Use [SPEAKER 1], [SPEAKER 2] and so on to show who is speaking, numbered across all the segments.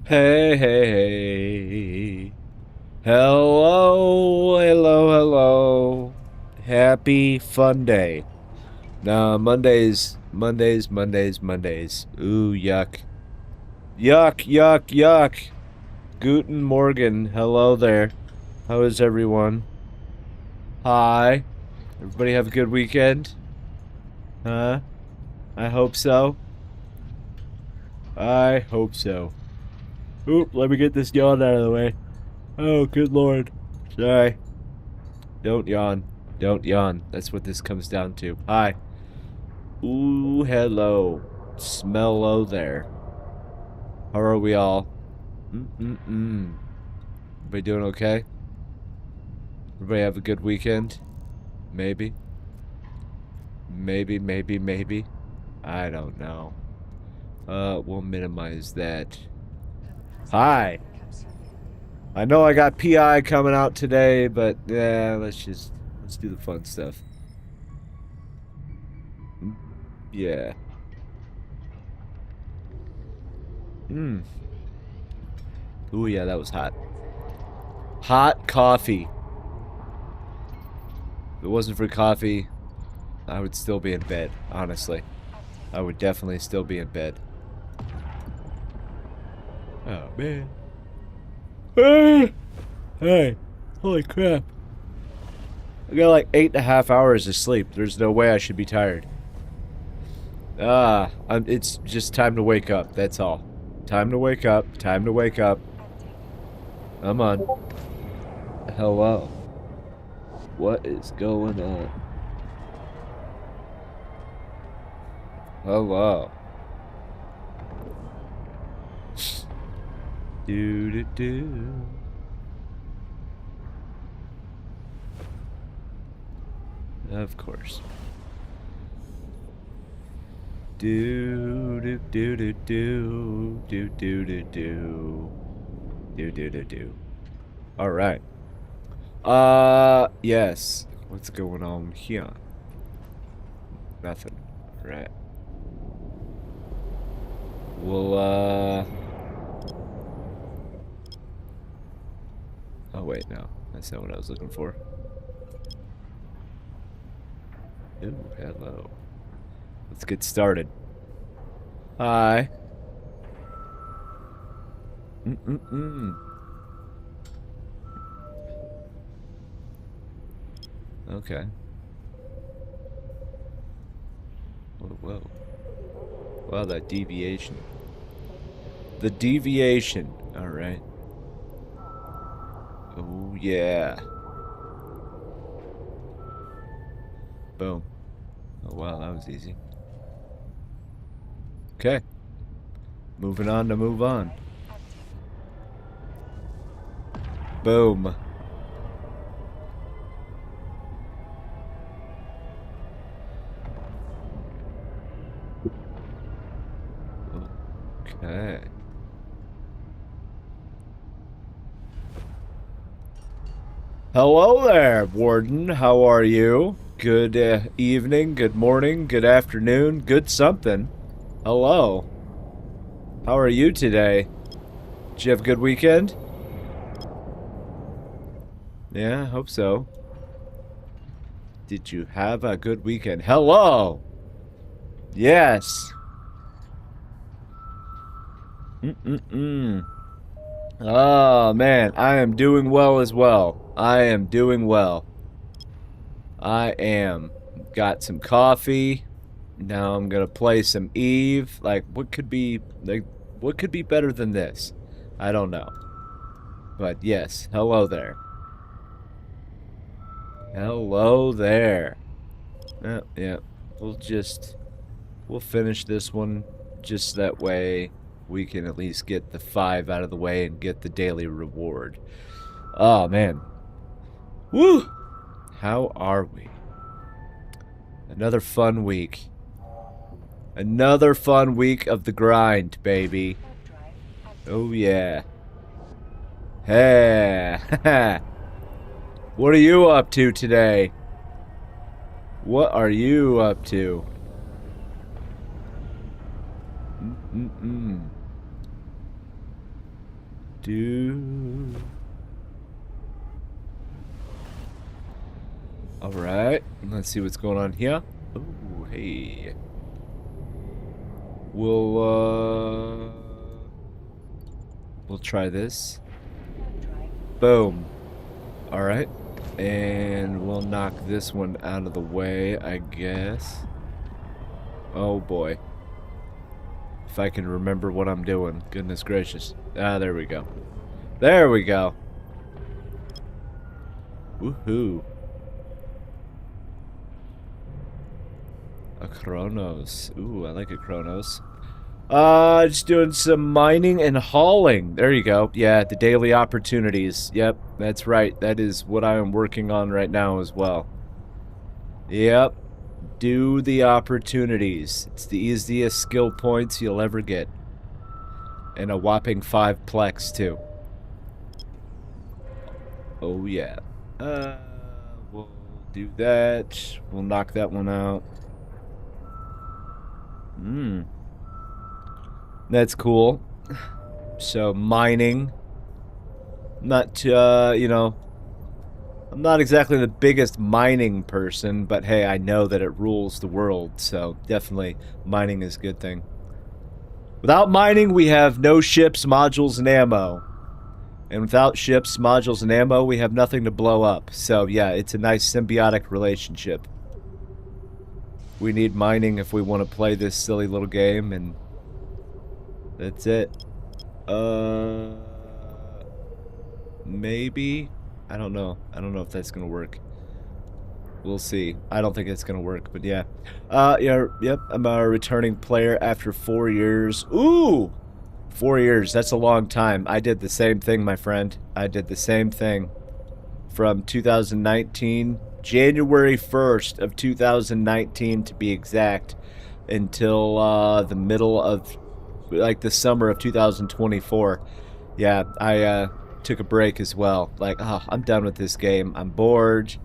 [SPEAKER 1] Hey, hey, hey. Hello, hello, hello. Happy fun day. Nah, Mondays. Ooh, yuck. Yuck, yuck, yuck. Guten Morgen. Hello there. How is everyone? Hi. Everybody have a good weekend? Huh? I hope so. I hope so. Oop, let me get this yawn out of the way. Oh, good lord. Sorry. Don't yawn. Don't yawn. That's what this comes down to. Hi. Ooh, hello. Smello there. How are we all? Everybody doing okay? Everybody have a good weekend? Maybe? Maybe. I don't know. We'll minimize that. Hi. I know I got PI coming out today, but yeah, let's do the fun stuff. Yeah. Ooh, yeah, that was hot. Hot coffee. it wasn't for coffee, I would still be in bed, honestly. I would definitely still be in bed. Oh, man. Hey, holy crap. I got like 8.5 hours of sleep. There's no way I should be tired. It's just time to wake up, that's all. Time to wake up, time to wake up. Come on. Hello. What is going on? Hello. Do do do. Of course. Do do do do do do do do do do do do do. All right. Yes. What's going on here? Nothing. Right. Well, oh, wait, no. That's not what I was looking for. Ooh, hello. Let's get started. Hi. Okay. Whoa, whoa. Wow, that deviation. The deviation. Alright. Oh, yeah. Boom. Oh, wow, that was easy. Okay. Moving on to move on. Boom. Okay. Hello there, Warden. How are you? Good evening, good morning, good afternoon, good something. Hello. How are you today? Did you have a good weekend? Yeah, I hope so. Did you have a good weekend? Hello! Yes. Oh, man, I am doing well as well. I am doing well. I am. Got some coffee. Now I'm gonna play some Eve. Like, what could be better than this? I don't know. But yes, hello there. Hello there. Yeah. We'll finish this one just that way we can at least get the 5 out of the way and get the daily reward. Oh, man. Woo! How are we? Another fun week. Another fun week of the grind, baby. Oh, yeah. Hey. What are you up to today? What are you up to? Dude. Alright, let's see what's going on here. Oh, hey. We'll try this. Boom. Alright. And we'll knock this one out of the way, I guess. Oh, boy. If I can remember what I'm doing. Goodness gracious. Ah, there we go. There we go. Woohoo. A Chronos. Ooh, I like a Chronos. Just doing some mining and hauling. There you go. Yeah, the daily opportunities. Yep, that's right. That is what I am working on right now as well. Yep. Do the opportunities. It's the easiest skill points you'll ever get. And a whopping 5 plex, too. Oh, yeah. We'll do that. We'll knock that one out. That's cool. So, mining. Not, you know, I'm not exactly the biggest mining person, but hey, I know that it rules the world, so definitely mining is a good thing. Without mining, we have no ships, modules, and ammo. And without ships, modules, and ammo, we have nothing to blow up. So yeah, it's a nice symbiotic relationship. We need mining if we want to play this silly little game, and that's it. Maybe? I don't know. I don't know if that's gonna work. We'll see. I don't think it's gonna work, but yeah. Yeah, yep, I'm a returning player after 4 years. Ooh! 4 years, that's a long time. I did the same thing, my friend. I did the same thing. From 2019, January 1st of 2019 to be exact, until the middle of, like, the summer of 2024. Yeah, I took a break as well. Like, oh, I'm done with this game. I'm bored.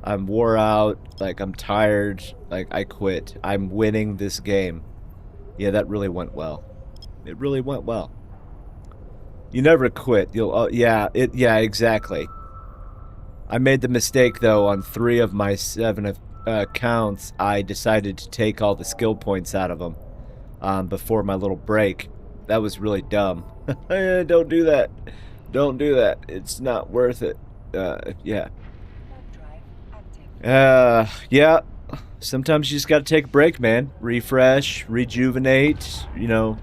[SPEAKER 1] I'm wore out. Like, I'm tired. Like, I quit. I'm winning this game. Yeah, that really went well. It really went well. You never quit. You'll, yeah, yeah, exactly. I made the mistake, though, on 3 of my 7 accounts. I decided to take all the skill points out of them before my little break. That was really dumb. Don't do that. Don't do that. It's not worth it. Yeah. Yeah. Sometimes you just gotta take a break, man. Refresh, rejuvenate, you know.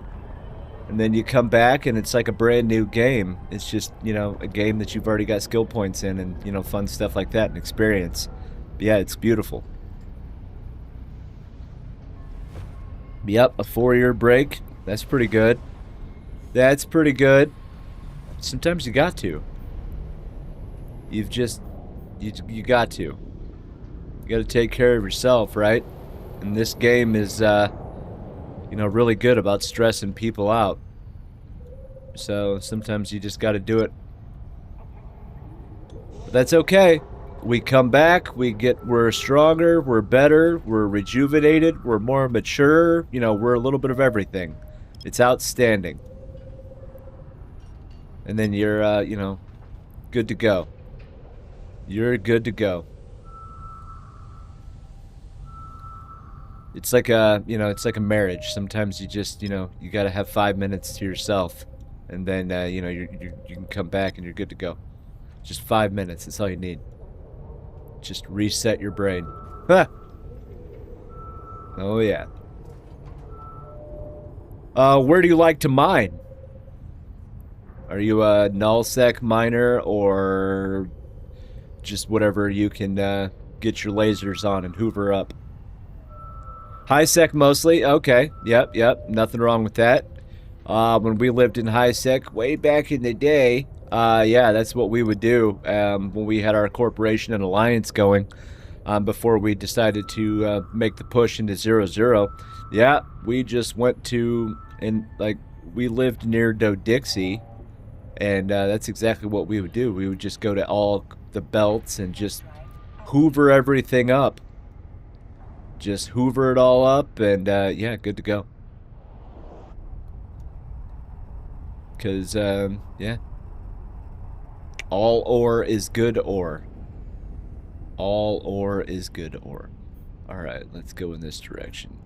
[SPEAKER 1] And then you come back and it's like a brand new game. It's just, you know, a game that you've already got skill points in and, you know, fun stuff like that and experience. But yeah, it's beautiful. Yep, a 4-year break. That's pretty good. That's pretty good. Sometimes you got to. You've just, you got to. You got to take care of yourself, right? And this game is, you know, really good about stressing people out. So sometimes you just got to do it. But that's okay. We come back, we're stronger, we're better, we're rejuvenated, we're more mature, you know, we're a little bit of everything. It's outstanding. And then you're, you know, good to go. You're good to go. It's like a, you know, it's like a marriage. Sometimes you just, you know, you gotta have 5 minutes to yourself. And then, you know, you can come back and you're good to go. Just 5 minutes, that's all you need. Just reset your brain. Huh. Oh, yeah. Where do you like to mine? Are you a nullsec miner or just whatever you can get your lasers on and hoover up? High sec mostly? Okay. Yep. Nothing wrong with that. When we lived in high sec way back in the day, yeah, that's what we would do when we had our corporation and alliance going before we decided to make the push into 0-0. Yeah, we just went to, and like, we lived near Dodixie, and that's exactly what we would do. We would just go to all the belts and just hoover everything up. Just hoover it all up, and yeah, good to go. Because, yeah. All ore is good ore. All ore is good ore. Alright, let's go in this direction.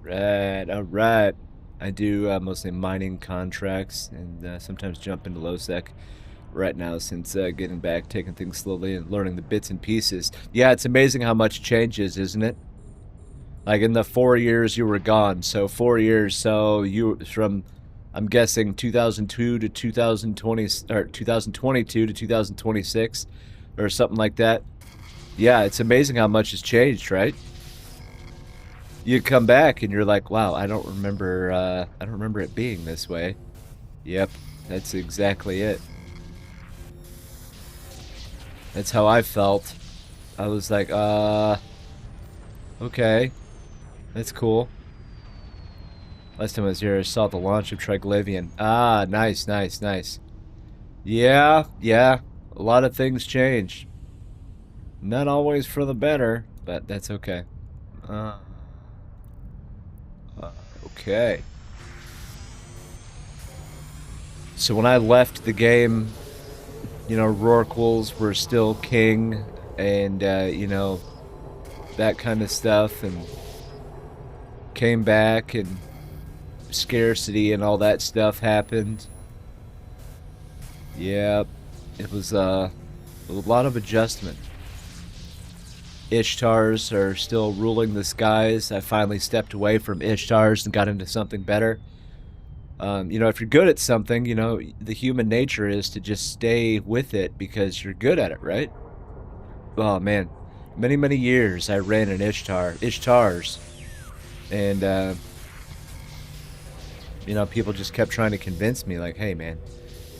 [SPEAKER 1] Alright. I do mostly mining contracts and sometimes jump into low sec right now since getting back, taking things slowly and learning the bits and pieces. Yeah, it's amazing how much changes, isn't it? Like in the 4 years you were gone. So 4 years, so you from, I'm guessing 2002 to 2020 or 2022 to 2026 or something like that. Yeah, it's amazing how much has changed, right? You come back and you're like, wow, I don't remember it being this way. Yep, that's exactly it. That's how I felt. I was like, okay. That's cool. Last time I was here, I saw the launch of Triglavian. Ah, nice. Yeah. A lot of things change. Not always for the better, but that's okay. Okay. So when I left the game, you know, Rorquals were still king. and you know, that kind of stuff, and came back, and scarcity and all that stuff happened. Yeah, it was a lot of adjustment. Ishtars are still ruling the skies. I finally stepped away from Ishtars and got into something better. You know, if you're good at something, you know, the human nature is to just stay with it because you're good at it, right? Oh, man. Many, many years I ran an Ishtars. And, you know, people just kept trying to convince me, like, hey, man,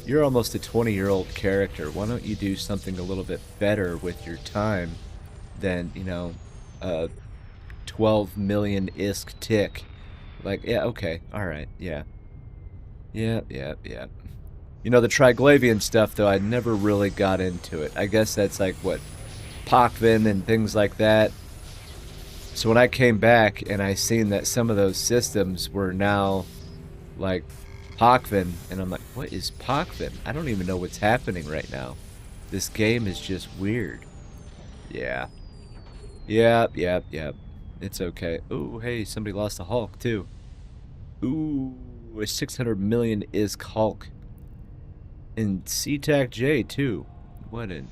[SPEAKER 1] you're almost a 20-year-old character. Why don't you do something a little bit better with your time than, you know, 12 million ISK tick? Like, yeah, okay, alright, yeah. Yeah. You know, the Triglavian stuff, though, I never really got into it. I guess that's like, what, Pakvin and things like that. So when I came back and I seen that some of those systems were now, like, Pakvin, and I'm like, what is Pakvin? I don't even know what's happening right now. This game is just weird. Yeah. Yep. It's okay. Ooh, hey, somebody lost a Hulk, too. Ooh, a 600 million ISK Hulk. And SeaTac J, too. What an...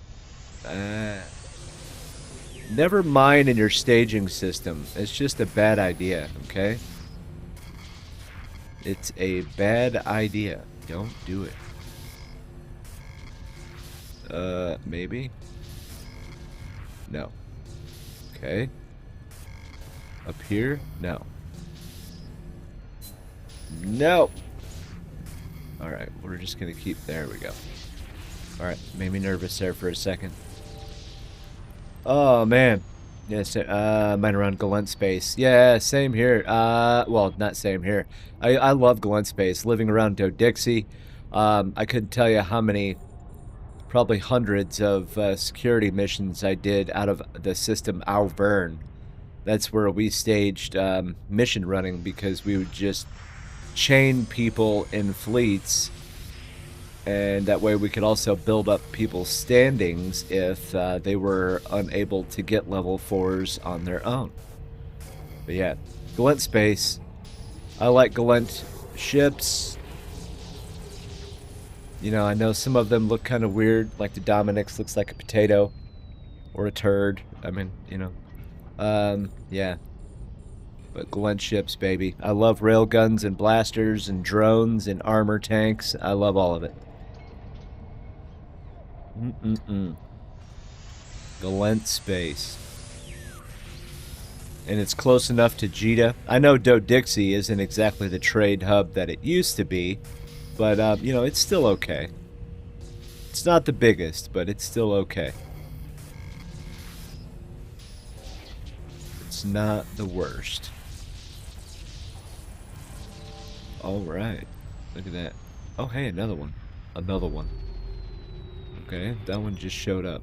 [SPEAKER 1] never mind in your staging system. It's just a bad idea, okay? It's a bad idea. Don't do it. Maybe? No. Okay. Up here? No. No! Alright, we're just gonna keep... There we go. Alright, made me nervous there for a second. Oh, man. Yes, mine around Galent Space. Yeah, same here. Well, not same here. I love Galent Space. Living around Dodixie. I couldn't tell you how many, probably hundreds of security missions I did out of the system Auvergne. That's where we staged mission running, because we would just chain people in fleets, and that way we could also build up people's standings if they were unable to get level 4s on their own. But yeah, Galent Space. I like Galent ships. You know, I know some of them look kind of weird, like the Dominix looks like a potato or a turd. I mean, you know. Yeah. But Galent ships, baby. I love railguns and blasters and drones and armor tanks. I love all of it. Galent Space. And it's close enough to Jita. I know Dodixie isn't exactly the trade hub that it used to be, but, you know, it's still okay. It's not the biggest, but it's still okay. It's not the worst. Alright. Look at that. Oh, hey, another one. Another one. Okay, that one just showed up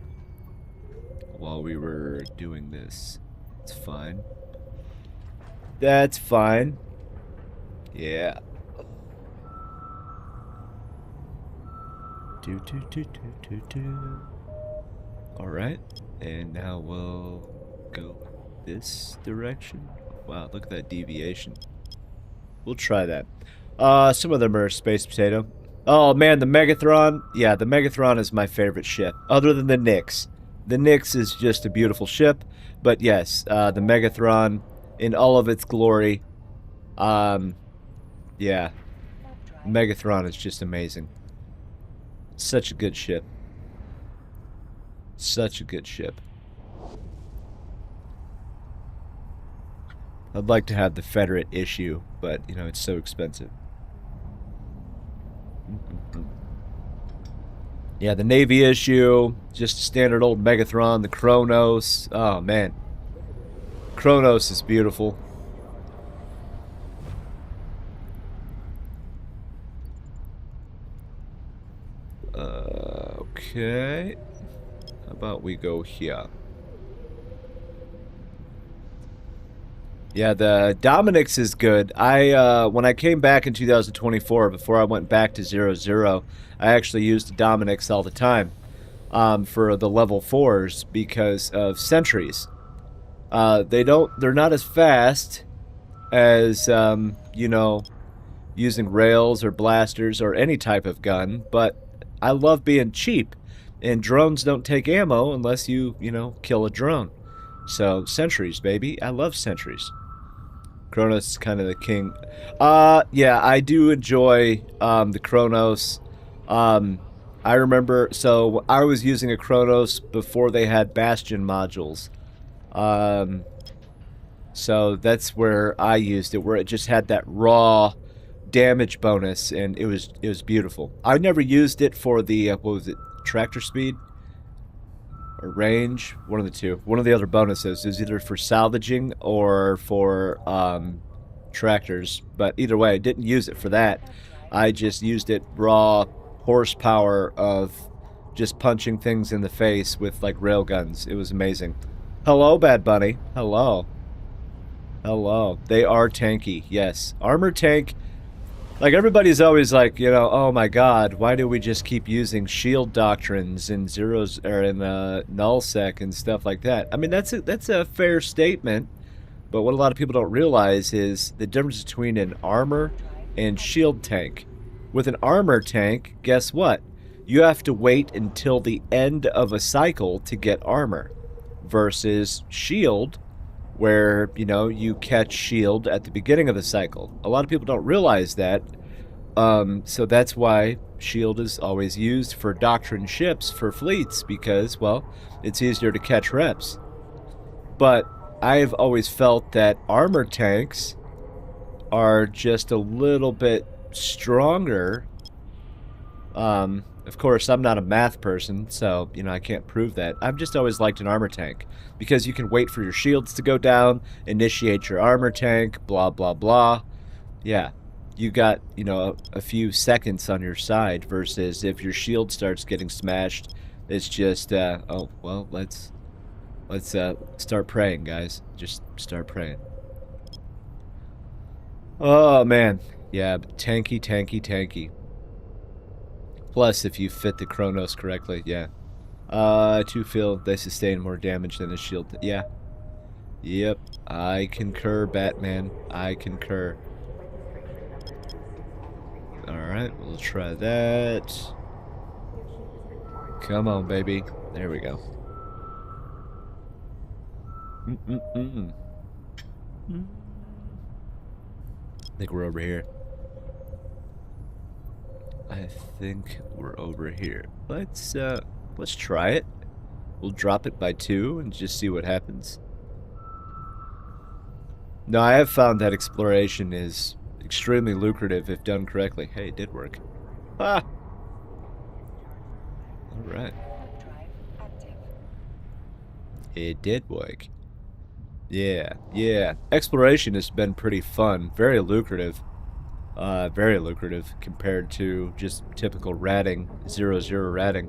[SPEAKER 1] while we were doing this. It's fine. That's fine. Yeah. Alright, and now we'll go this direction. Wow, look at that deviation. We'll try that. Some of them are space potato. Oh man, the Megathron. Yeah, the Megathron is my favorite ship, other than the Nyx. The Nyx is just a beautiful ship, but yes, the Megathron in all of its glory. Yeah, Megathron is just amazing. Such a good ship. Such a good ship. I'd like to have the Federate issue, but, you know, it's so expensive. Yeah, the Navy issue, just a standard old Megathron, the Kronos. Oh, man. Kronos is beautiful. Okay. How about we go here? Yeah, the Dominix is good. When I came back in 2024, before I went back to 0-0, I actually used the Dominix all the time. for the level 4s because of sentries. They're not as fast as, you know, using rails or blasters or any type of gun, but I love being cheap. And drones don't take ammo unless you know, kill a drone. So, sentries, baby. I love sentries. Kronos is kind of the king. Yeah, I do enjoy, the Kronos. I remember, so I was using a Kronos before they had Bastion modules. So that's where I used it, where it just had that raw damage bonus, and it was beautiful. I never used it for the, what was it, tractor speed? Or range? One of the two. One of the other bonuses is either for salvaging or for, tractors. But either way, I didn't use it for that. I just used it raw horsepower of just punching things in the face with, like, railguns. It was amazing. Hello, Bad Bunny. Hello. Hello. They are tanky, yes. Armor tank, like, everybody's always like, you know, oh my god, why do we just keep using shield doctrines in zeros or in nullsec and stuff like that? I mean, that's a fair statement, but what a lot of people don't realize is the difference between an armor and shield tank. With an armor tank, guess what? You have to wait until the end of a cycle to get armor, versus shield, where, you know, you catch shield at the beginning of the cycle. A lot of people don't realize that, so that's why shield is always used for doctrine ships for fleets, because, well, it's easier to catch reps. But I've always felt that armor tanks are just a little bit stronger. Of course, I'm not a math person, so, you know, I can't prove that. I've just always liked an armor tank, because you can wait for your shields to go down, initiate your armor tank, blah, blah, blah. Yeah, you got, you know, a few seconds on your side, versus if your shield starts getting smashed, it's just, oh, well, let's start praying, guys. Just start praying. Oh, man. Yeah, tanky, tanky, tanky. Plus, if you fit the Kronos correctly, yeah. To feel they sustain more damage than a shield. Yeah. Yep. I concur, Batman. I concur. Alright, we'll try that. Come on, baby. There we go. I think we're over here. I think we're over here. Let's try it. We'll drop it by 2 and just see what happens. No, I have found that exploration is extremely lucrative if done correctly. Hey, it did work. Ah! Alright. It did work. Yeah, yeah. Exploration has been pretty fun. Very lucrative. Very lucrative compared to just typical ratting, 0-0 ratting.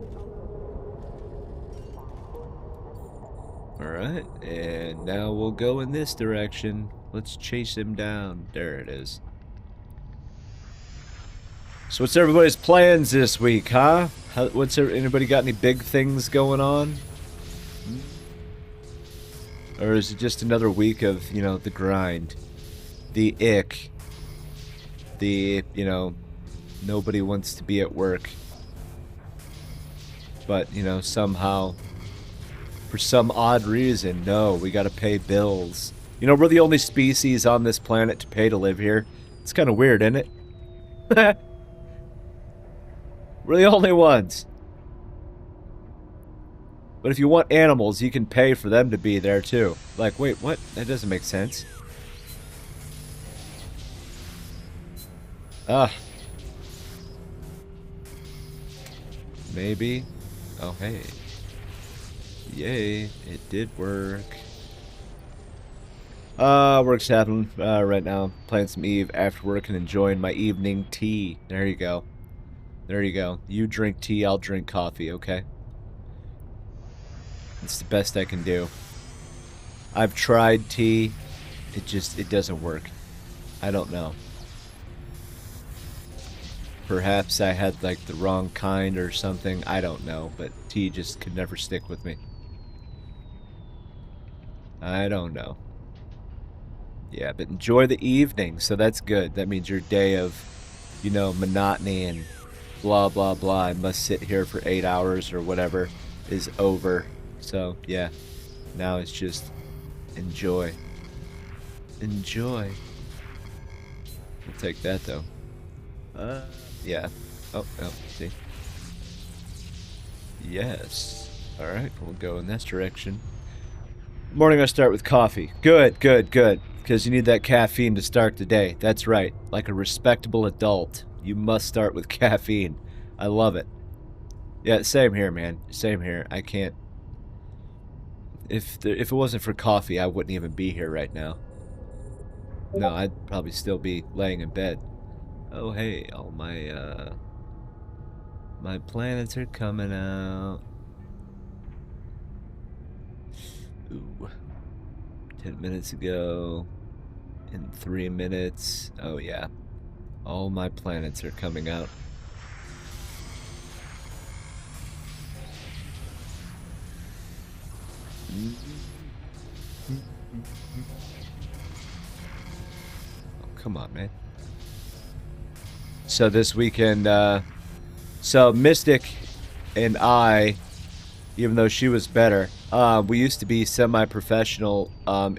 [SPEAKER 1] Alright, and now we'll go in this direction. Let's chase him down. There it is. So what's everybody's plans this week, huh? Anybody got any big things going on? Or is it just another week of, you know, the grind? The ick. The, you know, nobody wants to be at work. But, you know, somehow, for some odd reason, no, we gotta pay bills. You know, we're the only species on this planet to pay to live here. It's kind of weird, isn't it? We're the only ones. But if you want animals, you can pay for them to be there, too. Like, wait, what? That doesn't make sense. Ah. Maybe. Oh, hey. Yay, it did work. Work's happening right now. Playing some Eve after work and enjoying my evening tea. There you go. There you go. You drink tea, I'll drink coffee, okay? It's the best I can do. I've tried tea. It doesn't work. I don't know. Perhaps I had, like, the wrong kind or something. I don't know, but tea just could never stick with me. I don't know. Yeah, but enjoy the evening, so that's good. That means your day of, you know, monotony and blah, blah, blah. I must sit here for 8 hours or whatever is over. So, yeah, now it's just enjoy. Enjoy. We'll take that, though. Yeah. Oh, see. Yes. Alright, we'll go in this direction. Morning, I start with coffee. Good, good, good. Because you need that caffeine to start the day. That's right. Like a respectable adult, you must start with caffeine. I love it. Yeah, same here, man. Same here. I can't... If it wasn't for coffee, I wouldn't even be here right now. No, I'd probably still be laying in bed. Oh, hey, all my planets are coming out. Ooh. 10 minutes ago. In 3 minutes. Oh, yeah. All my planets are coming out. Oh, come on, man. So this weekend, so Mystic and I, even though she was better, we used to be semi-professional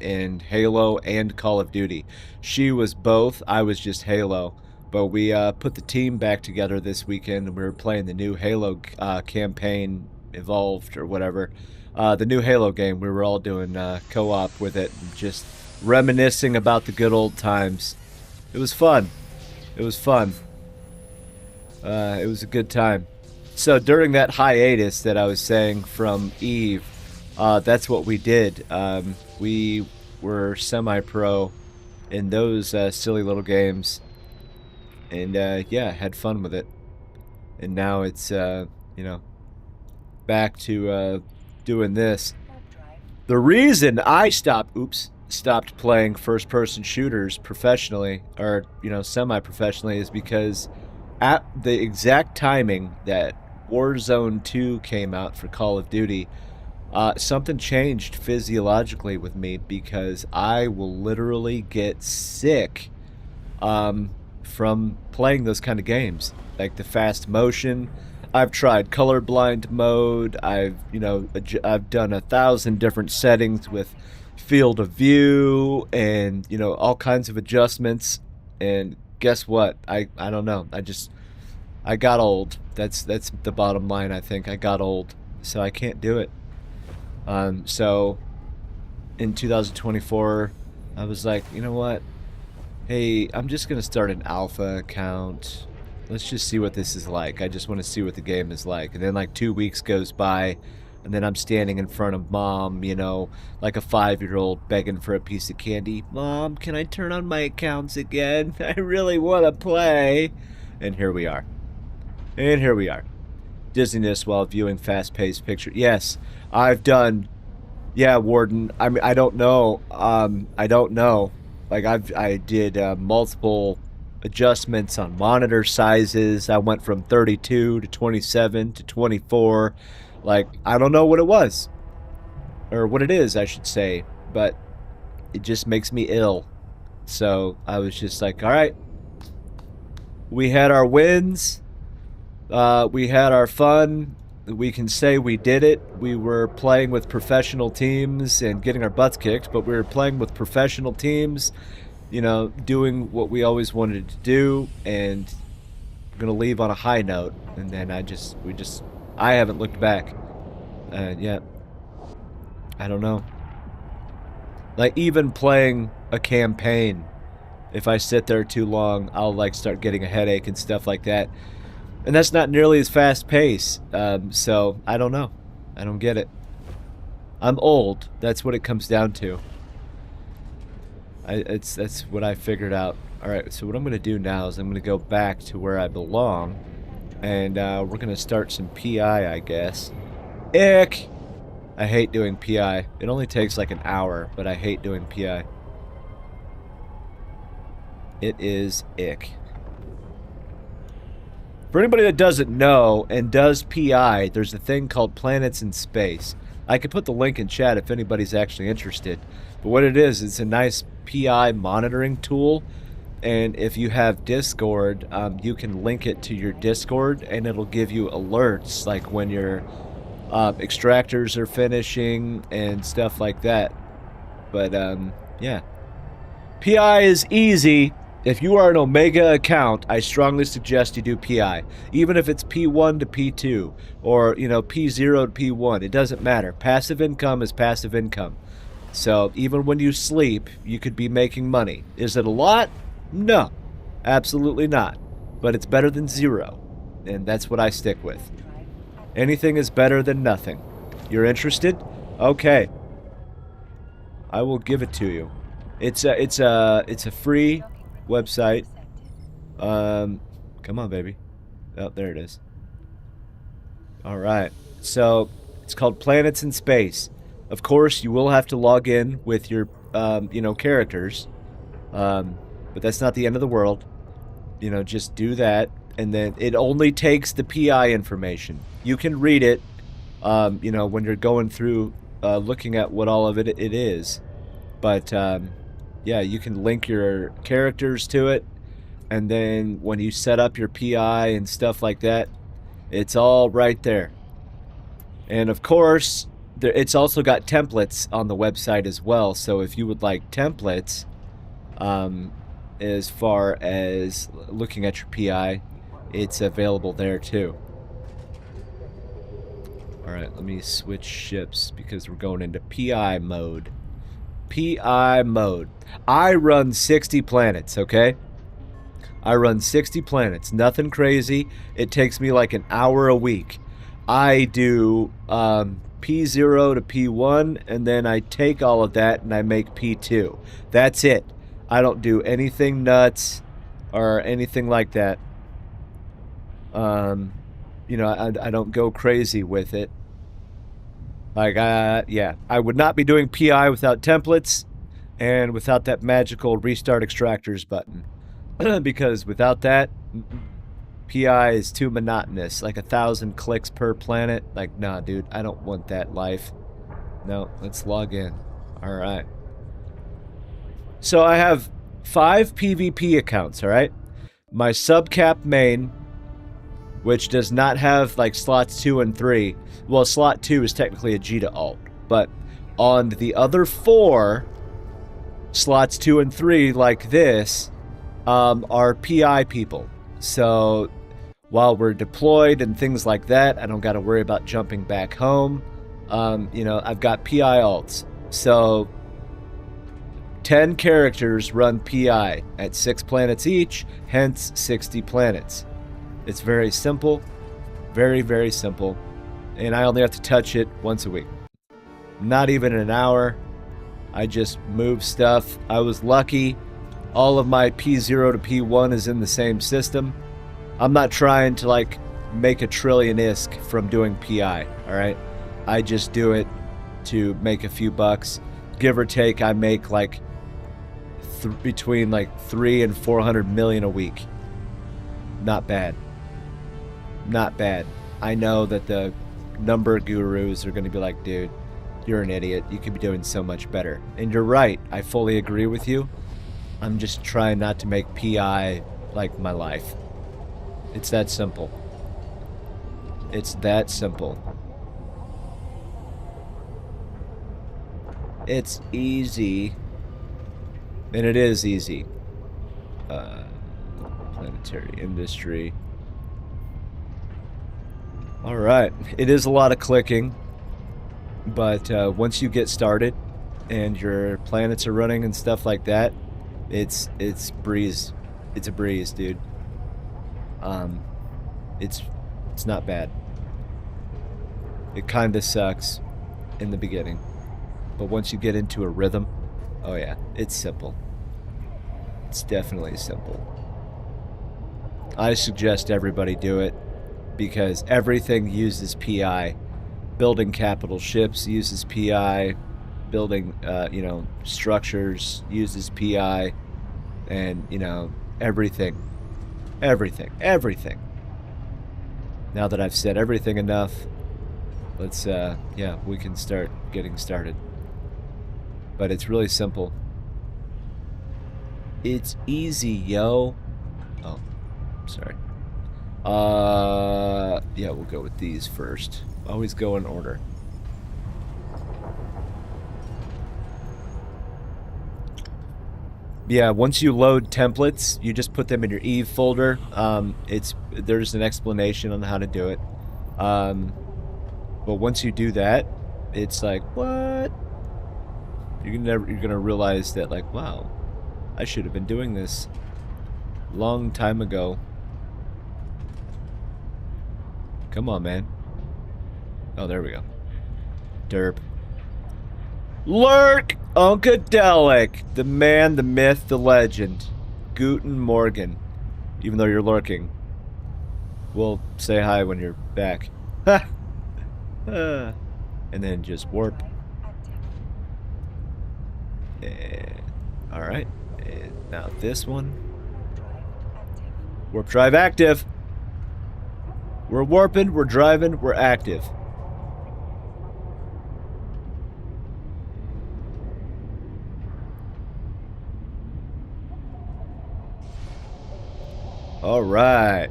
[SPEAKER 1] in Halo and Call of Duty. She was both, I was just Halo. But we put the team back together this weekend, and we were playing the new Halo campaign, Evolved, or whatever. The new Halo game, we were all doing co-op with it, and just reminiscing about the good old times. It was fun. It was fun. It was a good time. So during that hiatus that I was saying from Eve, that's what we did. We were semi-pro in those silly little games, and yeah, had fun with it. And now it's you know, back to doing this. The reason I stopped playing first-person shooters professionally, or you know, semi-professionally, is because at the exact timing that Warzone 2 came out for Call of Duty, something changed physiologically with me, because I will literally get sick from playing those kind of games. Like the fast motion. I've tried colorblind mode. I've done 1,000 different settings with field of view and, you know, all kinds of adjustments. And guess what? I don't know. I got old. That's the bottom line, I think. I got old. So I can't do it. So in 2024, I was like, you know what? Hey, I'm just going to start an alpha account. Let's just see what this is like. I just want to see what the game is like. And then like 2 weeks goes by, and then I'm standing in front of Mom, you know, like a 5-year-old begging for a piece of candy. Mom, can I turn on my accounts again? I really want to play. And here we are. And here we are. Dizziness while viewing fast-paced picture. Yes, I've done... Yeah, Warden. I mean, I don't know. I don't know. Like, I did multiple adjustments on monitor sizes. I went from 32 to 27 to 24. Like, I don't know what it was. Or what it is, I should say. But it just makes me ill. So I was just like, all right. We had our wins. We had our fun. We can say we did it. We were playing with professional teams and getting our butts kicked, but we were playing with professional teams, you know, doing what we always wanted to do, and we're gonna leave on a high note. And then I haven't looked back yet. I don't know. Like, even playing a campaign, if I sit there too long, I'll like start getting a headache and stuff like that. And that's not nearly as fast paced. So I don't know. I don't get it. I'm old. That's what it comes down to. That's what I figured out. All right. So what I'm gonna do now is I'm gonna go back to where I belong, and we're gonna start some PI, I guess. Ick. I hate doing PI. It only takes like an hour, but I hate doing PI. It is ick. For anybody that doesn't know and does PI, there's a thing called Planets in Space. I could put the link in chat if anybody's actually interested. But what it is, it's a nice PI monitoring tool. And if you have Discord, you can link it to your Discord, and it'll give you alerts, like when your extractors are finishing and stuff like that. But, yeah. PI is easy. If you are an Omega account, I strongly suggest you do PI. Even if it's P1 to P2, or, you know, P0 to P1, it doesn't matter. Passive income is passive income. So, even when you sleep, you could be making money. Is it a lot? No. Absolutely not. But it's better than zero. And that's what I stick with. Anything is better than nothing. You're interested? Okay. I will give it to you. It's a free website. Come on, baby. Oh, there it is. All right. So it's called Planets in Space. Of course, you will have to log in with your, you know, characters. But that's not the end of the world. You know, just do that, and then it only takes the PI information. You can read it, you know, when you're going through, looking at what all of it is. But, yeah, you can link your characters to it, and then when you set up your PI and stuff like that, it's all right there. And of course, it's also got templates on the website as well, so if you would like templates, as far as looking at your PI, it's available there too. Alright, let me switch ships because we're going into PI mode. PI mode. I run 60 planets, okay? I run 60 planets. Nothing crazy. It takes me like an hour a week. I do P0 to P1, and then I take all of that and I make P2. That's it. I don't do anything nuts or anything like that. You know, I don't go crazy with it. Like, yeah, I would not be doing PI without templates and without that magical restart extractors button. Because without that, PI is too monotonous. Like 1,000 clicks per planet. Like, nah, dude, I don't want that life. No, let's log in. All right. So I have 5 PvP accounts, all right? My subcap main, which does not have like slots 2 and 3. Well, slot 2 is technically a G to alt, but on the other 4 slots 2 and 3 like this are PI people. So while we're deployed and things like that, I don't got to worry about jumping back home. You know, I've got PI alts. So 10 characters run PI at 6 planets each, hence 60 planets. It's very simple, very, very simple, and I only have to touch it once a week. Not even an hour. I just move stuff. I was lucky. All of my P0 to P1 is in the same system. I'm not trying to like make a trillion ISK from doing PI, all right? I just do it to make a few bucks. Give or take, I make like between like 300 and 400 million a week. Not bad. Not bad. I know that the number gurus are going to be like, dude, you're an idiot. You could be doing so much better. And you're right. I fully agree with you. I'm just trying not to make PI like my life. It's that simple. It's that simple. It's easy. And it is easy. Planetary industry. Alright. It is a lot of clicking. But once you get started and your planets are running and stuff like that, it's breeze. It's a breeze, dude. It's not bad. It kinda sucks in the beginning. But once you get into a rhythm, oh yeah, it's simple. It's definitely simple. I suggest everybody do it because everything uses PI. Building capital ships uses PI. Building, you know, structures uses PI. And, you know, everything. Everything. Everything. Now that I've said everything enough, let's, yeah, we can start getting started. But it's really simple. It's easy, yo. Oh, sorry. Yeah, we'll go with these first. Always go in order. Yeah, once you load templates, you just put them in your Eve folder. There's an explanation on how to do it. But once you do that, it's like, what? You're gonna realize that, like, wow, I should have been doing this long time ago. Come on, man. Oh, there we go. Derp. Lurk! Unkadelic! The man, the myth, the legend. Guten Morgen. Even though you're lurking. We'll say hi when you're back. Ha! And then just warp. And, alright. And now this one. Warp drive active. We're warping, we're driving, we're active. All right.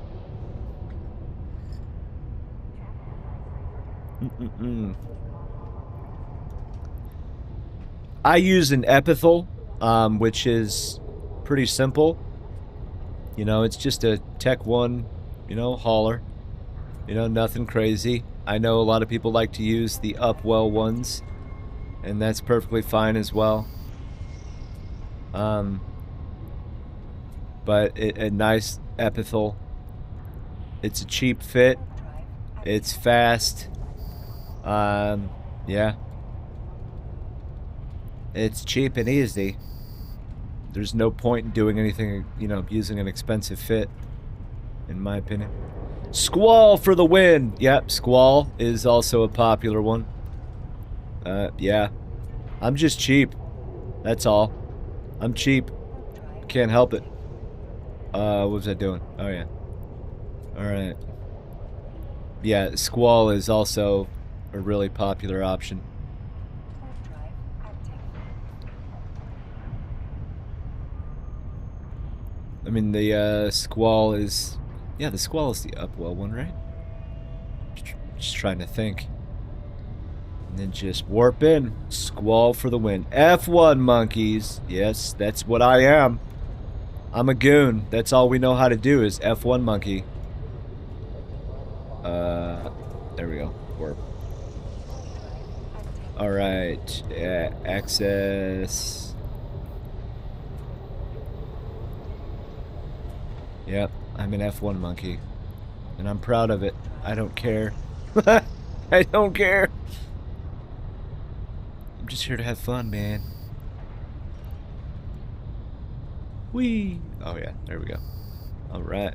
[SPEAKER 1] I use an epithel, which is pretty simple. You know, it's just a Tech 1, you know, hauler. You know, nothing crazy. I know a lot of people like to use the Upwell ones, and that's perfectly fine as well. But a nice epithel. It's a cheap fit. It's fast. Yeah. It's cheap and easy. There's no point in doing anything, you know, using an expensive fit, in my opinion. Squall for the win! Yep, Squall is also a popular one. Yeah. I'm just cheap. That's all. I'm cheap. Can't help it. What was I doing? Oh, yeah. Alright. Yeah, Squall is also a really popular option. I mean, the Squall is... Yeah, the Squall is the Upwell one, right? Just trying to think. And then just warp in. Squall for the win. F1 monkeys. Yes, that's what I am. I'm a goon. That's all we know how to do is F1 monkey. There we go. Warp. Alright. Access. Yep, I'm an F1 monkey. And I'm proud of it. I don't care. I don't care. I'm just here to have fun, man. Whee! Oh yeah, there we go. Alright.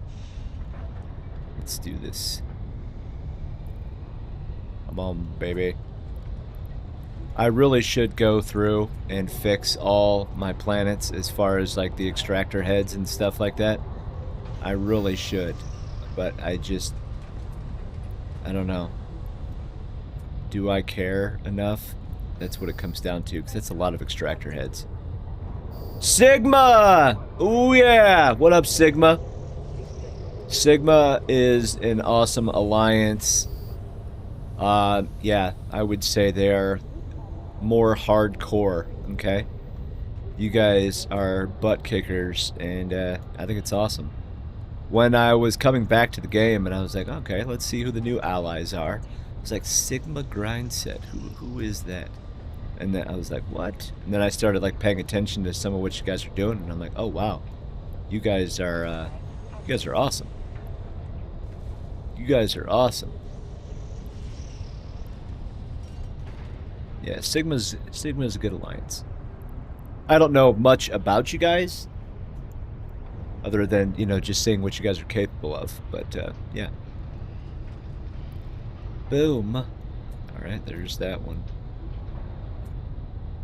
[SPEAKER 1] Let's do this. Come on, baby. I really should go through and fix all my planets as far as like the extractor heads and stuff like that. I really should. But I don't know. Do I care enough? That's what it comes down to, because that's a lot of extractor heads. Sigma! Ooh yeah! What up, Sigma? Sigma is an awesome alliance. Yeah, I would say they're more hardcore, okay? You guys are butt kickers, and I think it's awesome. When I was coming back to the game, and I was like, okay, let's see who the new allies are. I was like, Sigma Grindset, who is that? And then I was like, what? And then I started like paying attention to some of what you guys are doing, and I'm like, oh wow, you guys are awesome. You guys are awesome. Yeah, Sigma's a good alliance. I don't know much about you guys, other than, you know, just seeing what you guys are capable of. But yeah. Boom. All right, there's that one.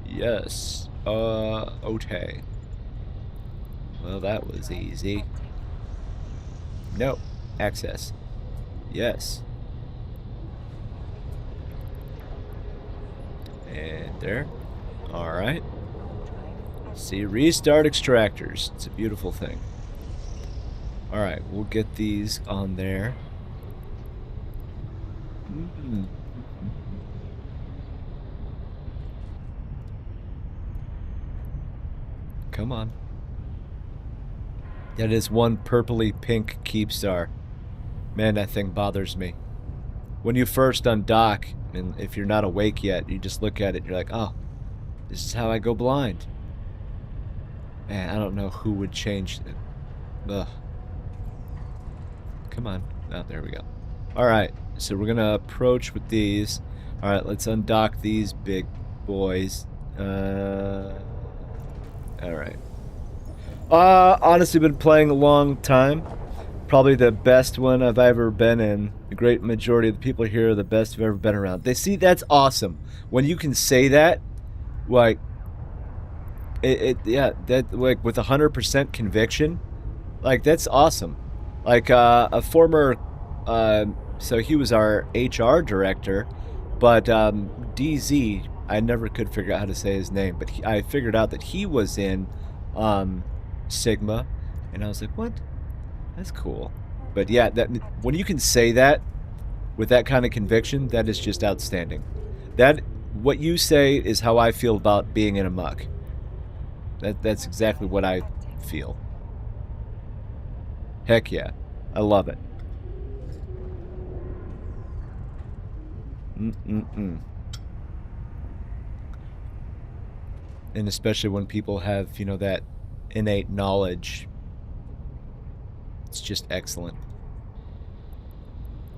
[SPEAKER 1] Yes. Okay. Well, that was easy. No. Access. Yes. And there. Alright. See, restart extractors. It's a beautiful thing. Alright, we'll get these on there. Come on. That is one purpley pink keep star. Man, that thing bothers me. When you first undock, and if you're not awake yet, you just look at it and you're like, oh, this is how I go blind. Man, I don't know who would change it. Ugh. Come on. Oh, there we go. Alright, so we're gonna approach with these. Alright, let's undock these big boys. Alright. Honestly, been playing a long time. Probably the best one I've ever been in. The great majority of the people here are the best I've ever been around. They see, that's awesome. When you can say that, like, yeah, that, like, with 100% conviction, like, that's awesome. Like, a former, so he was our HR director, but, DZ, I never could figure out how to say his name, but I figured out that he was in, Sigma, and I was like, what? That's cool. But yeah, that when you can say that with that kind of conviction, that is just outstanding. That, what you say is how I feel about being in a muck. That's exactly what I feel. Heck yeah. I love it. And especially when people have, you know, that innate knowledge. It's just excellent.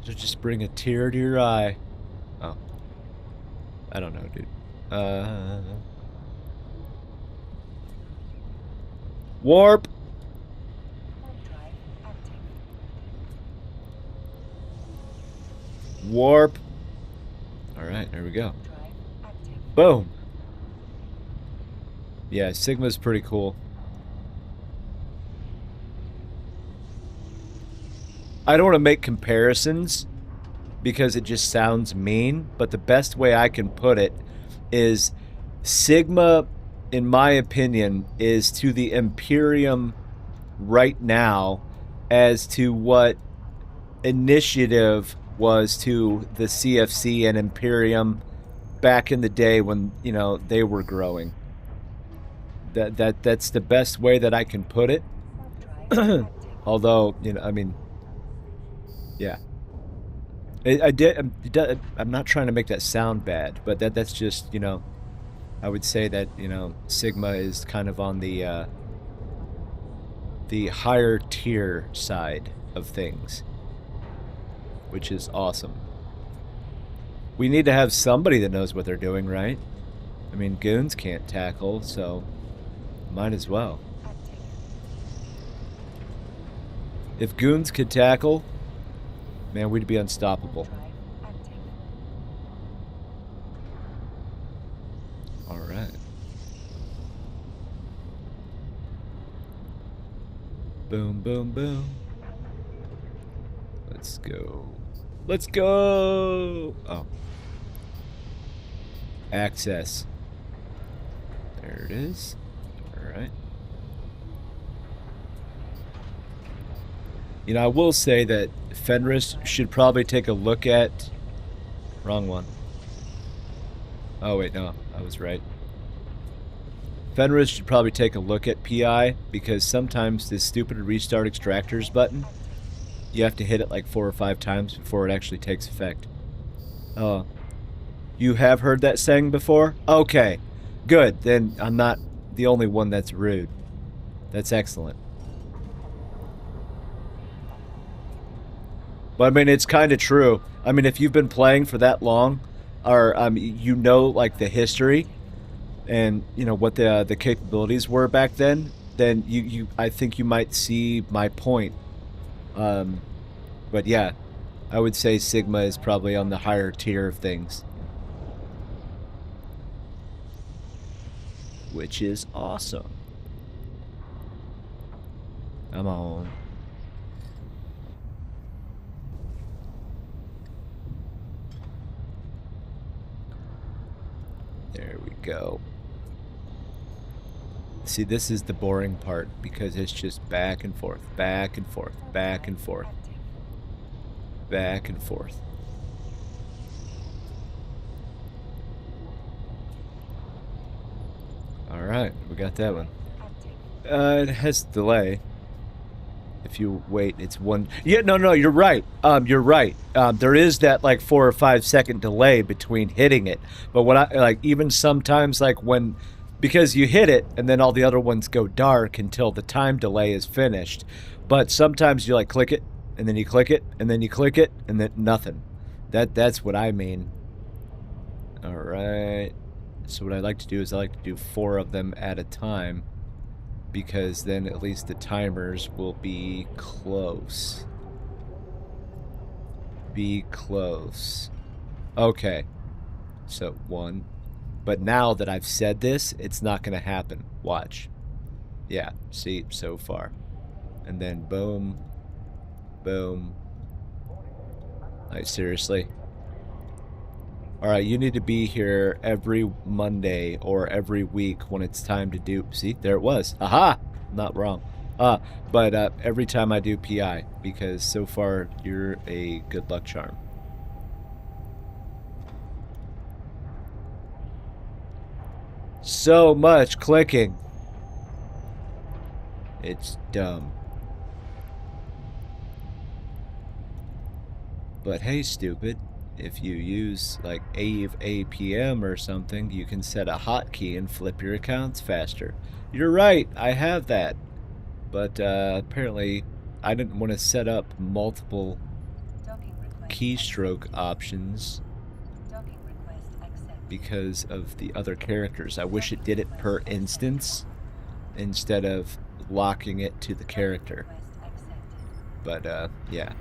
[SPEAKER 1] So just bring a tear to your eye. Oh. I don't know, dude. Warp! Warp! Alright, there we go. Boom! Yeah, Sigma's pretty cool. I don't want to make comparisons because it just sounds mean, but the best way I can put it is Sigma, in my opinion, is to the Imperium right now as to what Initiative was to the CFC and Imperium back in the day when, you know, they were growing. That's the best way that I can put it. Although, you know, I mean, yeah. I'm not trying to make that sound bad, but that's just, you know, I would say that, you know, Sigma is kind of on the higher tier side of things, which is awesome. We need to have somebody that knows what they're doing, right? I mean, goons can't tackle, so might as well. If goons could tackle, man, we'd be unstoppable. Alright. Boom, boom, boom. Let's go. Let's go! Oh. Access. There it is. Alright. You know, I will say that Fenris should probably take a look at... Wrong one. Oh, wait, no. I was right. Fenris should probably take a look at PI, because sometimes this stupid restart extractors button, you have to hit it like 4 or 5 times before it actually takes effect. Oh. You have heard that saying before? Okay. Good. Then I'm not the only one that's rude. That's excellent. But I mean, it's kind of true. I mean, if you've been playing for that long, or you know, like the history, and you know what the capabilities were back then I think you might see my point. But yeah, I would say Sigma is probably on the higher tier of things, which is awesome. Come on. There we go. See, this is the boring part because it's just back and forth, back and forth, back and forth, back and forth. Alright, we got that one. It has delay. If you wait, it's one. Yeah, no, you're right. You're right. There is that like 4 or 5 second delay between hitting it. But when I like, even sometimes like when, because you hit it and then all the other ones go dark until the time delay is finished. But sometimes you like click it and then you click it and then you click it and then nothing. That's what I mean. All right. So what I like to do is I like to do 4 of them at a time, because then at least the timers will be close. Be close. Okay. So 1. But now that I've said this, it's not going to happen. Watch. Yeah, see, so far. And then boom. Boom. Like, seriously? Alright, you need to be here every Monday or every week when it's time to do... See, there it was. Aha! Not wrong. But every time I do PI, because so far you're a good luck charm. So much clicking. It's dumb. But hey, stupid. If you use like APM or something, you can set a hotkey and flip your accounts faster. You're right, I have that. But apparently I didn't want to set up multiple keystroke options because of the other characters. I wish it did it per instance instead of locking it to the character. But yeah.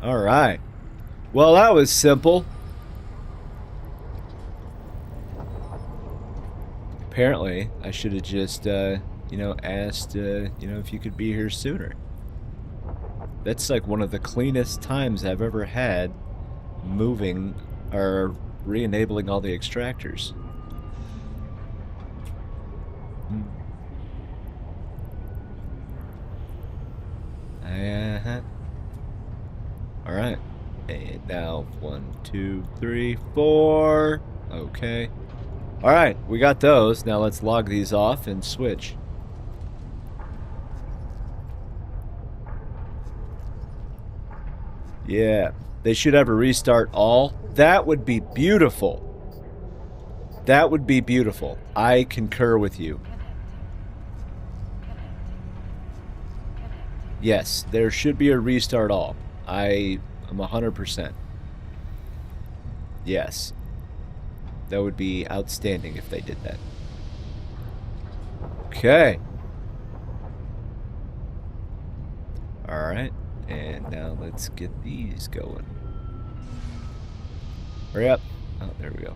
[SPEAKER 1] Alright. Well, that was simple. Apparently, I should have just, you know, asked, you know, if you could be here sooner. That's like one of the cleanest times I've ever had moving or re-enabling all the extractors. Alright. And now 1, 2, 3, 4. Okay. Alright, we got those. Now let's log these off and switch. Yeah. They should have a restart all. That would be beautiful. That would be beautiful. I concur with you. Yes, there should be a restart all. I'm 100%. Yes. That would be outstanding if they did that. Okay. Alright. And now let's get these going. Hurry up. Oh, there we go.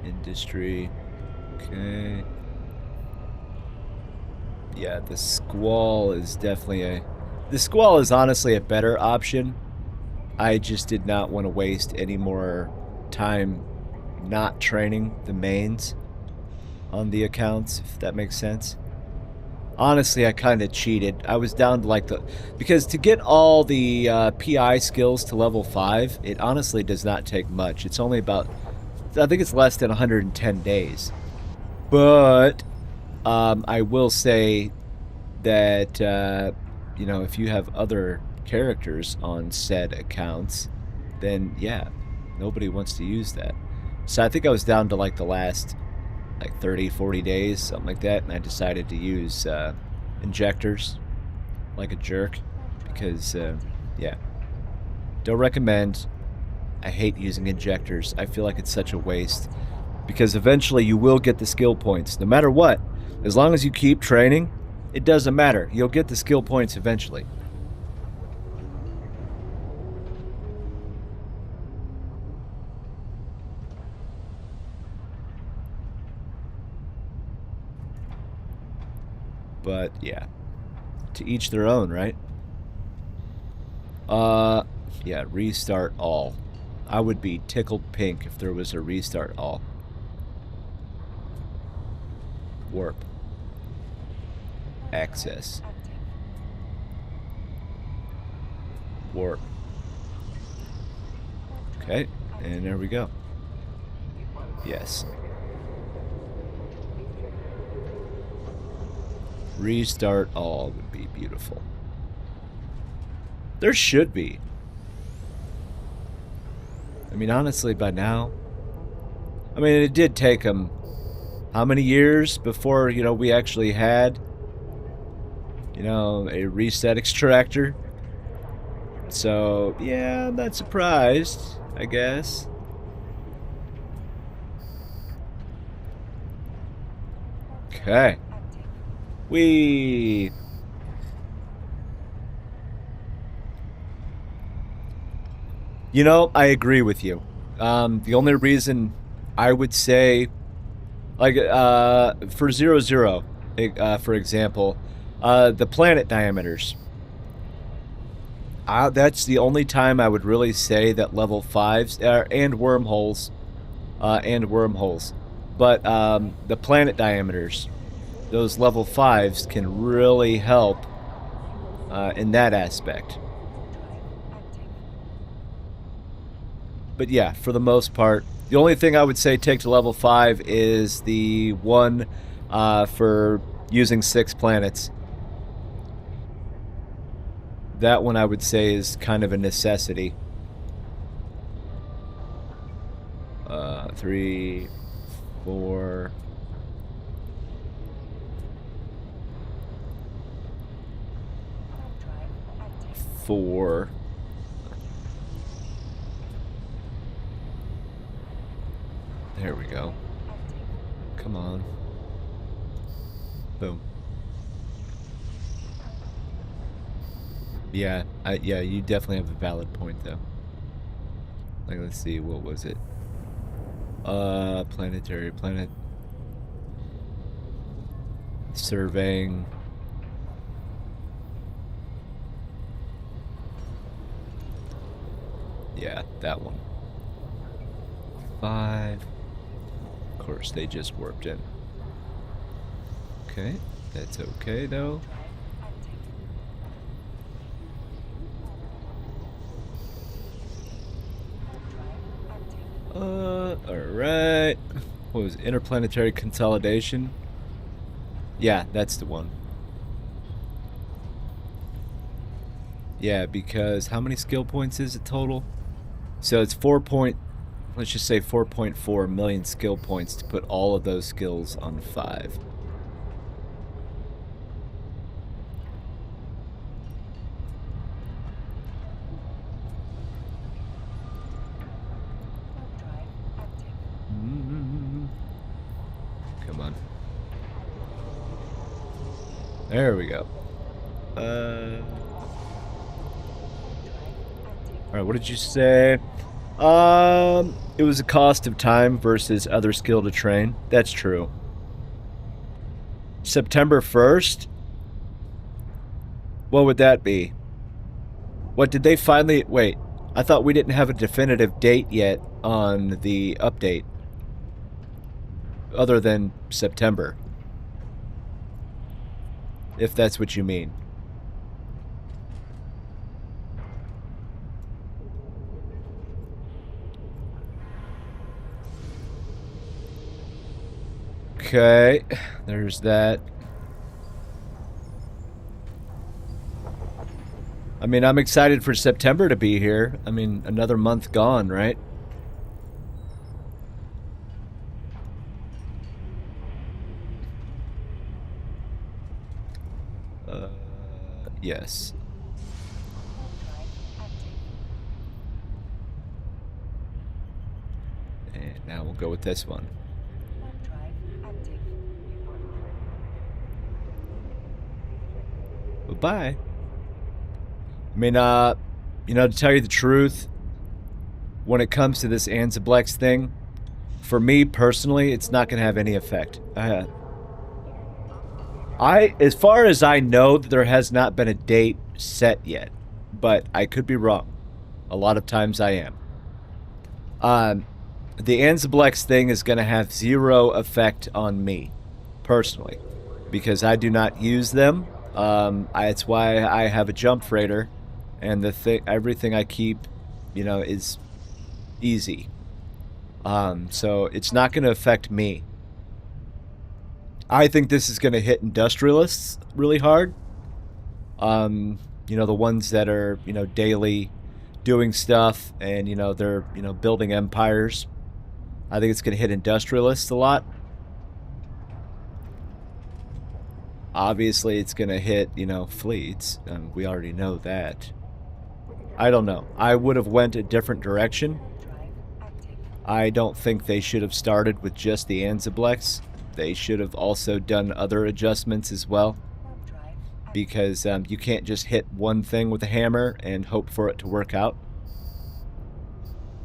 [SPEAKER 1] Industry. Okay. Yeah, the Squall is definitely a... The Squall is honestly a better option. I just did not want to waste any more time not training the mains on the accounts, if that makes sense. Honestly, I kind of cheated. I was down to like the... Because to get all the PI skills to level 5, it honestly does not take much. It's only about... I think it's less than 110 days. But I will say that, you know, if you have other characters on said accounts, then yeah, nobody wants to use that. So I think I was down to like the last like 30-40 days, something like that, and I decided to use injectors like a jerk because yeah, don't recommend. I hate using injectors. I feel like it's such a waste because eventually you will get the skill points no matter what. As long as you keep training, it doesn't matter, you'll get the skill points eventually. But yeah, to each their own, right? Yeah, restart all. I would be tickled pink if there was a restart all. Warp. Access. Warp. Okay, and there we go. Yes. Restart all would be beautiful. There should be. I mean, honestly, by now... I mean, it did take them... How many years before, you know, we actually had... You know, a reset extractor? So, yeah, I'm not surprised, I guess. Okay. Whee! You know, I agree with you. The only reason I would say, like, for 0-0, for example, the planet diameters. That's the only time I would really say that level 5s, and wormholes, but the planet diameters, those level 5s can really help in that aspect. But yeah, for the most part, the only thing I would say take to level 5 is the one for using 6 planets. That one I would say is kind of a necessity. 3, 4... Four. There we go. Come on. Boom. Yeah, yeah, you definitely have a valid point though. Like, let's see, what was it? Planetary planet surveying. Yeah, that one. 5. Of course, they just warped in. Okay, that's okay though. Alright. What was it? Interplanetary consolidation? Yeah, that's the one. Yeah, because how many skill points is it total? So it's let's just say 4.4 million skill points to put all of those skills on 5. Come on. There we go. Alright, what did you say? It was a cost of time versus other skill to train. That's true. September 1st? What would that be? What did they finally... Wait, I thought we didn't have a definitive date yet on the update. Other than September. If that's what you mean. Okay, there's that. I mean, I'm excited for September to be here. I mean, another month gone, right? Yes. And now we'll go with this one. Bye. I mean, you know, to tell you the truth, when it comes to this Anzablex thing, for me personally, it's not going to have any effect. As far as I know, there has not been a date set yet, but I could be wrong. A lot of times I am. The Anzablex thing is going to have zero effect on me, personally, because I do not use them. It's why I have a jump freighter, and everything I keep, is easy. So it's not going to affect me. I think this is going to hit industrialists really hard. The ones that are, daily doing stuff and, they're, building empires. I think it's going to hit industrialists a lot. Obviously, it's going to hit, fleets. We already know that. I don't know. I would have went a different direction. I don't think they should have started with just the Anzablex. They should have also done other adjustments as well. Because you can't just hit one thing with a hammer and hope for it to work out.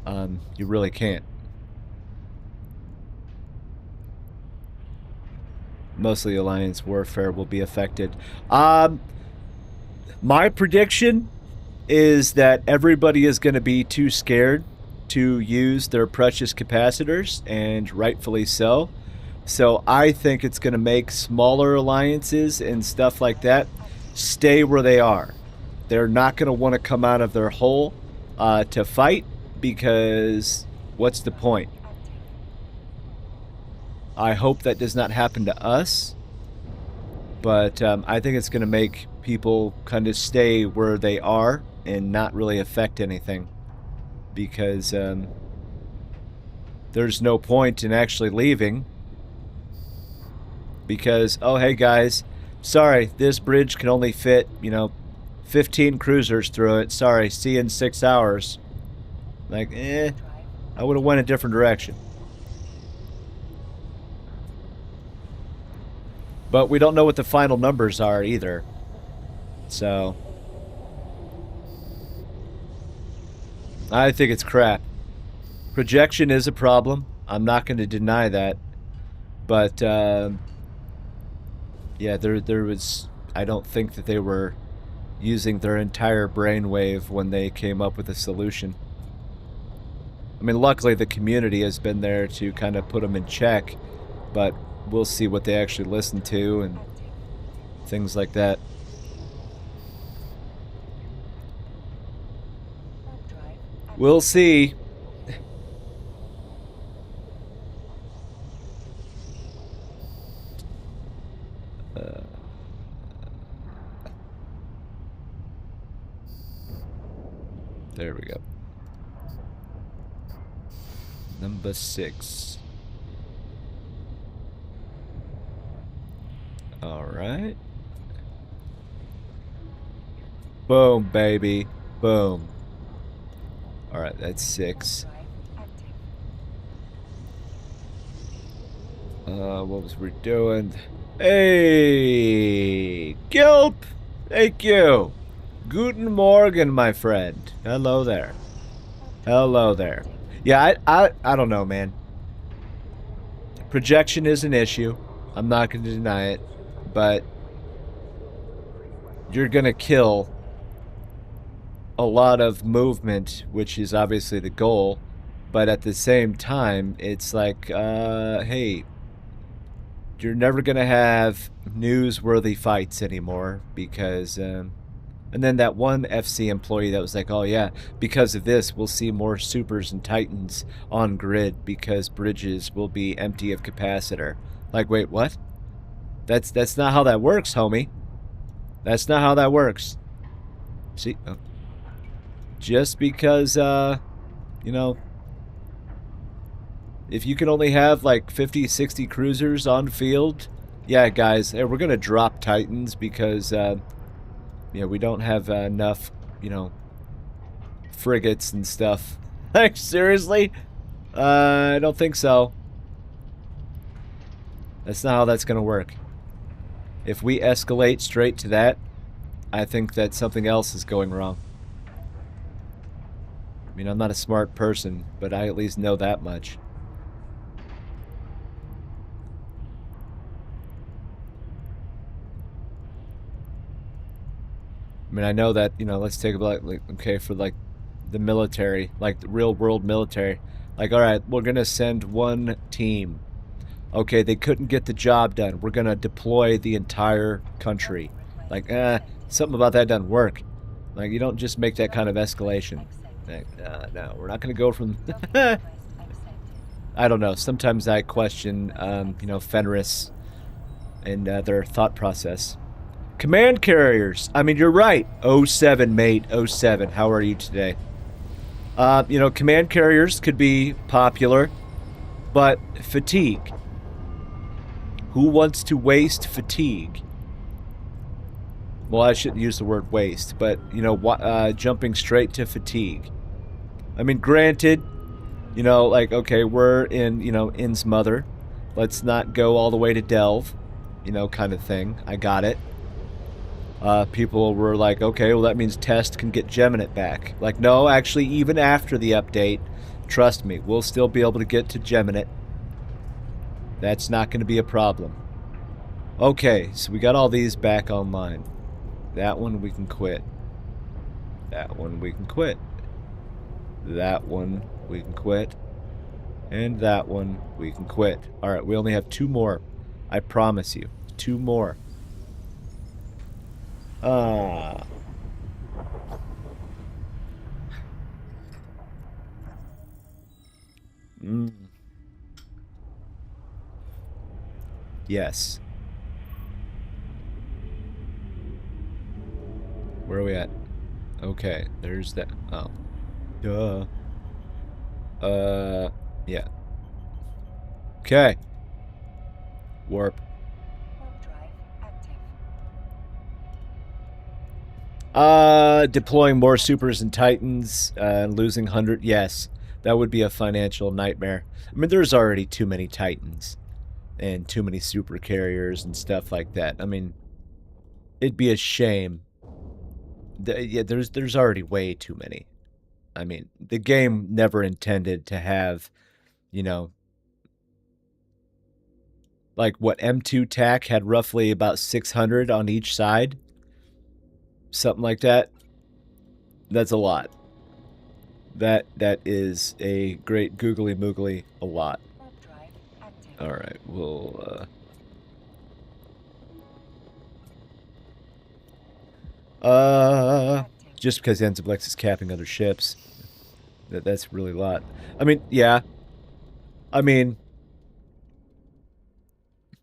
[SPEAKER 1] You really can't. Mostly Alliance warfare will be affected. My prediction is that everybody is going to be too scared to use their precious capacitors, and rightfully so. So I think it's going to make smaller alliances and stuff like that stay where they are. They're not going to want to come out of their hole to fight, because what's the point? I hope that does not happen to us, but I think it's going to make people kind of stay where they are and not really affect anything, because there's no point in actually leaving, because, oh, hey guys, sorry, this bridge can only fit, 15 cruisers through it. Sorry, see you in 6 hours. Like, I would have went a different direction. But we don't know what the final numbers are either. So I think it's crap. Projection is a problem. I'm not going to deny that. But yeah, there was, I don't think that they were using their entire brainwave when they came up with a solution. I mean, luckily the community has been there to kind of put them in check, but we'll see what they actually listen to and things like that. We'll see. There we go. Number 6. Alright. Boom, baby. Boom. Alright, that's 6. What was we doing? Hey! Gilp! Thank you! Guten Morgen, my friend. Hello there. Hello there. Yeah, I don't know, man. Projection is an issue. I'm not going to deny it. But you're going to kill a lot of movement, which is obviously the goal. But at the same time, it's like, hey, you're never going to have newsworthy fights anymore, because... and then that one FC employee that was like, oh yeah, because of this, we'll see more Supers and Titans on grid because bridges will be empty of capacitor. Like, wait, what? That's not how that works, homie. That's not how that works. See? Oh. Just because, if you can only have like 50, 60 cruisers on field, yeah, guys, hey, we're going to drop Titans because, we don't have enough, frigates and stuff. Like, seriously? I don't think so. That's not how that's going to work. If we escalate straight to that, I think that something else is going wrong. I mean, I'm not a smart person, but I at least know that much. I mean, I know that, let's take about, like, okay, for, like, the military, like, the real world military. Like, all right, we're gonna send one team. Okay, they couldn't get the job done. We're gonna deploy the entire country. Like, something about that doesn't work. Like, you don't just make that kind of escalation. Like, no, we're not gonna go from. I don't know. Sometimes I question, Fenris and their thought process. Command carriers. I mean, you're right. '07, mate. '07. How are you today? Command carriers could be popular, but fatigue. Who wants to waste fatigue? Well, I shouldn't use the word waste, but, jumping straight to fatigue. I mean, granted, like, okay, we're in, In's mother. Let's not go all the way to Delve, kind of thing. I got it. People were like, okay, well, that means Test can get Geminate back. Like, no, actually, even after the update, trust me, we'll still be able to get to Geminate. That's not going to be a problem. Okay, so we got all these back online. That one we can quit. That one we can quit. That one we can quit. And that one we can quit. Alright, we only have 2 more. I promise you. 2 more. Yes. Where are we at? Okay, there's that. Oh. Duh. Yeah. Okay. Warp. Deploying more supers and titans, losing 100. Yes, that would be a financial nightmare. I mean, there's already too many titans and too many super carriers and stuff like that. I mean, it'd be a shame. Yeah, there's already way too many. I mean, the game never intended to have, like what M2 TAC had roughly about 600 on each side. Something like that. That's a lot. That is a great googly moogly a lot. Alright, we'll just because Enzablex is capping other ships. That's really a lot. I mean, yeah. I mean,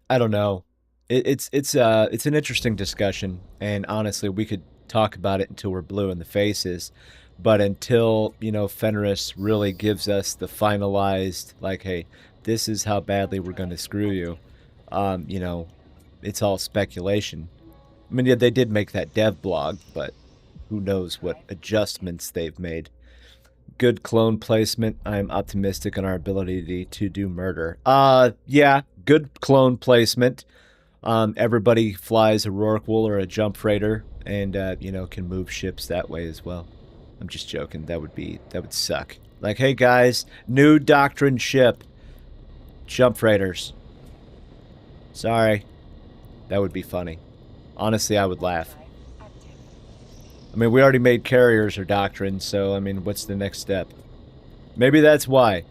[SPEAKER 1] I don't know. It's an interesting discussion, and honestly, we could talk about it until we're blue in the faces. But until, Fenris really gives us the finalized, like, hey, this is how badly we're going to screw you, it's all speculation. I mean, yeah, they did make that dev blog, but who knows what adjustments they've made. Good clone placement. I'm optimistic on our ability to do murder. Yeah, good clone placement. Everybody flies a Rorqual or a Jump Freighter and, can move ships that way as well. I'm just joking. That would suck. Like, hey guys, new Doctrine ship. Jump Freighters. Sorry. That would be funny. Honestly, I would laugh. I mean, we already made carriers or Doctrine, so, I mean, what's the next step? Maybe that's why.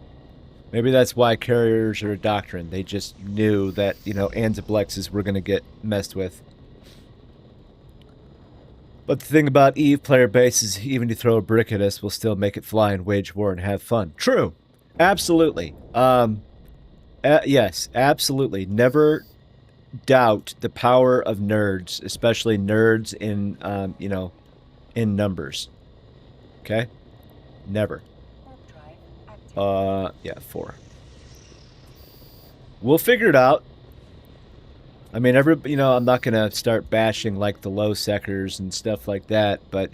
[SPEAKER 1] Maybe that's why carriers are a Doctrine. They just knew that, Anzablexes were going to get messed with. But the thing about EVE player base is even to throw a brick at us, we'll still make it fly and wage war and have fun. True. Absolutely. Yes, absolutely. Never doubt the power of nerds, especially nerds in, in numbers. Okay? Never. Yeah, 4. We'll figure it out. I mean, I'm not gonna start bashing, like, the low sectors and stuff like that, but,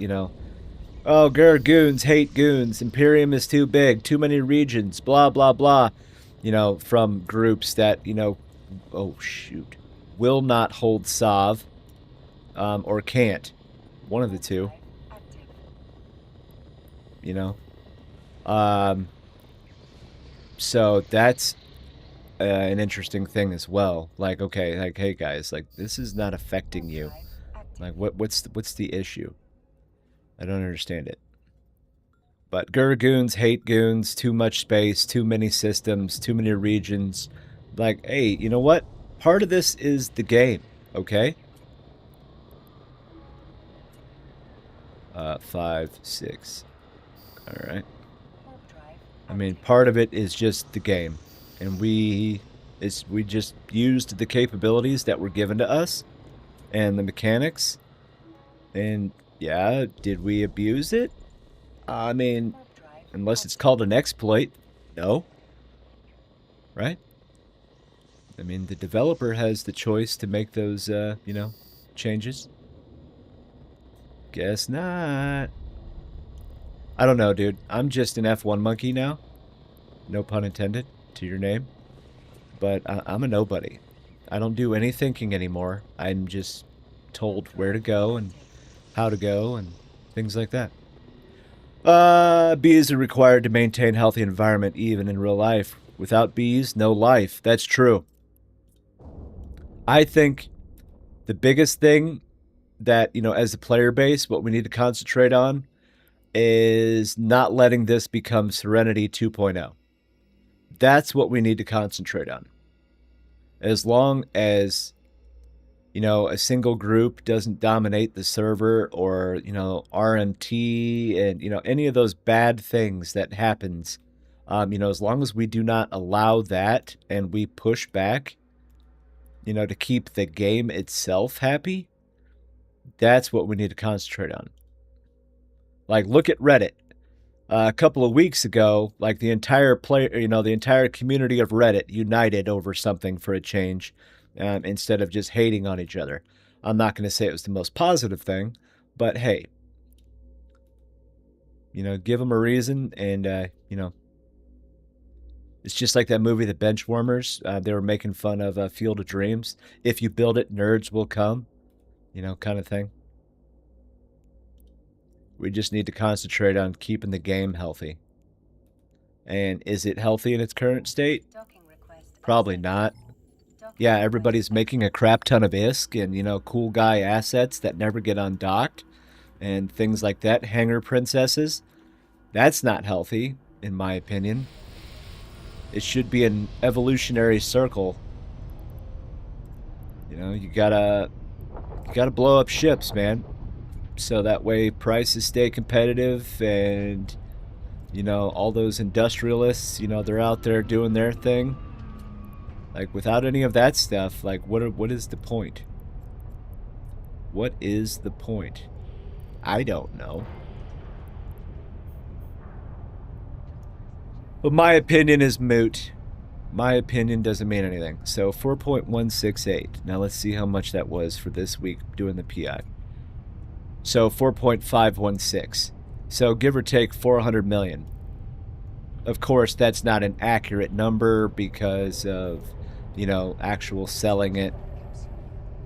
[SPEAKER 1] oh, goons hate goons, Imperium is too big, too many regions, blah, blah, blah, from groups that, oh, shoot, will not hold Sov, or can't. One of the two. So that's an interesting thing as well. Like, okay, like, hey guys, like, this is not affecting you. Like, what's the issue? I don't understand it. But goons hate goons, too much space, too many systems, too many regions. Like, hey, you know what? Part of this is the game, okay? 5, 6. All right. I mean, part of it is just the game, and we just used the capabilities that were given to us and the mechanics. And yeah, did we abuse it? I mean, unless it's called an exploit, no. Right? I mean, the developer has the choice to make those, you know, changes. Guess not. I don't know, dude. I'm just an F1 monkey now. No pun intended to your name. But I'm a nobody. I don't do any thinking anymore. I'm just told where to go and how to go and things like that. Bees are required to maintain healthy environment even in real life. Without bees, no life. That's true. I think the biggest thing that, you know, as a player base, what we need to concentrate on is not letting this become Serenity 2.0. That's what we need to concentrate on. As long as, you know, a single group doesn't dominate the server, or, you know, RMT and, you know, any of those bad things that happens, you know, as long as we do not allow that and we push back, you know, to keep the game itself happy, that's what we need to concentrate on. Like, look at Reddit. A couple of weeks ago, like, the entire the entire community of Reddit united over something for a change, instead of just hating on each other. I'm not going to say it was the most positive thing, but hey, you know, give them a reason, and you know, it's just like that movie, The Benchwarmers. They were making fun of Field of Dreams. If you build it, nerds will come, you know, kind of thing. We just need to concentrate on keeping the game healthy. And is it healthy in its current state? Probably not. Yeah, everybody's making a crap ton of ISK and, you know, cool guy assets that never get undocked and things like that. Hanger princesses. That's not healthy, in my opinion. It should be an evolutionary circle. You know, you gotta blow up ships, man. So that way prices stay competitive, and, you know, all those industrialists, you know, they're out there doing their thing. Like, without any of that stuff, like, what is the point? What is the point? I don't know. But my opinion is moot. My opinion doesn't mean anything. So 4.168. Now let's see how much that was for this week doing the PI. So 4.516. So give or take 400 million. Of course, that's not an accurate number because of, you know, actual selling it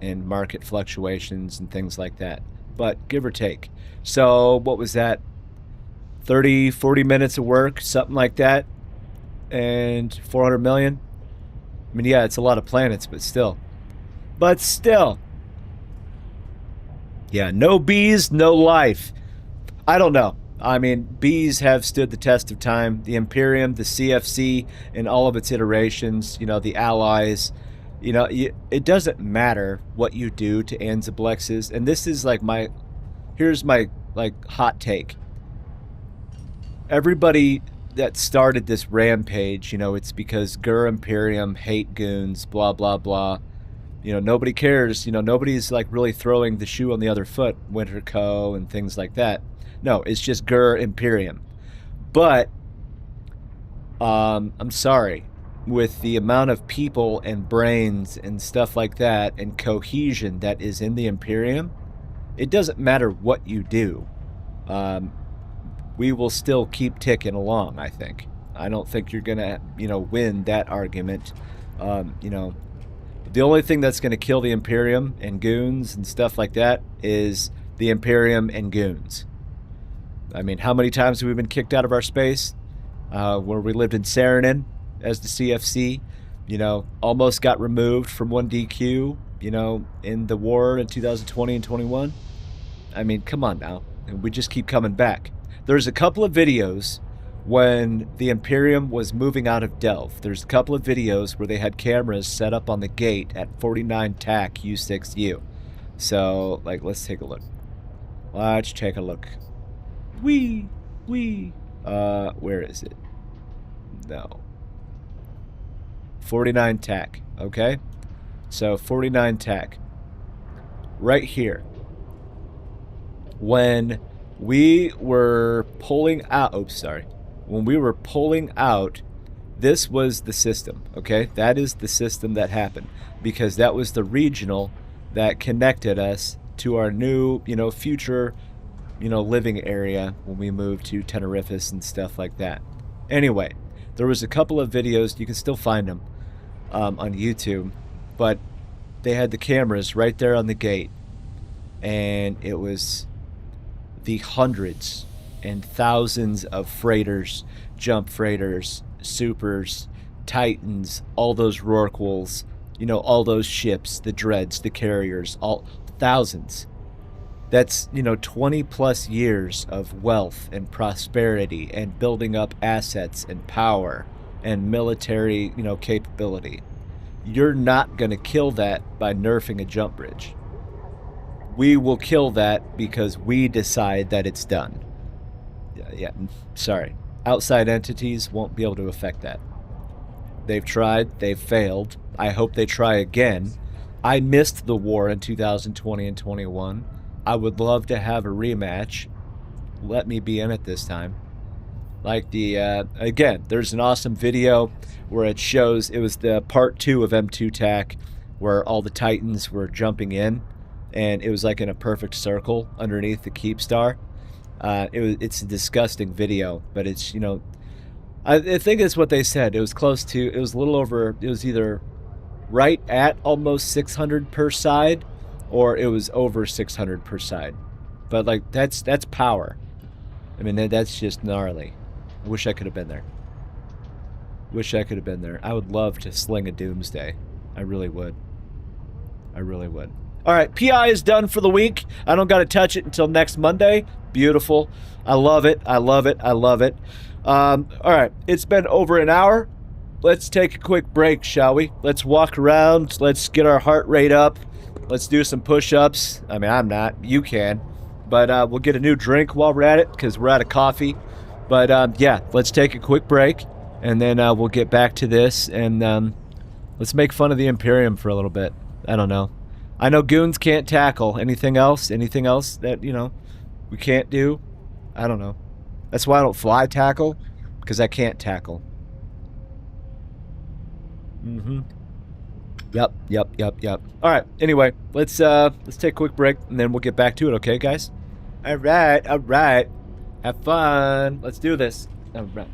[SPEAKER 1] and market fluctuations and things like that. But give or take. So what was that? 30, 40 minutes of work, something like that. And 400 million. I mean, yeah, it's a lot of planets, but still. But still. Yeah, no bees, no life. I don't know. I mean, bees have stood the test of time. The Imperium, the CFC, in all of its iterations, you know, the allies, you know, it doesn't matter what you do to Anzablexes. And this is like here's my, like, hot take. Everybody that started this rampage, you know, it's because Gur Imperium hate goons, blah, blah, blah. You know, nobody cares. You know, nobody's, like, really throwing the shoe on the other foot, Winter Co. and things like that. No, it's just Gur Imperium. But, I'm sorry. With the amount of people and brains and stuff like that and cohesion that is in the Imperium, it doesn't matter what you do. We will still keep ticking along, I think. I don't think you're going to, you know, win that argument. You know, the only thing that's going to kill the Imperium and goons and stuff like that is the Imperium and goons. I mean, how many times have we been kicked out of our space? Where we lived in Saranin as the CFC, you know, almost got removed from 1DQ, you know, in the war in 2020 and 21. I mean, come on now. We just keep coming back. there's a couple of videos when the Imperium was moving out of Delve. There's a couple of videos where they had cameras set up on the gate at 49 TAC U6U. So, like, let's take a look. Let's take a look. Wee. Where is it? No. 49 TAC, okay? So, 49 TAC. Right here. When we were pulling out... Oops, sorry. When we were pulling out, this was the system, okay? That is the system that happened. Because that was the regional that connected us to our new, future, living area when we moved to Tenerife and stuff like that. Anyway, there was a couple of videos, you can still find them on YouTube, but they had the cameras right there on the gate, and it was the hundreds and thousands of freighters, jump freighters, supers, titans, all those rorquals, all those ships, the dreads, the carriers, all thousands. That's, 20 plus years of wealth and prosperity and building up assets and power and military, capability. You're not going to kill that by nerfing a jump bridge. We will kill that because we decide that it's done. Yeah, sorry. Outside entities won't be able to affect that. They've tried, they've failed. I hope they try again. I missed the war in 2020 and 21. I would love to have a rematch. Let me be in it this time. Like again, there's an awesome video where it shows, it was the part 2 of M2 TAC, where all the Titans were jumping in, and it was like in a perfect circle underneath the Keep Star. It's a disgusting video, but it's, I think it's what they said. It was close to, it was a little over, it was either right at almost 600 per side, or it was over 600 per side. But like, that's power. I mean, that's just gnarly. I wish I could have been there. Wish I could have been there. I would love to sling a Doomsday. I really would. I really would. All right, PI is done for the week. I don't got to touch it until next Monday. Beautiful. I love it. I love it. I love it. All right, it's been over an hour. Let's take a quick break, shall we? Let's walk around. Let's get our heart rate up. Let's do some push-ups. I mean, I'm not. You can. But we'll get a new drink while we're at it because we're out of coffee. But yeah, let's take a quick break, and then we'll get back to this, and let's make fun of the Imperium for a little bit. I don't know. I know goons can't tackle. Anything else? Anything else that, we can't do? I don't know. That's why I don't fly tackle, because I can't tackle. Yep. All right. Anyway, let's take a quick break, and then we'll get back to it. Okay, guys? All right. Have fun. Let's do this. All right.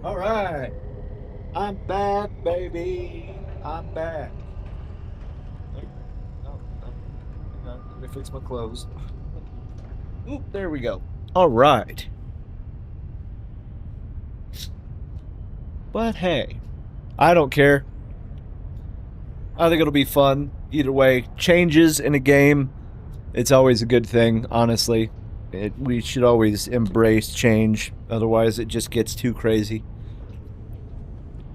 [SPEAKER 1] All right. I'm back, baby. I'm back. Oh, oh, oh. Hang on. Let me fix my clothes. Oop, there we go. All right. But hey, I don't care. I think it'll be fun. Either way, changes in a game, it's always a good thing, honestly. We should always embrace change, otherwise, it just gets too crazy.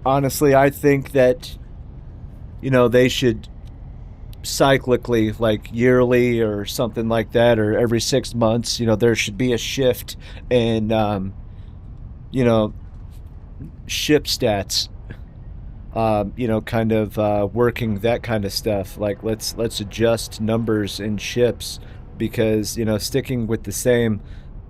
[SPEAKER 1] Honestly, I think that, they should cyclically, like yearly or something like that, or every 6 months, there should be a shift in, you know, ship stats. Kind of working that kind of stuff. Like let's adjust numbers in ships because sticking with the same,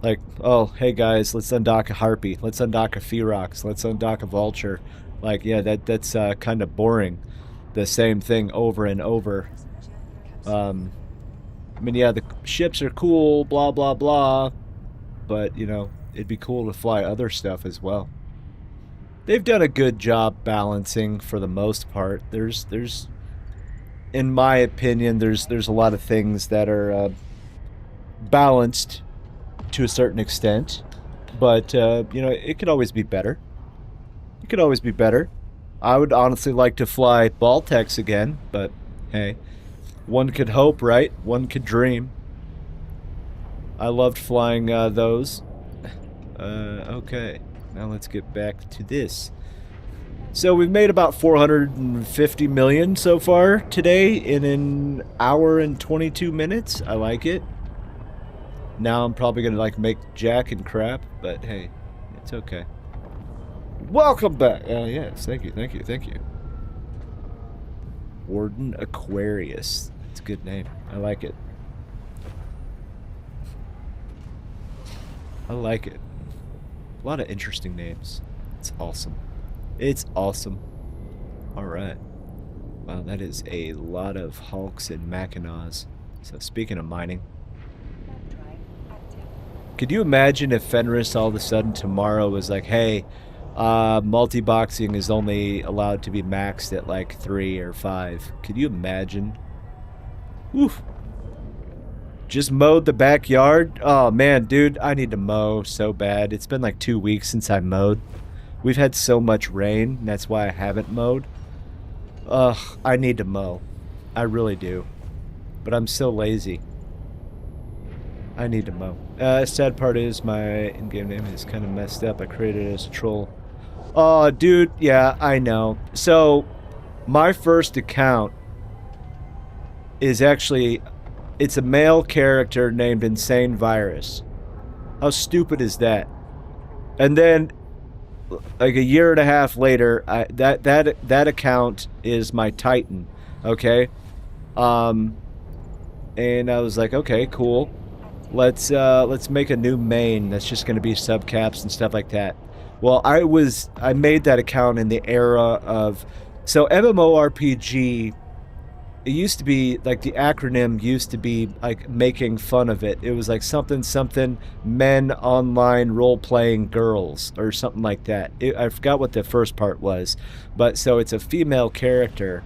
[SPEAKER 1] like oh hey guys, let's undock a harpy, let's undock a ferox, let's undock a vulture. Like yeah, that's kind of boring. The same thing over and over. Um, I mean yeah, the ships are cool, blah blah blah, but it'd be cool to fly other stuff as well. They've done a good job balancing for the most part. There's in my opinion there's a lot of things that are balanced to a certain extent, but it could always be better. It could always be better. I would honestly like to fly Baltecs again, but hey, one could hope, right? One could dream. I loved flying those. Okay. Now let's get back to this. So we've made about 450 million so far today in an hour and 22 minutes. I like it. Now I'm probably gonna like make jack and crap, but hey, it's okay. Welcome back. Yes, thank you, thank you, thank you. Warden Aquarius. It's a good name. I like it. I like it. A lot of interesting names. It's awesome. It's awesome. Alright. Wow, that is a lot of hulks and mackinaws. So speaking of mining. Could you imagine if Fenris all of a sudden tomorrow was like, hey, multi-boxing is only allowed to be maxed at like 3 or 5. Could you imagine? Oof. Just mowed the backyard? Oh man, dude, I need to mow so bad. It's been like 2 weeks since I mowed. We've had so much rain, and that's why I haven't mowed. Ugh, I need to mow. I really do. But I'm so lazy. I need to mow. Sad part is my in-game name is kind of messed up. I created it as a troll. Oh, dude, yeah, I know. So, my first account is actually... It's a male character named Insane Virus. How stupid is that? And then, like a year and a half later, that account is my Titan. Okay, and I was like, okay, cool. Let's make a new main that's just gonna be subcaps and stuff like that. Well, I made that account in the era of, so MMORPG. It used to be like the acronym used to be like making fun of it. It was like something something men online role playing girls or something like that. I forgot what the first part was, but so it's a female character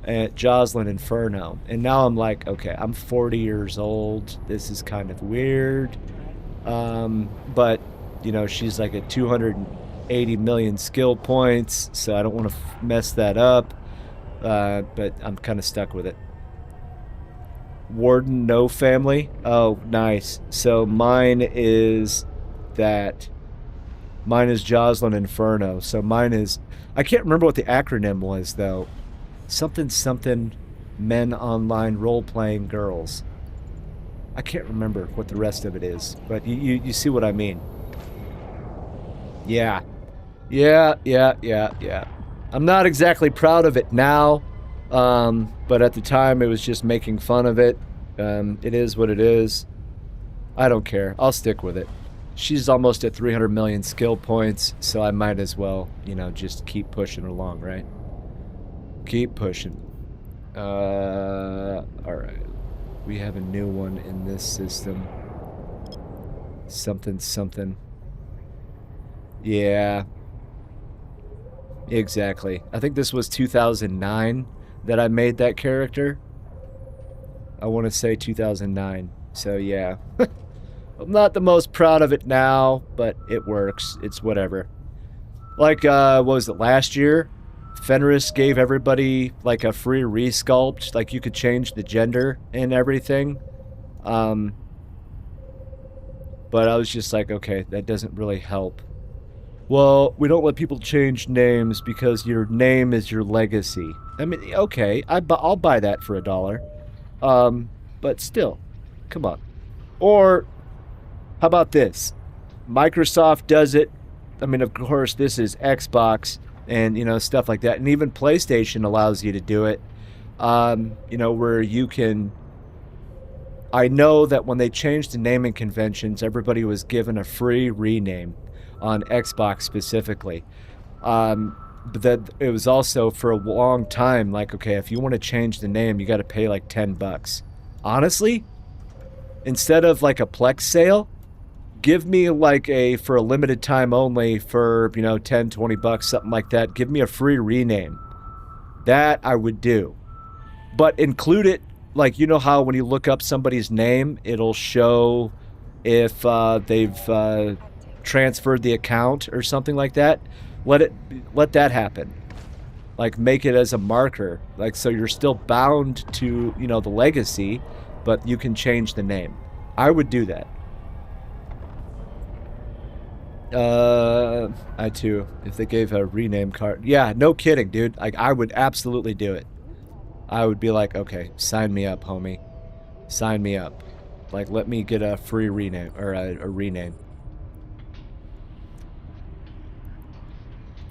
[SPEAKER 1] at Jocelyn Inferno, and now I'm like, okay, I'm 40 years old. This is kind of weird, but she's like at 280 million skill points, so I don't want to mess that up. But I'm kind of stuck with it. Warden no family. Oh, nice. So mine is Jocelyn Inferno. So mine is, I can't remember what the acronym was though. Something men online role playing girls. I can't remember what the rest of it is, but you see what I mean. Yeah. Yeah. I'm not exactly proud of it now, but at the time it was just making fun of it. It is what it is. I don't care. I'll stick with it. She's almost at 300 million skill points, so I might as well, just keep pushing along, right? Keep pushing. Alright. We have a new one in this system. Something. Yeah. Exactly. I think this was 2009 that I made that character. I want to say 2009. So yeah. I'm not the most proud of it now, but it works. It's whatever. Like, what was it, last year? Fenris gave everybody, like, a free resculpt. Like, you could change the gender and everything. But I was just like, okay, that doesn't really help. Well, we don't let people change names because your name is your legacy. I mean, okay, I'll buy that for $1. But still, come on. Or, how about this? Microsoft does it. I mean, of course, this is Xbox and, you know, stuff like that. And even PlayStation allows you to do it. You know, where you can... I know that when they changed the naming conventions, everybody was given a free rename on Xbox specifically. But that it was also for a long time like, okay, if you want to change the name, you got to pay like $10. Honestly, instead of like a Plex sale, give me like for a limited time only for, you know, 10, $20, something like that. Give me a free rename. That I would do. But include it, like, you know how when you look up somebody's name, it'll show if they've transferred the account or something like that. Let that happen. Like, make it as a marker. Like, so you're still bound to, you know, the legacy, but you can change the name. I would do that. I too. If they gave a rename card. Yeah, no kidding, dude. Like, I would absolutely do it. I would be like, okay, sign me up, homie. Sign me up. Like, let me get a free rename, or a rename.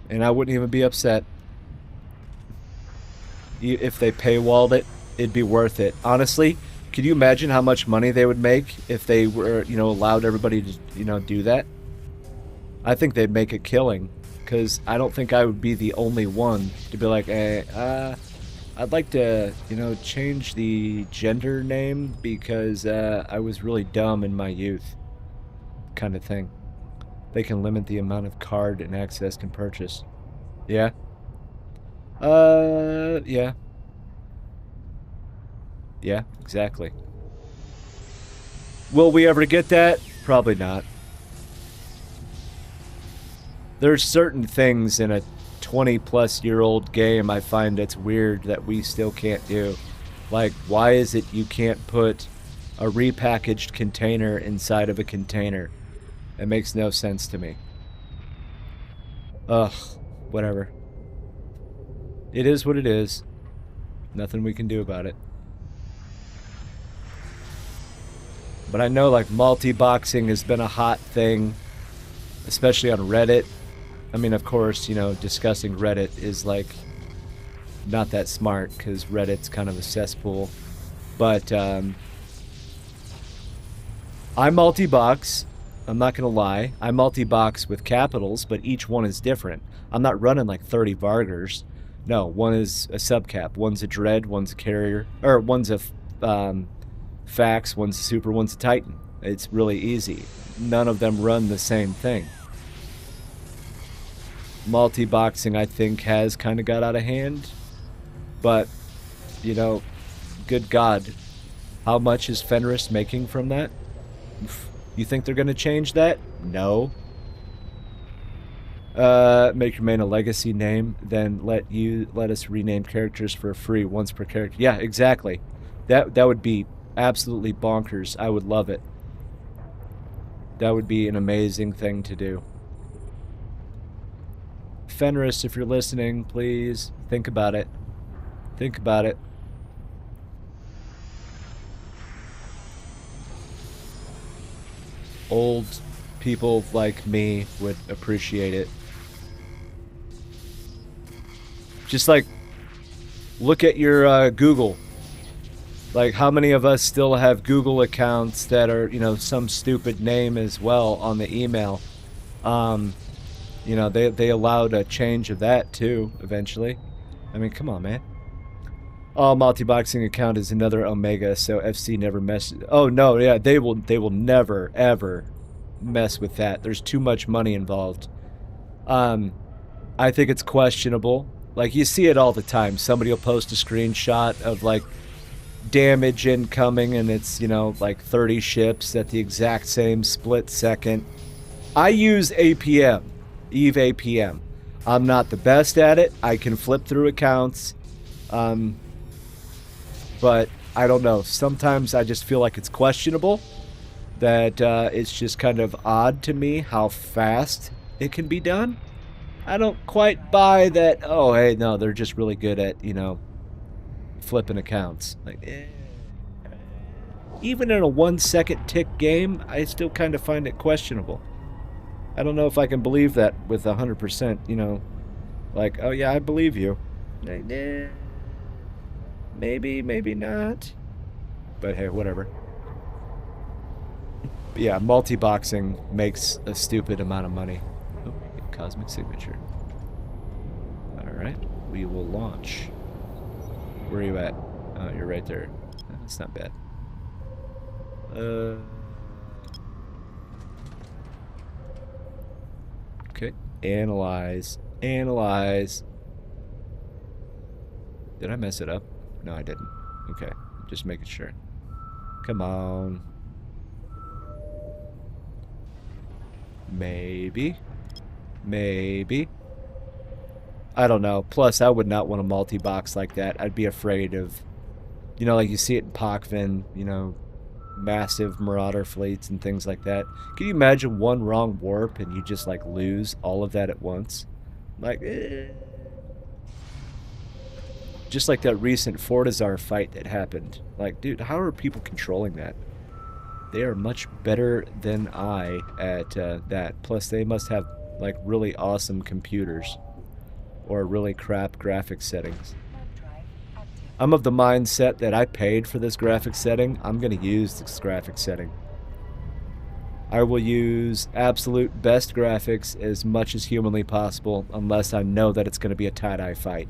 [SPEAKER 1] And I wouldn't even be upset. If they paywalled it, it'd be worth it. Honestly, could you imagine how much money they would make if they were, you know, allowed everybody to, you know, do that? I think they'd make a killing, because I don't think I would be the only one to be like, hey, I'd like to, you know, change the gender name because I was really dumb in my youth, kind of thing. They can limit the amount of card and access can purchase. Yeah? Yeah. Yeah, exactly. Will we ever get that? Probably not. There's certain things in a 20-plus-year-old game I find it's weird that we still can't do. Like, why is it you can't put a repackaged container inside of a container? It makes no sense to me. Ugh, whatever. It is what it is. Nothing we can do about it. But I know, like, multi-boxing has been a hot thing, especially on Reddit. I mean, of course, you know, discussing Reddit is, like, not that smart, because Reddit's kind of a cesspool. But, I multi-box. I'm not going to lie. I multi-box with capitals, but each one is different. I'm not running, like, 30 Vargers. No, one is a subcap. One's a Dread, one's a Carrier. Or, one's a, Fax, one's a Super, one's a Titan. It's really easy. None of them run the same thing. Multi-boxing, I think, has kind of got out of hand. But, you know, good God. How much is Fenris making from that? You think they're going to change that? No. Make your main a legacy name, then let us rename characters for free once per character. Yeah, exactly. That would be absolutely bonkers. I would love it. That would be an amazing thing to do. Fenris, if you're listening, please think about it. Think about it. Old people like me would appreciate it. Just like, look at your Google. Like, how many of us still have Google accounts that are, you know, some stupid name as well on the email? You know, they allowed a change of that too, eventually. I mean, come on, man. Oh, multi-boxing account is another Omega, so FC never messes. Oh no, yeah, they will never ever mess with that. There's too much money involved. I think it's questionable. Like, you see it all the time. Somebody will post a screenshot of, like, damage incoming, and it's, you know, like 30 ships at the exact same split second. I use APM, Eve APM. I'm not the best at it. I can flip through accounts. But I don't know. Sometimes I just feel like it's questionable. That it's just kind of odd to me how fast it can be done. I don't quite buy that, oh, hey, no, they're just really good at, you know, flipping accounts. Like, even in a 1-second tick game, I still kind of find it questionable. I don't know if I can believe that with 100%, you know, like, oh yeah, I believe you. Like, maybe, maybe not. But hey, whatever. But yeah, multi-boxing makes a stupid amount of money. Oh, cosmic signature. Alright, we will launch. Where are you at? Oh, you're right there. That's not bad. Okay. Analyze. Analyze. Did I mess it up? No, I didn't. Okay. Just making sure. Come on. Maybe. Maybe. I don't know. Plus, I would not want a multi-box like that. I'd be afraid of, you know, like you see it in Pochven, you know, massive Marauder fleets and things like that. Can you imagine one wrong warp and you just, like, lose all of that at once? Like, just like that recent Fortizar fight that happened. Like, dude, how are people controlling that? They are much better than I at that. Plus, they must have, like, really awesome computers. Or really crap graphics settings. I'm of the mindset that I paid for this graphic setting. I'm going to use this graphic setting. I will use absolute best graphics as much as humanly possible unless I know that it's going to be a tie-dye fight.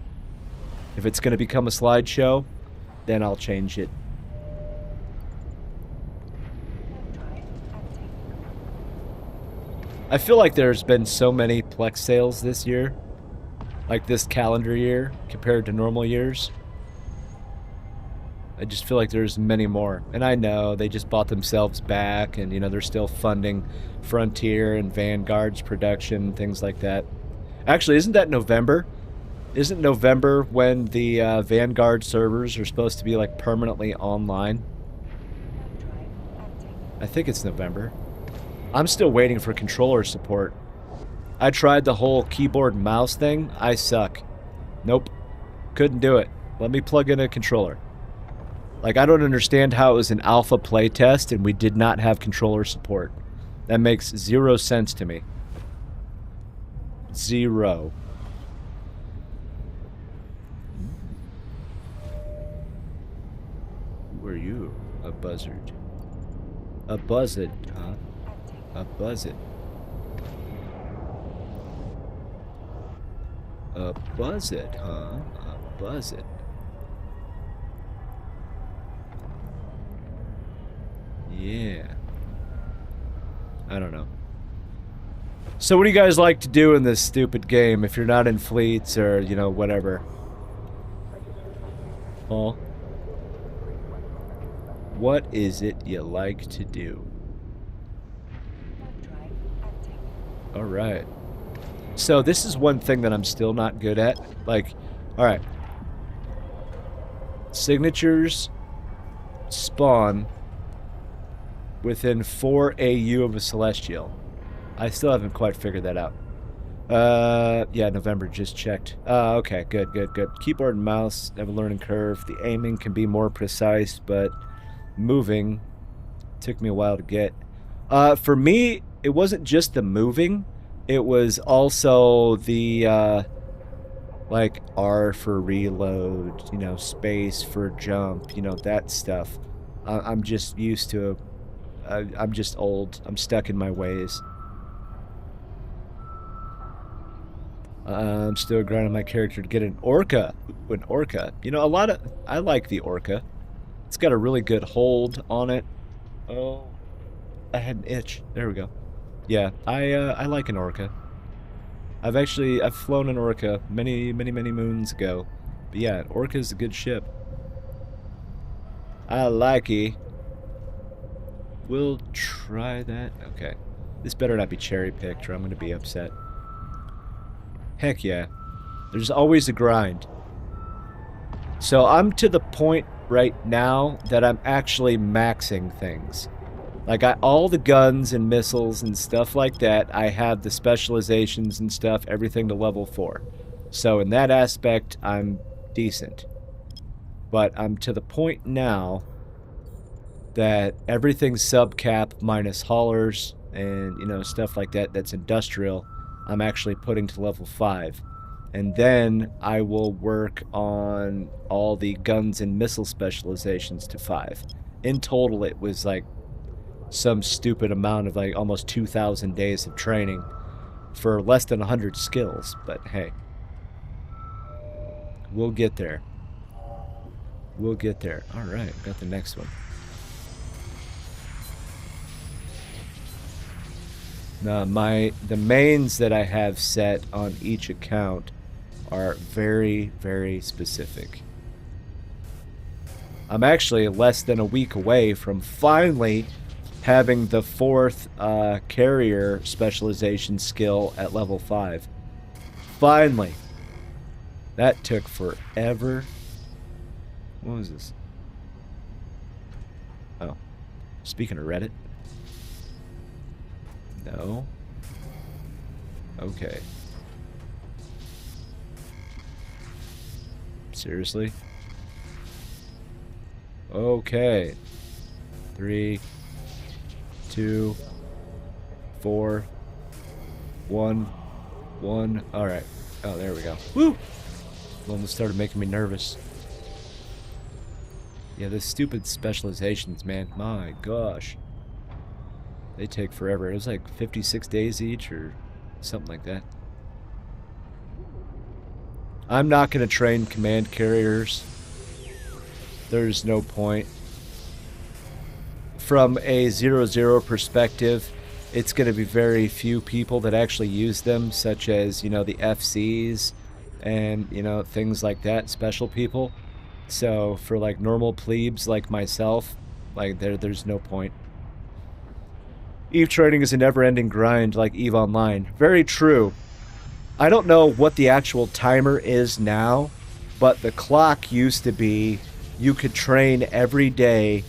[SPEAKER 1] If it's going to become a slideshow, then I'll change it. I feel like there's been so many Plex sales this year. Like this calendar year compared to normal years. I just feel like there's many more. And I know they just bought themselves back and, you know, they're still funding Frontier and Vanguard's production, things like that. Actually, isn't that November? Isn't November when the Vanguard servers are supposed to be, like, permanently online? I think it's November. I'm still waiting for controller support. I tried the whole keyboard and mouse thing. I suck. Nope. Couldn't do it. Let me plug in a controller. Like, I don't understand how it was an alpha playtest and we did not have controller support. That makes 0 sense to me. 0. Who are you? A buzzard. A buzzard, huh? A buzzard. A buzzard, huh? A buzzard. Yeah. I don't know. So what do you guys like to do in this stupid game if you're not in fleets or, you know, whatever? Paul? What is it you like to do? Alright. So this is one thing that I'm still not good at. Like, alright. Signatures spawn within 4 AU of a Celestial. I still haven't quite figured that out. Yeah, November, just checked. Okay, good. Keyboard and mouse have a learning curve. The aiming can be more precise, but moving took me a while to get. For me, it wasn't just the moving. It was also the, like, R for reload, you know, space for jump, you know, that stuff. I'm just used to, I'm just old. I'm stuck in my ways. I'm still grinding my character to get an Orca. Ooh, an Orca. You know, I like the Orca. It's got a really good hold on it. Oh, I had an itch. There we go. Yeah, I like an Orca. I've flown an Orca many moons ago. But yeah, Orca's a good ship. I like it. We'll try that. Okay. This better not be cherry-picked or I'm going to be upset. Heck yeah. There's always a grind. So I'm to the point right now that I'm actually maxing things. Like, all the guns and missiles and stuff like that, I have the specializations and stuff, everything to level 4. So in that aspect, I'm decent. But I'm to the point now that everything's sub-cap minus haulers and, you know, stuff like that that's industrial, I'm actually putting to level 5. And then I will work on all the guns and missile specializations to 5. In total, it was like some stupid amount of like almost 2,000 days of training for less than 100 skills. But hey, we'll get there. We'll get there. All right, got the next one. Now, the mains that I have set on each account are very, very specific. I'm actually less than a week away from finally having the 4th carrier specialization skill at level 5. Finally. That took forever. What was this? Oh. Speaking of Reddit. No. Okay. Seriously? Okay. 3, 2, 4, 1, 1. All right. Oh, there we go. Woo! Almost started making me nervous. Yeah, those stupid specializations, man. My gosh. They take forever. It was like 56 days each or something like that. I'm not going to train command carriers. There's no point. From a 0-0 perspective, it's going to be very few people that actually use them, such as, you know, the FCs and, you know, things like that, special people. So for like normal plebes like myself, like there's no point. EVE training is a never-ending grind like EVE Online. Very true. I don't know what the actual timer is now, but the clock used to be you could train every day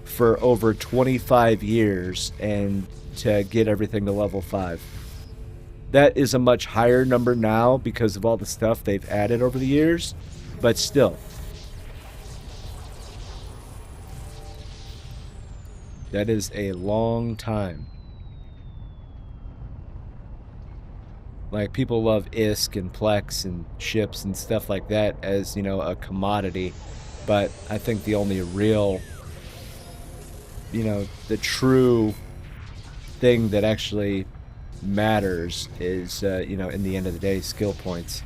[SPEAKER 1] for over 25 years and to get everything to level 5. That is a much higher number now because of all the stuff they've added over the years, but still. That is a long time. Like, people love ISK and Plex and ships and stuff like that as, you know, a commodity. But I think the only real, you know, the true thing that actually matters is, you know, in the end of the day, skill points.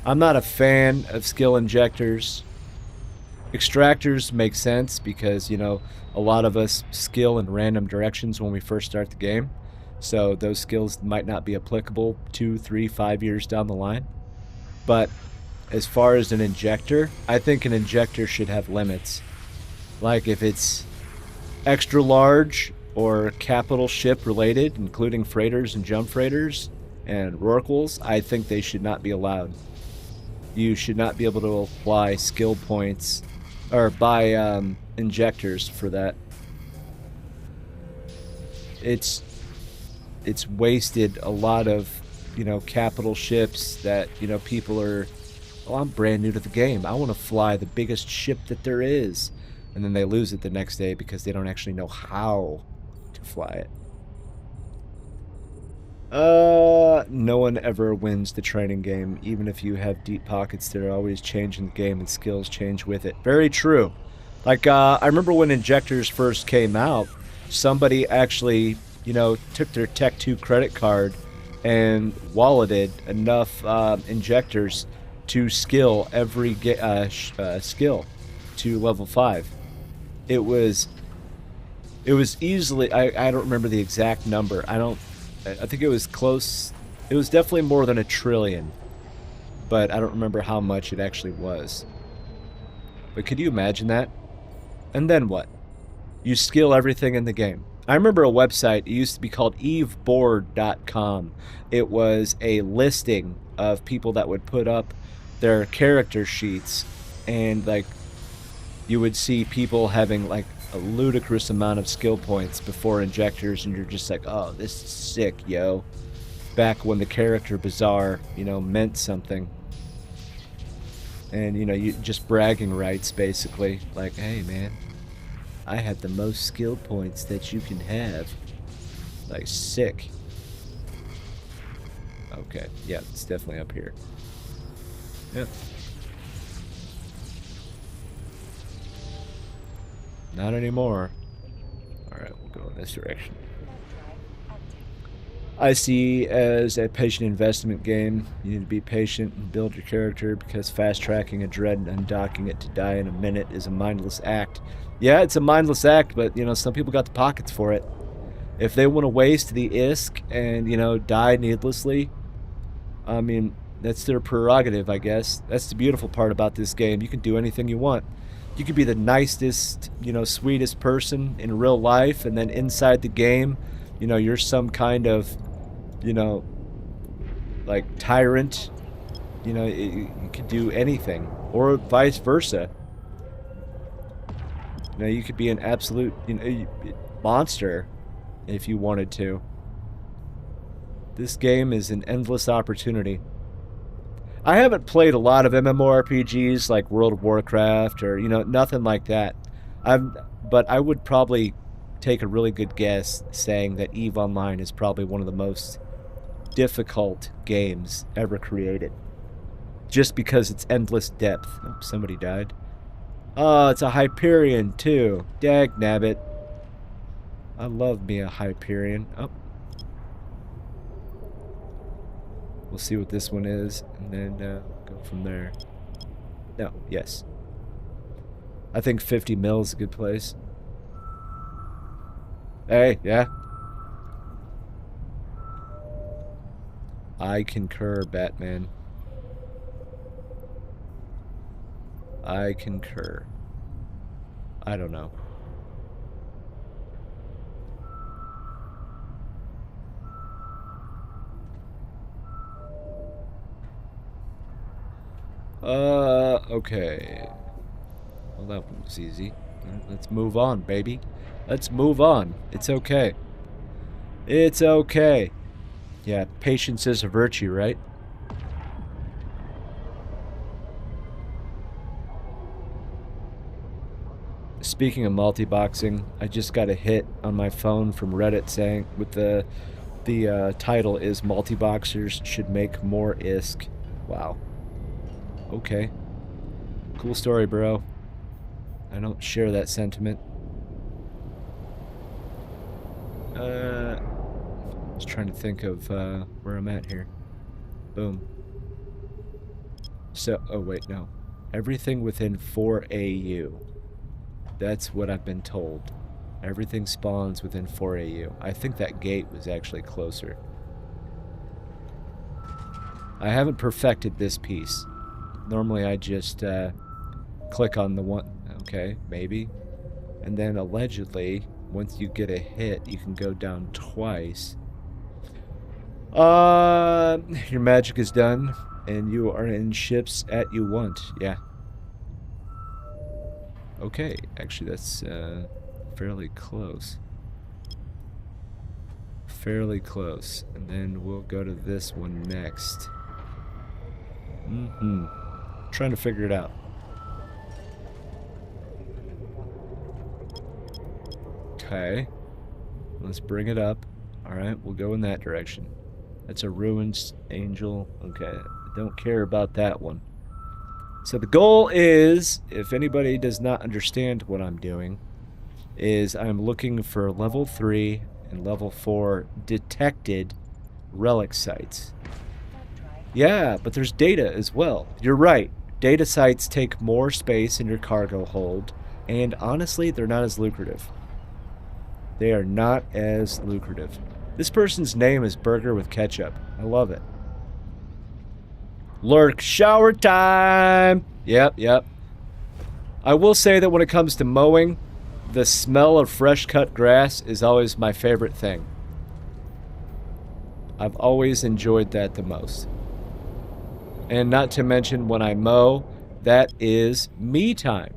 [SPEAKER 1] I'm not a fan of skill injectors. Extractors make sense because, you know, a lot of us skill in random directions when we first start the game. So those skills might not be applicable 2, 3, 5 years down the line. But as far as an injector, I think an injector should have limits. Like if it's extra large or capital ship related, including freighters and jump freighters and rorquals, I think they should not be allowed. You should not be able to apply skill points or buy injectors for that. It's wasted a lot of, you know, capital ships that, you know, people are, oh, I'm brand new to the game. I want to fly the biggest ship that there is. And then they lose it the next day because they don't actually know how to fly it. No one ever wins the training game. Even if you have deep pockets, they're always changing the game and skills change with it. Very true. Like, I remember when injectors first came out, somebody actually, you know, took their Tech 2 credit card and walleted enough injectors to skill every skill to level 5. It was easily, I don't remember the exact number. I think it was close It was definitely more than 1 trillion, but I don't remember how much it actually was. But could you imagine that? And then what? You skill everything in the game. I remember a website, it used to be called eveboard.com. It was a listing of people that would put up their character sheets, and like you would see people having like a ludicrous amount of skill points before injectors, and you're just like, oh, this is sick, yo. Back when the character bazaar, you know, meant something. And, you know, you just bragging rights, basically. Like, hey, man, I have the most skill points that you can have. Like, sick. Okay, yeah, it's definitely up here. Yep. Not anymore. Alright, we'll go in this direction. I see as a patient investment game. You need to be patient and build your character, because fast-tracking a dread and undocking it to die in a minute is a mindless act. Yeah, it's a mindless act, but, you know, some people got the pockets for it. If they want to waste the ISK and, you know, die needlessly, I mean, that's their prerogative, I guess. That's the beautiful part about this game. You can do anything you want. You could be the nicest, you know, sweetest person in real life, and then inside the game, you know, you're some kind of, you know, like tyrant. You know, you could do anything, or vice versa. You know, you could be an absolute, you know, monster if you wanted to. This game is an endless opportunity. I haven't played a lot of MMORPGs like World of Warcraft or, you know, nothing like that. But I would probably take a really good guess saying that EVE Online is probably one of the most difficult games ever created. Just because it's endless depth. Oh, somebody died. Oh, it's a Hyperion too. Dagnabbit. I love me a Hyperion. Oh. We'll see what this one is, and then go from there. No, yes. I think 50 mil is a good place. Hey, yeah. I concur, Batman. I concur. I don't know. Okay. Well, that one was easy. Let's move on, baby. Let's move on. It's okay. It's okay. Yeah, patience is a virtue, right? Speaking of multi-boxing, I just got a hit on my phone from Reddit saying, with the title is "Multi-boxers should make more ISK." Wow. Okay. Cool story, bro. I don't share that sentiment. Just trying to think of where I'm at here. Boom. So, oh wait, no. Everything within 4 AU. That's what I've been told. Everything spawns within 4 AU. I think that gate was actually closer. I haven't perfected this piece. Normally I just click on the one, okay, maybe. And then allegedly, once you get a hit, you can go down twice. Your magic is done, and you are in ships at you want. Yeah. Okay, actually that's fairly close. Fairly close. And then we'll go to this one next. Trying to figure it out. Okay. Let's bring it up. Alright, we'll go in that direction. That's a ruined angel. Okay, don't care about that one. So the goal is, if anybody does not understand what I'm doing, is I'm looking for level 3 and level 4 detected relic sites. Yeah, but there's data as well. You're right. Data sites take more space in your cargo hold, and honestly, they're not as lucrative. They are not as lucrative. This person's name is Burger with Ketchup. I love it. Lurk, shower time! Yep, yep. I will say that when it comes to mowing, the smell of fresh cut grass is always my favorite thing. I've always enjoyed that the most. And not to mention when I mow, that is me time.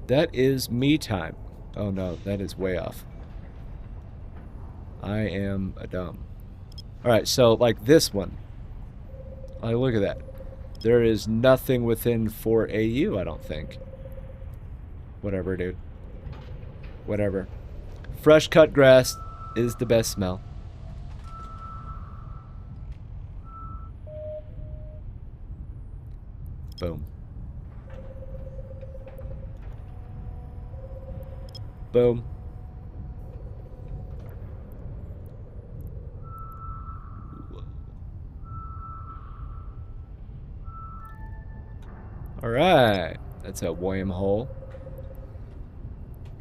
[SPEAKER 1] That is me time. Oh no, that is way off. I am a dumb. Alright, so like this one. Like, look at that. There is nothing within 4 AU, I don't think. Whatever, dude. Whatever. Fresh cut grass is the best smell. Boom. Boom. Alright. That's a worm hole.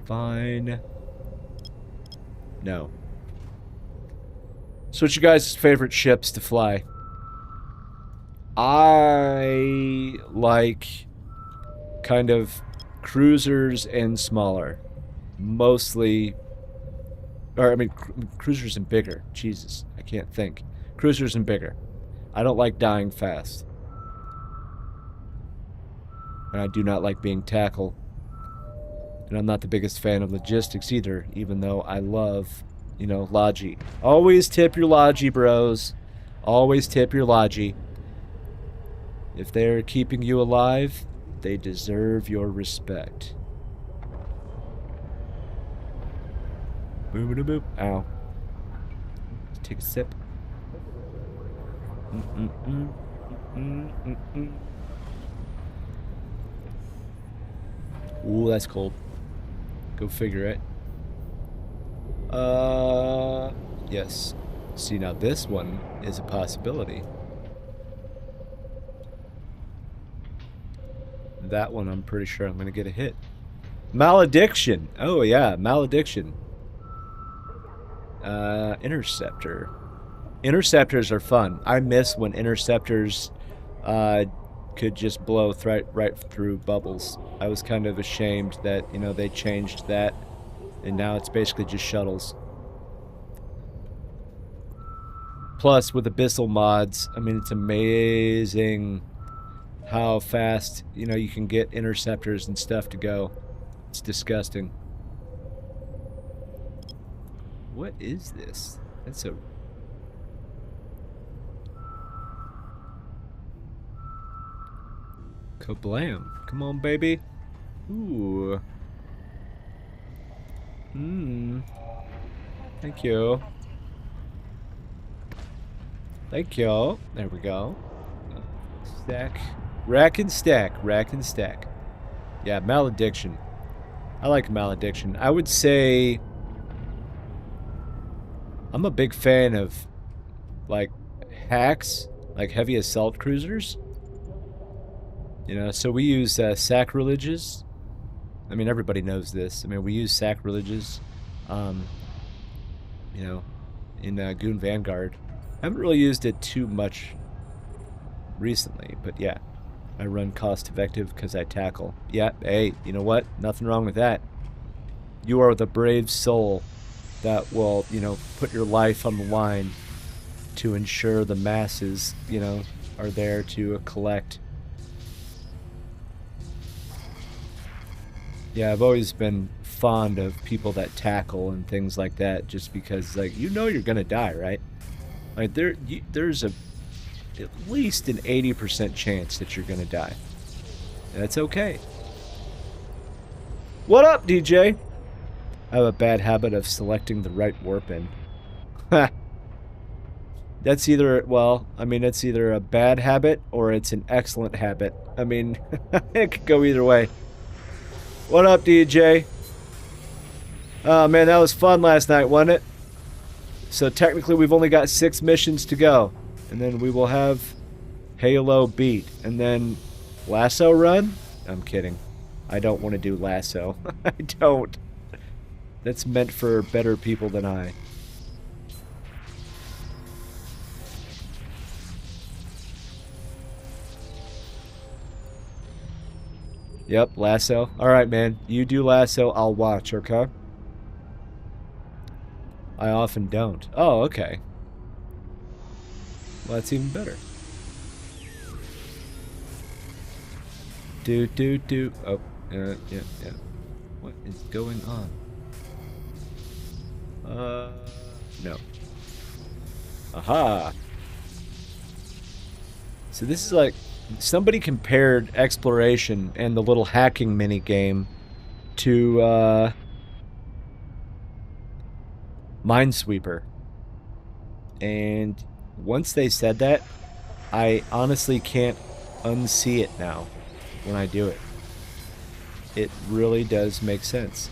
[SPEAKER 1] Fine. No. So what's your guys' favorite ships to fly? I like kind of cruisers and smaller. Mostly, or I mean cruisers and bigger. Jesus, I can't think. Cruisers and bigger. I don't like dying fast. And I do not like being tackled. And I'm not the biggest fan of logistics either, even though I love, you know, Logi. Always tip your Logi, bros. Always tip your Logi. If they're keeping you alive, they deserve your respect. Boop, boop, boop. Ow. Take a sip. Ooh, that's cold. Go figure it. Yes. See, now this one is a possibility. That one, I'm pretty sure I'm going to get a hit. Malediction. Oh, yeah, malediction. Interceptor. Interceptors are fun. I miss when interceptors could just blow right through bubbles. I was kind of ashamed that, you know, they changed that, and now it's basically just shuttles. Plus, with Abyssal mods, I mean, it's amazing how fast, you know, you can get interceptors and stuff to go. It's disgusting. What is this? That's a... Kablam. Come on, baby. Ooh. Thank you. Thank you. There we go. Stack. Rack and stack. Rack and stack. Yeah, malediction. I like malediction. I would say... I'm a big fan of, like, hacks, like heavy assault cruisers. You know, so we use sacrileges. I mean, everybody knows this. I mean, we use sacrileges, you know, in Goon Vanguard. I haven't really used it too much recently, but yeah. I run cost-effective because I tackle. Yeah, hey, you know what? Nothing wrong with that. You are the brave soul that will, you know, put your life on the line to ensure the masses, you know, are there to collect. Yeah, I've always been fond of people that tackle and things like that, just because, like, you know you're gonna die, right? Like, there's at least an 80% chance that you're gonna die. That's okay. What up, DJ? I have a bad habit of selecting the right warp in. That's either, well, I mean, it's either a bad habit or it's an excellent habit. I mean, it could go either way. What up, DJ? Oh, man, that was fun last night, wasn't it? So technically, we've only got 6 missions to go. And then we will have Halo beat. And then Lasso run? I'm kidding. I don't want to do Lasso. I don't. That's meant for better people than I. Yep, lasso. Alright, man. You do lasso, I'll watch, okay? I often don't. Oh, okay. Well, that's even better. Do. Oh, yeah. What is going on? No. Aha! So this is like... Somebody compared exploration and the little hacking mini game to, Minesweeper. And once they said that, I honestly can't unsee it now when I do it. It really does make sense.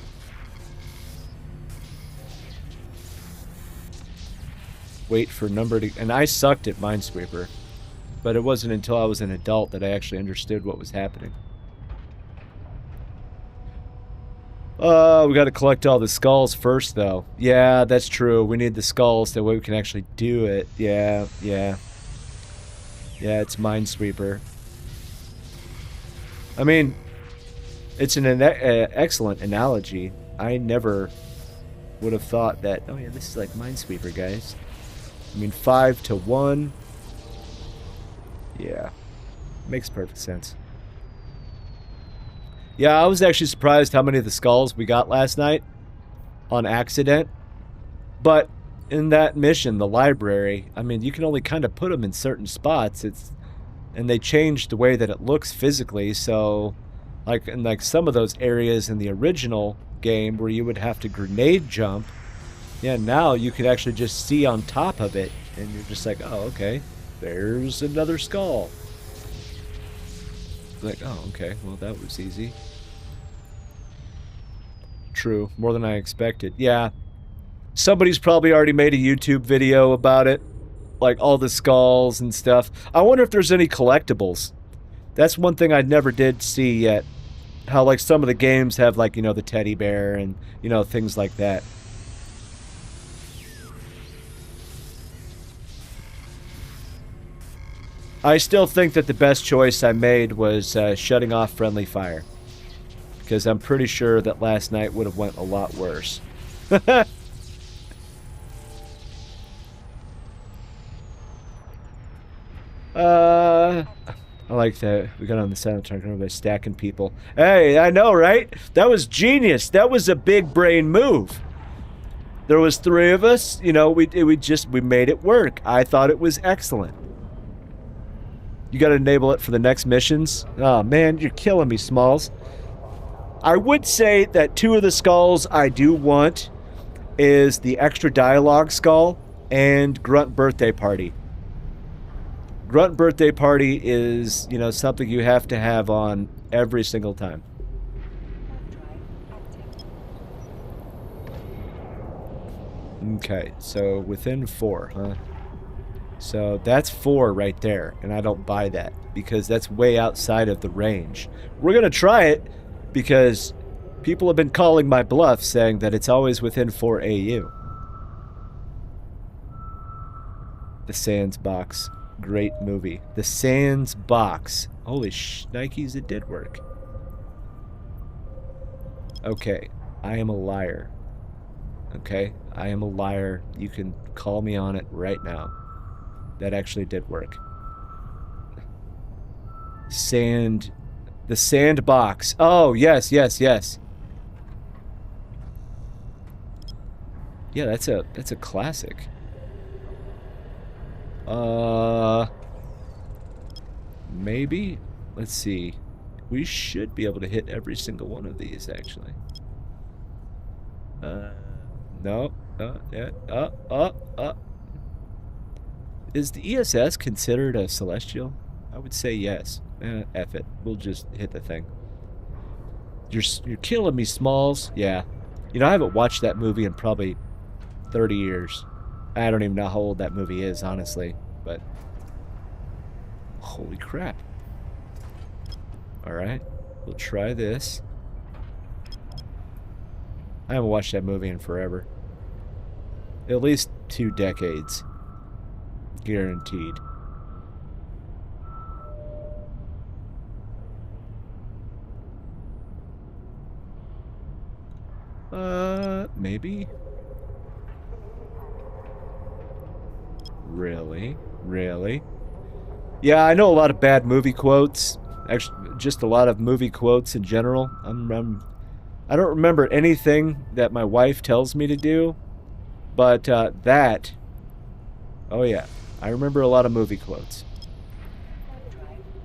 [SPEAKER 1] Wait for number to... And I sucked at Minesweeper. But it wasn't until I was an adult that I actually understood what was happening. We gotta collect all the skulls first, though. Yeah, that's true. We need the skulls, that way we can actually do it. Yeah. Yeah, it's Minesweeper. I mean, it's an excellent analogy. I never would have thought that, oh yeah, this is like Minesweeper, guys. I mean, 5 to 1... Yeah, makes perfect sense. Yeah, I was actually surprised how many of the skulls we got last night on accident. But in that mission, the library, I mean, you can only kind of put them in certain spots. And they changed the way that it looks physically. So, like some of those areas in the original game where you would have to grenade jump, yeah, now you could actually just see on top of it, and you're just like, oh, okay. There's another skull. Like, oh, okay. Well, that was easy. True. More than I expected. Yeah. Somebody's probably already made a YouTube video about it. Like, all the skulls and stuff. I wonder if there's any collectibles. That's one thing I never did see yet. How, like, some of the games have, like, you know, the teddy bear and, you know, things like that. I still think that the best choice I made was shutting off friendly fire. Because I'm pretty sure that last night would have went a lot worse. I like that we got on the soundtrack by stacking people. Hey, I know, right? That was genius. That was a big brain move. There was 3 of us. You know, we made it work. I thought it was excellent. You gotta enable it for the next missions. Oh, man, you're killing me, Smalls. I would say that 2 of the skulls I do want is the extra dialogue skull and Grunt Birthday Party. Grunt Birthday Party is, you know, something you have to have on every single time. Okay, so within 4, huh? So that's 4 right there, and I don't buy that because that's way outside of the range. We're gonna try it because people have been calling my bluff saying that it's always within 4 AU. The Sands Box. Great movie. The Sands Box. Holy shnikes, it did work. Okay, I am a liar. Okay, I am a liar. You can call me on it right now. That actually did work. The Sand Box. Oh, yes. Yeah, that's a classic. Maybe? Let's see. We should be able to hit every single one of these, actually. No. Is the ESS considered a celestial? I would say yes. F it. We'll just hit the thing. You're killing me, Smalls. Yeah. You know, I haven't watched that movie in probably 30 years. I don't even know how old that movie is, honestly. But... holy crap. Alright. We'll try this. I haven't watched that movie in forever. At least 2 decades. Guaranteed. Maybe? Really? Really? Yeah, I know a lot of bad movie quotes. Actually, just a lot of movie quotes in general. I don't remember anything that my wife tells me to do, but that... Oh yeah, I remember a lot of movie quotes.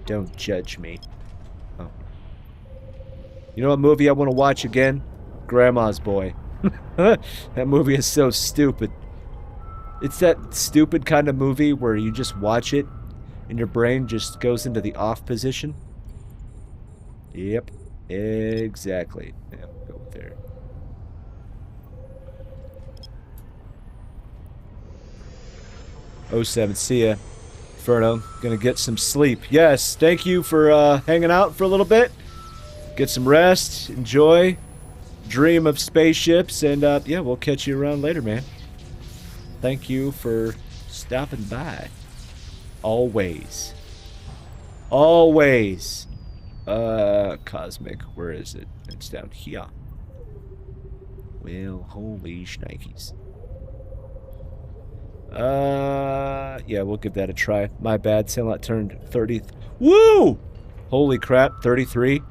[SPEAKER 1] Don't judge me. Oh. You know what movie I want to watch again? Grandma's Boy. That movie is so stupid. It's that stupid kind of movie where you just watch it and your brain just goes into the off position. Yep, exactly. Yeah, go there. Oh, 07, see ya. Inferno, gonna get some sleep. Yes, thank you for hanging out for a little bit. Get some rest, enjoy, dream of spaceships, and yeah, we'll catch you around later, man. Thank you for stopping by. Always. Always. Cosmic, where is it? It's down here. Well, holy shnikes. Yeah, we'll give that a try. My bad, Sandlot turned 30. Woo! Holy crap, 33?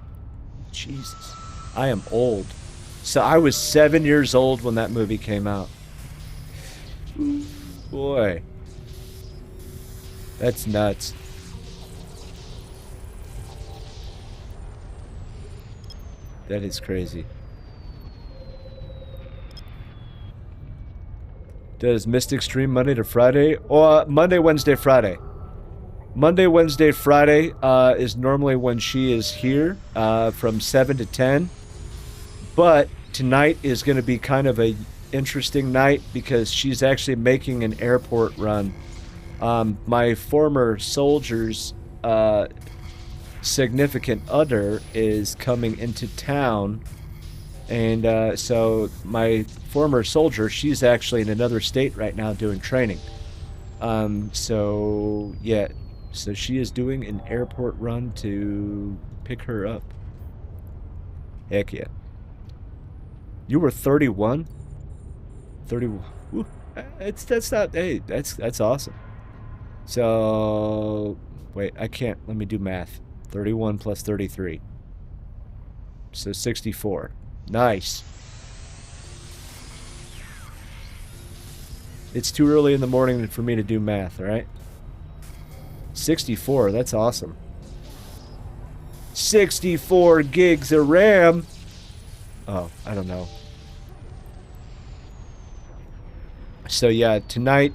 [SPEAKER 1] Jesus. I am old. So I was 7 years old when that movie came out. Ooh, boy. That's nuts. That is crazy. Does Mystic stream Monday to Friday? Or Monday, Wednesday, Friday. Monday, Wednesday, Friday is normally when she is here from 7 to 10. But tonight is going to be kind of a interesting night because she's actually making an airport run. My former soldier's significant other is coming into town, and so my former soldier, she's actually in another state right now doing training. So yeah, so she is doing an airport run to pick her up. Heck yeah. You were 31? 30. Whew, that's not, hey, that's awesome. So wait, I can't, let me do math. 31 plus 33. So 64. Nice. It's too early in the morning for me to do math, alright? 64, that's awesome. 64 gigs of RAM. Oh, I don't know. So yeah, tonight,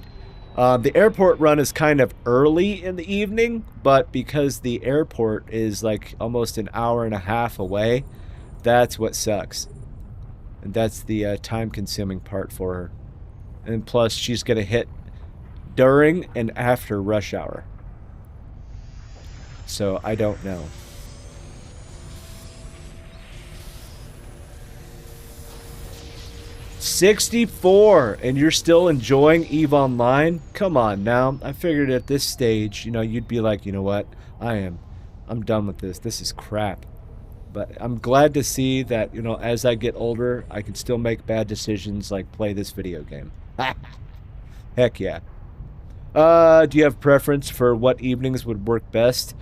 [SPEAKER 1] the airport run is kind of early in the evening, but because the airport is like almost an hour and a half away, that's what sucks. And that's the time-consuming part for her. And plus, she's going to hit during and after rush hour. So I don't know. $64, and you're still enjoying EVE Online? Come on now. I figured at this stage, you know, you'd be like, you know what? I'm done with this. This is crap. But I'm glad to see that, you know, as I get older, I can still make bad decisions like play this video game. Heck yeah. Do you have preference for what evenings would work best?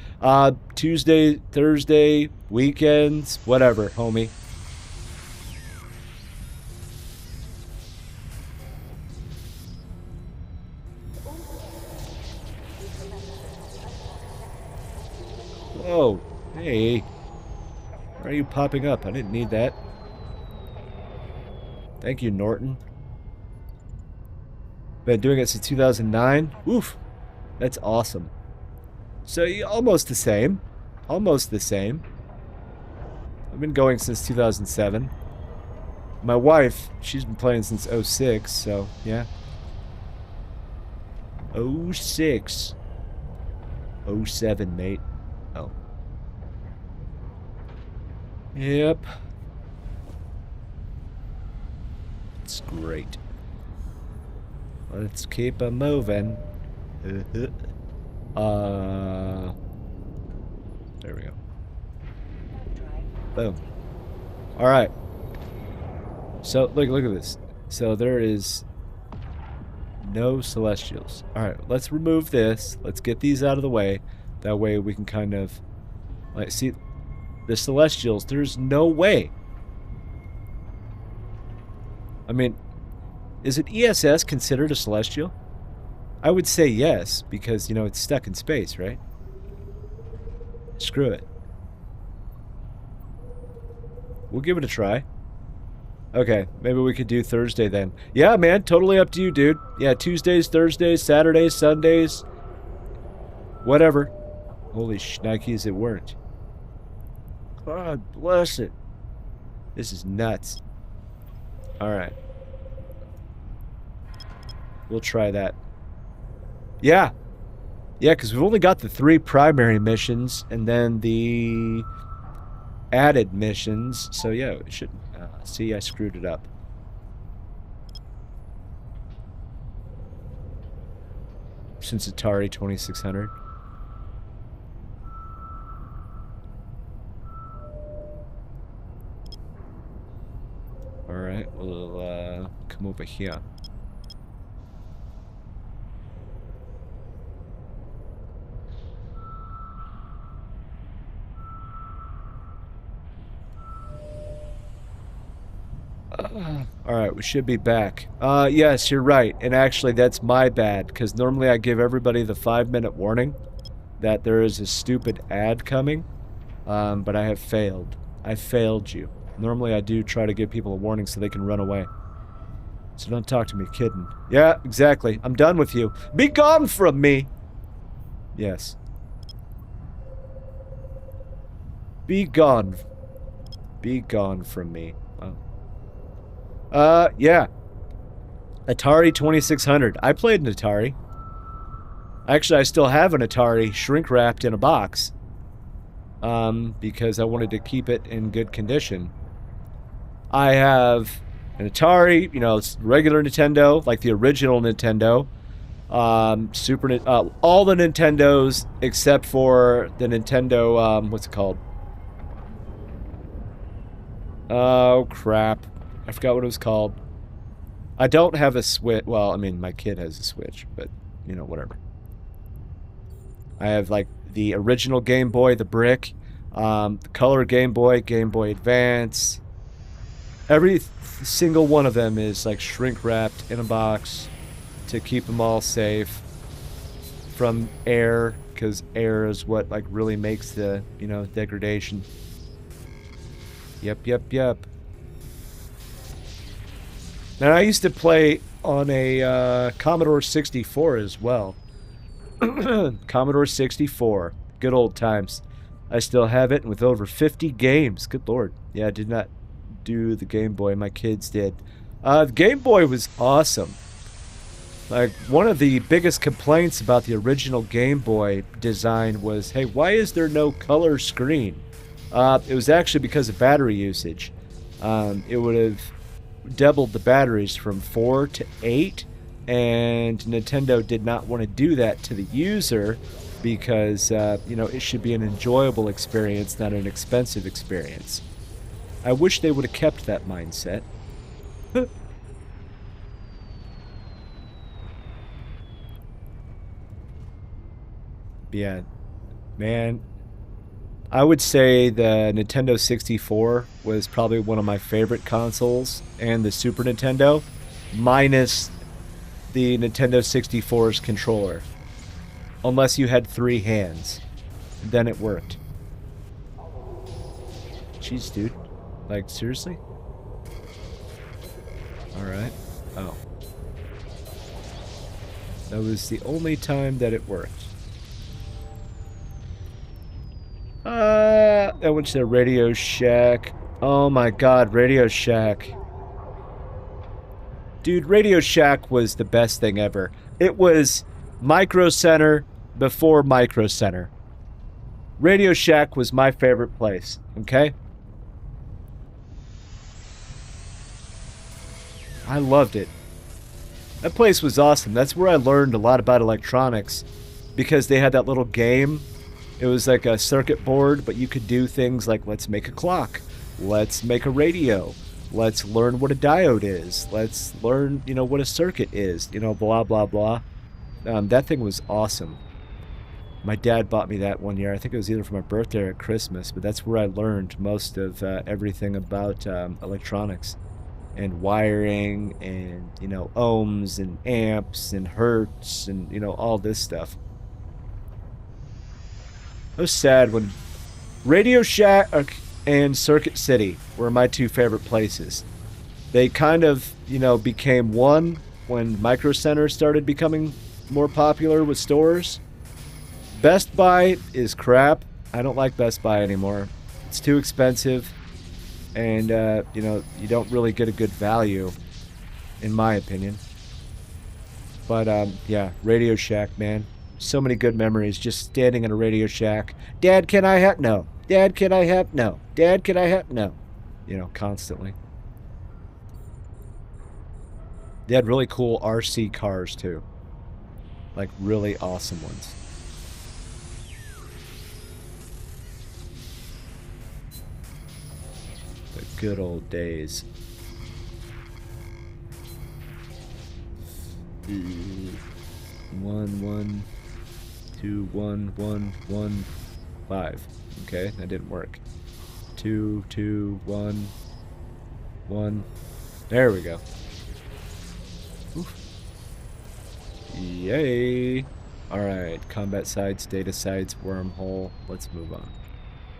[SPEAKER 1] Tuesday, Thursday, weekends, whatever, homie. Whoa, hey. Why are you popping up? I didn't need that. Thank you, Norton. Been doing it since 2009. Oof, that's awesome. So almost the same. Almost the same. I've been going since 2007. My wife, she's been playing since 06, so yeah. 06. 07, mate. Oh. Yep. That's great. Let's keep a moving. There we go. Boom. All right. So look at this. So there is no celestials. All right, let's remove this. Let's get these out of the way. That way we can kind of like see the celestials. There's no way. I mean, is an ESS considered a celestial? I would say yes, because, you know, it's stuck in space, right? Screw it. We'll give it a try. Okay, maybe we could do Thursday then. Yeah, man, totally up to you, dude. Yeah, Tuesdays, Thursdays, Saturdays, Sundays. Whatever. Holy shnikes, it worked. God bless it. This is nuts. Alright. We'll try that. Yeah. Yeah, because we've only got the 3 primary missions and then the added missions. So, yeah, it should... see, I screwed it up. Since Atari 2600. Alright, we'll come over here. Alright, we should be back. Yes, you're right. And actually, that's my bad, because normally I give everybody the 5-minute warning that there is a stupid ad coming, but I have failed. I failed you. Normally I do try to give people a warning so they can run away. So don't talk to me kidding. Yeah, exactly. I'm done with you. Be gone from me! Yes. Be gone. Be gone from me. Yeah. Atari 2600. I played an Atari. Actually, I still have an Atari shrink-wrapped in a box. Because I wanted to keep it in good condition. I have an Atari, you know, it's regular Nintendo, like the original Nintendo. All the Nintendos except for the Nintendo, what's it called? Oh, crap. I forgot what it was called. I don't have a Switch. Well, I mean, my kid has a Switch, but, you know, whatever. I have, like, the original Game Boy, the brick, the color Game Boy Advance. Every single one of them is, like, shrink-wrapped in a box to keep them all safe from air, because air is what, like, really makes the, you know, degradation. Yep. Now, I used to play on a Commodore 64 as well. Commodore 64. Good old times. I still have it with over 50 games. Good lord. Yeah, I did not do the Game Boy. My kids did. The Game Boy was awesome. Like, one of the biggest complaints about the original Game Boy design was, hey, why is there no color screen? It was actually because of battery usage. It would have doubled the batteries from 4 to 8, and Nintendo did not want to do that to the user because, you know, it should be an enjoyable experience, not an expensive experience. I wish they would have kept that mindset. Yeah, man, I would say the Nintendo 64 was probably one of my favorite consoles, and the Super Nintendo, minus the Nintendo 64's controller. Unless you had 3 hands. Then it worked. Jeez, dude. Like, seriously? Alright. Oh. That was the only time that it worked. I went to Radio Shack. Oh my god, Radio Shack. Dude, Radio Shack was the best thing ever. It was Micro Center before Micro Center. Radio Shack was my favorite place, okay? I loved it. That place was awesome. That's where I learned a lot about electronics because they had that little game. It was like a circuit board, but you could do things like let's make a clock, let's make a radio, let's learn what a diode is, let's learn, what a circuit is, blah, blah, blah. That thing was awesome. My dad bought me that one year. I think it was either for my birthday or Christmas, but that's where I learned most of everything about electronics and wiring and, ohms and amps and hertz and, all this stuff. I was sad when Radio Shack and Circuit City were my two favorite places. They kind of, became one when Micro Center started becoming more popular with stores. Best Buy is crap. I don't like Best Buy anymore. It's too expensive, and you don't really get a good value, in my opinion. But yeah, Radio Shack, man. So many good memories just standing in a Radio Shack. Dad, can I have no? Dad, can I have no? Dad, can I have no? Constantly. They had really cool RC cars too. Like really awesome ones. The good old days. 1 1 2 1 1 1 5. Okay, that didn't work. 2 2 1 1. There we go. Oof. Yay! Alright, combat sites, data sites, wormhole. Let's move on.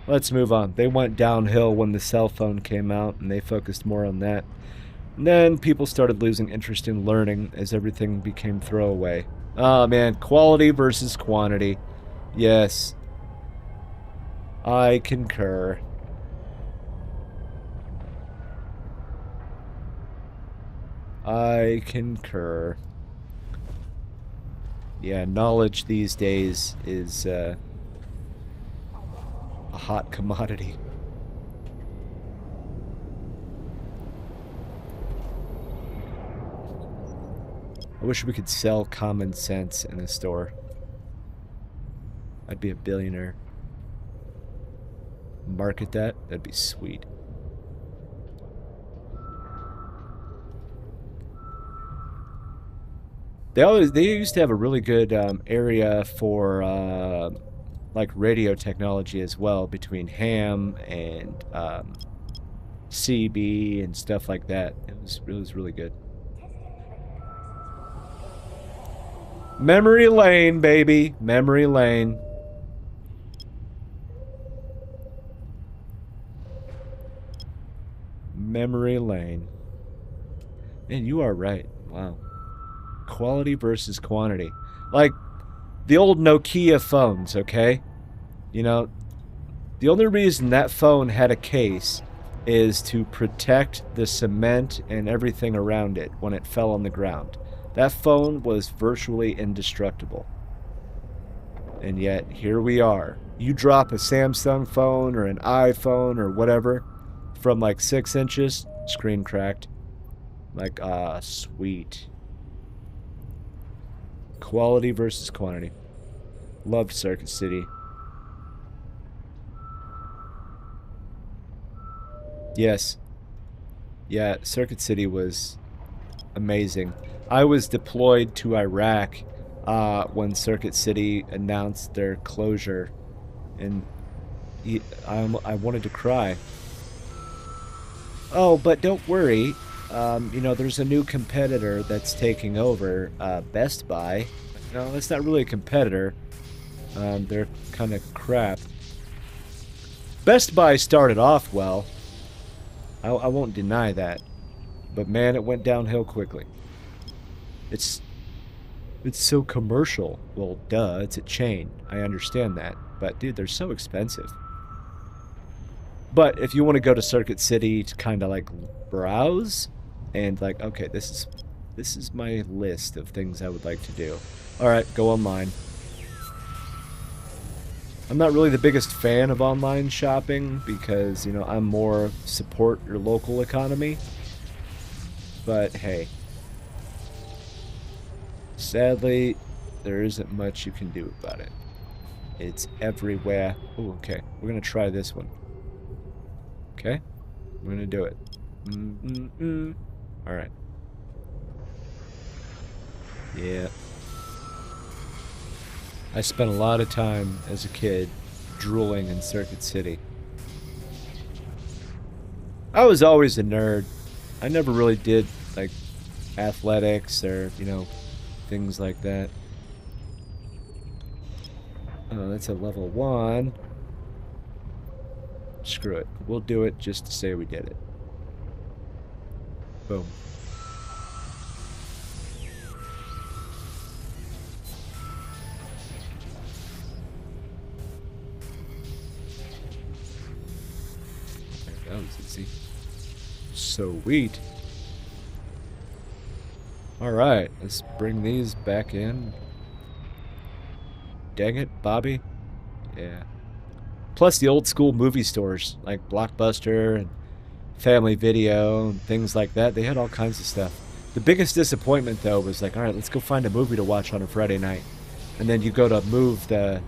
[SPEAKER 1] Let's move on. They went downhill when the cell phone came out, and they focused more on that. And then people started losing interest in learning as everything became throwaway. Oh man, quality versus quantity. Yes. I concur. I concur. Yeah, knowledge these days is a hot commodity. I wish we could sell common sense in a store. I'd be a billionaire. Market that? That'd be sweet. They used to have a really good area for like radio technology as well, between ham and CB and stuff like that. It was really good. Memory lane, baby. Memory lane. Memory lane. Man, you are right. Wow. Quality versus quantity. Like the old Nokia phones, okay? The only reason that phone had a case is to protect the cement and everything around it when it fell on the ground. That phone was virtually indestructible. And yet, here we are. You drop a Samsung phone or an iPhone or whatever from like 6 inches, screen cracked. Like, sweet. Quality versus quantity. Loved Circuit City. Yes. Yeah, Circuit City was amazing. I was deployed to Iraq when Circuit City announced their closure, and I wanted to cry. Oh, but don't worry. There's a new competitor that's taking over, Best Buy. No, that's not really a competitor. They're kind of crap. Best Buy started off well. I won't deny that. But man, it went downhill quickly. It's so commercial. Well, duh, it's a chain. I understand that. But dude, they're so expensive. But if you want to go to Circuit City to kind of like browse and like, okay, this is my list of things I would like to do. All right, go online. I'm not really the biggest fan of online shopping because, I'm more support your local economy. But hey, sadly, there isn't much you can do about it. It's everywhere. Oh, okay. We're gonna try this one. Okay? We're gonna do it. Alright. Yeah. I spent a lot of time as a kid drooling in Circuit City. I was always a nerd. I never really did, like, athletics or, you know, things like that. Oh, that's a level 1. Screw it. We'll do it just to say we did it. Boom. That was easy. Sweet. Alright, let's bring these back in. Dang it, Bobby. Yeah. Plus the old school movie stores, like Blockbuster and Family Video and things like that. They had all kinds of stuff. The biggest disappointment, though, was like, alright, let's go find a movie to watch on a Friday night. And then you go to move the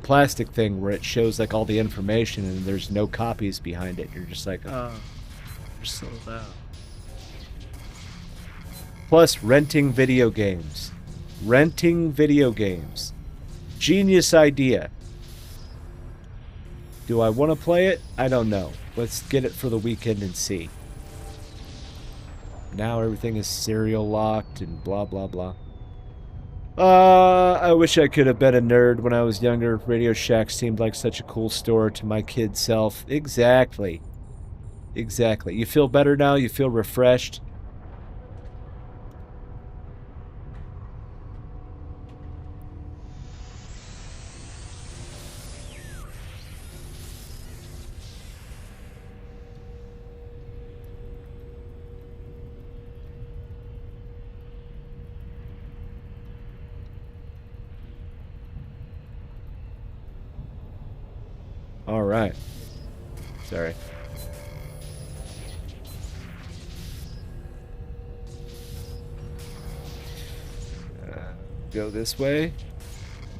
[SPEAKER 1] plastic thing where it shows, like, all the information and there's no copies behind it. You're just like, oh, you're sold out. Plus, renting video games. Renting video games. Genius idea. Do I want to play it? I don't know. Let's get it for the weekend and see. Now everything is serial locked and blah, blah, blah. I wish I could have been a nerd when I was younger. Radio Shack seemed like such a cool store to my kid self. Exactly. Exactly. You feel better now? You feel refreshed? All right. Sorry. Go this way.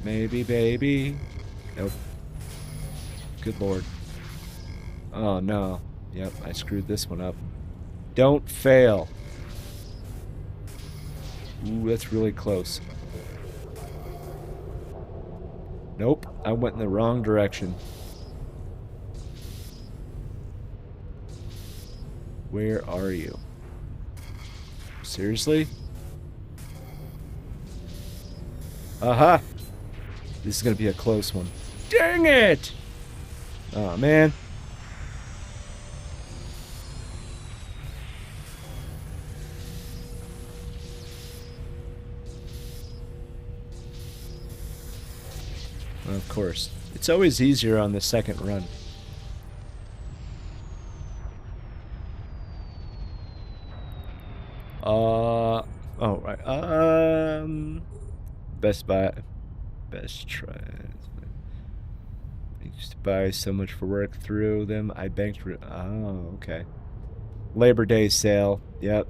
[SPEAKER 1] Maybe, baby. Nope. Good lord. Oh, no. Yep, I screwed this one up. Don't fail. Ooh, that's really close. Nope, I went in the wrong direction. Where are you? Seriously? Aha! This is gonna be a close one. Dang it! Oh, man. Of course. It's always easier on the second run. Oh, right. Best Buy. Best try. I used to buy so much for work through them. I banked. Oh, okay. Labor Day sale. Yep.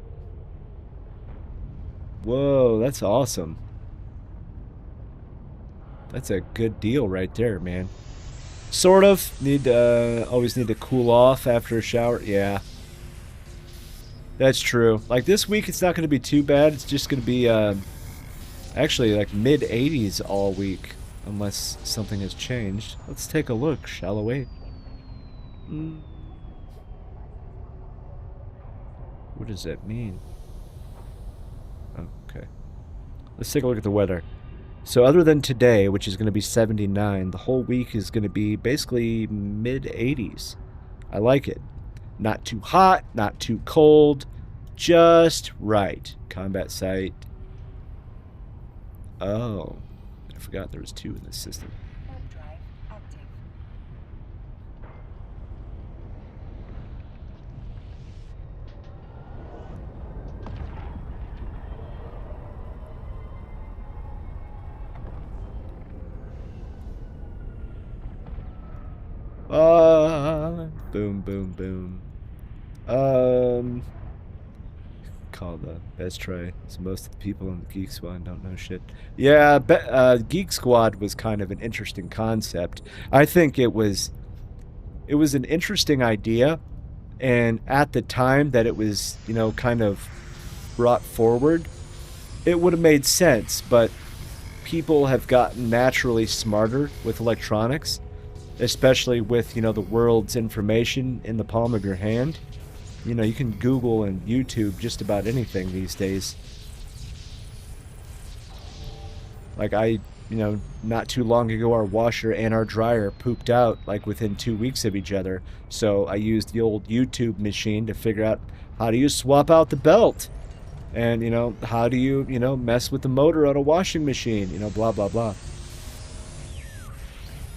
[SPEAKER 1] Whoa, that's awesome. That's a good deal right there, man. Sort of. Always need to cool off after a shower. Yeah. That's true. Like this week, it's not going to be too bad. It's just going to be actually like mid-80s all week, unless something has changed. Let's take a look, shall we? What does that mean? Oh, okay. Let's take a look at the weather. So other than today, which is going to be 79, the whole week is going to be basically mid-80s. I like it. Not too hot, not too cold, just right. Combat site. Oh, I forgot there was 2 in this system. Boom, boom, boom. called Best Try. So most of the people in the Geek Squad don't know shit. Yeah, Geek Squad was kind of an interesting concept. I think it was an interesting idea, and at the time that it was, you know, kind of brought forward, it would have made sense, but people have gotten naturally smarter with electronics, especially with, you know, the world's information in the palm of your hand. You know, you can Google and YouTube just about anything these days. Like you know, not too long ago, our washer and our dryer pooped out like within 2 weeks of each other. So I used the old YouTube machine to figure out how do you swap out the belt? And, you know, how do you, you know, mess with the motor on a washing machine? You know, blah, blah, blah.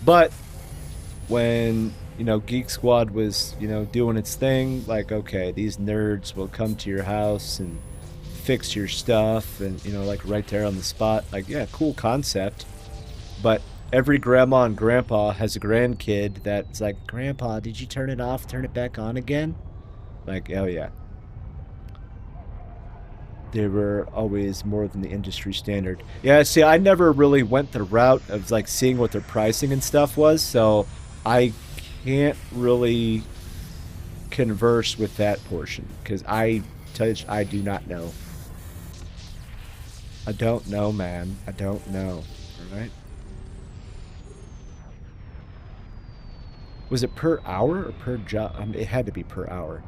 [SPEAKER 1] But when, you know, Geek Squad was, you know, doing its thing, like, okay, these nerds will come to your house and fix your stuff and, you know, like right there on the spot. Like, yeah, cool concept. But every grandma and grandpa has a grandkid that's like, Grandpa, did you turn it off? Turn it back on again? Like, oh yeah. They were always more than the industry standard. Yeah, see, I never really went the route of like seeing what their pricing and stuff was, so I can't really converse with that portion because I do not know. I don't know, man. I don't know. All right. Was it per hour or per job? I mean, it had to be per hour.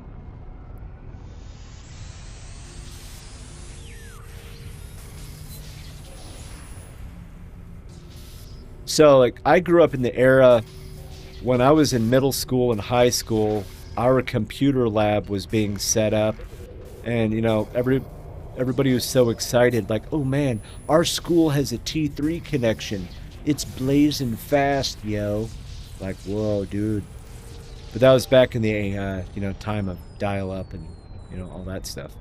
[SPEAKER 1] So, like, I grew up in the era when I was in middle school and high school, our computer lab was being set up, and, you know, everybody was so excited, like, oh man, our school has a T3 connection. It's blazing fast, yo. Like, whoa, dude. But that was back in the, you know, time of dial-up and, you know, all that stuff.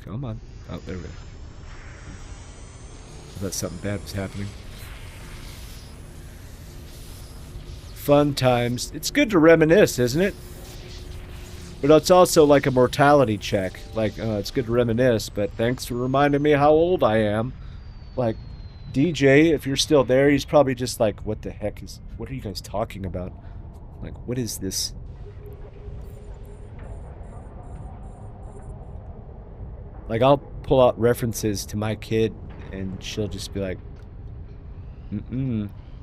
[SPEAKER 1] Come on. Oh, there we go. I thought something bad was happening. Fun times. It's good to reminisce, isn't it? But it's also like a mortality check. Like, it's good to reminisce, but thanks for reminding me how old I am. Like, DJ, if you're still there, he's probably just like, what the heck what are you guys talking about? Like, what is this? Like, I'll pull out references to my kid, and she'll just be like,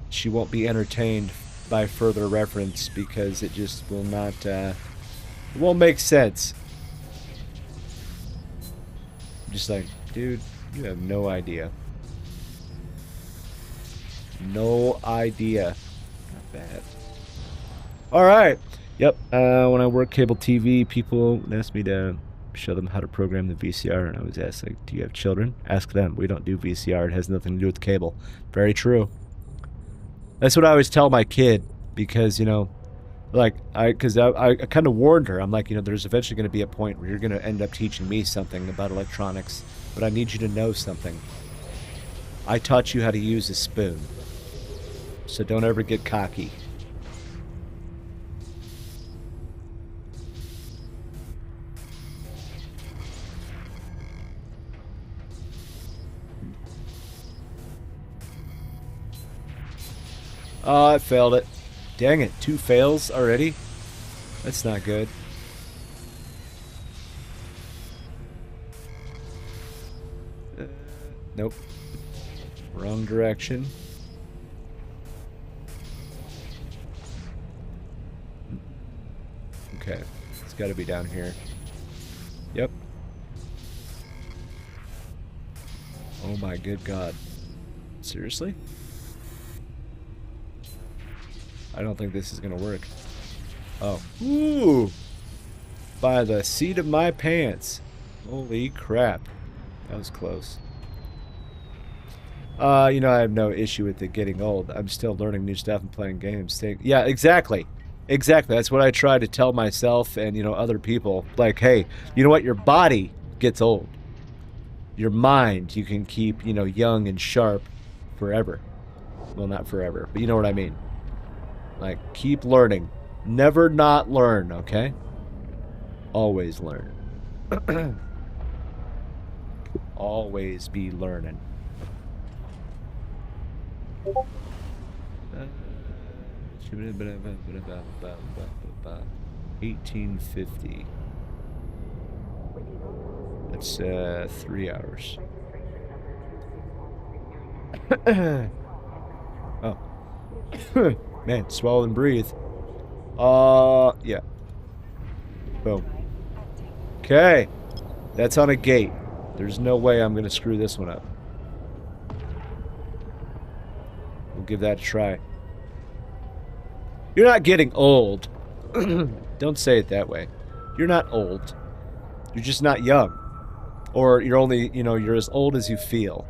[SPEAKER 1] she won't be entertained by further reference because it just will not, it won't make sense. I'm just like, dude, you have no idea. No idea. Not bad. Alright. Yep. When I work cable TV, people ask me to show them how to program the VCR, and I was asked, like, do you have children? Ask them. We don't do VCR. It has nothing to do with cable. Very true. That's what I always tell my kid, because, you know, like, I kind of warned her. I'm like, you know, there's eventually going to be a point where you're going to end up teaching me something about electronics, but I need you to know something. I taught you how to use a spoon, so don't ever get cocky. Oh, I failed it. Dang it, 2 fails already? That's not good. Nope. Wrong direction. Okay, it's gotta be down here. Yep. Oh my good God. Seriously? I don't think this is gonna work. Oh. Ooh! By the seat of my pants. Holy crap. That was close. You know, I have no issue with it getting old. I'm still learning new stuff and playing games. Yeah, exactly. Exactly. That's what I try to tell myself and, you know, other people. Like, hey, you know what? Your body gets old. your mind you can keep, you know, young and sharp forever. Well, not forever, but you know what I mean. Like, keep learning. Never not learn, okay? Always learn. Always be learning. 1850. That's 3 hours. Oh. Man, swallow and breathe. Yeah. Boom. Okay. That's on a gate. There's no way I'm gonna screw this one up. We'll give that a try. You're not getting old. Don't say it that way. You're not old. You're just not young. Or you're only, you know, you're as old as you feel.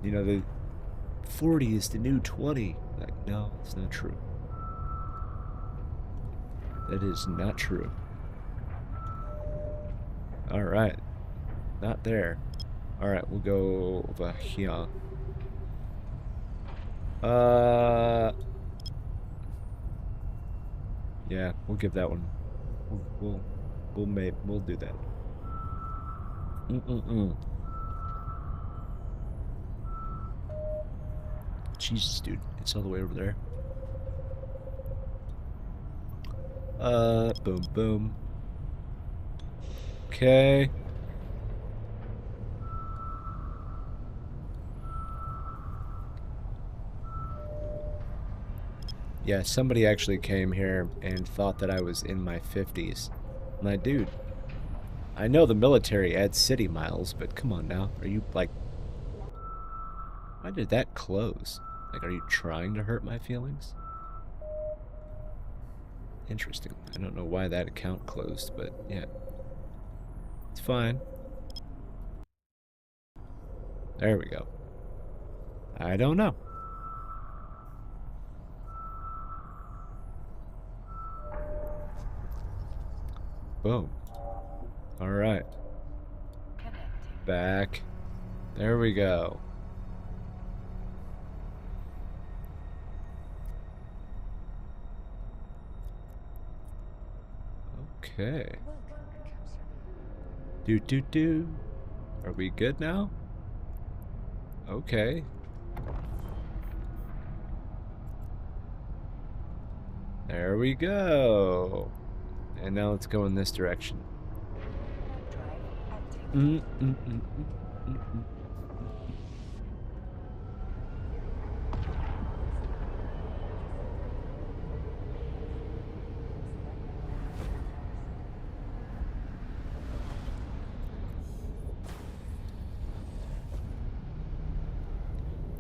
[SPEAKER 1] You know, the 40 is the new 20. Like, no, it's not true. That is not true. Alright. Not there. Alright, we'll go over here. Yeah, we'll give that one. We'll do that. Jesus, dude, it's all the way over there. Boom, boom. Okay. Yeah, somebody actually came here and thought that I was in my 50s. I'm like, dude, I know the military adds city miles, but come on now. Are you, like... Why did that close? Like, are you trying to hurt my feelings? Interesting. I don't know why that account closed, but yeah. It's fine. There we go. I don't know. Boom. Alright. Back. There we go. Okay. Do. Are we good now? Okay. There we go. And now let's go in this direction.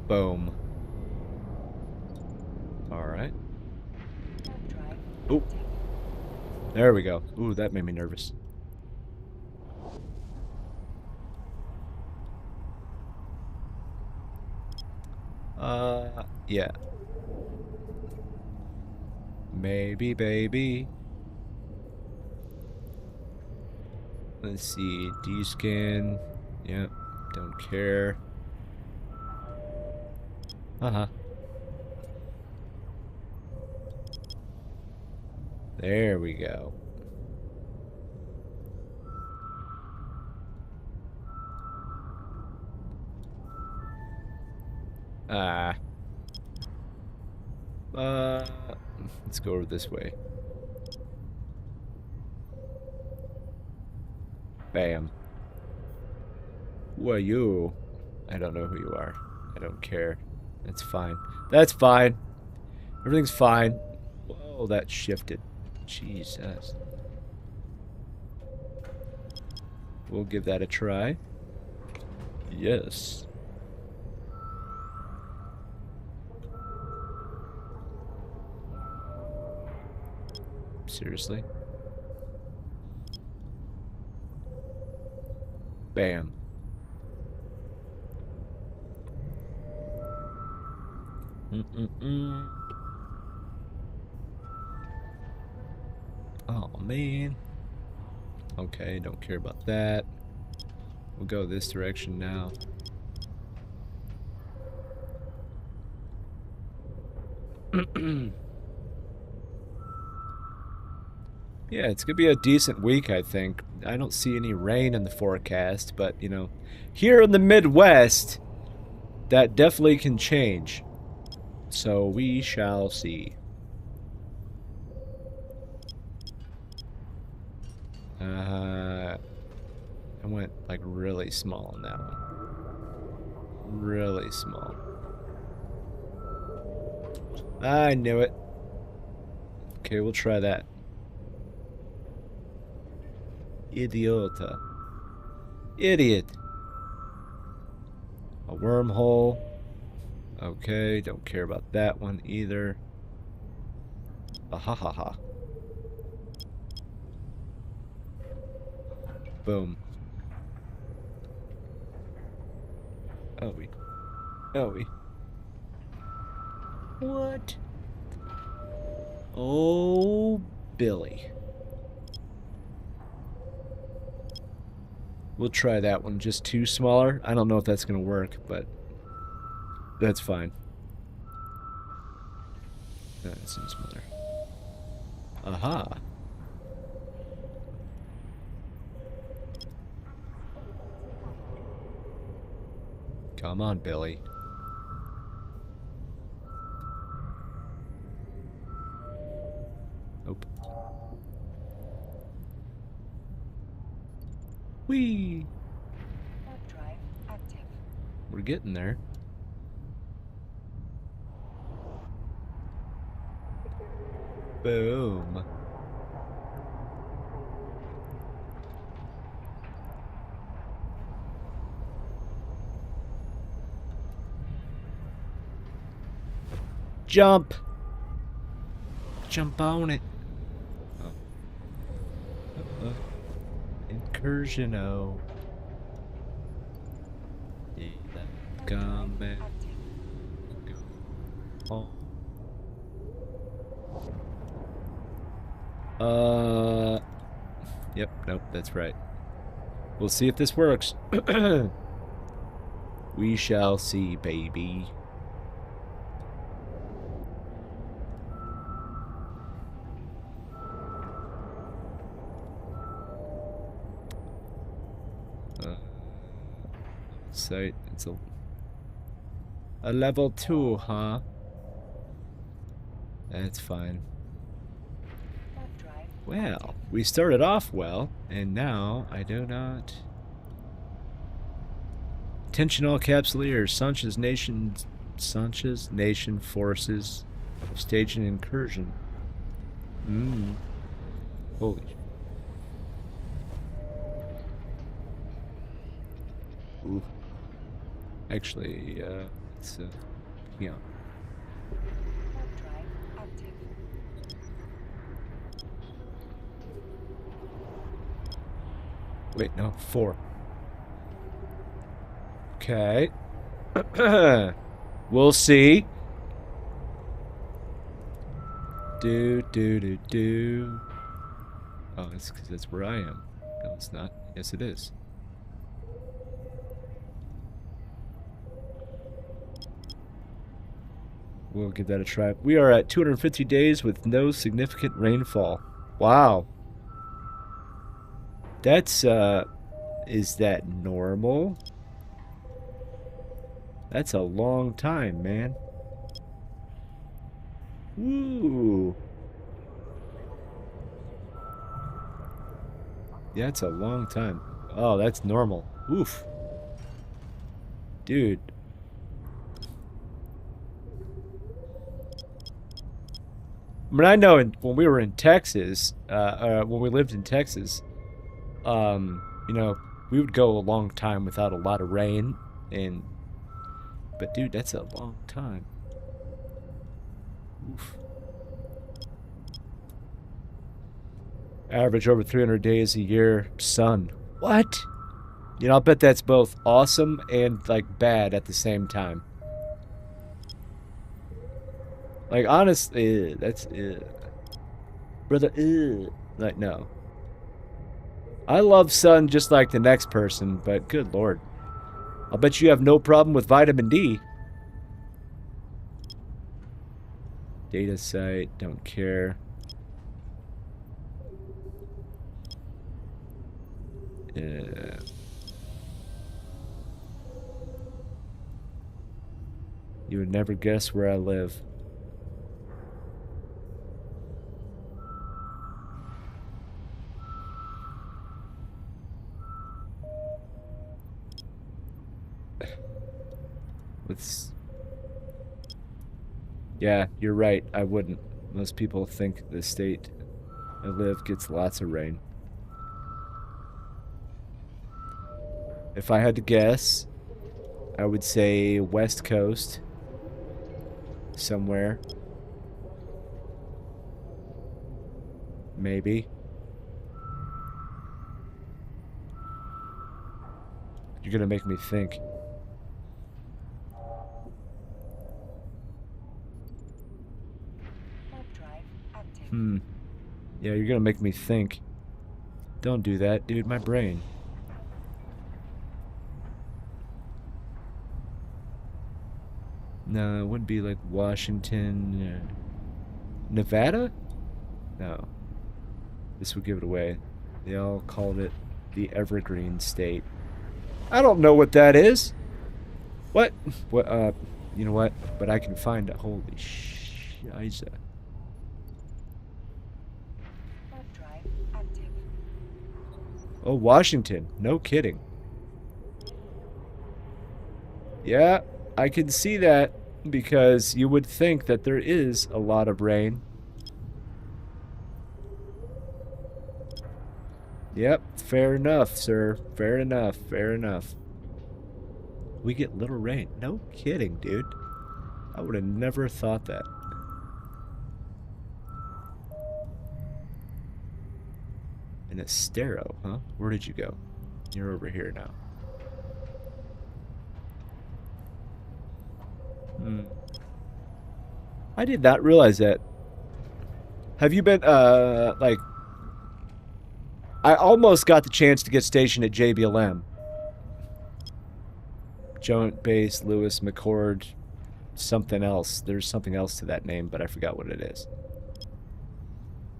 [SPEAKER 1] Boom. Alright. Oh. There we go. Ooh, that made me nervous. Yeah. Maybe, baby. Let's see. D-scan. Yep. Don't care. Uh-huh. There we go. Let's go over this way. Bam. Who are you? I don't know who you are. I don't care. That's fine. That's fine. Everything's fine. Whoa, that shifted. Jesus. We'll give that a try. Yes. Seriously? Bam. Oh, man. Okay, don't care about that. We'll go this direction now. Yeah, it's gonna be a decent week, I think. I don't see any rain in the forecast, but, you know, here in the Midwest, that definitely can change. So we shall see. I went, like, really small on that one. Really small. I knew it. Okay, we'll try that. Idiota. Idiot. A wormhole. Okay, don't care about that one either. Ahahaha. Boom. Oh, we. Oh, we. What? Oh, Billy. We'll try that one. Just two smaller. I don't know if that's going to work, but that's fine. That seems better. Aha. Come on, Billy. Nope. Whee!
[SPEAKER 2] Drive active.
[SPEAKER 1] We're getting there. Boom. Jump! Jump on it. Oh. Incursion-o. Yeah, come back. Go. Yep, nope, that's right. We'll see if this works. We shall see, baby. Site, it's a level 2, huh? That's fine. Well, we started off well, and now I do not. Attention all Capsuleers, Sanchez Nation forces staging incursion. Holy. Ooh. Actually, it's yeah. Wait, no, 4. Okay. We'll see. Do. Oh, it's because that's where I am. No, it's not. Yes, it is. We'll give that a try. We are at 250 days with no significant rainfall. Wow. That's, is that normal? That's a long time, man. Ooh. Yeah, it's a long time. Oh, that's normal. Oof. Dude. I mean, I know when we were in Texas, when we lived in Texas, you know, we would go a long time without a lot of rain, but dude, that's a long time. Oof. Average over 300 days a year, sun. What? You know, I'll bet that's both awesome and, like, bad at the same time. Like, honestly, that's, brother, like, no. I love sun just like the next person, but good lord. I'll bet you have no problem with vitamin D. Data site, don't care. You would never guess where I live. Yeah, you're right. I wouldn't. Most people think the state I live gets lots of rain. If I had to guess, I would say West Coast. Somewhere. Maybe. You're gonna make me think. Yeah, you're gonna make me think. Don't do that, dude. My brain. No, it wouldn't be like Washington. Nevada? No. This would give it away. They all called it the Evergreen State. I don't know what that is. What? What? You know what? But I can find it. Holy shiza. Oh, Washington. No kidding. Yeah, I can see that because you would think that there is a lot of rain. Yep, fair enough, sir. Fair enough, fair enough. We get little rain. No kidding, dude. I would have never thought that. An Estero, huh? Where did you go? You're over here now. I did not realize that. Have you been, like... I almost got the chance to get stationed at JBLM. Joint Base, Lewis, McCord, something else. There's something else to that name, but I forgot what it is.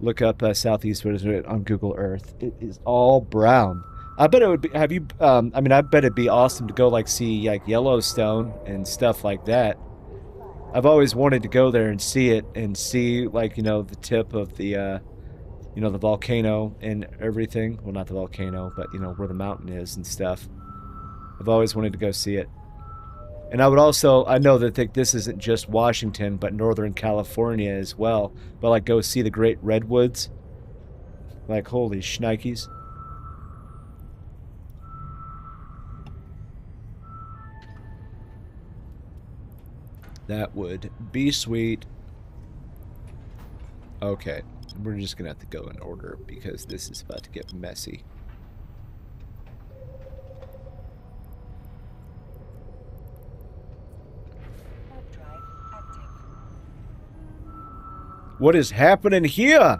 [SPEAKER 1] Look up Southeast on Google Earth. It is all brown. I bet it would be. Have you? I mean, I bet it'd be awesome to go like see like Yellowstone and stuff like that. I've always wanted to go there and see it and see like the tip of the the volcano and everything. Well, not the volcano, but where the mountain is and stuff. I've always wanted to go see it. And I would also, I know that this isn't just Washington, but Northern California as well. But like go see the Great Redwoods. Like holy shnikes. That would be sweet. Okay, we're just gonna have to go in order because this is about to get messy. What is happening here?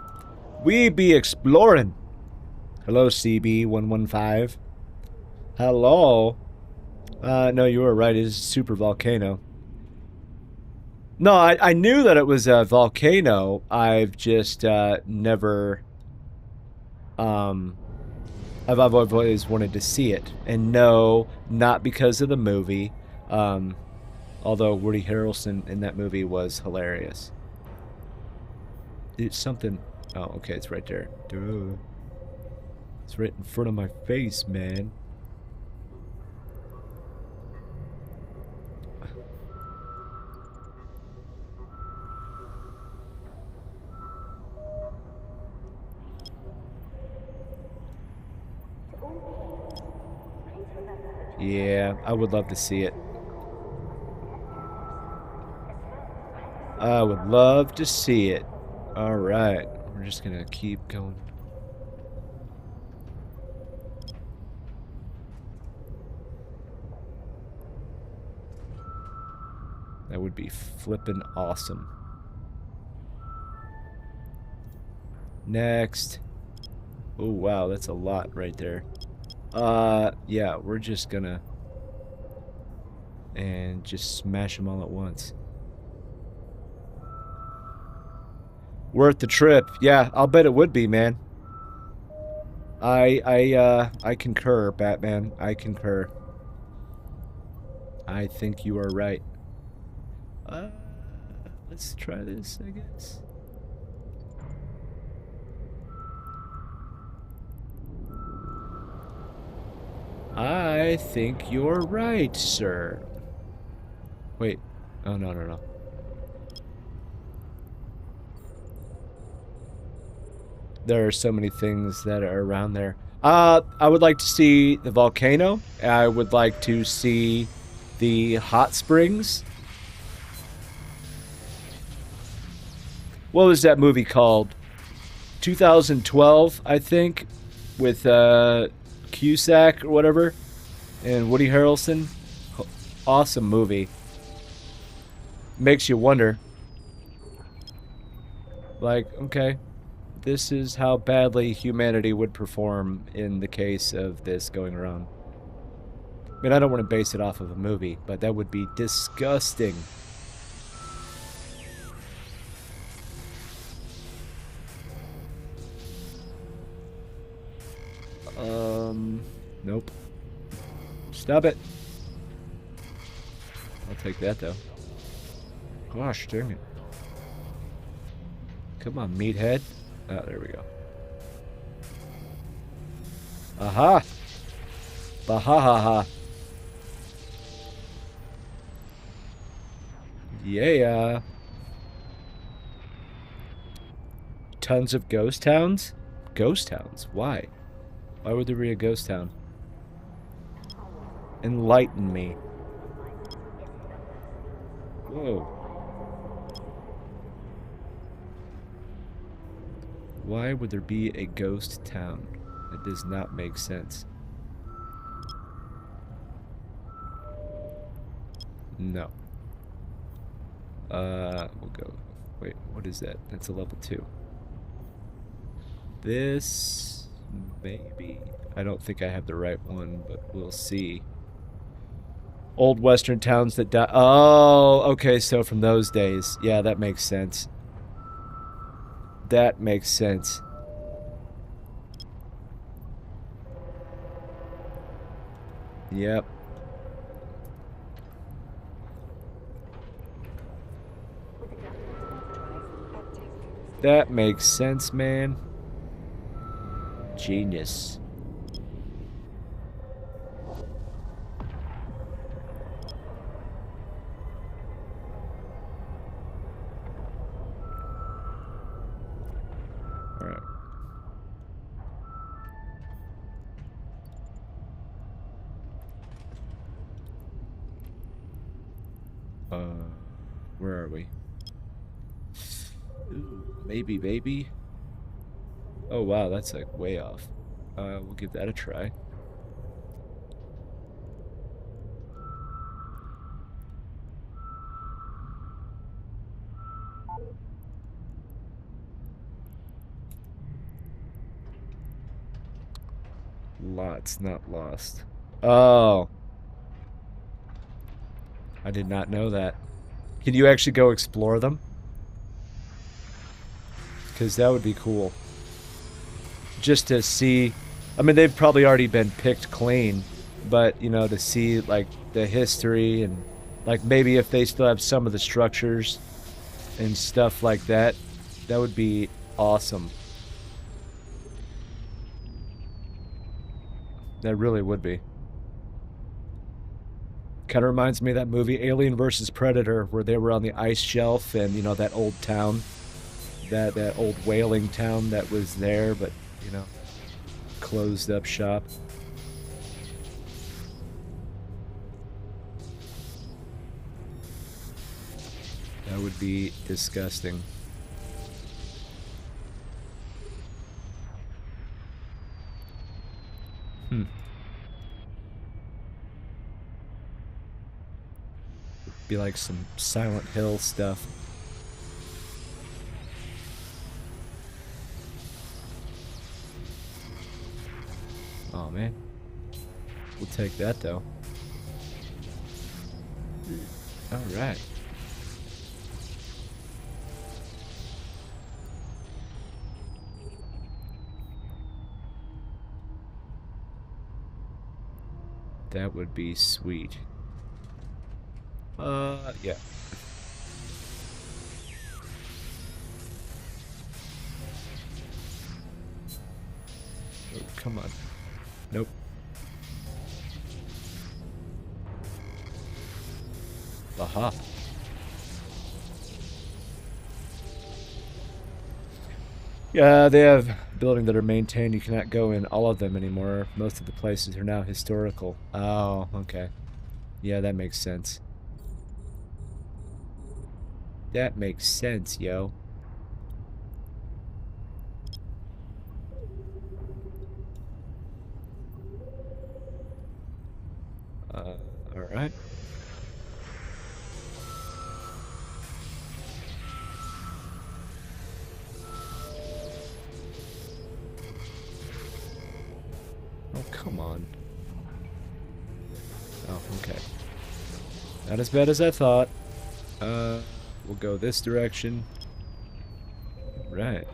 [SPEAKER 1] We be exploring. Hello, CB115. Hello. No, you were right. It is a super volcano. No, I knew that it was a volcano. I've just never. I've always wanted to see it, and no, not because of the movie. Although Woody Harrelson in that movie was hilarious. It's something. Oh, okay, it's right there. Duh. It's right in front of my face, man. Yeah, I would love to see it. I would love to see it. All right, we're just gonna keep going. That would be flippin' awesome. Next. Oh, wow, that's a lot right there. Yeah, we're just gonna... And just smash them all at once. Worth the trip. Yeah, I'll bet it would be, man. I concur, Batman. I concur. I think you are right. Uh, let's try this, I guess. I think you're right, sir. Wait. Oh, no, no, no. There are so many things that are around there. I would like to see the volcano. I would like to see the hot springs. What was that movie called? 2012, I think, with Cusack or whatever, and Woody Harrelson. Awesome movie. Makes you wonder. Like, okay, this is how badly humanity would perform in the case of this going wrong. I mean, I don't want to base it off of a movie, but that would be disgusting. Nope. Stop it. I'll take that, though. Gosh, dang it. Come on, meathead. Oh, there we go. Aha! Bahahaha. Yeah. Tons of ghost towns? Ghost towns? Why? Why would there be a ghost town? Enlighten me. Whoa. Why would there be a ghost town? It does not make sense. No. We'll go. Wait, what is that? That's a level 2. This... maybe. I don't think I have the right one, but we'll see. Old western towns that die. Oh, okay, so from those days. Yeah, that makes sense. That makes sense. Yep. That makes sense, man. Genius. Alright. Where are we? Ooh, maybe, baby. Oh, wow, that's like way off. We'll give that a try. Lots not lost. Oh. I did not know that. Can you actually go explore them? Because that would be cool. Just to see... I mean, they've probably already been picked clean. But, you know, to see, like, the history and... like, maybe if they still have some of the structures and stuff like that. That would be awesome. That really would be. Kind of reminds me of that movie Alien vs. Predator, where they were on the ice shelf and, you know, that old town, that old whaling town that was there, but, you know, closed up shop. That would be disgusting. Be like some Silent Hill stuff. Oh, man. We'll take that, though. Alright. That would be sweet. Yeah. Oh, come on. Nope. Aha. Yeah, they have buildings that are maintained. You cannot go in all of them anymore. Most of the places are now historical. Oh, okay. Yeah, that makes sense. That makes sense, yo. Alright. Oh, come on. Oh, okay. Not as bad as I thought. We'll go this direction. Right.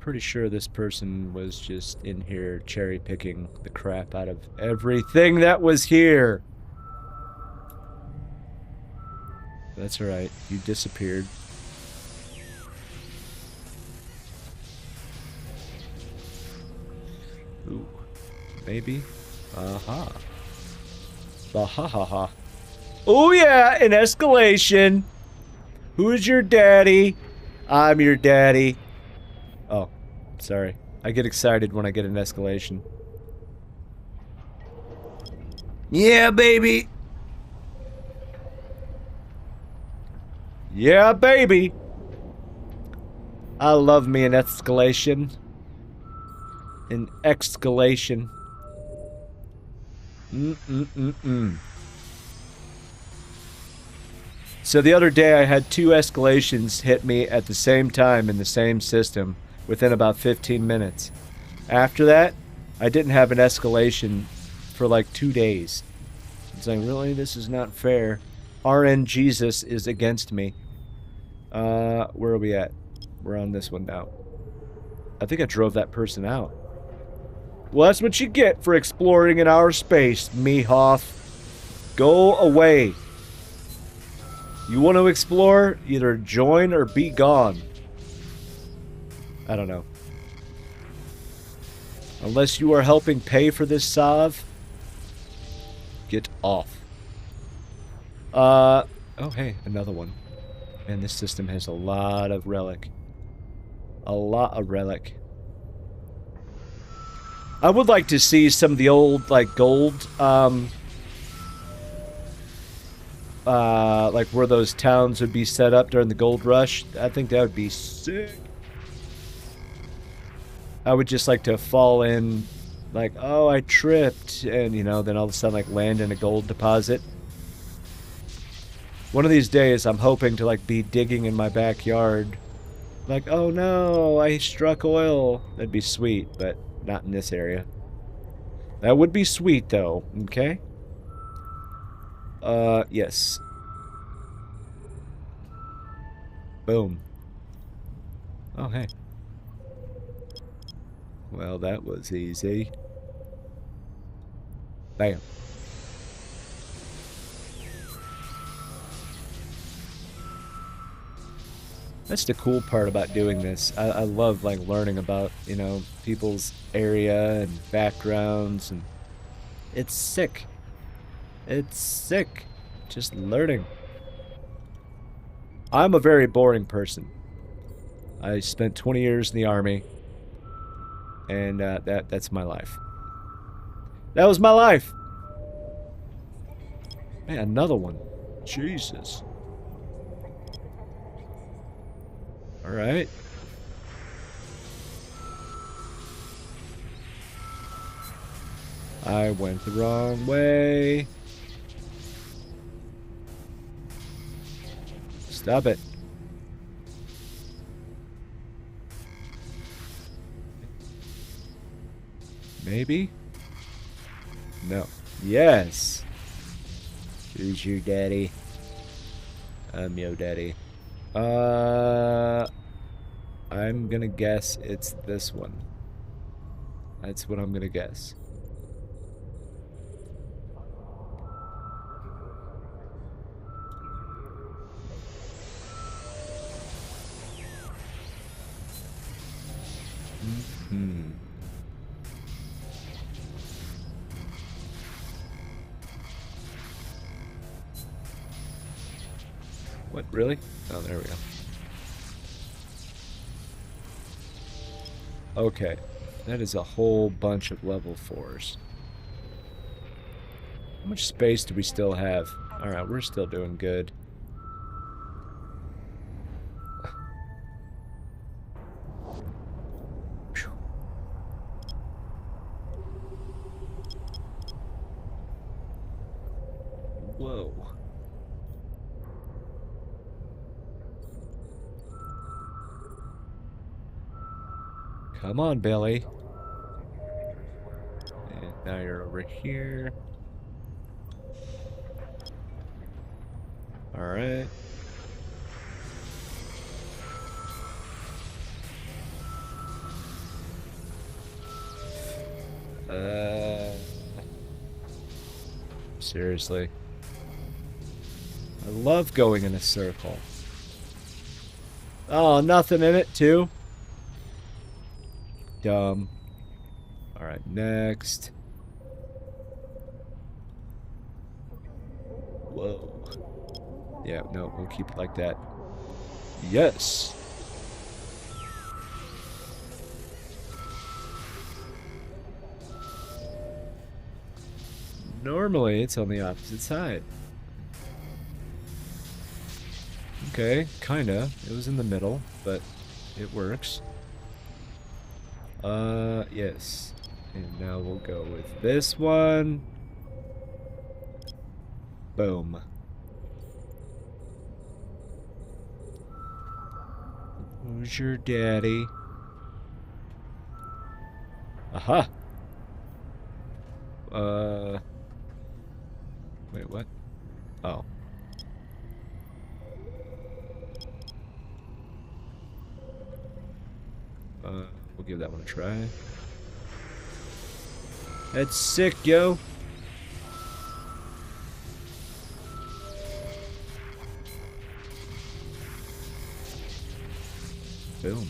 [SPEAKER 1] Pretty sure this person was just in here cherry picking the crap out of everything that was here. That's alright. You disappeared. Ooh. Maybe? Aha. Bahahaha. Oh yeah, an escalation. Who's your daddy? I'm your daddy. Oh, sorry. I get excited when I get an escalation. Yeah, baby. Yeah, baby. I love me an escalation. An escalation. So the other day I had 2 escalations hit me at the same time in the same system within about 15 minutes. After that, I didn't have an escalation for like 2 days. It's like, really? This is not fair. RN Jesus is against me. Where are we at? We're on this one now. I think I drove that person out. Well, that's what you get for exploring in our space, Mehoff. Go away. You want to explore? Either join or be gone. I don't know. Unless you are helping pay for this salve, get off. Oh, hey, another one. And this system has a lot of relic. A lot of relic. I would like to see some of the old, like, gold, like where those towns would be set up during the gold rush. I think that would be sick. I would just like to fall in, like, oh, I tripped, and, you know, then all of a sudden, like, land in a gold deposit. One of these days, I'm hoping to, like, be digging in my backyard. Like, oh no, I struck oil. That'd be sweet, but not in this area. That would be sweet, though, okay? Yes. Boom. Oh, hey. Well, that was easy. Bam. That's the cool part about doing this. I love, like, learning about, you know, people's area and backgrounds, and it's sick. It's sick. Just learning. I'm a very boring person. I spent 20 years in the Army, and that's my life. That was my life. Man, another one. Jesus. Alright. I went the wrong way. Stop it. Maybe? No. Yes! Who's your daddy? I'm your daddy. I'm gonna guess it's this one. That's what I'm gonna guess. Hmm. What, really? Oh, there we go. Okay. That is a whole bunch of level 4s. How much space do we still have? Alright, we're still doing good. Whoa. Come on, Billy. And now you're over here. Alright. Seriously. I love going in a circle. Oh, nothing in it, too? Dumb. Alright, next. Whoa. Yeah, no, we'll keep it like that. Yes! Normally, it's on the opposite side. Okay, kinda. It was in the middle, but it works. Yes. And now we'll go with this one. Boom. Who's your daddy? Aha! Wait, what? Oh. We'll give that one a try. That's sick, yo! Boom.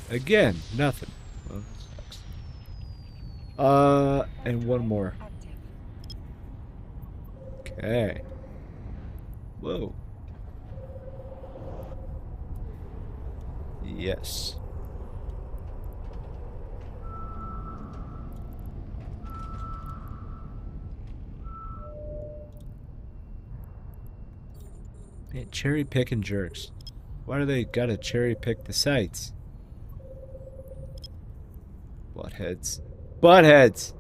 [SPEAKER 1] Again, nothing. Well, that sucks. And one more. Okay. Whoa. Yes. Man, cherry picking jerks. Why do they gotta cherry pick the sites? Buttheads. Buttheads!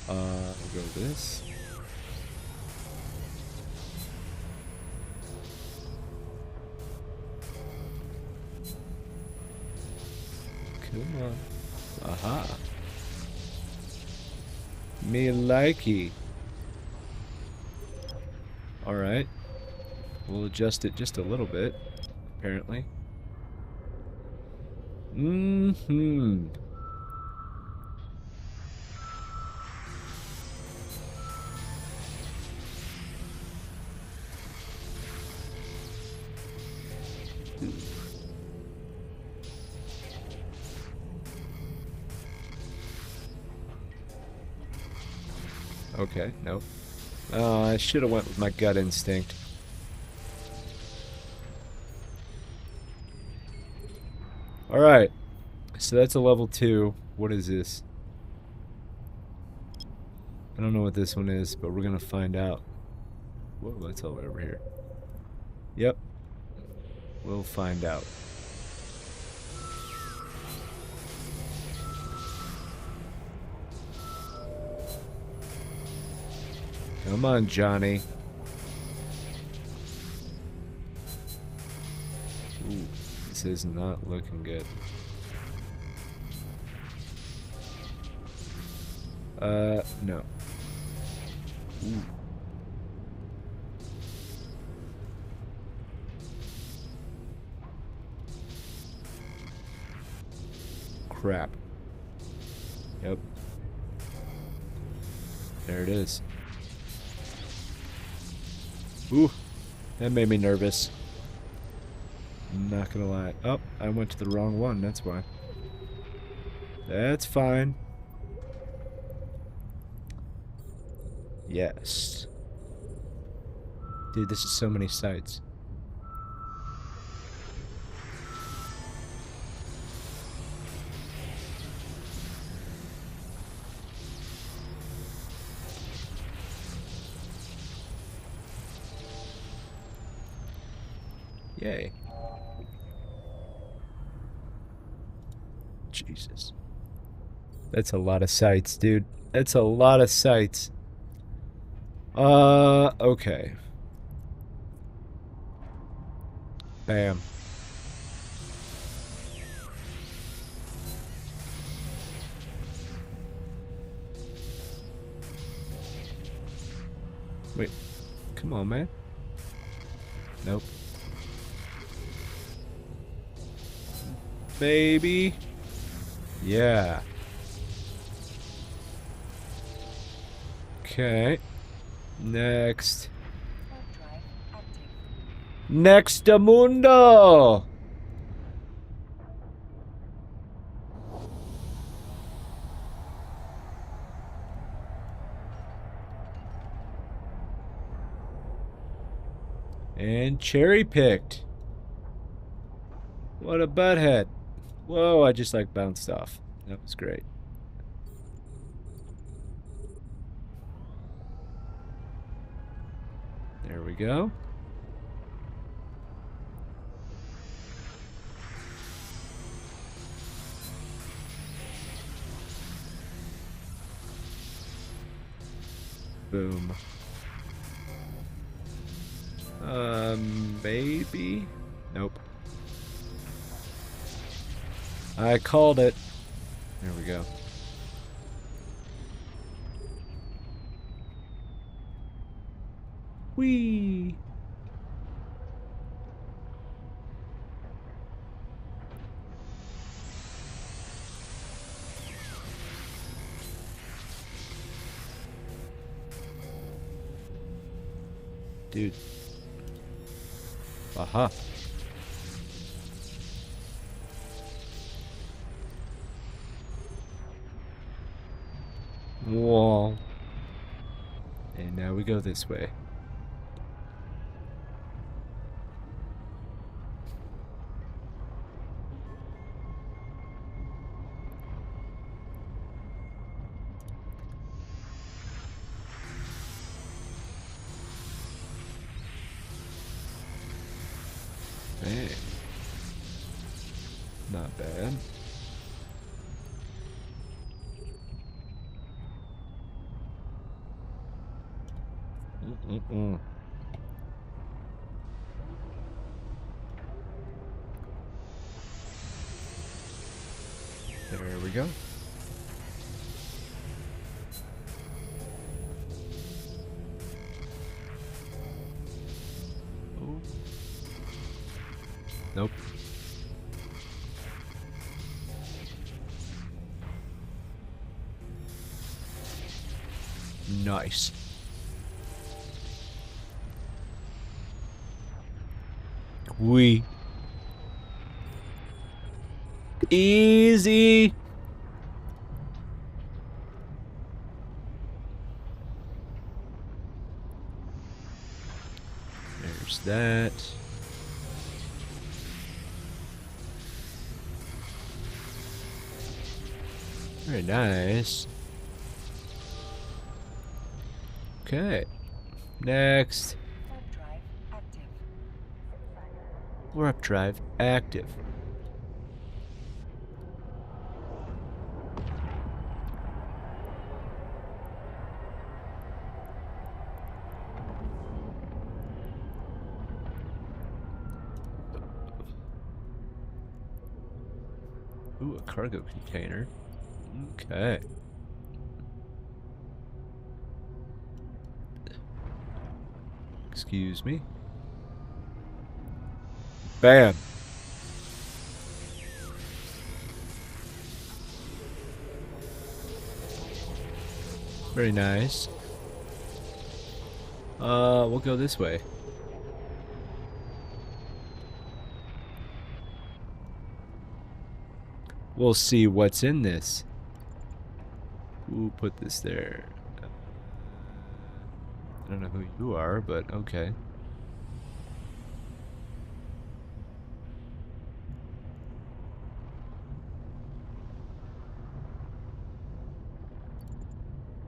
[SPEAKER 1] We'll go with this. Come on. Aha. Me likey. Alright. We'll adjust it just a little bit, apparently. Mm-hmm. Okay, nope. Oh, I should have went with my gut instinct. Alright. So that's a level 2. What is this? I don't know what this one is, but we're gonna find out. Whoa, that's all the way over here. Yep. We'll find out. Come on, Johnny. This is not looking good. No. Ooh. Crap. Yep. There it is. Ooh, that made me nervous. I'm not gonna lie. Oh, I went to the wrong one, that's why. That's fine. Yes. Dude, this is so many sites. Yay. Jesus. That's a lot of sites, dude. That's a lot of sites. Okay. Bam. Wait. Come on, man. Nope. Baby. Yeah. Okay. Next.
[SPEAKER 2] Drive active.
[SPEAKER 1] Next mundo. And cherry picked. What a butthead. Whoa, I just like bounced off. That was great. There we go. Boom. Maybe? Nope. I called it. There we go. Whee! Dude. Aha. Wall. And now we go this way. Man. Not bad. Mm-mm-mm. There we go. Oh. Nope. Nice. We easy. There's that. Very nice. Okay. Next.
[SPEAKER 2] Warp drive active.
[SPEAKER 1] Warp drive active. Ooh, a cargo container. Okay. Excuse me. Bam. Very nice. We'll go this way. We'll see what's in this. Ooh, put this there. I don't know who you are, but okay.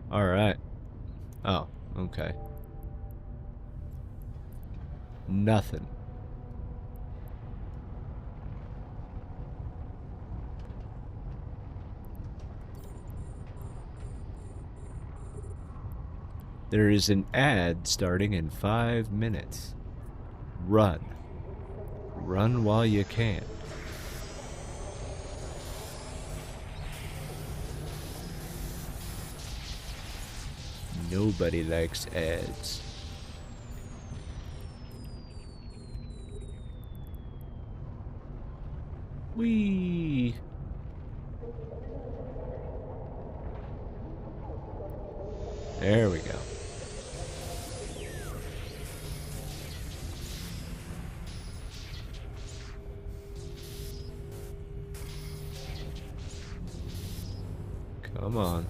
[SPEAKER 1] Alright. Oh, okay. Nothing. There is an ad starting in 5 minutes. Run. Run while you can. Nobody likes ads. Whee! There we go. Come on.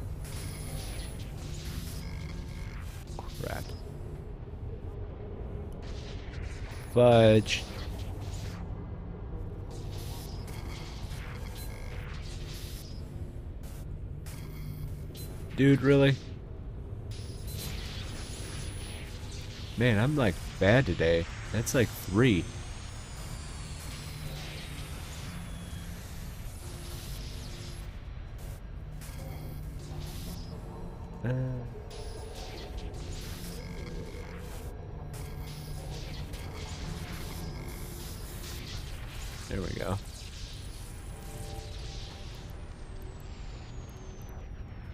[SPEAKER 1] Crap. Fudge. Dude, really? Man, I'm like bad today. That's like 3. There we go.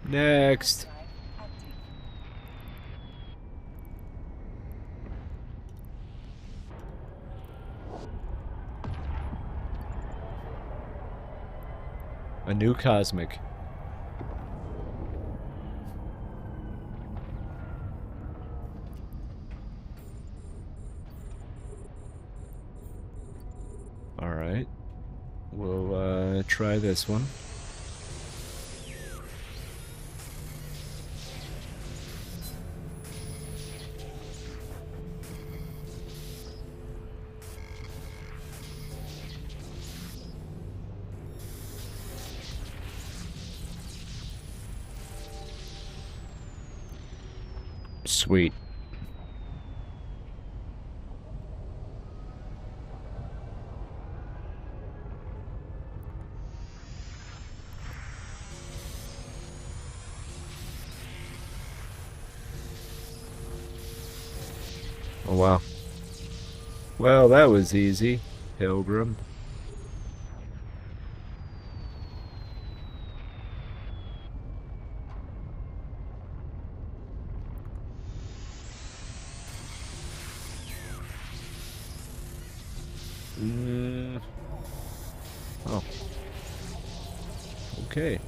[SPEAKER 1] Next. A new cosmic. Alright. We'll try this one. Sweet. Oh, wow. Well, that was easy, Pilgrim. Oh. Okay.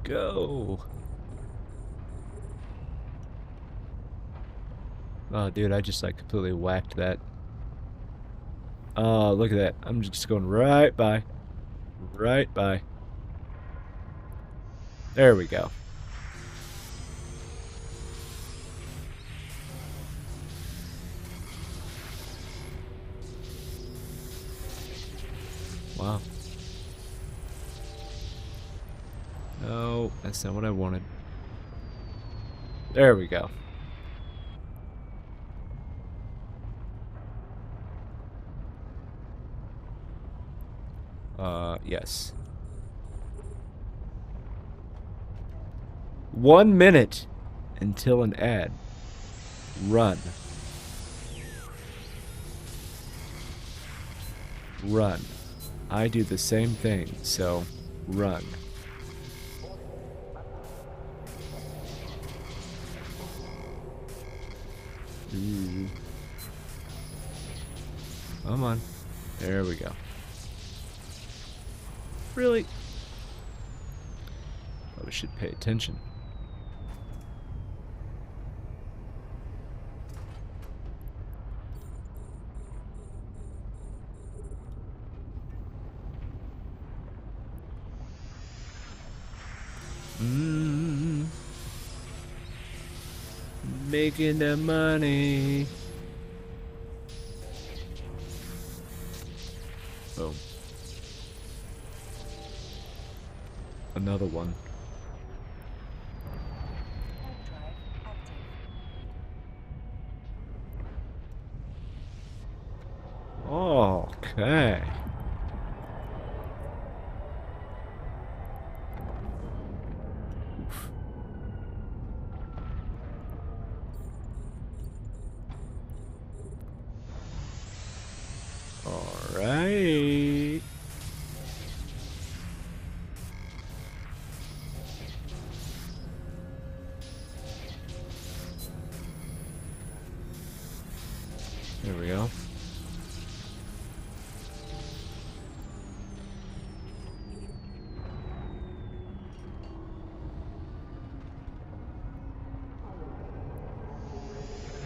[SPEAKER 1] Go. Oh, dude, I just like completely whacked that. Oh, look at that. I'm just going right by. Right by. There we go. Wow. No, that's not what I wanted. There we go. Yes. 1 minute until an ad. Run. Run. I do the same thing, so run. Ooh. Come on. There we go. Really? Probably should pay attention. Making the money. Boom. Another one. Okay. Oof. All right. There we go.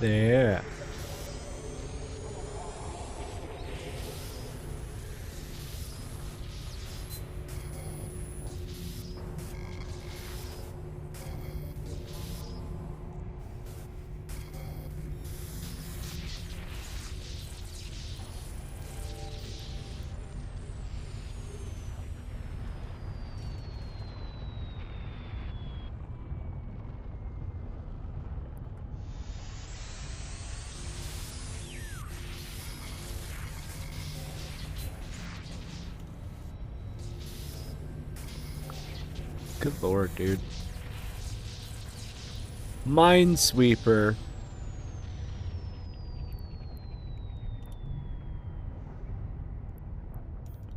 [SPEAKER 1] There. Good lord, dude. Minesweeper.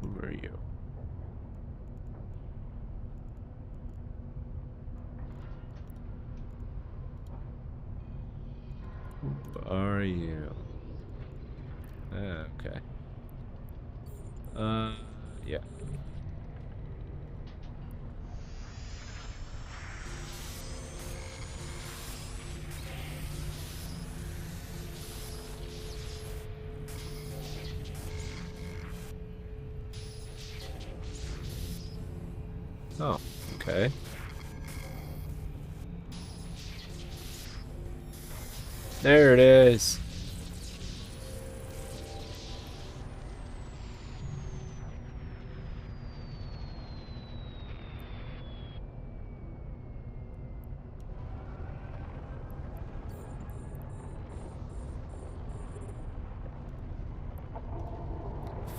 [SPEAKER 1] Who are you? Who are you? Okay. Yeah. Oh, okay. There it is.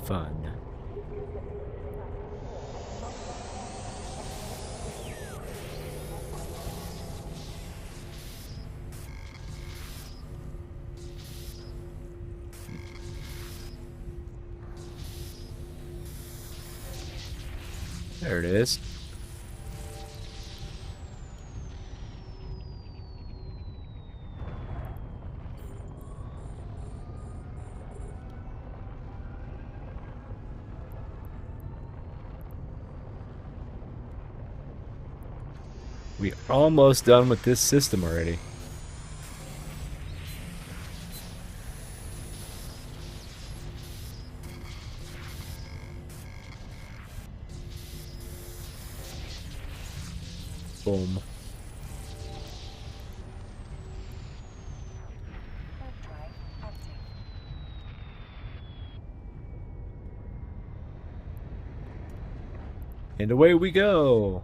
[SPEAKER 1] Fun. There it is. We're almost done with this system already. Boom. And away we go.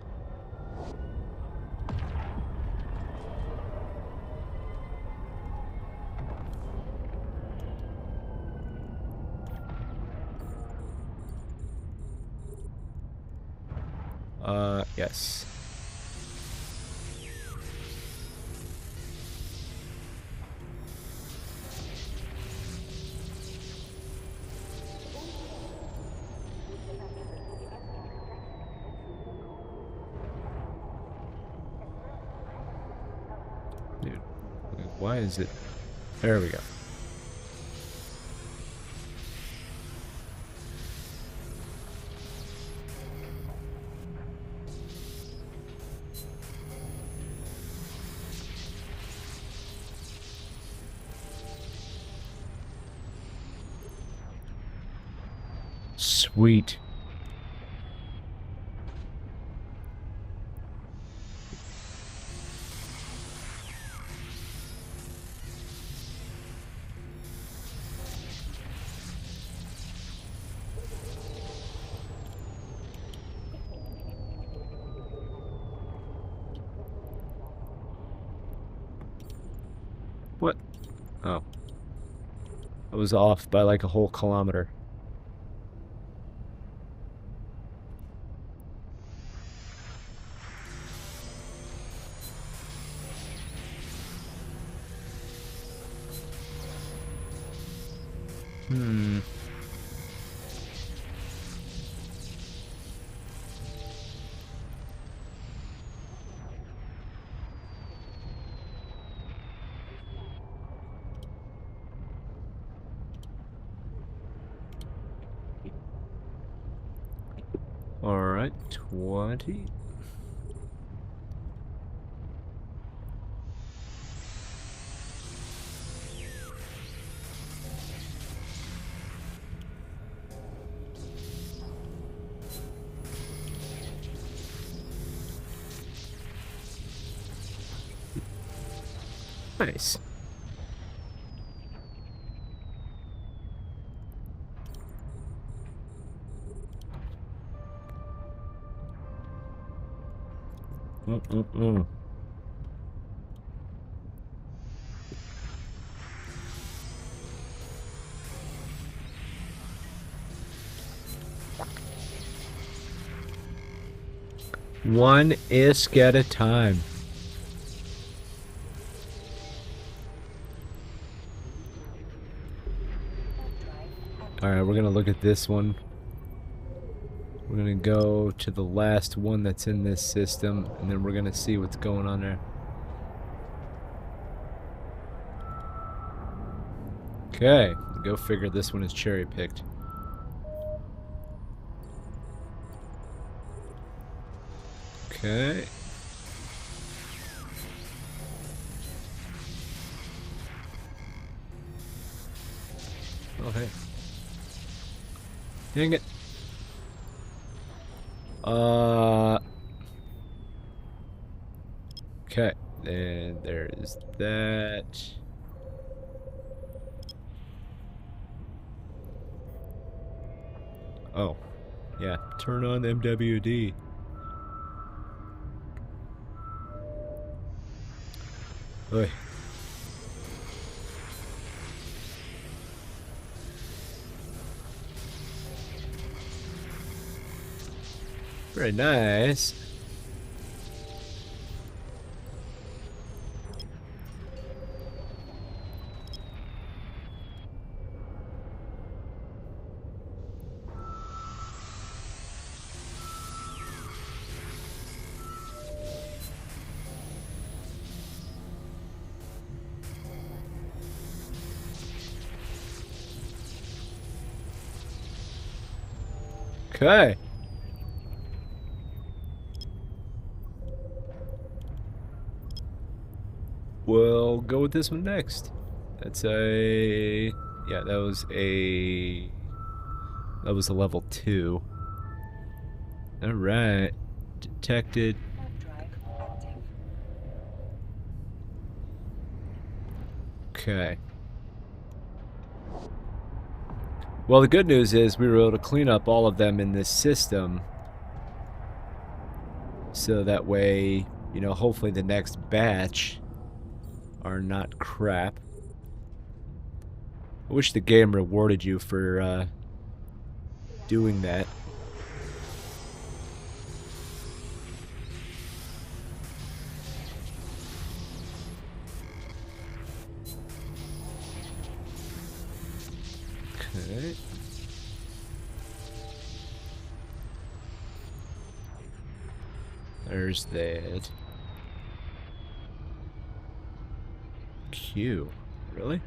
[SPEAKER 1] Yes. Why is it? There we go. Sweet. What? Oh. I was off by like a whole kilometer. Hmm. All right, 20. Nice. Mm-mm-mm. One isk at a time. Alright, we're gonna look at this one. We're gonna go to the last one that's in this system, and then we're gonna see what's going on there. Okay, go figure this one is cherry picked. Okay. Oh, hey. Dang it. Okay. And there is that. Oh. Yeah. Turn on MWD. Oy. Very nice. Okay. We'll go with this one next. That's a... Yeah, that was a level 2. Alright. Detected. Okay. Well, the good news is we were able to clean up all of them in this system. So that way, you know, hopefully the next batch are not crap. I wish the game rewarded you for doing that. Okay. There's that. Q. Really?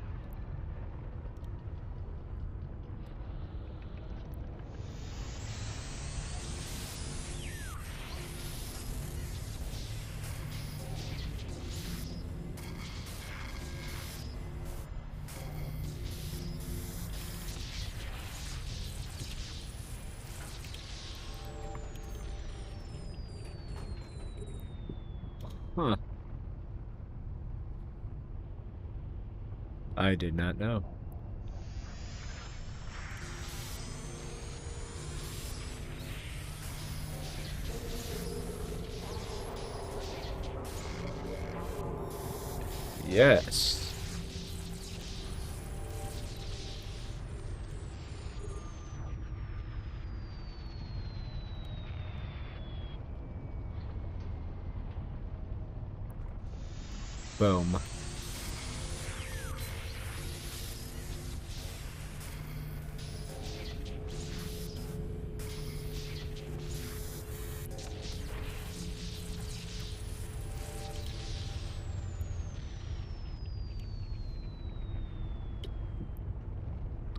[SPEAKER 1] Huh. I did not know. Yes. Boom.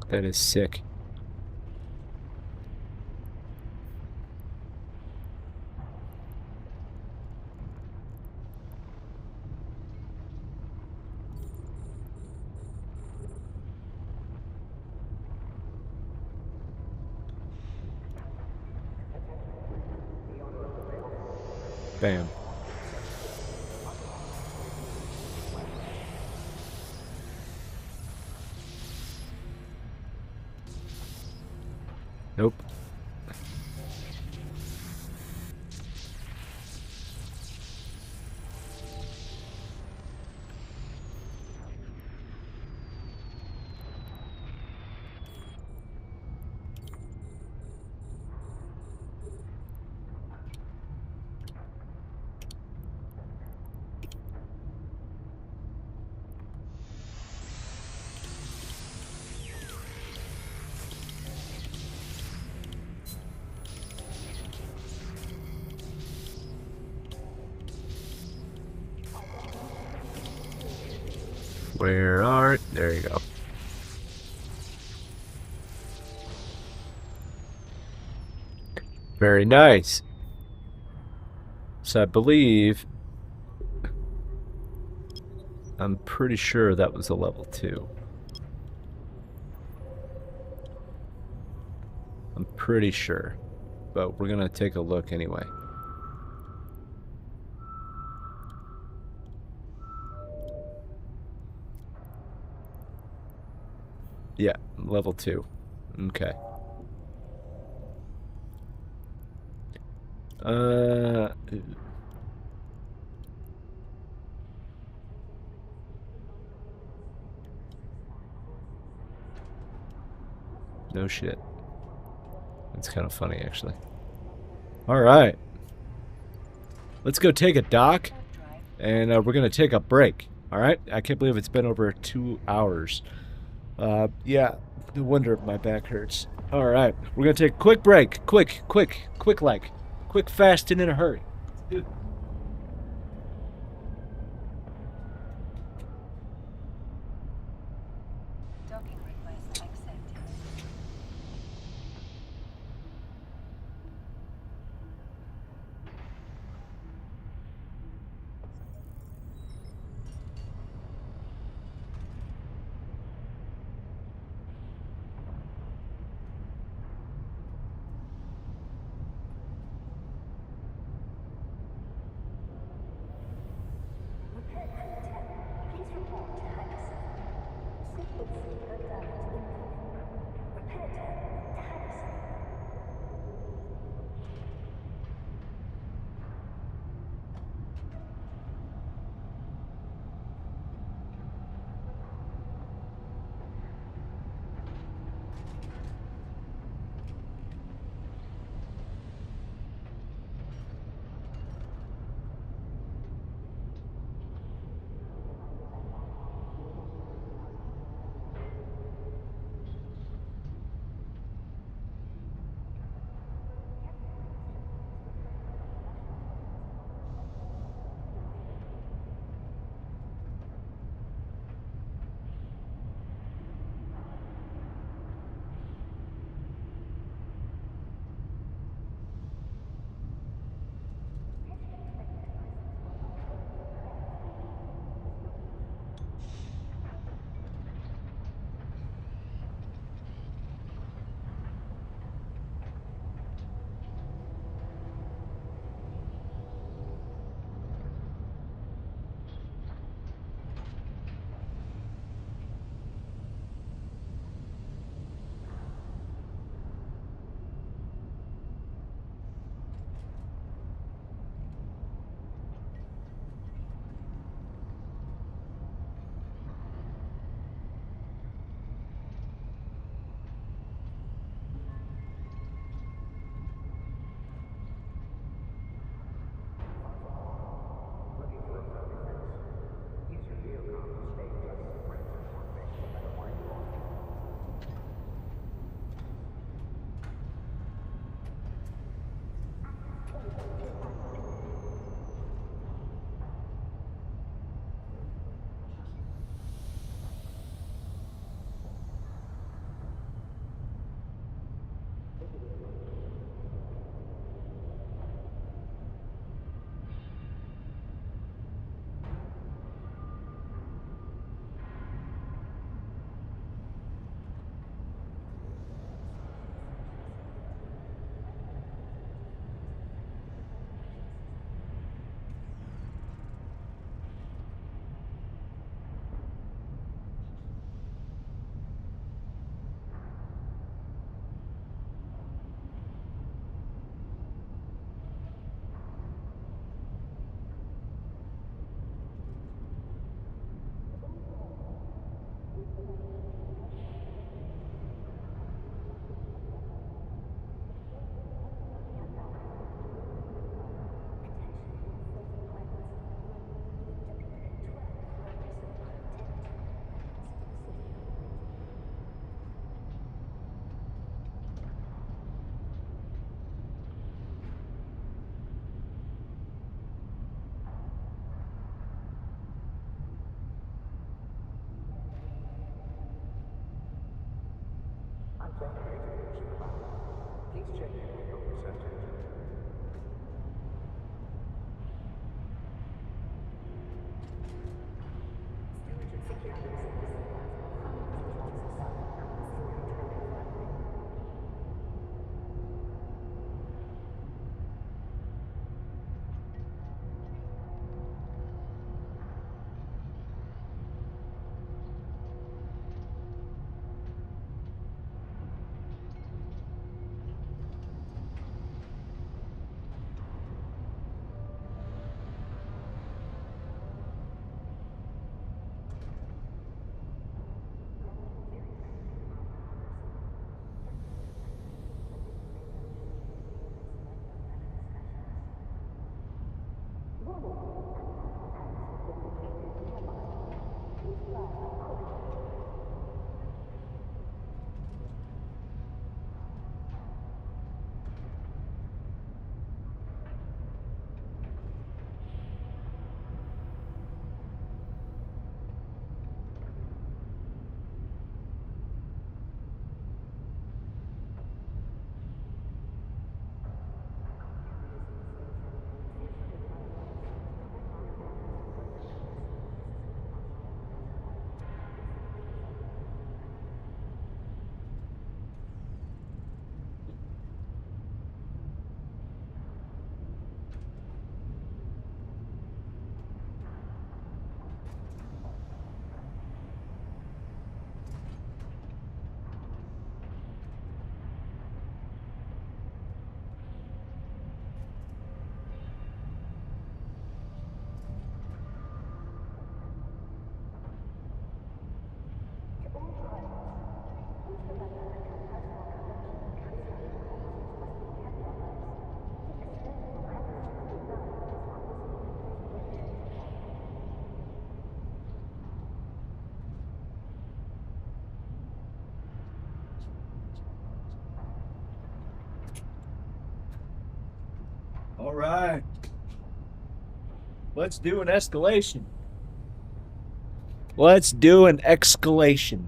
[SPEAKER 1] That is sick. Bam. Nope. Where are... There you go. Very nice. So I believe... I'm pretty sure that was a level 2. I'm pretty sure. But we're gonna take a look anyway. Yeah, level 2. Okay. Uh... No shit. It's kind of funny, actually. Alright. Let's go take a dock, and we're going to take a break. Alright? I can't believe it's been over 2 hours. Yeah. No wonder if my back hurts. Alright. We're going to take a quick break. Quick like. Quick, fast, and in a hurry.
[SPEAKER 2] Docking request accepted.
[SPEAKER 1] All right. Let's do an escalation. Let's do an escalation.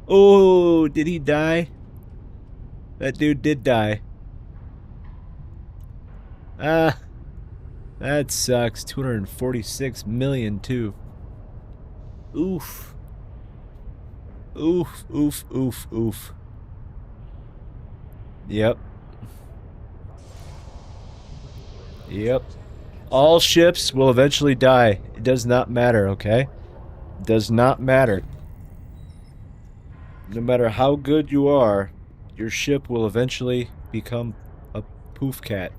[SPEAKER 1] Oh, did he die? That dude did die. Ah, that sucks. 246 million too. Oof. Oof, oof, oof, oof. Yep. Yep. All ships will eventually die. It does not matter, okay? It does not matter. No matter how good you are, your ship will eventually become a poof cat.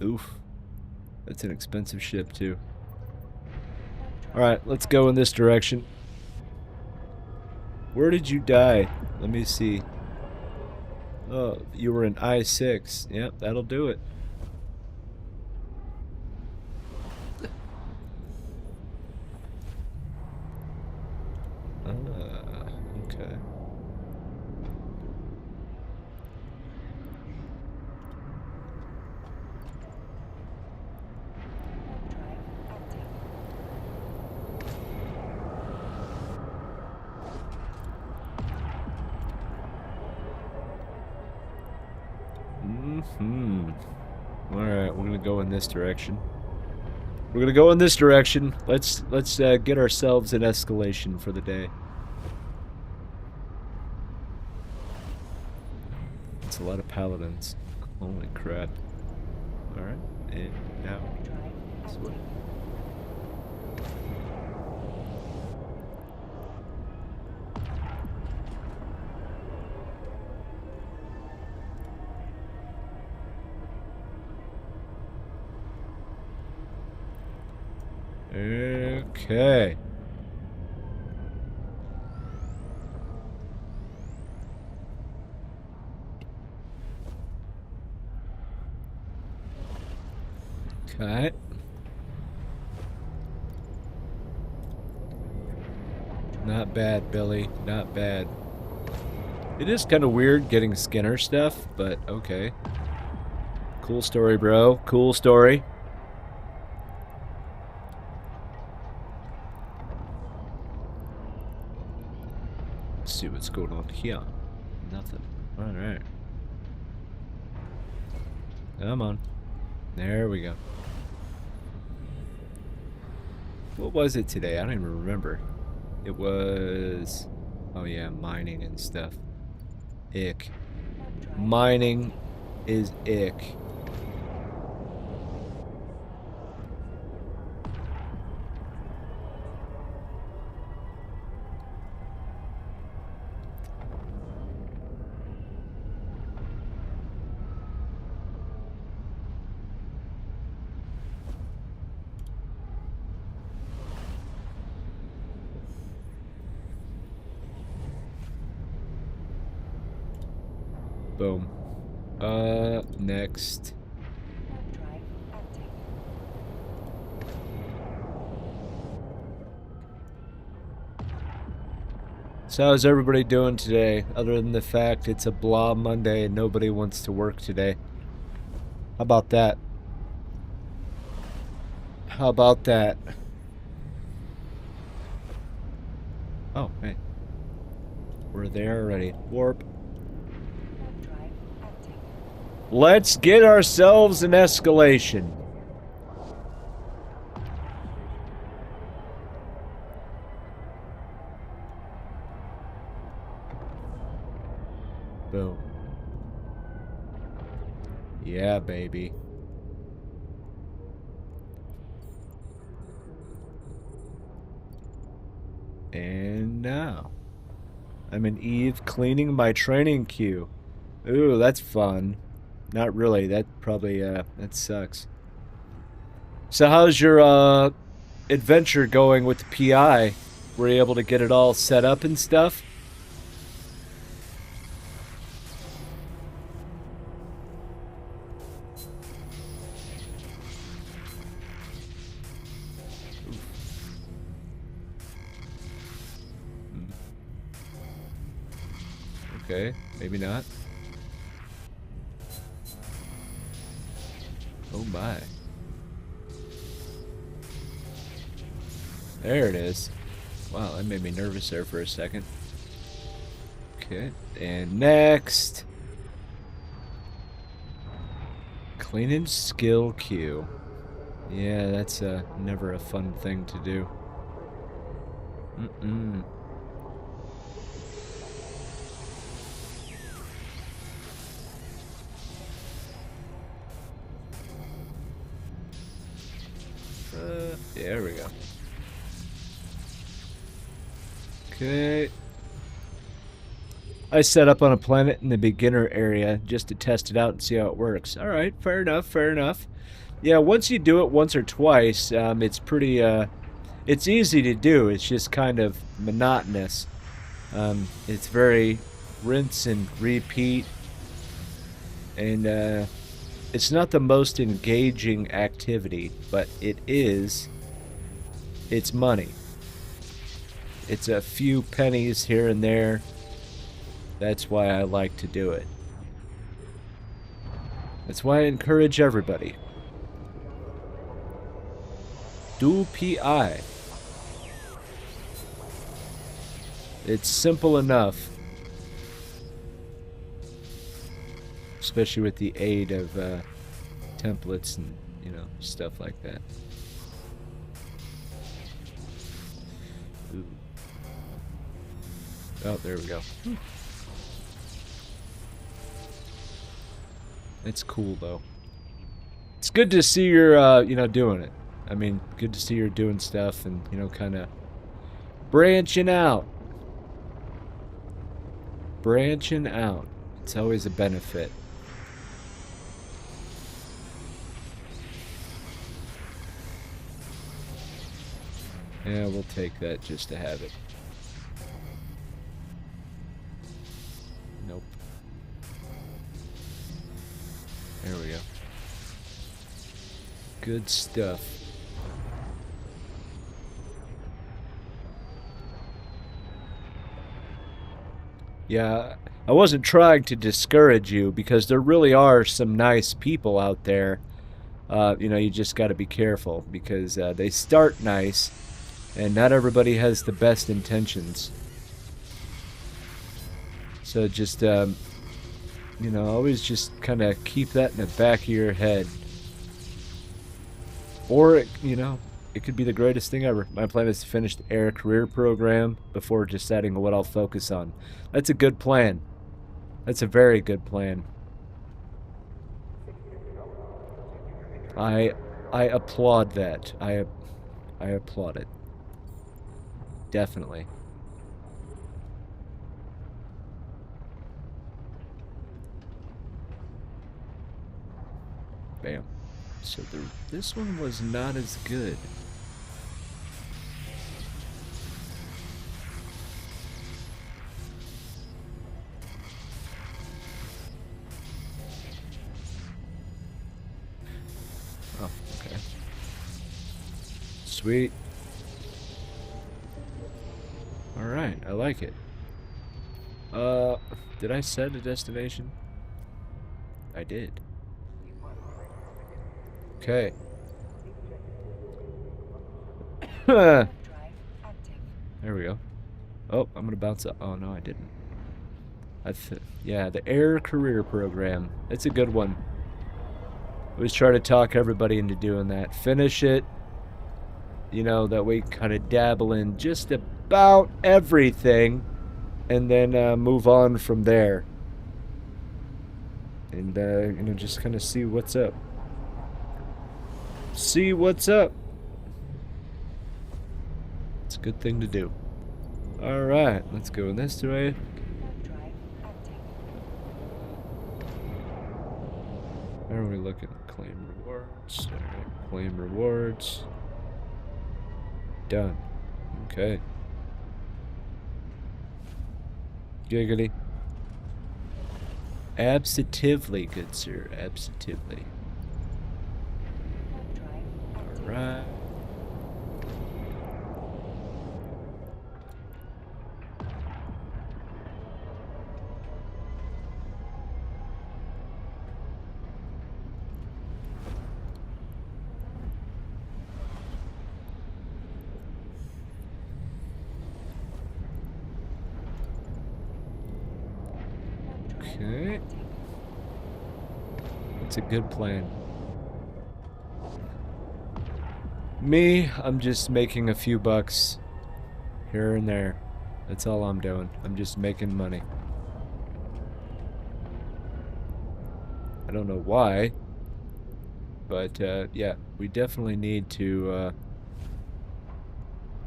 [SPEAKER 1] Oof. That's an expensive ship, too. Alright, let's go in this direction. Where did you die? Let me see. Oh, you were in I-6. Yep, that'll do it. Okay. Alright, we're gonna go in this direction. We're gonna go in this direction. Let's get ourselves an escalation for the day. It's a lot of paladins. Holy crap. Alright, and now this way. Okay. Okay. Not bad, Billy. Not bad. It is kind of weird getting Skinner stuff, but okay. Cool story, bro. Cool story. Let's see what's going on here. Nothing. Alright. Come on. There we go. What was it today? I don't even remember. It was... Oh yeah, mining and stuff. Ick. Mining is ick. Boom. Next.
[SPEAKER 2] Drive active.
[SPEAKER 1] So how's everybody doing today, other than the fact it's a blah Monday and nobody wants to work today? How about that? How about that? Oh, hey. We're there already. Warp.
[SPEAKER 2] Drive active.
[SPEAKER 1] Let's get ourselves an escalation. Boom. Yeah, baby. And now I'm in Eve cleaning my training queue. Ooh, that's fun. Not really. That probably that sucks. So how's your adventure going with the PI? Were you able to get it all set up and stuff? Okay, maybe not. Oh my. There it is. Wow, that made me nervous there for a second. Okay, and next. Cleaning skill queue. Yeah, that's never a fun thing to do. Mm-mm. There we go. Okay. I set up on a planet in the beginner area just to test it out and see how it works. All right, fair enough, fair enough. Yeah, once you do it once or twice, it's pretty, it's easy to do. It's just kind of monotonous. It's very rinse and repeat. And, it's not the most engaging activity, but it is. It's money. It's a few pennies here and there. That's why I like to do it. That's why I encourage everybody. Do PI. It's simple enough. Especially with the aid of templates and, you know, stuff like that. Ooh. Oh, there we go. It's cool, though. It's good to see you're, you know, doing it. I mean, good to see you're doing stuff and, you know, kind of branching out. Branching out. It's always a benefit. Yeah, we'll take that just to have it. Nope. There we go. Good stuff. Yeah, I wasn't trying to discourage you because there really are some nice people out there. You know, you just got to be careful because they start nice and not everybody has the best intentions. So just, you know, always just kind of keep that in the back of your head. Or, you know, it could be the greatest thing ever. My plan is to finish the air career program before deciding what I'll focus on. That's a good plan. That's a very good plan. I applaud that. I applaud it. Definitely. Bam. So this one was not as good. Oh, okay. Sweet. Alright, I like it. Did I set a destination? I did. Okay. There we go. Oh, I'm gonna bounce up. Oh, no, I didn't. Yeah, the Air Career Program. It's a good one. I was trying to talk everybody into doing that. Finish it. You know, that way kind of dabble in just about everything. And then move on from there. And, you know, just kind of see what's up. See what's up. It's a good thing to do. Alright, let's go in this way. Where are we looking? Claim rewards. Alright, claim rewards. Done. Okay. Giggity. Absentively, good sir. Absentively. Alright. Okay. It's a good plan. Me, I'm just making a few bucks here and there. That's all I'm doing. I'm just making money. I don't know why, but yeah, we definitely need to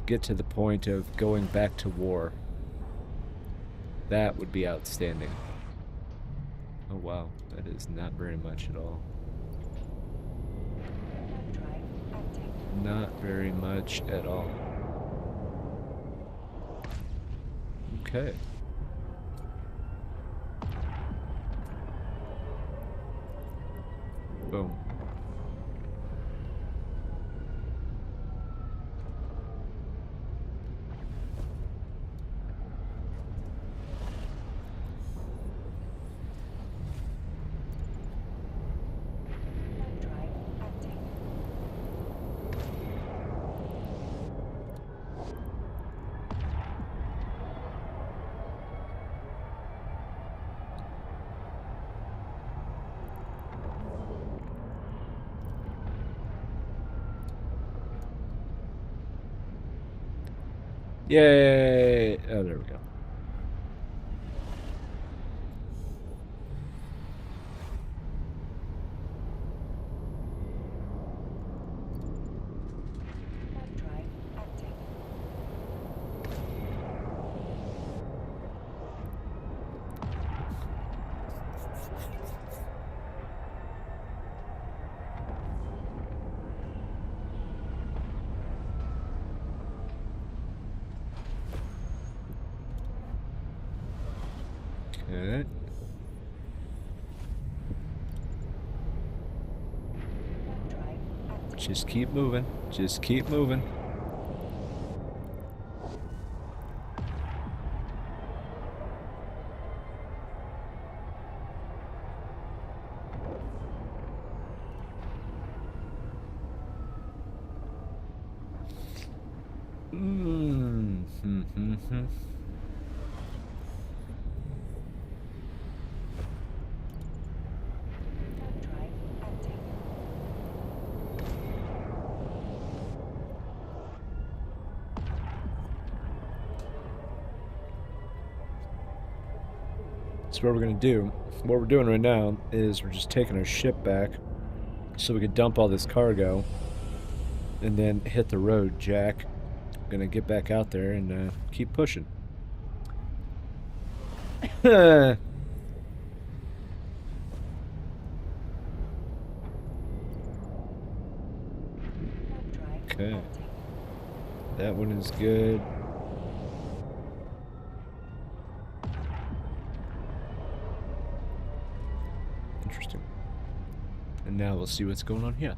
[SPEAKER 1] get to the point of going back to war. That would be outstanding. Oh wow, that is not very much at all. Not very much at all. Okay. Boom. Yay! Oh, there we go. Okay. Just keep moving. Just keep moving. So what we're gonna do, what we're doing right now is we're just taking our ship back so we can dump all this cargo and then hit the road, Jack. Gonna get back out there and keep pushing.
[SPEAKER 2] Warp drive
[SPEAKER 1] Okay.
[SPEAKER 2] empty.
[SPEAKER 1] That one is good. Interesting. And now we'll see what's going on here.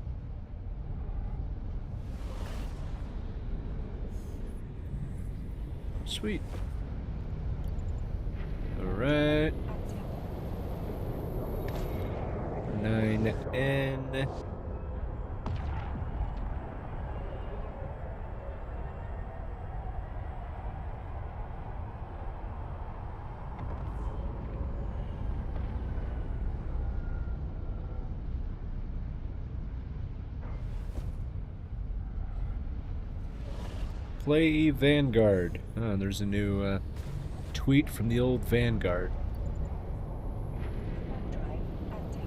[SPEAKER 1] Sweet. Alright.
[SPEAKER 2] Active.
[SPEAKER 1] 9N. Play Vanguard. Oh, there's a new tweet from the old Vanguard.
[SPEAKER 2] Warp drive empty.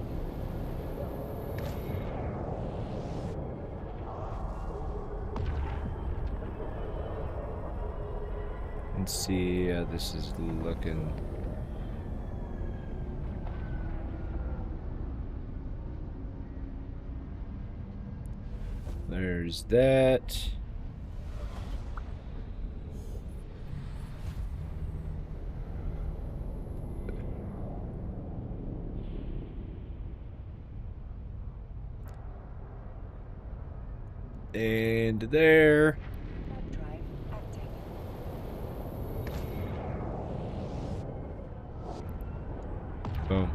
[SPEAKER 1] Let's see how this is looking. There's that. And there.
[SPEAKER 2] Warp drive empty.
[SPEAKER 1] Boom.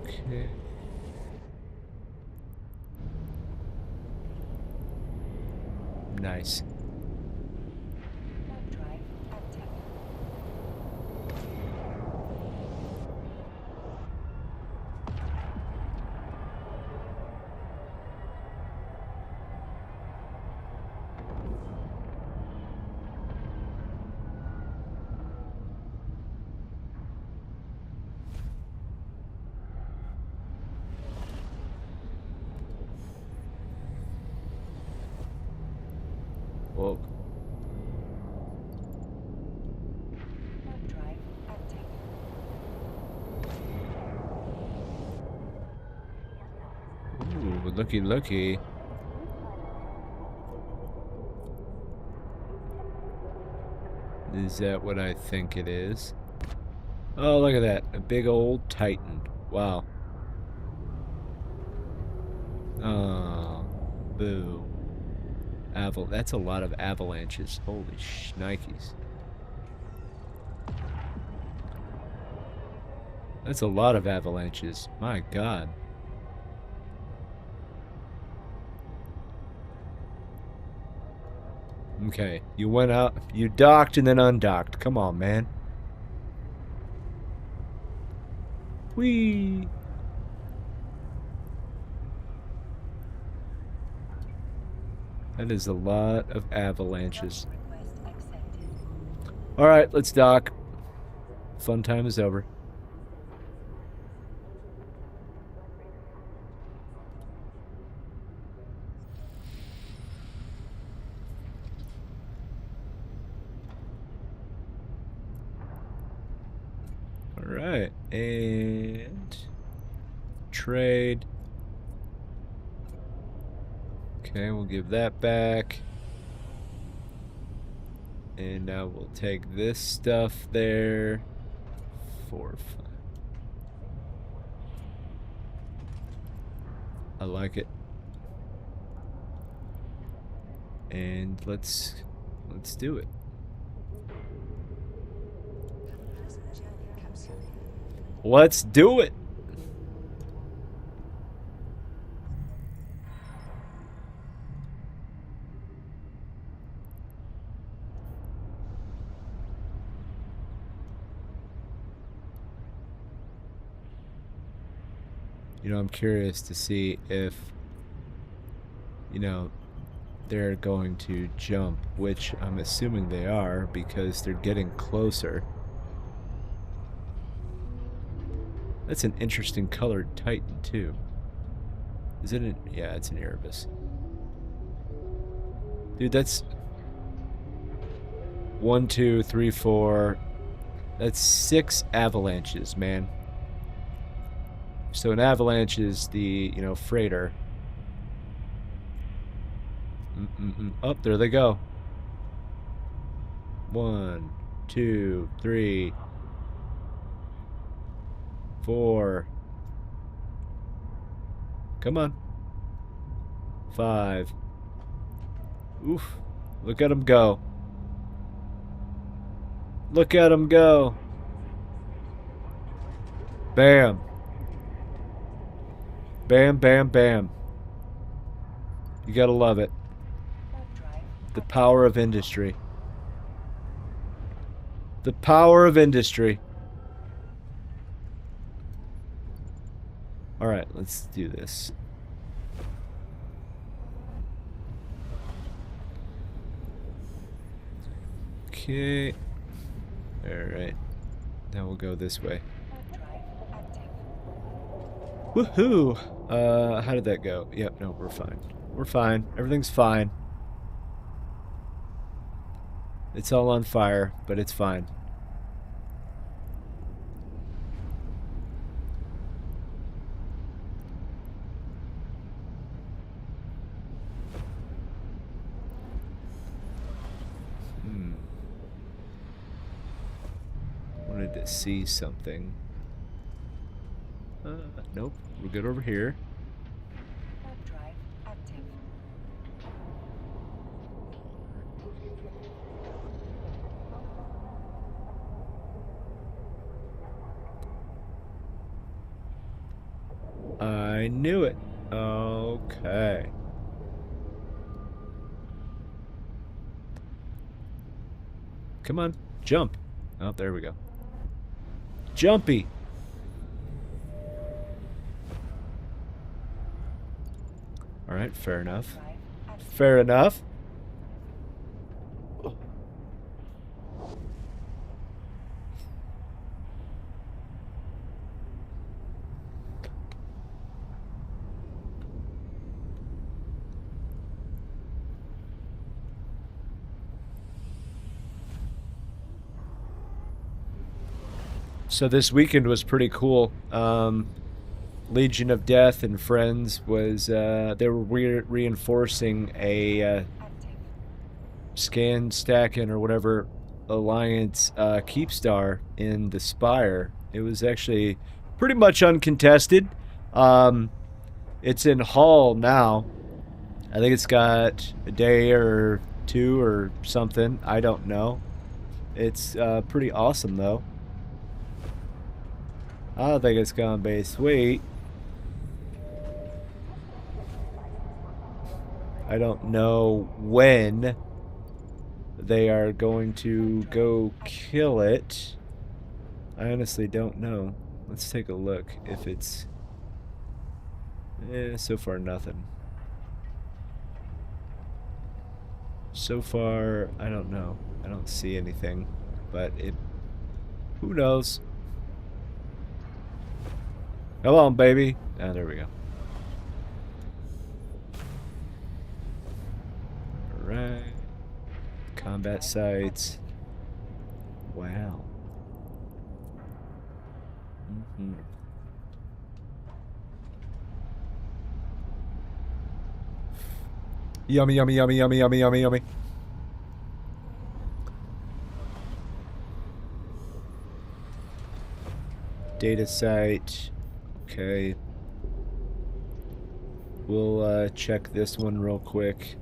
[SPEAKER 1] Okay. Nice.
[SPEAKER 2] Warp drive empty.
[SPEAKER 1] Whoa.
[SPEAKER 2] Warp drive empty.
[SPEAKER 1] Ooh, looky, looky. Is that what I think it is? Oh, look at that. A big old Titan. Wow. Oh, boo. That's a lot of avalanches. Holy shnikes. That's a lot of avalanches. My God. Okay, you went out, you docked and then undocked. Come on, man. Whee! That is a lot of avalanches.
[SPEAKER 2] Request accepted.
[SPEAKER 1] Alright, let's dock. Fun time is over. Alright, and trade. Okay, we'll give that back. And now we'll take this stuff there for fun. I like it. And let's do it. Let's do it. You know, I'm curious to see if, you know, they're going to jump, which I'm assuming they are because they're getting closer. That's an interesting colored Titan, too. Is it an... Yeah, it's an Erebus. Dude, that's... 1, 2, 3, 4... That's 6 avalanches, man. So an avalanche is the, you know, freighter. Oh, there they go. 1, 2, 3, 4. Come on. 5. Oof. Look at them go. Look at them go. Bam. Bam, bam, bam. You gotta love it. The power of industry. The power of industry. Alright, let's do this. Okay. Alright. Now we'll go this way. Woohoo! How did that go? Yep, no, we're fine. We're fine. Everything's fine. It's all on fire, but it's fine. Wanted to see something. Nope. We're good over here.
[SPEAKER 2] Drive active.
[SPEAKER 1] I knew it. Okay. Come on, jump. Oh, there we go. Jumpy. All right, fair enough. Fair enough. So this weekend was pretty cool. Legion of Death and Friends was, they were reinforcing a scan stacking or whatever alliance keepstar in the Spire. It was actually pretty much uncontested. It's in Hall now. I think it's got a day or 2 or something. I don't know. It's pretty awesome though. I don't think it's gonna be sweet. I don't know when they are going to go kill it. I honestly don't know. Let's take a look if it's... so far nothing. So far, I don't know. I don't see anything, but it... Who knows? Come on, baby. Ah, there we go. Alright. Combat sites. Wow. Yummy, yummy, yummy, yummy, yummy, yummy, yummy. Data site. Okay. We'll check this one real quick.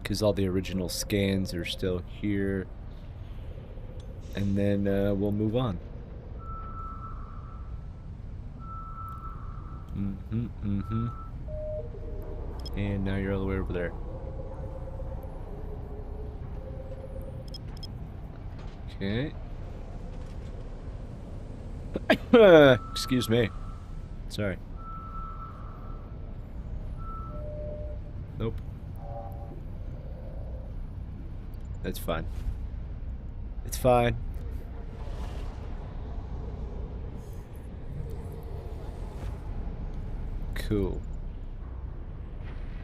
[SPEAKER 1] Because all the original scans are still here. And then we'll move on. And now you're all the way over there. Okay. Excuse me. Sorry. Nope. That's fine. It's fine. Cool.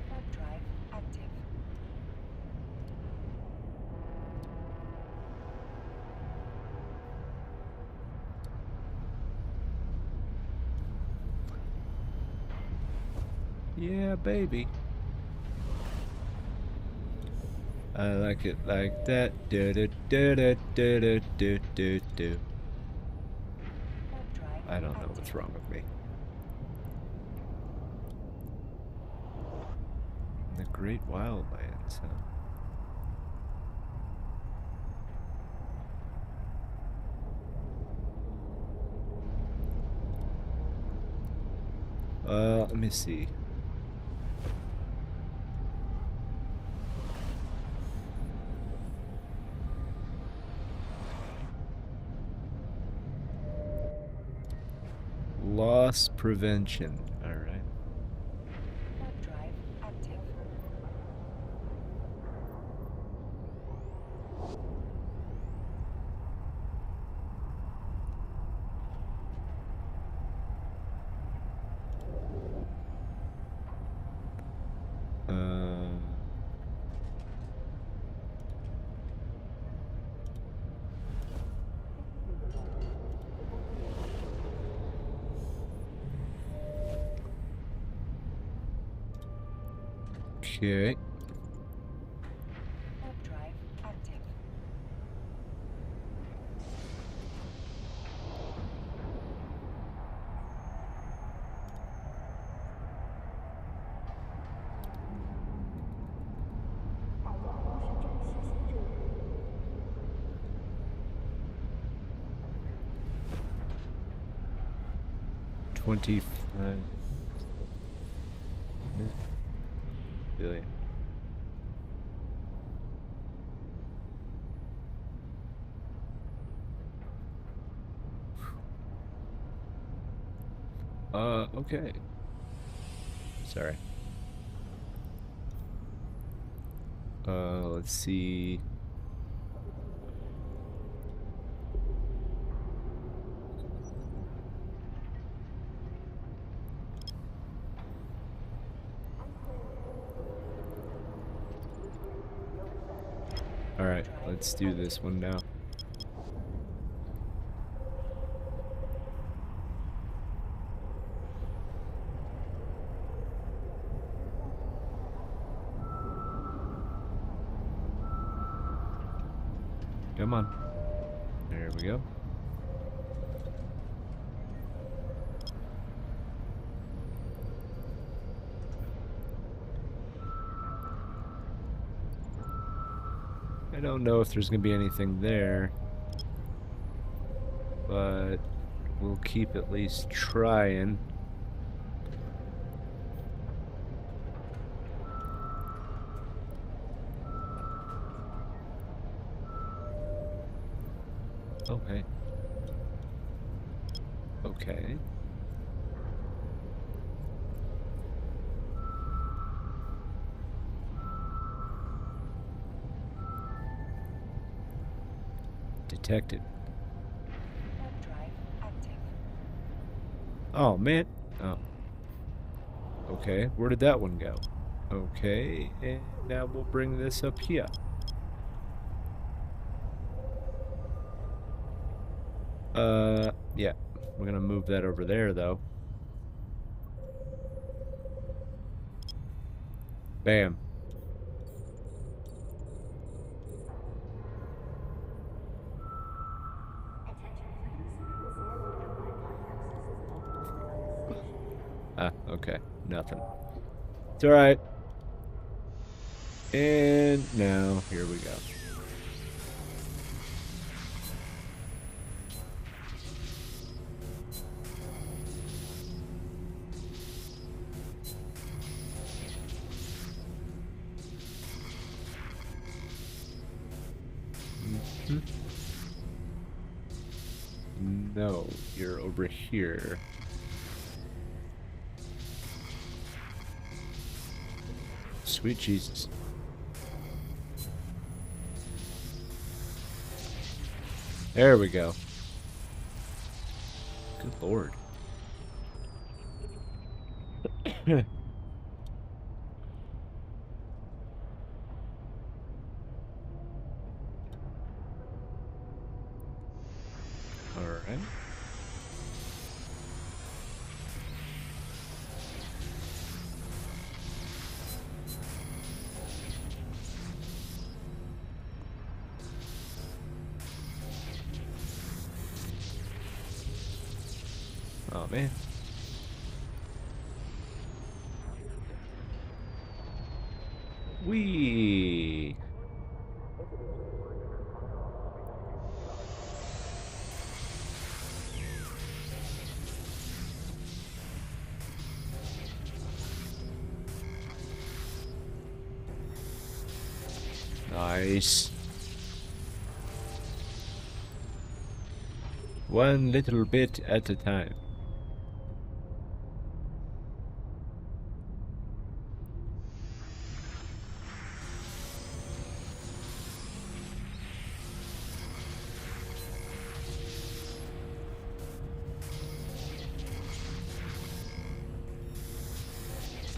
[SPEAKER 2] Warp drive active.
[SPEAKER 1] Yeah, baby. I like it like that. Do do do do do do do do do.
[SPEAKER 2] Warp drive
[SPEAKER 1] I don't know
[SPEAKER 2] active.
[SPEAKER 1] what's wrong with me. The Great Wildlands, huh? Let me see. Loss prevention. All right.
[SPEAKER 2] Warp drive active.
[SPEAKER 1] Uh, okay.
[SPEAKER 2] Warp drive active.
[SPEAKER 1] $25 billion. Okay. Sorry. Let's see. All right, let's do this one now. Come on. There we go. I don't know if there's gonna be anything there, but we'll keep at least trying. Oh, hey. Okay. Detected.
[SPEAKER 2] Warp drive active.
[SPEAKER 1] Oh, man. Oh. Okay, where did that one go? Okay, and now we'll bring this up here. Yeah. We're gonna move that over there, though. Bam. Ah, okay. Nothing. It's alright. And now, here we go. Mhm. No, you're over here. Sweet Jesus. There we go. Good lord. Alright. Oh man. Wee. Nice. One little bit at a time.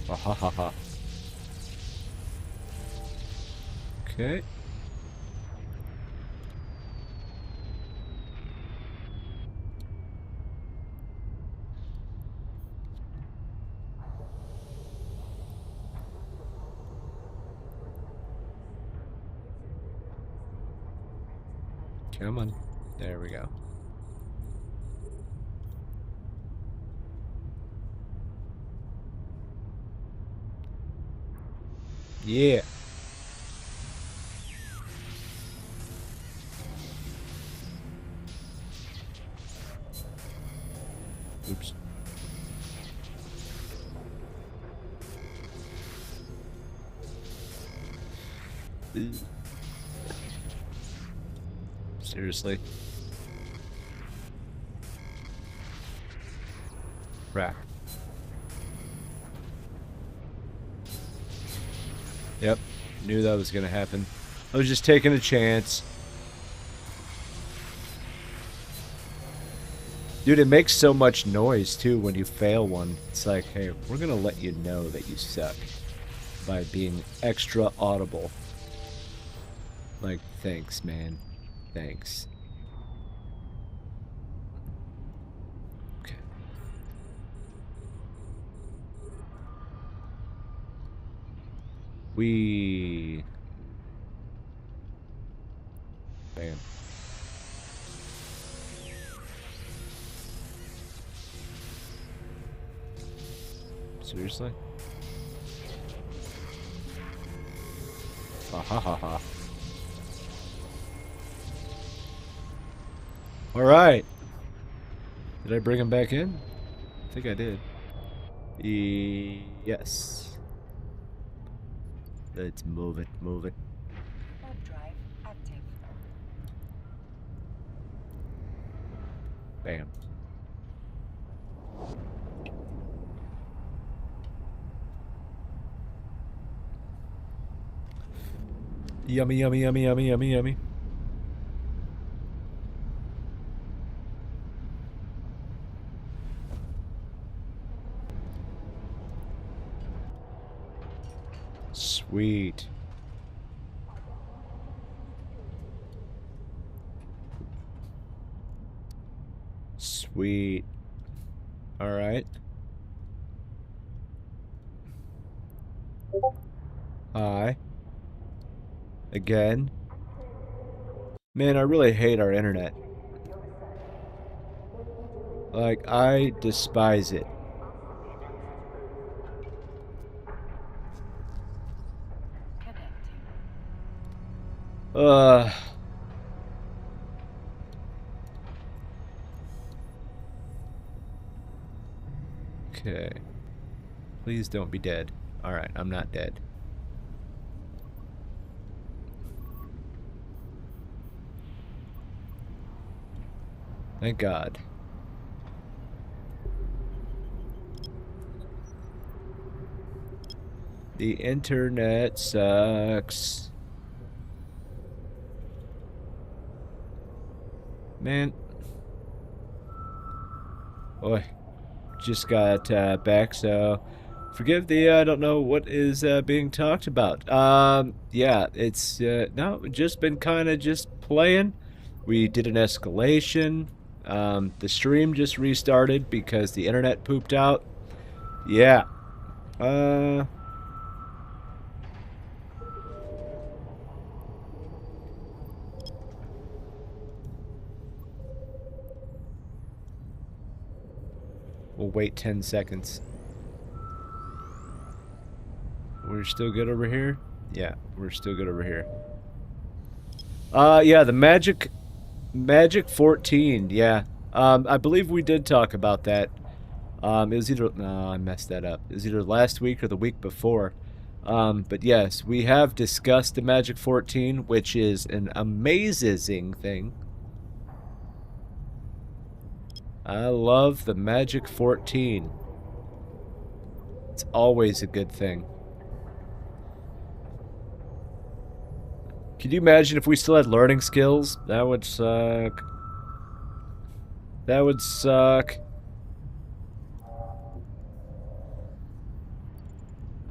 [SPEAKER 1] Ha ha ha ha. Okay. Come on. There we go. Yeah. Oops. Ew. Seriously. Crap. Yep. Knew that was gonna happen. I was just taking a chance. Dude, it makes so much noise too when you fail one. It's like, hey, we're gonna let you know that you suck by being extra audible. Like, thanks, man. Thanks. Okay. We. Bam. Seriously? Ha ha ha ha. Alright. Did I bring him back in? I think I did. Yes. Let's move it, move it.
[SPEAKER 2] Warp drive active.
[SPEAKER 1] Bam. Yummy, yummy, yummy, yummy, yummy, yummy. Sweet. Sweet. All right. Hi. Again. Man, I really hate our internet. Like, I despise it.
[SPEAKER 2] Connecting.
[SPEAKER 1] Uh. Okay. Please don't be dead. Alright, I'm not dead. Thank God. The internet sucks. Man. Boy. Just got back, so forgive the I don't know what is being talked about. Yeah, it's no, just been kind of just playing. We did an escalation. The stream just restarted because the internet pooped out. Yeah. Uh, we'll wait 10 seconds. We're still good over here? Yeah, we're still good over here. Yeah, the Magic 14, yeah. I believe we did talk about that. It was either, no, I messed that up. It was either last week or the week before. But yes, we have discussed the Magic 14, which is an amazing thing. I love the Magic 14. It's always a good thing. Could you imagine if we still had learning skills? That would suck. That would suck.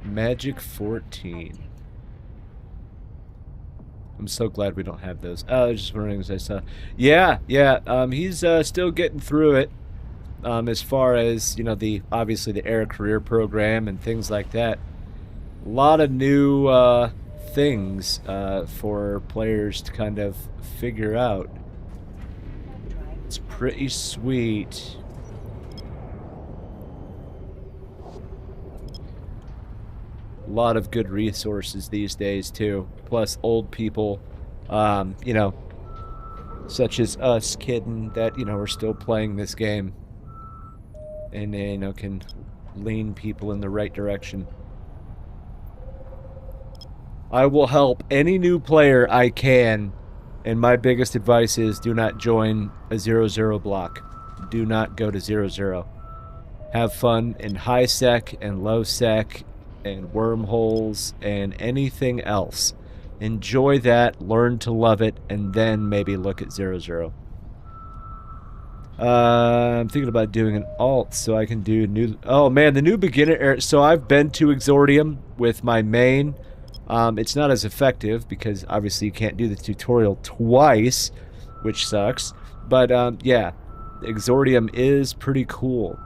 [SPEAKER 1] Magic 14. I'm so glad we don't have those. Oh, there's just learning as I saw. Yeah, yeah. He's still getting through it. As far as, you know, obviously the air career program and things like that. A lot of new things for players to kind of figure out. It's pretty sweet. A lot of good resources these days too. Plus old people, you know, such as us, kidding that, you know, are still playing this game. And, you know, can lean people in the right direction. I will help any new player I can, and my biggest advice is do not join a 0-0 block. Do not go to 0-0. Have fun in high sec and low sec and wormholes and anything else. Enjoy that, learn to love it, and then maybe look at 0-0. I'm thinking about doing an alt so I can do new... Oh man, the new beginner area. So I've been to Exordium with my main. It's not as effective because obviously you can't do the tutorial twice, which sucks. But yeah, Exordium is pretty cool.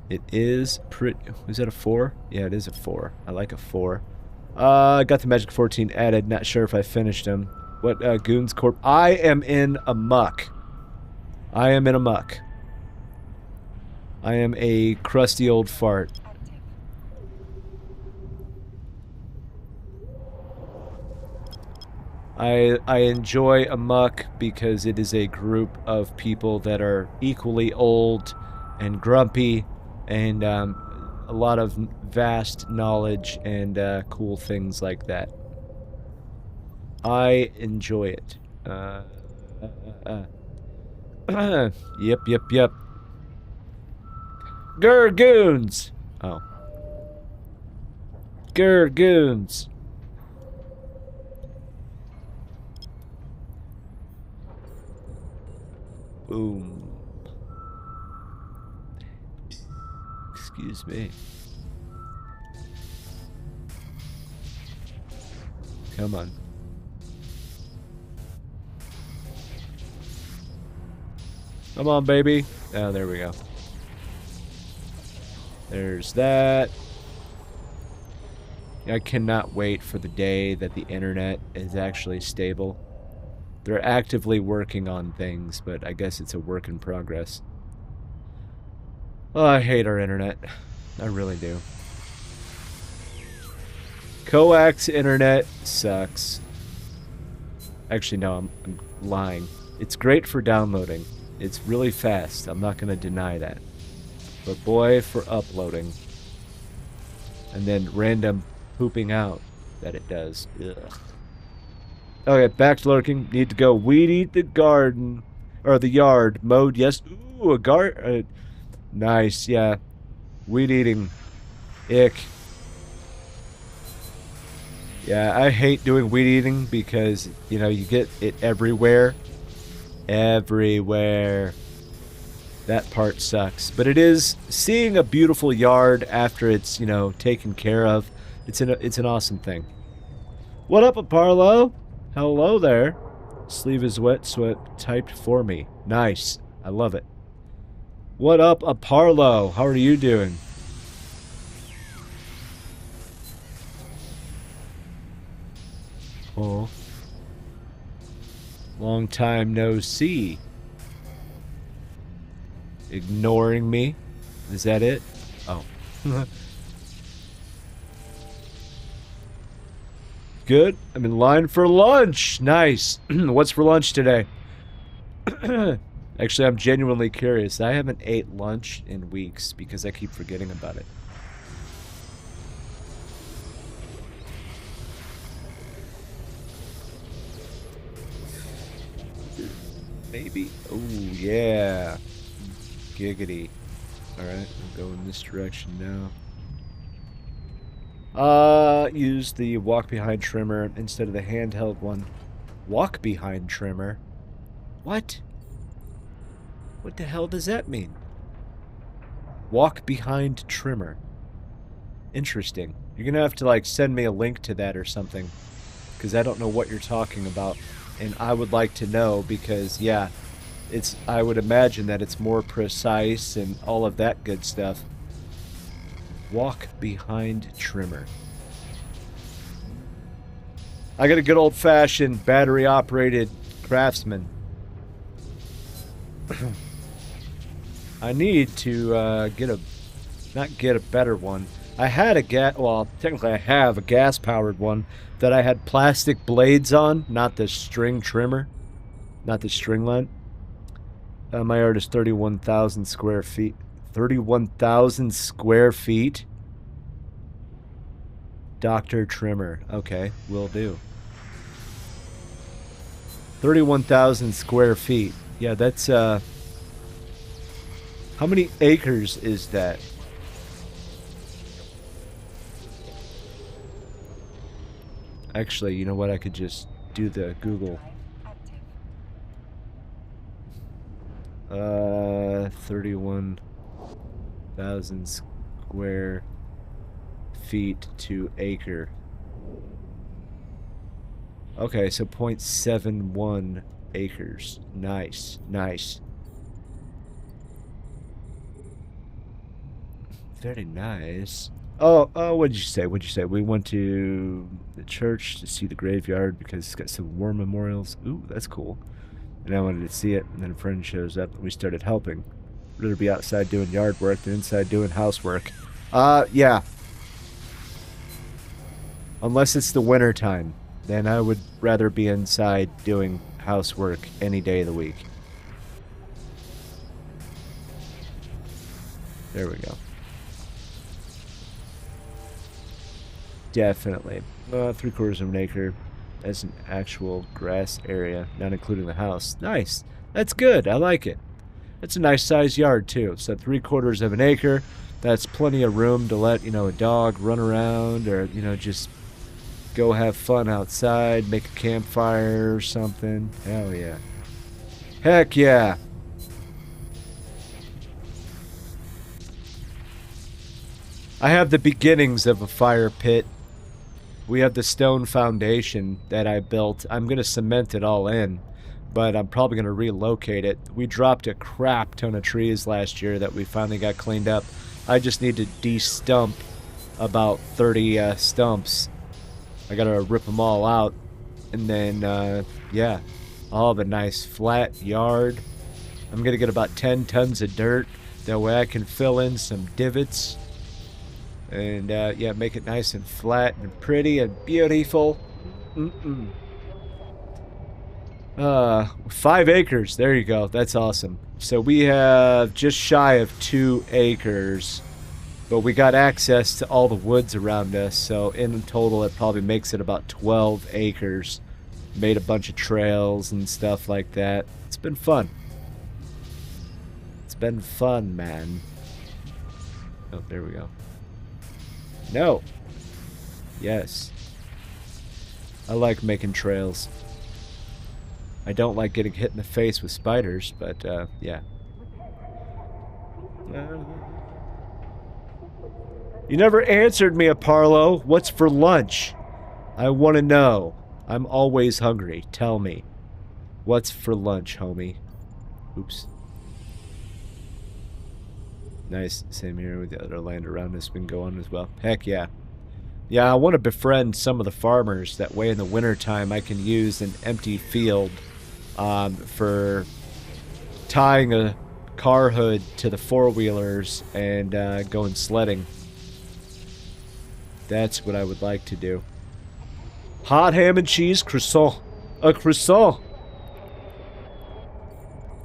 [SPEAKER 1] It is pretty... Is that a 4? Yeah, it is a 4. I like a 4. I got the Magic 14 added. Not sure if I finished them. What Goons Corp? I am in a muck. I am in a muck. I am a crusty old fart. I enjoy a muck because it is a group of people that are equally old and grumpy and a lot of vast knowledge and cool things like that. I enjoy it. Yep. Gurgoons! Oh. Gurgoons! Boom. Excuse me. Come on. Come on, baby. Oh, there we go. There's that. I cannot wait for the day that the internet is actually stable. They're actively working on things, but I guess it's a work in progress. Oh, I hate our internet. I really do. Coax internet sucks. Actually, no, I'm lying. It's great for downloading. It's really fast. I'm not going to deny that. But boy, for uploading. And then random pooping out that it does. Ugh. Okay, back to lurking. Need to go weed eat the garden. Or the yard. Mode, yes. Ooh, a nice, yeah. Weed eating Ick. Yeah, I hate doing weed eating because, you know, you get it everywhere. Everywhere. That part sucks. But it is seeing a beautiful yard after it's, you know, taken care of. It's an awesome thing. What up, Aparlo? Hello there. Sleeve is wet, so it typed for me. Nice. I love it. What up, Aparlo? How are you doing? Oh. Long time no see. Ignoring me? Is that it? Oh. Good. I'm in line for lunch. Nice. What's for lunch today? Actually, I'm genuinely curious. I haven't ate lunch in weeks because I keep forgetting about it. Maybe. Oh, yeah. Giggity. Alright, I'm going this direction now. Use the walk behind trimmer instead of the handheld one. Walk behind trimmer? What? What the hell does that mean? Walk behind trimmer. Interesting. You're gonna have to, like, send me a link to that or something. Because I don't know what you're talking about. And I would like to know because, yeah, I would imagine that it's more precise and all of that good stuff. Walk behind trimmer. I got a good old-fashioned battery-operated Craftsman. I need to not get a better one. I had well, technically I have a gas-powered one that I had plastic blades on, not the string trimmer, not the string line. My yard is 31,000 square feet. 31,000 square feet? Dr. Trimmer. Okay, will do. 31,000 square feet. Yeah, that's, how many acres is that? Actually, you know what? I could just do the Google. 31,000 square feet to acre. Okay, so 0.71 acres. Nice, nice. Very nice. Oh, what'd you say? What'd you say? We went to the church to see the graveyard because it's got some war memorials. Ooh, that's cool. And I wanted to see it, and then a friend shows up, and we started helping. Rather be outside doing yard work than inside doing housework. Yeah. Unless it's the winter time, then I would rather be inside doing housework any day of the week. There we go. Definitely. 3/4 of an acre. That's an actual grass area, not including the house. Nice. That's good. I like it. It's a nice sized yard, too. So 3/4 of an acre. That's plenty of room to let, you know, a dog run around or, you know, just go have fun outside, make a campfire or something. Hell yeah. Heck yeah. I have the beginnings of a fire pit. We have the stone foundation that I built. I'm going to cement it all in, but I'm probably going to relocate it. We dropped a crap ton of trees last year that we finally got cleaned up. I just need to de-stump about 30 stumps. I got to rip them all out, and then, yeah, I'll have a nice flat yard. I'm going to get about 10 tons of dirt. That way I can fill in some divots. And, yeah, make it nice and flat and pretty and beautiful. 5 acres. There you go. That's awesome. So we have just shy of 2 acres. But we got access to all the woods around us. So in total, it probably makes it about 12 acres. Made a bunch of trails and stuff like that. It's been fun. It's been fun, man. Oh, there we go. No. Yes. I like making trails. I don't like getting hit in the face with spiders, but, yeah. You never answered me, Aparlo. What's for lunch? I want to know. I'm always hungry. Tell me. What's for lunch, homie? Oops. Nice. Same here with the other land around us been going as well. Heck yeah. Yeah, I want to befriend some of the farmers. That way in the wintertime I can use an empty field for tying a car hood to the four-wheelers and going sledding. That's what I would like to do. Hot ham and cheese croissant. A croissant.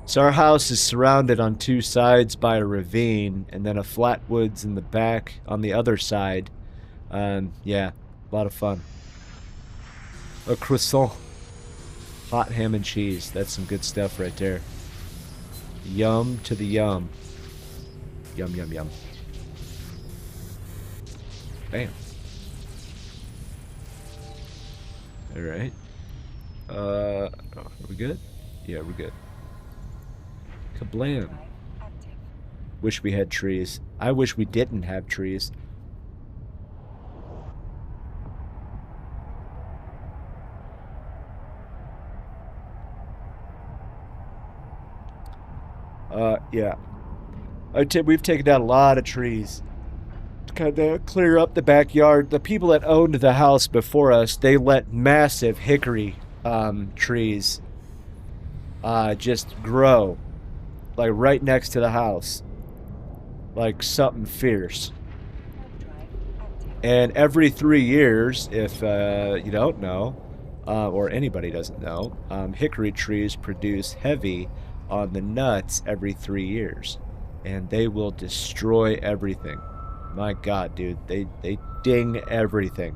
[SPEAKER 1] So our house is surrounded on two sides by a ravine and then a flat woods in the back on the other side. Yeah, a lot of fun. A croissant. Hot ham and cheese. That's some good stuff right there. Yum to the yum. Yum, yum, yum. Bam. Alright. Are we good? Yeah, we're good. Kablam. Wish we had trees. I wish we didn't have trees. Yeah. We've taken down a lot of trees to kind of clear up the backyard. The people that owned the house before us, they let massive hickory trees just grow, like right next to the house, like something fierce. And every 3 years, if you don't know, or anybody doesn't know, hickory trees produce heavy on the nuts every 3 years, and they will destroy everything. My God, dude, they ding everything.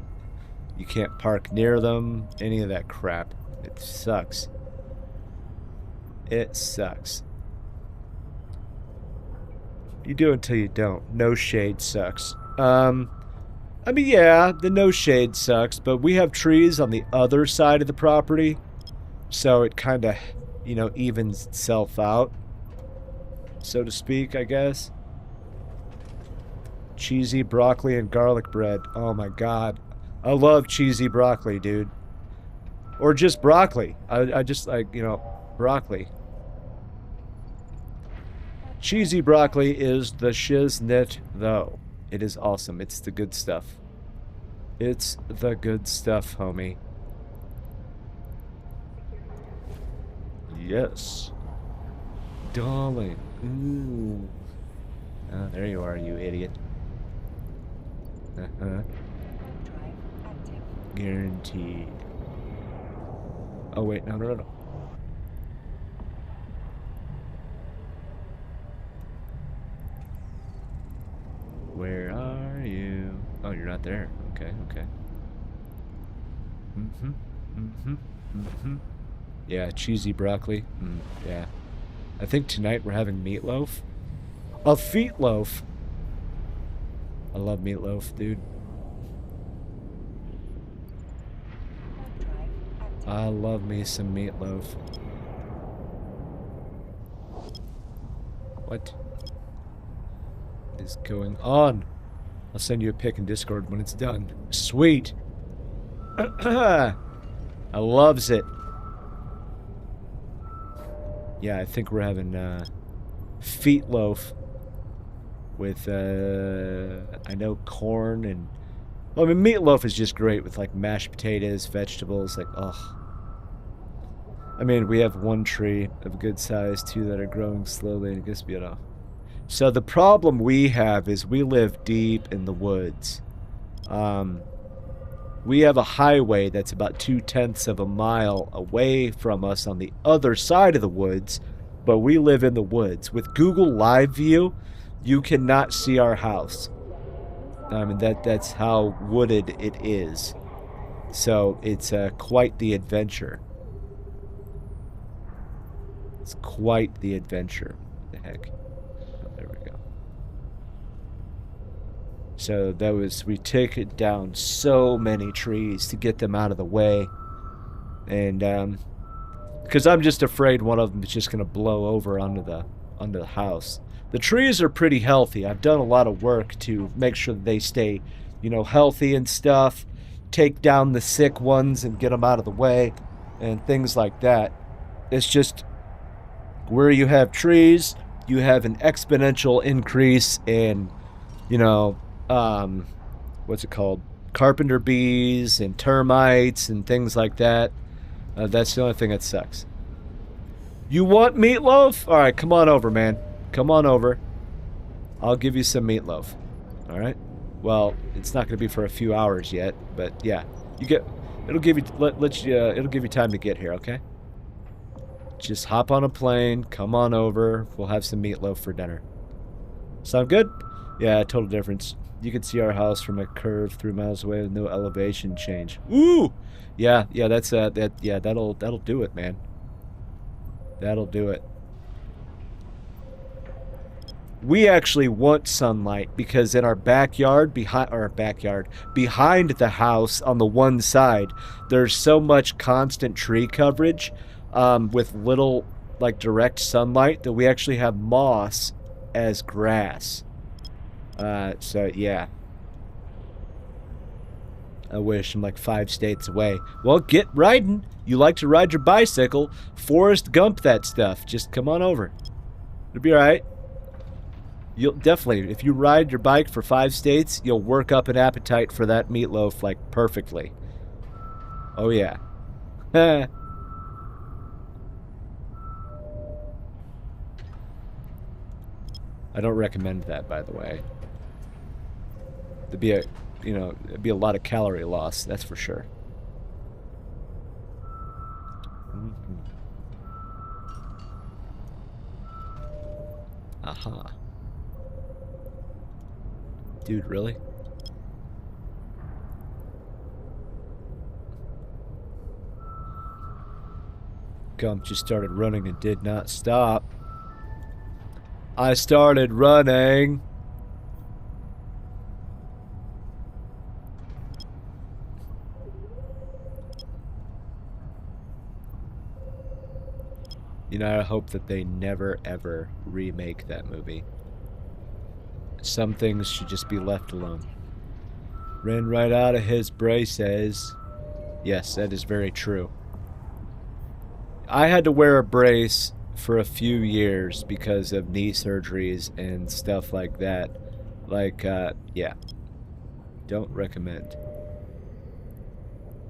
[SPEAKER 1] You can't park near them, any of that crap. It sucks. It sucks. You do until you don't. No shade sucks. I mean, yeah, the no shade sucks, but we have trees on the other side of the property, so it kind of, you know, evens itself out, so to speak, I guess. Cheesy broccoli and garlic bread. Oh my God. I love cheesy broccoli, dude. Or just broccoli. I just like, you know, broccoli. Cheesy broccoli is the shiznit, though. It is awesome. It's the good stuff. It's the good stuff, homie. Yes. Darling. Ooh. Oh, there you are, you idiot. Uh-huh. Guaranteed. Oh, wait. No, no, no, no. Where are you? Oh, you're not there. Okay, okay. Mm-hmm. Mm-hmm. Mm-hmm. Yeah, cheesy broccoli. Yeah. I think tonight we're having meatloaf. A feetloaf. I love meatloaf, dude. I love me some meatloaf. What is going on? I'll send you a pic in Discord when it's done. Sweet. I loves it. Yeah, I think we're having feetloaf with I know corn and, well, I mean, meatloaf is just great with like mashed potatoes, vegetables, like, ugh. I mean, we have one tree of good size, two that are growing slowly, and it gets beautiful. So the problem we have is we live deep in the woods. We have a highway that's about 2/10 of a mile away from us on the other side of the woods, but we live in the woods. With Google Live View, you cannot see our house. I mean, that's how wooded it is. So it's quite the adventure. It's quite the adventure. What the heck? Oh, there we go. So we take down so many trees to get them out of the way. And, because I'm just afraid one of them is just going to blow over onto the house. The trees are pretty healthy. I've done a lot of work to make sure that they stay, healthy and stuff. Take down the sick ones and get them out of the way and things like that. It's just where you have trees, you have an exponential increase in, what's it called? Carpenter bees and termites and things like that. That's the only thing that sucks. You want meatloaf? All right, come on over, man. Come on over. I'll give you some meatloaf. All right. Well, it's not going to be for a few hours yet, but yeah, it'll give you time to get here. Okay. Just hop on a plane. Come on over. We'll have some meatloaf for dinner. Sound good? Yeah, total difference. You can see our house from a curve 3 miles away with no elevation change. Ooh. Yeah, that's that'll do it, man. That'll do it. We actually want sunlight because in our backyard, behind the house on the one side, there's so much constant tree coverage with little direct sunlight that we actually have moss as grass. So yeah. I wish I'm 5 states away. Well, get riding. You like to ride your bicycle. Forrest Gump that stuff. Just come on over. It'll be alright. You'll definitely, if you ride your bike for 5 states, you'll work up an appetite for that meatloaf perfectly. Oh yeah. I don't recommend that, by the way. It'd be a lot of calorie loss, that's for sure. Aha. Dude, really? Gump just started running and did not stop. I started running. I hope that they never, ever remake that movie. Some things should just be left alone. Ran right out of his braces. Yes, that is very true. I had to wear a brace for a few years because of knee surgeries and stuff like that. Yeah. Don't recommend.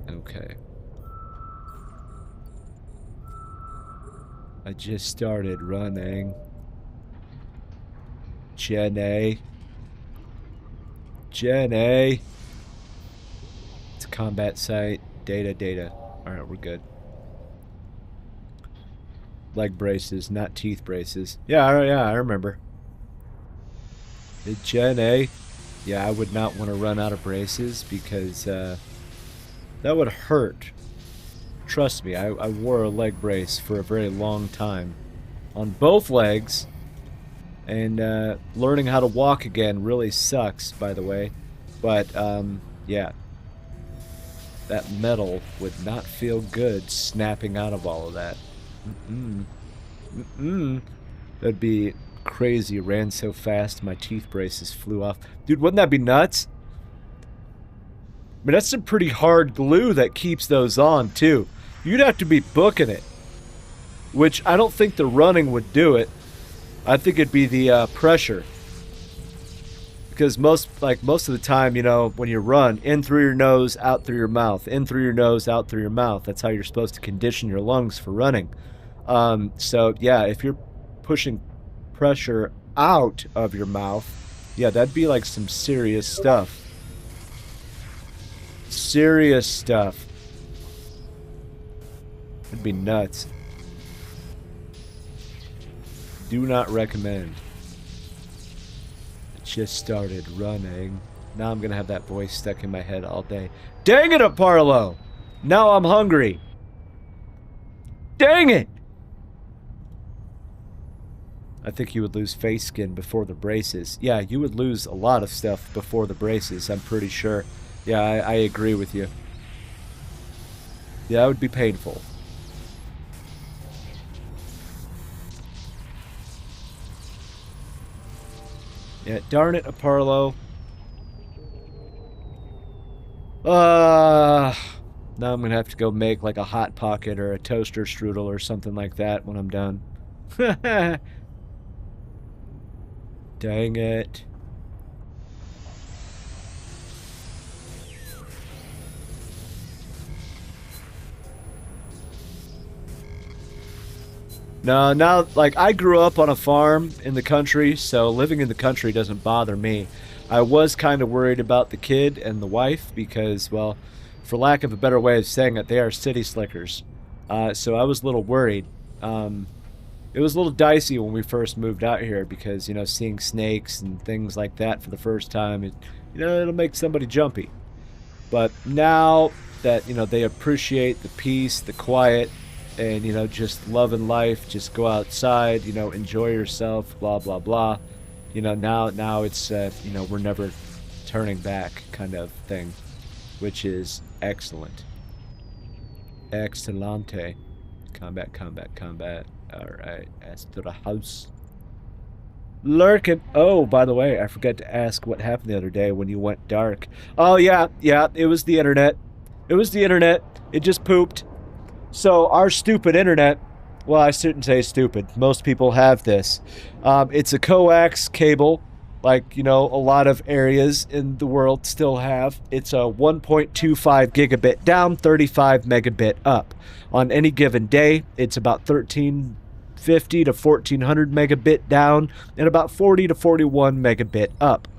[SPEAKER 1] Okay. I just started running. Jenny. It's a combat site. Data. Alright, we're good. Leg braces, not teeth braces. Yeah, I remember. Jenny. Yeah, I would not want to run out of braces because that would hurt. Trust me, I wore a leg brace for a very long time on both legs, and learning how to walk again really sucks, by the way. But yeah, that metal would not feel good snapping out of all of that. That'd be crazy. Ran so fast my teeth braces flew off. Dude, wouldn't that be nuts? I mean, that's some pretty hard glue that keeps those on too. You'd have to be booking it, which I don't think the running would do it. I think it'd be the pressure, because most of the time, when you run, in through your nose, out through your mouth, in through your nose, out through your mouth. That's how you're supposed to condition your lungs for running. So yeah, if you're pushing pressure out of your mouth, yeah, that'd be some serious stuff. Serious stuff. It'd be nuts. Do not recommend. I just started running. Now I'm gonna have that voice stuck in my head all day. Dang it, Aparlo! Now I'm hungry. Dang it! I think you would lose face skin before the braces. Yeah, you would lose a lot of stuff before the braces, I'm pretty sure. Yeah, I agree with you. Yeah, that would be painful. Yeah, darn it, Aparlo. Uh, now I'm gonna have to go make like a hot pocket or a toaster strudel or something like that when I'm done. Dang it. No, now, like, I grew up on a farm in the country, so living in the country doesn't bother me. I was kind of worried about the kid and the wife because, well, for lack of a better way of saying it, they are city slickers. So I was a little worried. Um, it was a little dicey when we first moved out here because, seeing snakes and things like that for the first time, it'll make somebody jumpy. But now that, they appreciate the peace, the quiet, and, just loving life, just go outside, enjoy yourself, blah, blah, blah. Now it's, we're never turning back kind of thing, which is excellent. Excelente. Combat, combat, combat. All right, as to the house. Lurkin. Oh, by the way, I forgot to ask what happened the other day when you went dark. Oh, yeah, it was the internet. It was the internet. It just pooped. So our stupid internet, well, I shouldn't say stupid. Most people have this. It's a coax cable, like, a lot of areas in the world still have. It's a 1.25 gigabit down, 35 megabit up. On any given day, it's about 1350 to 1400 megabit down and about 40 to 41 megabit up.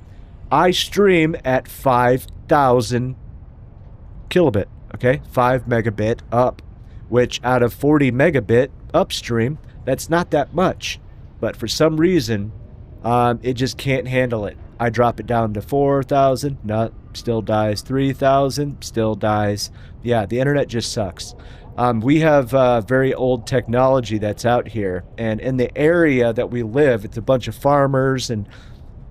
[SPEAKER 1] I stream at 5,000 kilobit, okay? 5 megabit up, which out of 40 megabit upstream, that's not that much. But for some reason, it just can't handle it. I drop it down to 4,000, still dies. 3,000, still dies. Yeah, the internet just sucks. We have very old technology that's out here, and in the area that we live, it's a bunch of farmers, and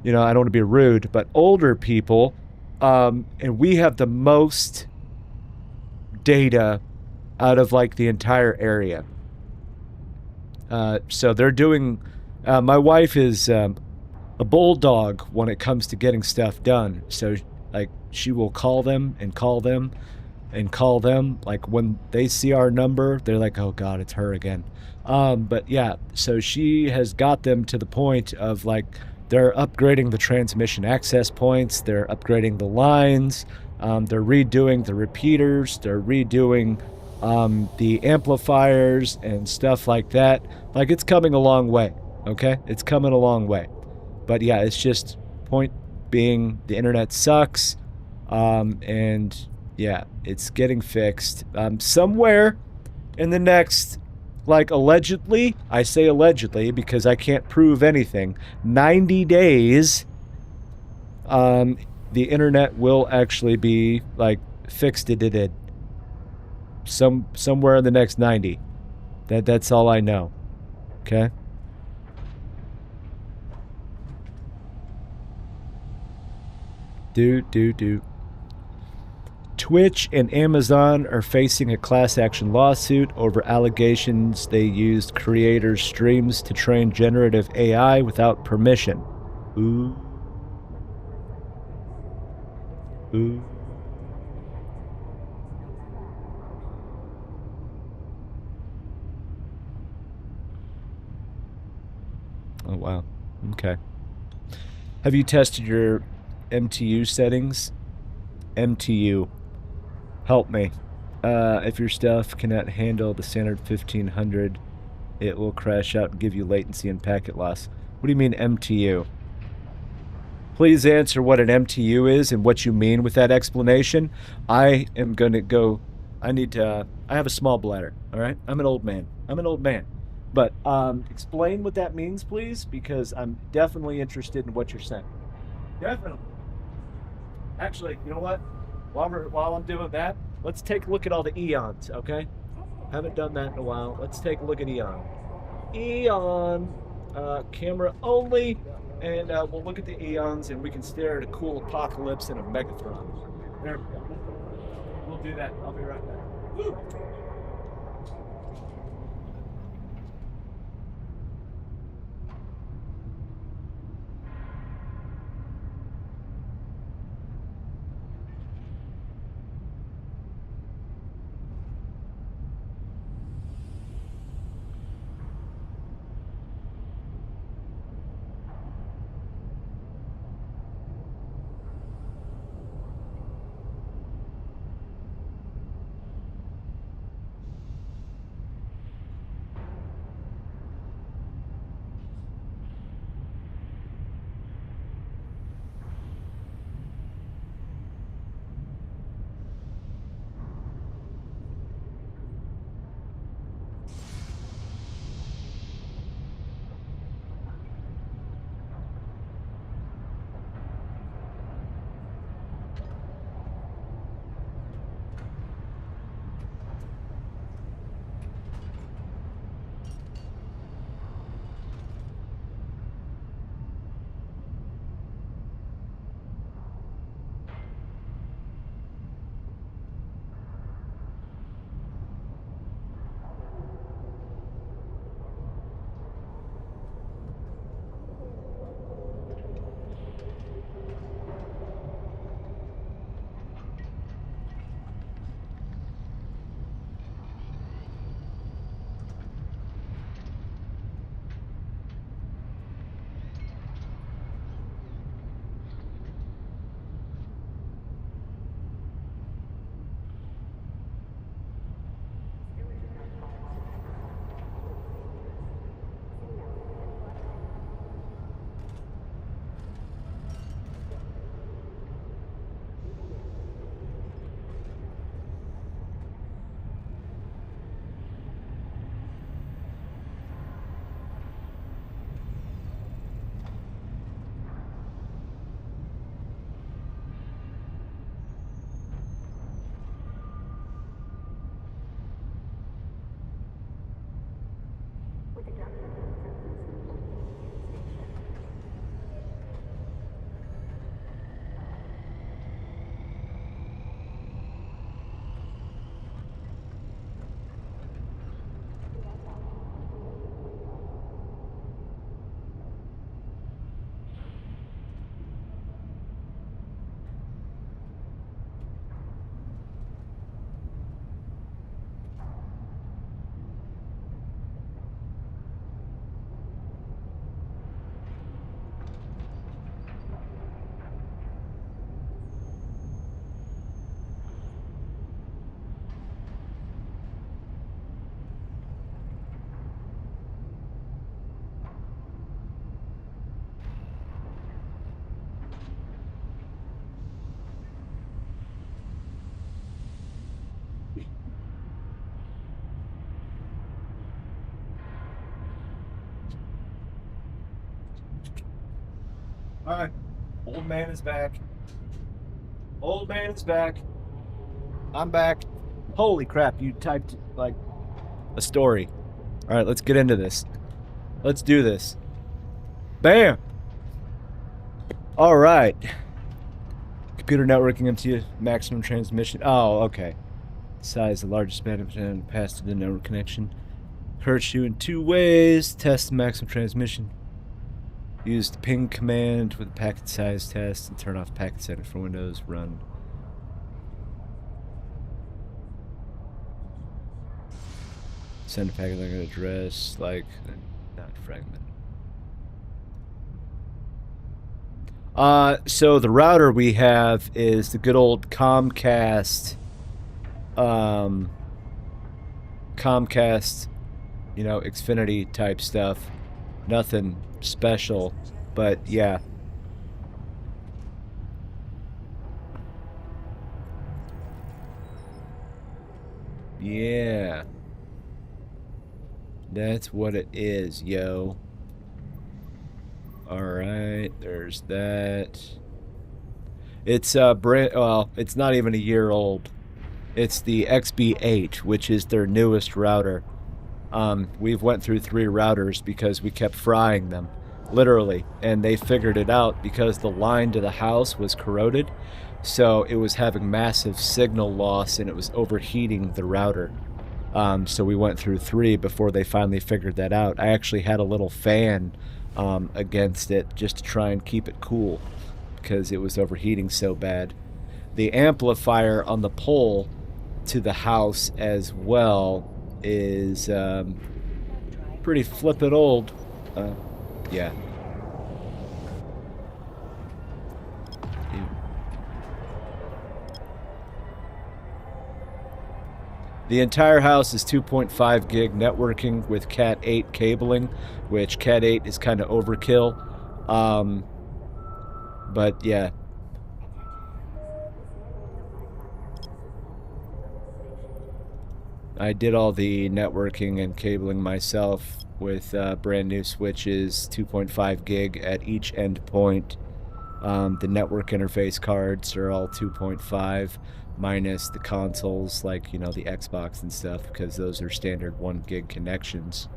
[SPEAKER 1] I don't want to be rude, but older people, and we have the most data out of like the entire area. So they're doing. My wife is a bulldog when it comes to getting stuff done. So like she will call them and call them and call them. Like when they see our number, they're like, "Oh God, it's her again." But yeah, so she has got them to the point of like they're upgrading the transmission access points. They're upgrading the lines. They're redoing the repeaters. They're redoing the amplifiers and stuff like that. Like it's coming a long way. Okay, it's coming a long way. But yeah, it's just point being the internet sucks, and yeah, it's getting fixed somewhere in the next, like allegedly, I say allegedly because I can't prove anything, 90 days, the internet will actually be like fixed. It did somewhere in the next 90. That's all I know. Okay. Do. Twitch and Amazon are facing a class action lawsuit over allegations they used creators' streams to train generative AI without permission. Ooh. Ooh. Oh, wow. Okay. Have you tested your MTU settings? MTU. Help me. If your stuff cannot handle the standard 1500, it will crash out and give you latency and packet loss. What do you mean MTU? Please answer what an MTU is and what you mean with that explanation. I am going to go... I have a small bladder, all right? I'm an old man. But explain what that means, please, because I'm definitely interested in what you're saying. Definitely. Actually, you know what? While I'm doing that, let's take a look at all the eons, okay? Haven't done that in a while. Let's take a look at eon. Eon. camera only, and we'll look at the eons, and we can stare at a cool apocalypse and a Megatron. There we go. We'll do that. I'll be right back. Woo! All right. Old man is back. Old man is back. I'm back. Holy crap, you typed like a story. All right, let's get into this. Let's do this. Bam! All right. Computer networking up to maximum transmission. Oh, okay. Size the largest band pass to the network connection. Hurts you in 2 ways. Test the maximum transmission. Use the ping command with the packet size test and turn off packet settings for Windows. Run. Send a packet like an address, like not fragment. So the router we have is the good old Comcast, you know, Xfinity type stuff. Nothing special, but yeah. Yeah. That's what it is, yo. Alright, there's that. It's well, it's not even a year old. It's the XB8, which is their newest router. We've went through 3 routers because we kept frying them, literally, and they figured it out because the line to the house was corroded, so it was having massive signal loss and it was overheating the router. So we went through 3 before they finally figured that out. I actually had a little fan against it just to try and keep it cool because it was overheating so bad. The amplifier on the pole to the house as well is pretty flippin' old. Yeah. The entire house is 2.5 gig networking with Cat 8 cabling, which Cat 8 is kind of overkill. But yeah. I did all the networking and cabling myself with brand new switches, 2.5 gig at each endpoint. The network interface cards are all 2.5 minus the consoles, like, you know, the Xbox and stuff, because those are standard 1 gig connections.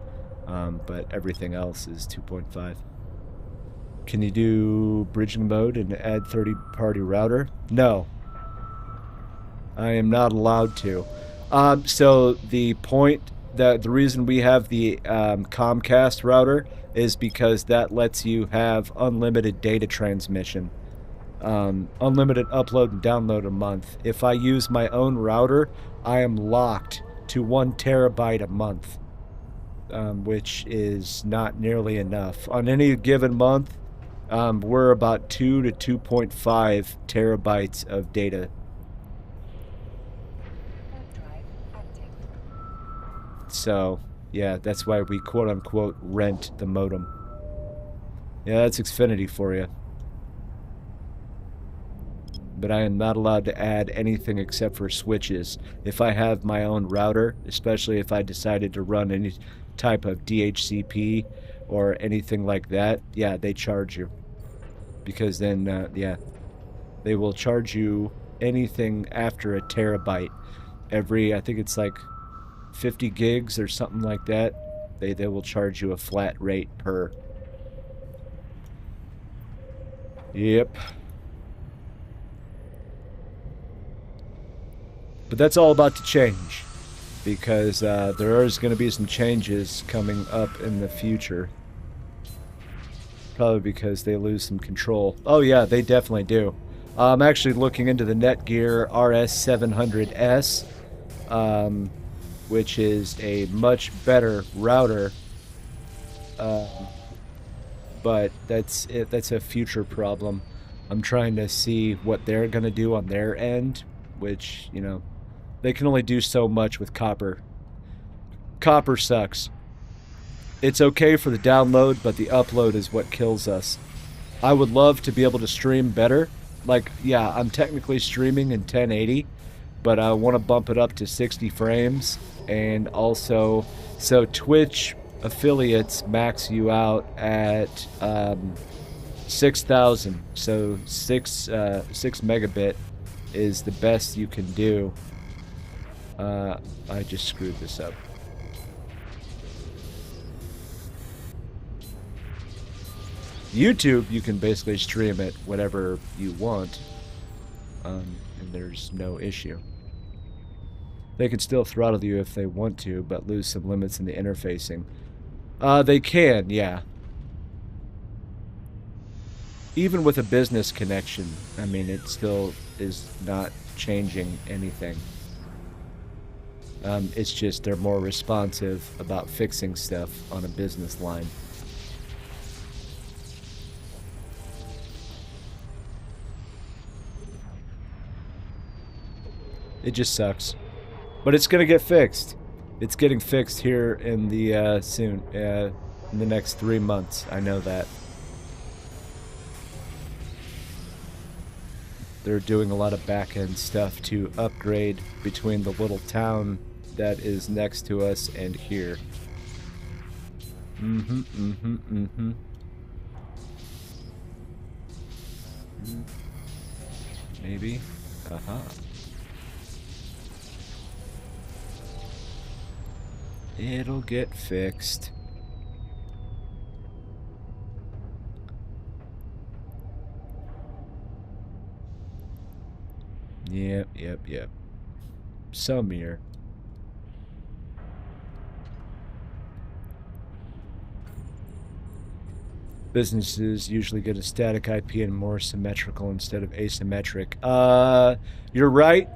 [SPEAKER 1] But everything else is 2.5. Can you do bridging mode and add 30-party router? No. I am not allowed to. So the reason we have the Comcast router is because that lets you have unlimited data transmission. Unlimited upload and download a month. If I use my own router, I am locked to 1 terabyte a month, which is not nearly enough. On any given month, we're about 2 to 2.5 terabytes of data. So, yeah, that's why we quote-unquote rent the modem. Yeah, that's Xfinity for you. But I am not allowed to add anything except for switches. If I have my own router, especially if I decided to run any type of DHCP or anything like that, yeah, they charge you. Because then, yeah, they will charge you anything after a terabyte. I think it's like 50 gigs or something like that. They will charge you a flat rate per. Yep. But that's all about to change, because there is going to be some changes coming up in the future. Probably because they lose some control. Oh yeah, they definitely do. I'm actually looking into the Netgear RS700S, which is a much better router. But that's it. That's a future problem. I'm trying to see what they're going to do on their end, which, you know, they can only do so much with copper. Copper sucks. It's okay for the download, but the upload is what kills us. I would love to be able to stream better. Like, yeah, I'm technically streaming in 1080, but I want to bump it up to 60 frames. And also, so Twitch affiliates max you out at 6,000. So 6 megabit is the best you can do. I just screwed this up. YouTube, you can basically stream it whatever you want, and there's no issue. They can still throttle you if they want to, but lose some limits in the interfacing. They can, yeah. Even with a business connection, I mean, it still is not changing anything. It's just they're more responsive about fixing stuff on a business line. It just sucks. But it's gonna get fixed. It's getting fixed here in the soon, in the next 3 months. I know that. They're doing a lot of back-end stuff to upgrade between the little town that is next to us and here. Maybe. It'll get fixed. Yep. Some here. Businesses usually get a static IP and more symmetrical instead of asymmetric. You're right,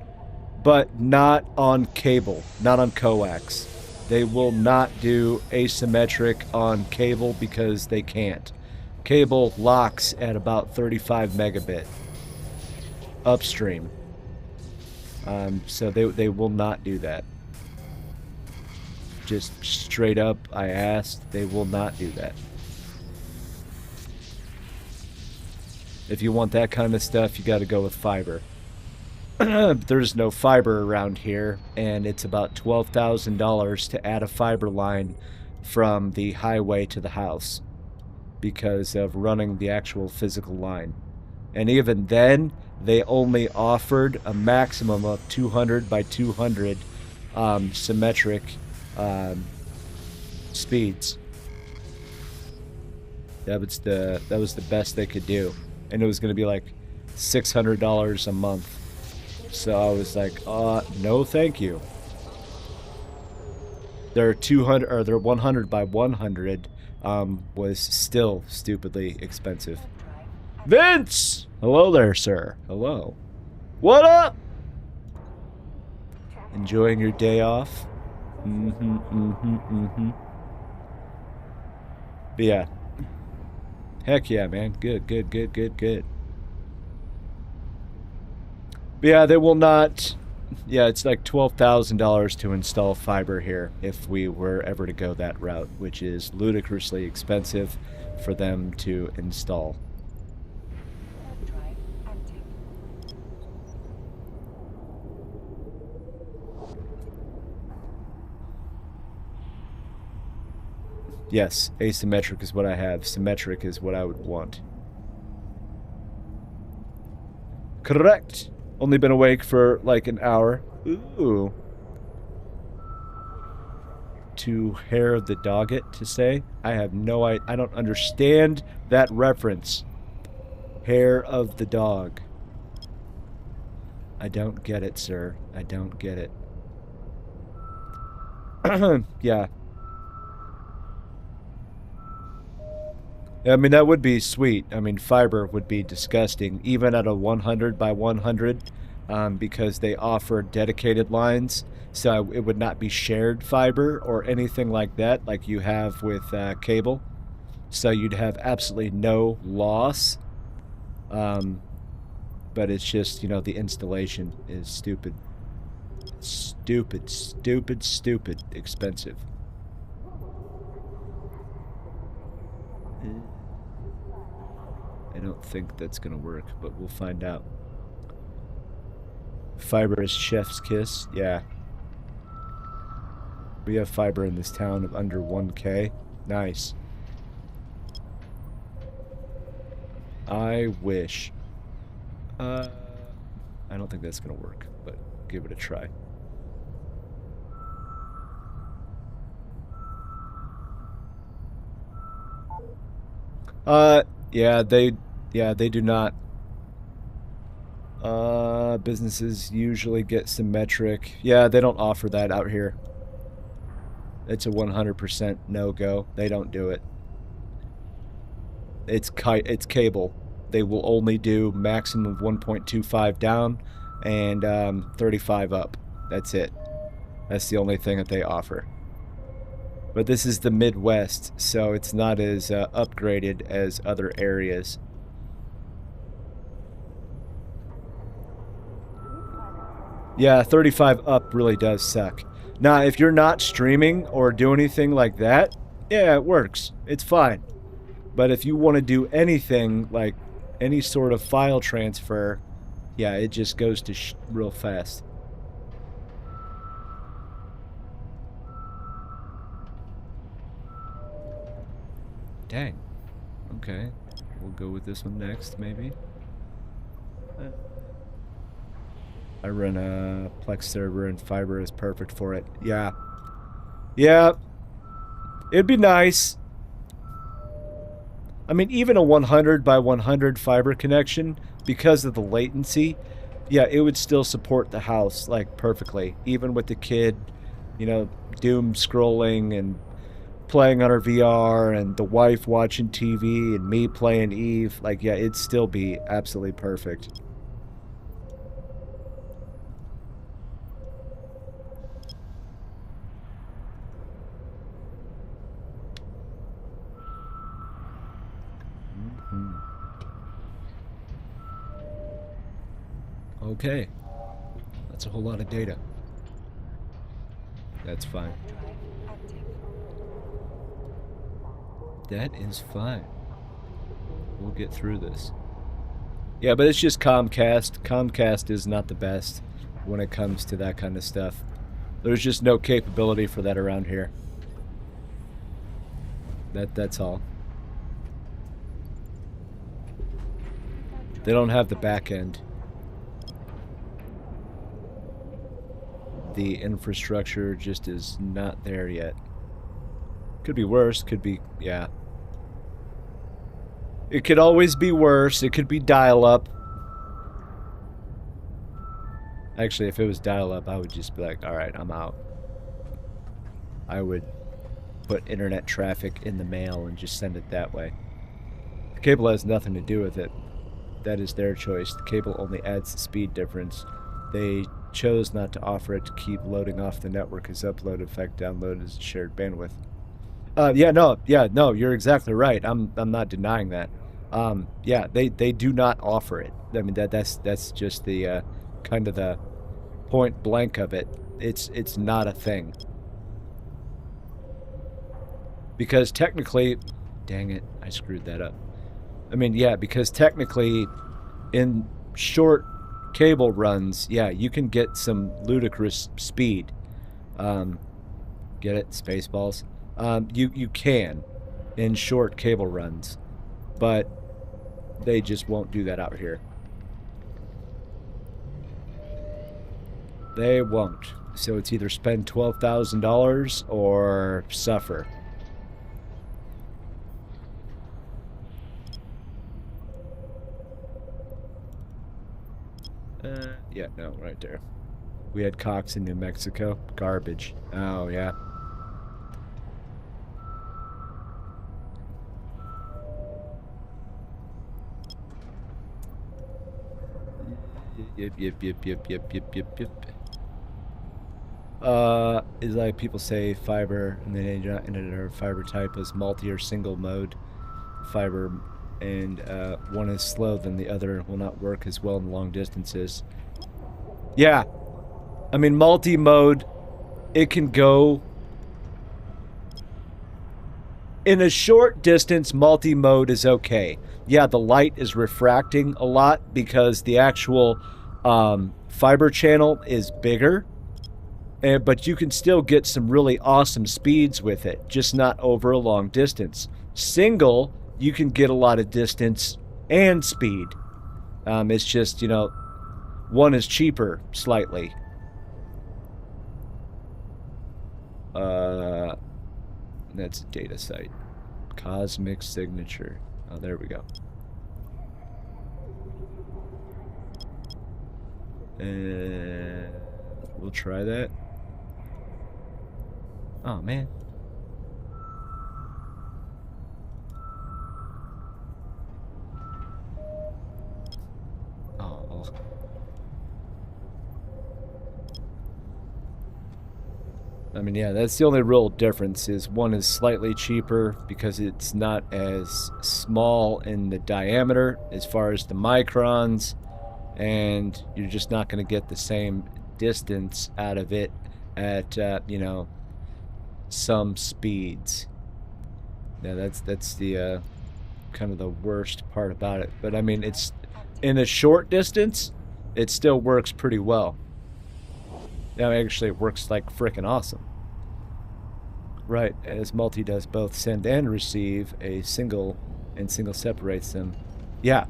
[SPEAKER 1] but not on cable, not on coax. They will not do asymmetric on cable because they can't. Cable locks at about 35 megabit upstream. So they will not do that. Just straight up, I asked, they will not do that. If you want that kind of stuff, you got to go with fiber. There's no fiber around here, and it's about $12,000 to add a fiber line from the highway to the house because of running the actual physical line. And even then, they only offered a maximum of 200 by 200 symmetric speeds. That was the best they could do, and it was going to be like $600 a month. So I was like, no, thank you. Their 200 or their 100 by 100 was still stupidly expensive. Vince! Hello there, sir. Hello. What up? Enjoying your day off? But yeah. Heck yeah, man. Good. But yeah, they will not... Yeah, it's like $12,000 to install fiber here if we were ever to go that route, which is ludicrously expensive for them to install.
[SPEAKER 2] Drive active.
[SPEAKER 1] Yes, asymmetric is what I have. Symmetric is what I would want. Correct. Only been awake for like an hour. Ooh. To hair of the dogget to say? I have no idea. I don't understand that reference. Hair of the dog. I don't get it, sir. I don't get it. Yeah. I mean, that would be sweet. I mean, fiber would be disgusting, even at a 100 by 100, because they offer dedicated lines, so it would not be shared fiber or anything like that, like you have with cable. So you'd have absolutely no loss. But it's just, you know, the installation is stupid. Stupid expensive. I don't think that's gonna work, but we'll find out. Fiber is chef's kiss. Yeah. We have fiber in this town of under 1K. Nice. I wish. I don't think that's gonna work, but give it a try. Yeah, they do not. Businesses usually get symmetric. Yeah, they don't offer that out here. It's a 100% no-go. They don't do it. It's cable. They will only do maximum of 1.25 down and 35 up. That's it. That's the only thing that they offer. But this is the Midwest, so it's not as upgraded as other areas. Yeah, 35 up really does suck. Now, if you're not streaming or do anything like that, yeah, it works. It's fine. But if you want to do anything, like any sort of file transfer, yeah, it just goes to real fast. Dang. Okay. We'll go with this one next, maybe. I run a Plex server and fiber is perfect for it. Yeah. Yeah, it'd be nice. I mean, even a 100 by 100 fiber connection, because of the latency, yeah, it would still support the house, like, perfectly. Even with the kid, you know, doom scrolling and playing on her VR and the wife watching TV and me playing Eve. Like, yeah, it'd still be absolutely perfect. Okay. That's a whole lot of data. That's fine. That is fine. We'll get through this. Yeah, but it's just Comcast. Comcast is not the best when it comes to that kind of stuff. There's just no capability for that around here. That's all. They don't have the back end. The infrastructure just is not there yet. Could be worse, could be, yeah. It could always be worse. It could be dial-up. Actually, if it was dial-up, I would just be like, alright, I'm out. I would put internet traffic in the mail and just send it that way. The cable has nothing to do with it. That is their choice. The cable only adds the speed difference. They chose not to offer it to keep loading off the network as upload. In fact, download is shared bandwidth. Yeah, no, you're exactly right. I'm not denying that. Yeah, they do not offer it. I mean, that's just the kind of the point blank of it. It's not a thing. Because technically, dang it, I screwed that up. I mean, yeah, because technically, in short cable runs, yeah, you can get some ludicrous speed. Get it? Spaceballs. You can in short cable runs, but they just won't do that out here. They won't. So it's either spend $12,000 or suffer. Yeah, no, right there. We had Cox in New Mexico. Garbage. Oh, yeah. Yep. Is like people say fiber, and they do not enter fiber type as multi or single mode fiber, and one is slow, then the other will not work as well in long distances. Yeah, I mean, multi-mode, it can go in a short distance. Multi-mode is okay. Yeah, the light is refracting a lot because the actual fiber channel is bigger, but you can still get some really awesome speeds with it, just not over a long distance. Single, you can get a lot of distance and speed. It's just, you know, one is cheaper slightly. That's a data site. Cosmic signature. Oh, there we go. And we'll try that. Oh, man. Oh. I mean, yeah, that's the only real difference, is one is slightly cheaper because it's not as small in the diameter as far as the microns, and you're just not going to get the same distance out of it at, you know, some speeds. Yeah, that's the kind of the worst part about it. But I mean, it's in a short distance, it still works pretty well. Now, actually, it works like frickin' awesome. Right, as multi does both send and receive a single, and single separates them. Yeah.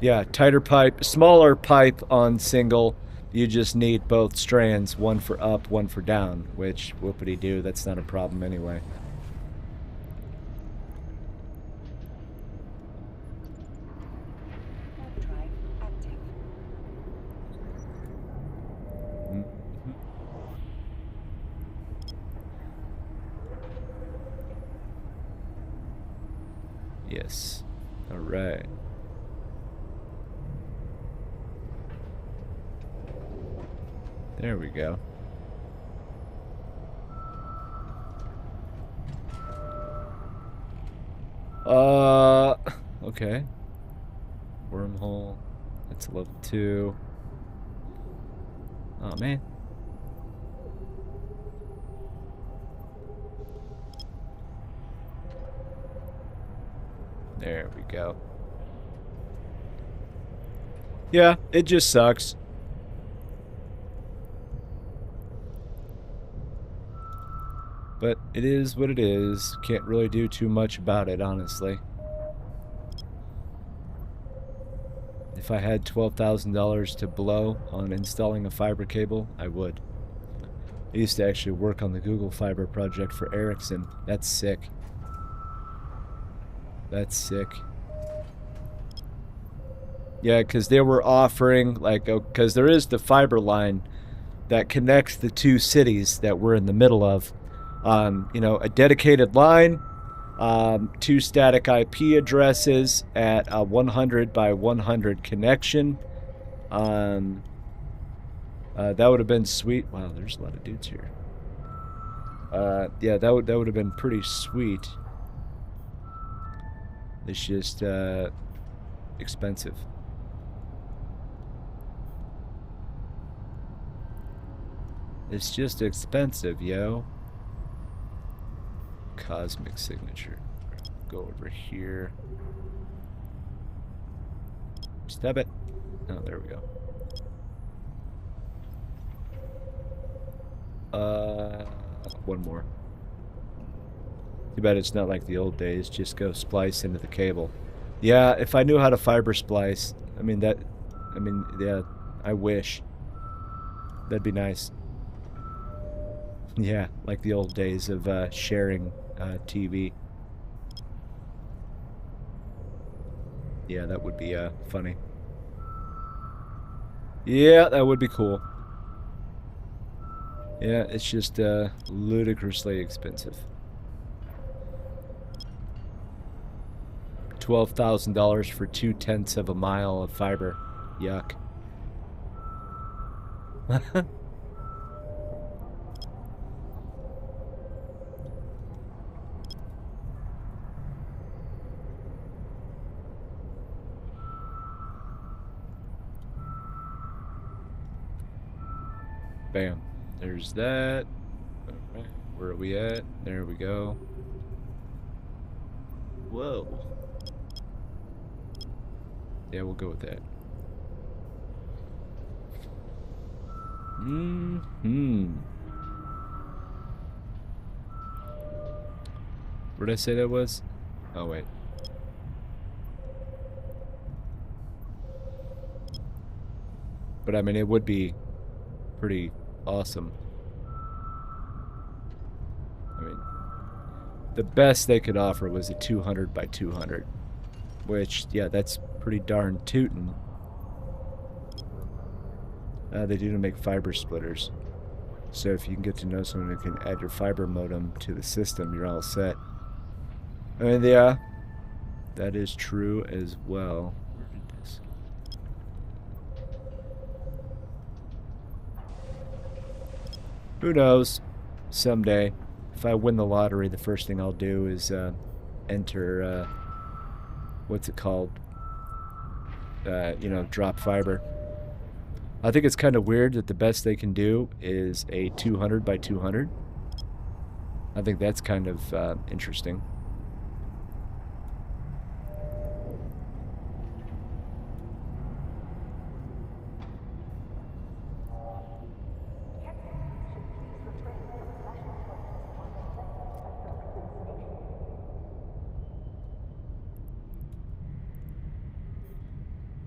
[SPEAKER 1] Yeah, tighter pipe, smaller pipe on single, You just need both strands, one for up, one for down, which, whoopity-doo, that's not a problem anyway.
[SPEAKER 2] Warp drive active.
[SPEAKER 1] Mhm. Yes. All right. There we go. Okay. Wormhole. That's a level 2. Oh, man. There we go. Yeah, it just sucks. But it is what it is. Can't really do too much about it, honestly. If I had $12,000 to blow on installing a fiber cable, I would. I used to actually work on the Google Fiber project for Ericsson. That's sick. That's sick. Yeah, because they were offering, like, because there is the fiber line that connects the two cities that we're in the middle of. You know, a dedicated line, 2 static IP addresses at a 100 by 100 connection. That would have been sweet. Wow, there's a lot of dudes here. Yeah, that would have been pretty sweet. It's just expensive. It's just expensive, yo. Cosmic signature. Go over here. Step it. Oh, there we go. One more. Too bad it's not like the old days. Just go splice into the cable. Yeah, if I knew how to fiber splice, yeah, I wish. That'd be nice. Yeah, like the old days of sharing TV. Yeah, that would be funny. Yeah, that would be cool. Yeah, it's just ludicrously expensive. $12,000 for 2/10 of a mile of fiber. Yuck. Bam. There's that. Alright, where are we at? There we go. Whoa. Yeah, we'll go with that. Where did I say that was? Oh, wait. But I mean, it would be pretty awesome. I mean, the best they could offer was a 200 by 200, which, yeah, that's pretty darn tootin'. They do make fiber splitters. So if you can get to know someone who can add your fiber modem to the system, you're all set. I mean, yeah, that is true as well. Where did this? Who knows? Someday, if I win the lottery, the first thing I'll do is enter, what's it called? You know, drop fiber. I think it's kind of weird that the best they can do is a 200 by 200. I think that's kind of interesting.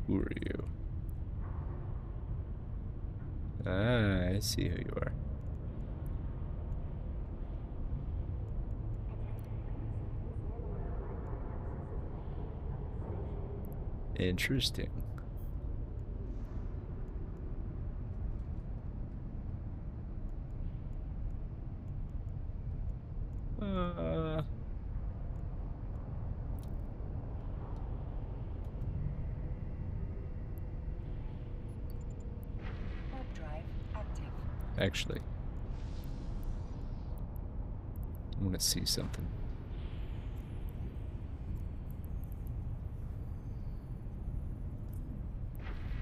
[SPEAKER 1] Who are you? I see who you are. Interesting.
[SPEAKER 2] Warp drive active.
[SPEAKER 1] Actually, I want to see something.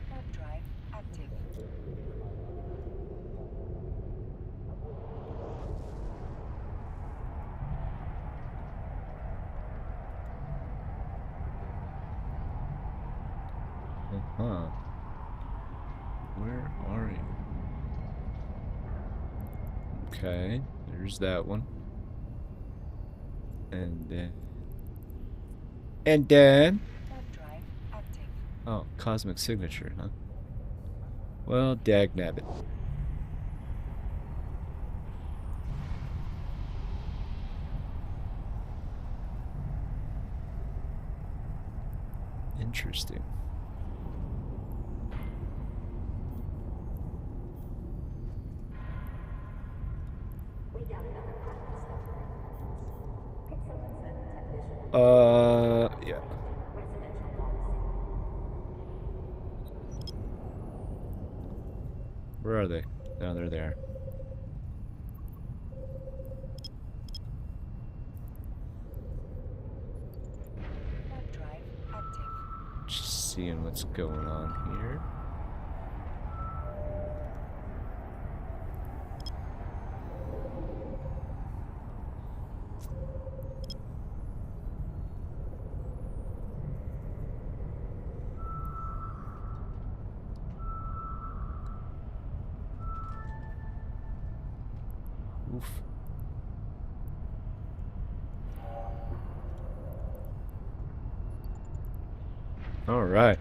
[SPEAKER 2] Warp drive active.
[SPEAKER 1] Uh-huh. Where are you? Okay, there's that one. And then...
[SPEAKER 2] Warp drive active.
[SPEAKER 1] Oh, cosmic signature, huh? Well, dagnabbit. Interesting. Yeah. Where are they? No, they're there.
[SPEAKER 2] Warp drive active.
[SPEAKER 1] Just seeing what's going on here. Oof. All right.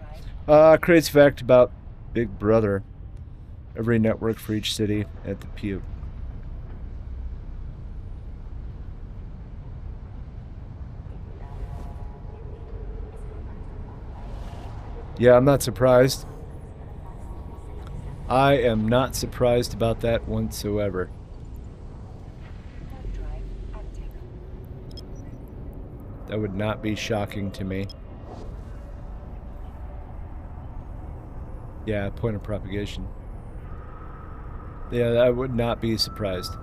[SPEAKER 1] Crazy fact about Big Brother. Every network for each city at the Pew. Yeah, I'm not surprised. I am not surprised about that whatsoever.
[SPEAKER 2] Warp drive active.
[SPEAKER 1] That would not be shocking to me. Yeah, point of propagation. Yeah, I would not be surprised.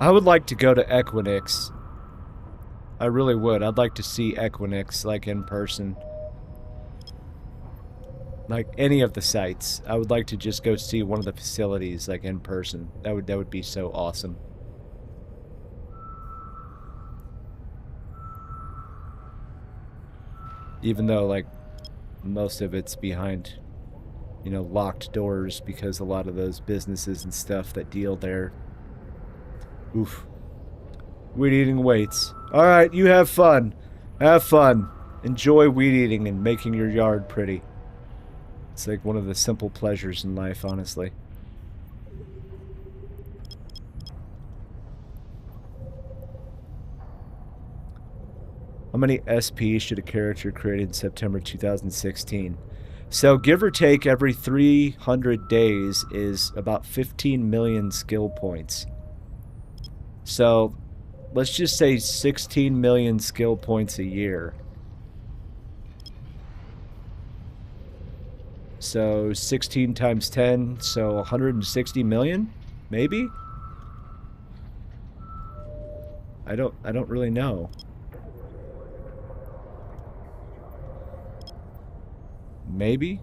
[SPEAKER 1] I would like to go to Equinix. I really would. I'd like to see Equinix, like, in person. Like, any of the sites. I would like to just go see one of the facilities, like, in person. That would be so awesome. Even though, like, most of it's behind, you know, locked doors because a lot of those businesses and stuff that deal there. Oof. Weed eating waits. Alright, you have fun. Have fun. Enjoy weed eating and making your yard pretty. It's like one of the simple pleasures in life, honestly. How many SP should a character create in September 2016? So, give or take, every 300 days is about 15 million skill points. So, let's just say 16 million skill points a year. So 16 times 10, so 160 million? Maybe? I don't really know. Maybe?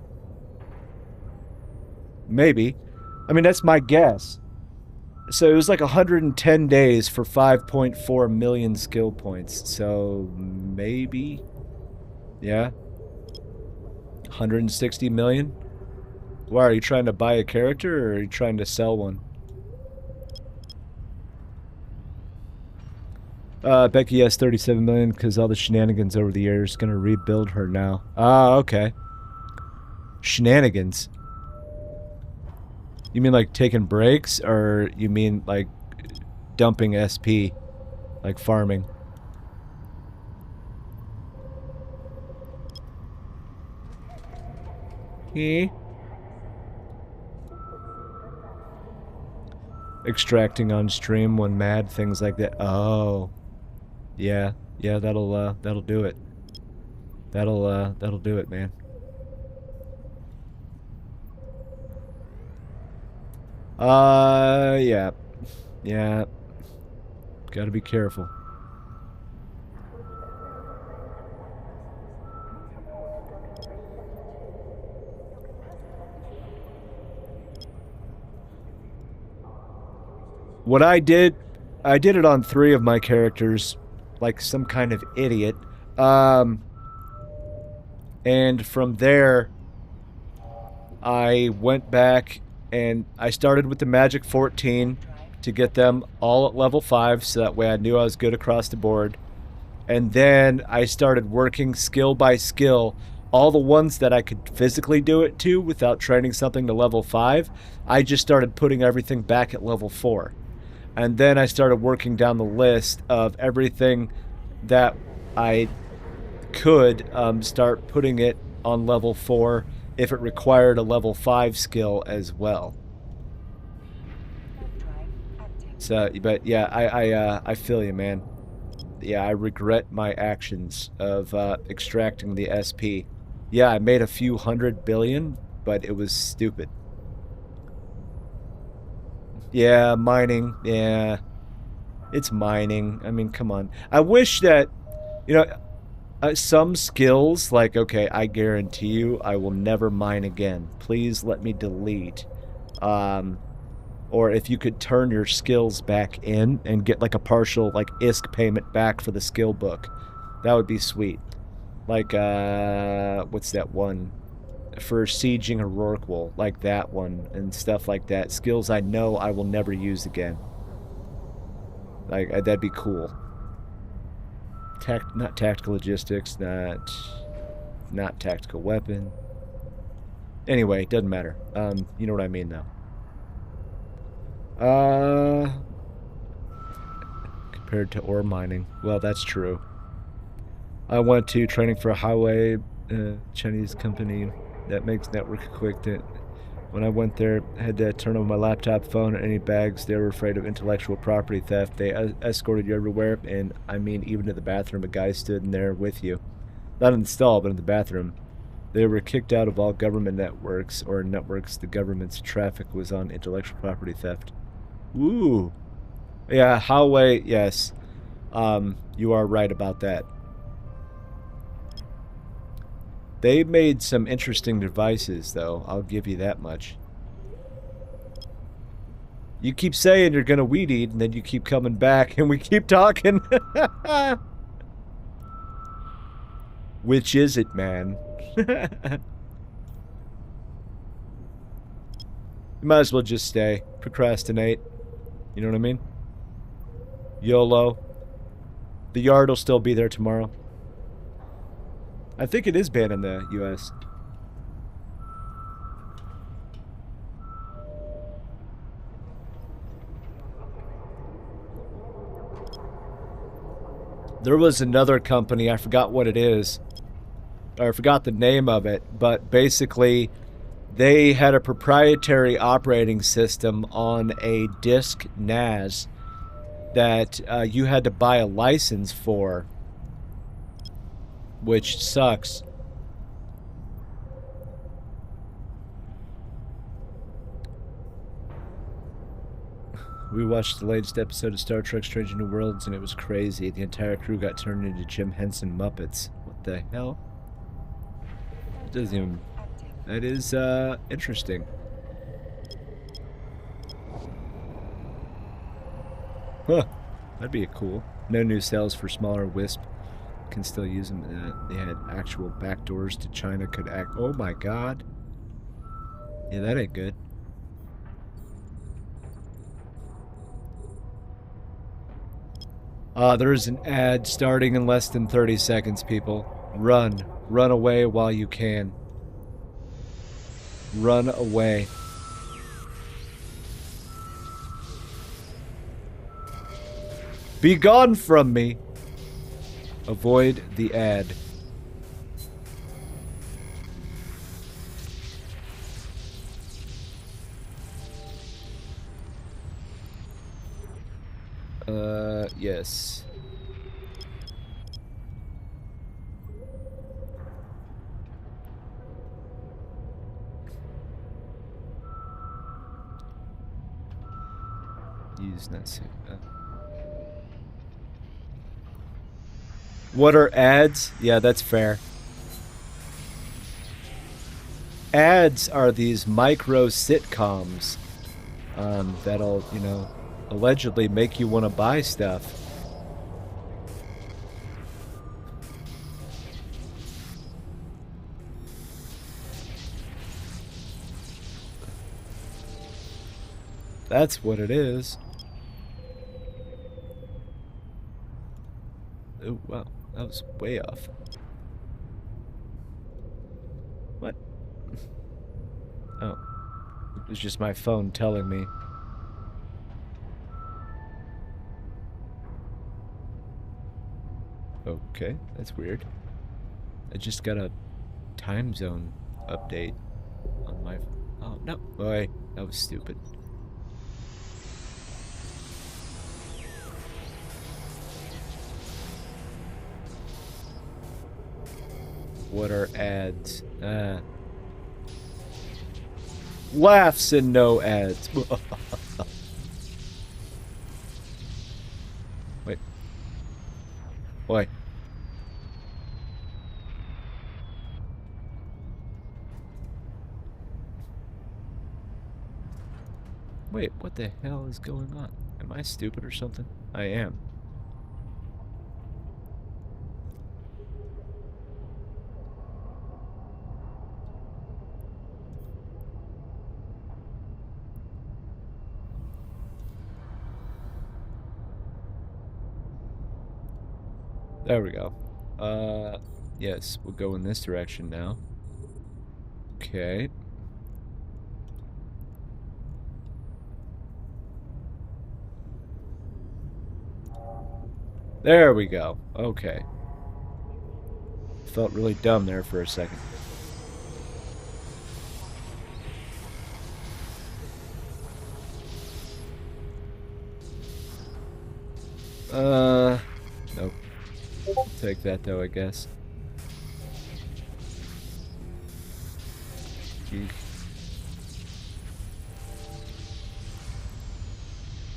[SPEAKER 1] Maybe. I mean, that's my guess. So it was like 110 days for 5.4 million skill points. So maybe? Yeah. 160 million? Why, are you trying to buy a character or are you trying to sell one? Becky has 37 million because all the shenanigans over the years. Gonna rebuild her now. Ah, okay. Shenanigans. You mean like taking breaks, or you mean like dumping SP, like farming? Eh? Extracting on stream when mad, things like that. Oh, yeah, yeah. That'll do it. That'll do it, man. Yeah, yeah. Gotta be careful. What I did it on 3 of my characters, like some kind of idiot. And from there, I went back and I started with the Magic 14 to get them all at level 5, so that way I knew I was good across the board. And then I started working skill by skill. All the ones that I could physically do it to without training something to level 5, I just started putting everything back at level 4. And then I started working down the list of everything that I could start putting it on level 4 if it required a level 5 skill as well. So, but yeah, I feel you, man. Yeah, I regret my actions of extracting the SP. Yeah, I made a few 100 billion, but it was stupid. Yeah, mining. Yeah. It's mining. I mean, come on. I wish that, you know, some skills, like, okay, I guarantee you I will never mine again. Please let me delete. Or if you could turn your skills back in and get, like, a partial, like, ISK payment back for the skill book. That would be sweet. Like, what's that one? For sieging a Rorqual, like that one, and stuff like that. Skills I know I will never use again. Like, that'd be cool. Not tactical logistics, not tactical weapon. Anyway, doesn't matter. You know what I mean, though. Compared to ore mining. Well, that's true. I went to training for a highway Chinese company that makes network equipment. When I went there, I had to turn over my laptop, phone, and any bags. They were afraid of intellectual property theft. They escorted you everywhere, and I mean, even to the bathroom, a guy stood in there with you. Not in the stall, but in the bathroom. They were kicked out of all government networks, or networks the government's traffic was on intellectual property theft. Ooh. Yeah, highway, yes. You are right about that. They made some interesting devices, though. I'll give you that much. You keep saying you're gonna weed eat, and then you keep coming back, and we keep talking. Which is it, man? You might as well just stay. Procrastinate. You know what I mean? YOLO. The yard will still be there tomorrow. I think it is banned in the US. There was another company, I forgot what it is, or I forgot the name of it, but basically they had a proprietary operating system on a disk NAS that you had to buy a license for, which sucks. We watched the latest episode of Star Trek Strange New Worlds, and it was crazy. The entire crew got turned into Jim Henson Muppets. What the hell? It doesn't even... That is, interesting. Huh. That'd be cool. No new sales for smaller Wisp. Can still use them. They had actual backdoors to China could act. Oh my god. Yeah, that ain't good. There's an ad starting in less than 30 seconds, people. Run. Run away while you can. Run away. Be gone from me. Avoid the ad. Yes. Use that suit. What are ads? Yeah, that's fair. Ads are these micro sitcoms that'll, you know, allegedly make you want to buy stuff. That's what it is. Oh, wow. That was way off. What? Oh. It was just my phone telling me. Okay, that's weird. I just got a time zone update on my... Oh, no. Boy, that was stupid. What are ads? Laughs and no ads. Wait. Why? Wait, what the hell is going on? Am I stupid or something? I am. There we go. Yes, we'll go in this direction now. Okay. There we go. Okay. Felt really dumb there for a second. Nope. I'll take that though, I guess. Eek.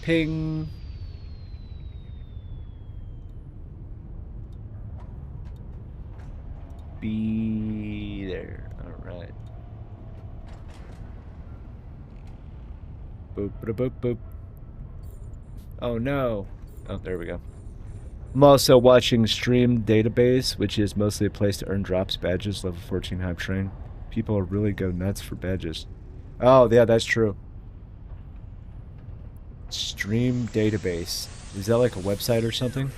[SPEAKER 1] Ping. Be there. Alright. Boop, boop, boop, boop. Oh no. Oh, there we go. I'm also watching Stream Database, which is mostly a place to earn drops, badges, level 14 hype train. People really go nuts for badges. Oh, yeah, that's true. Stream Database. Is that like a website or something?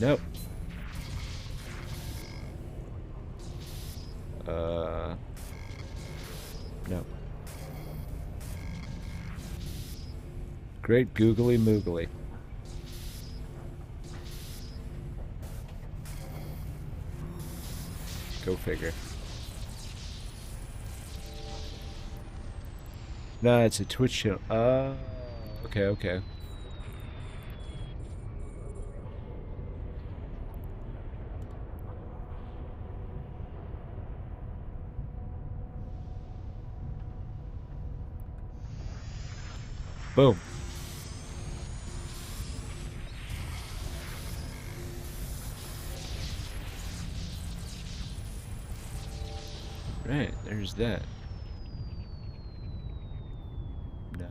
[SPEAKER 1] Nope. No. Great googly moogly. Go figure. Nah, it's a Twitch channel. Okay, okay. Boom. Right, there's that. No.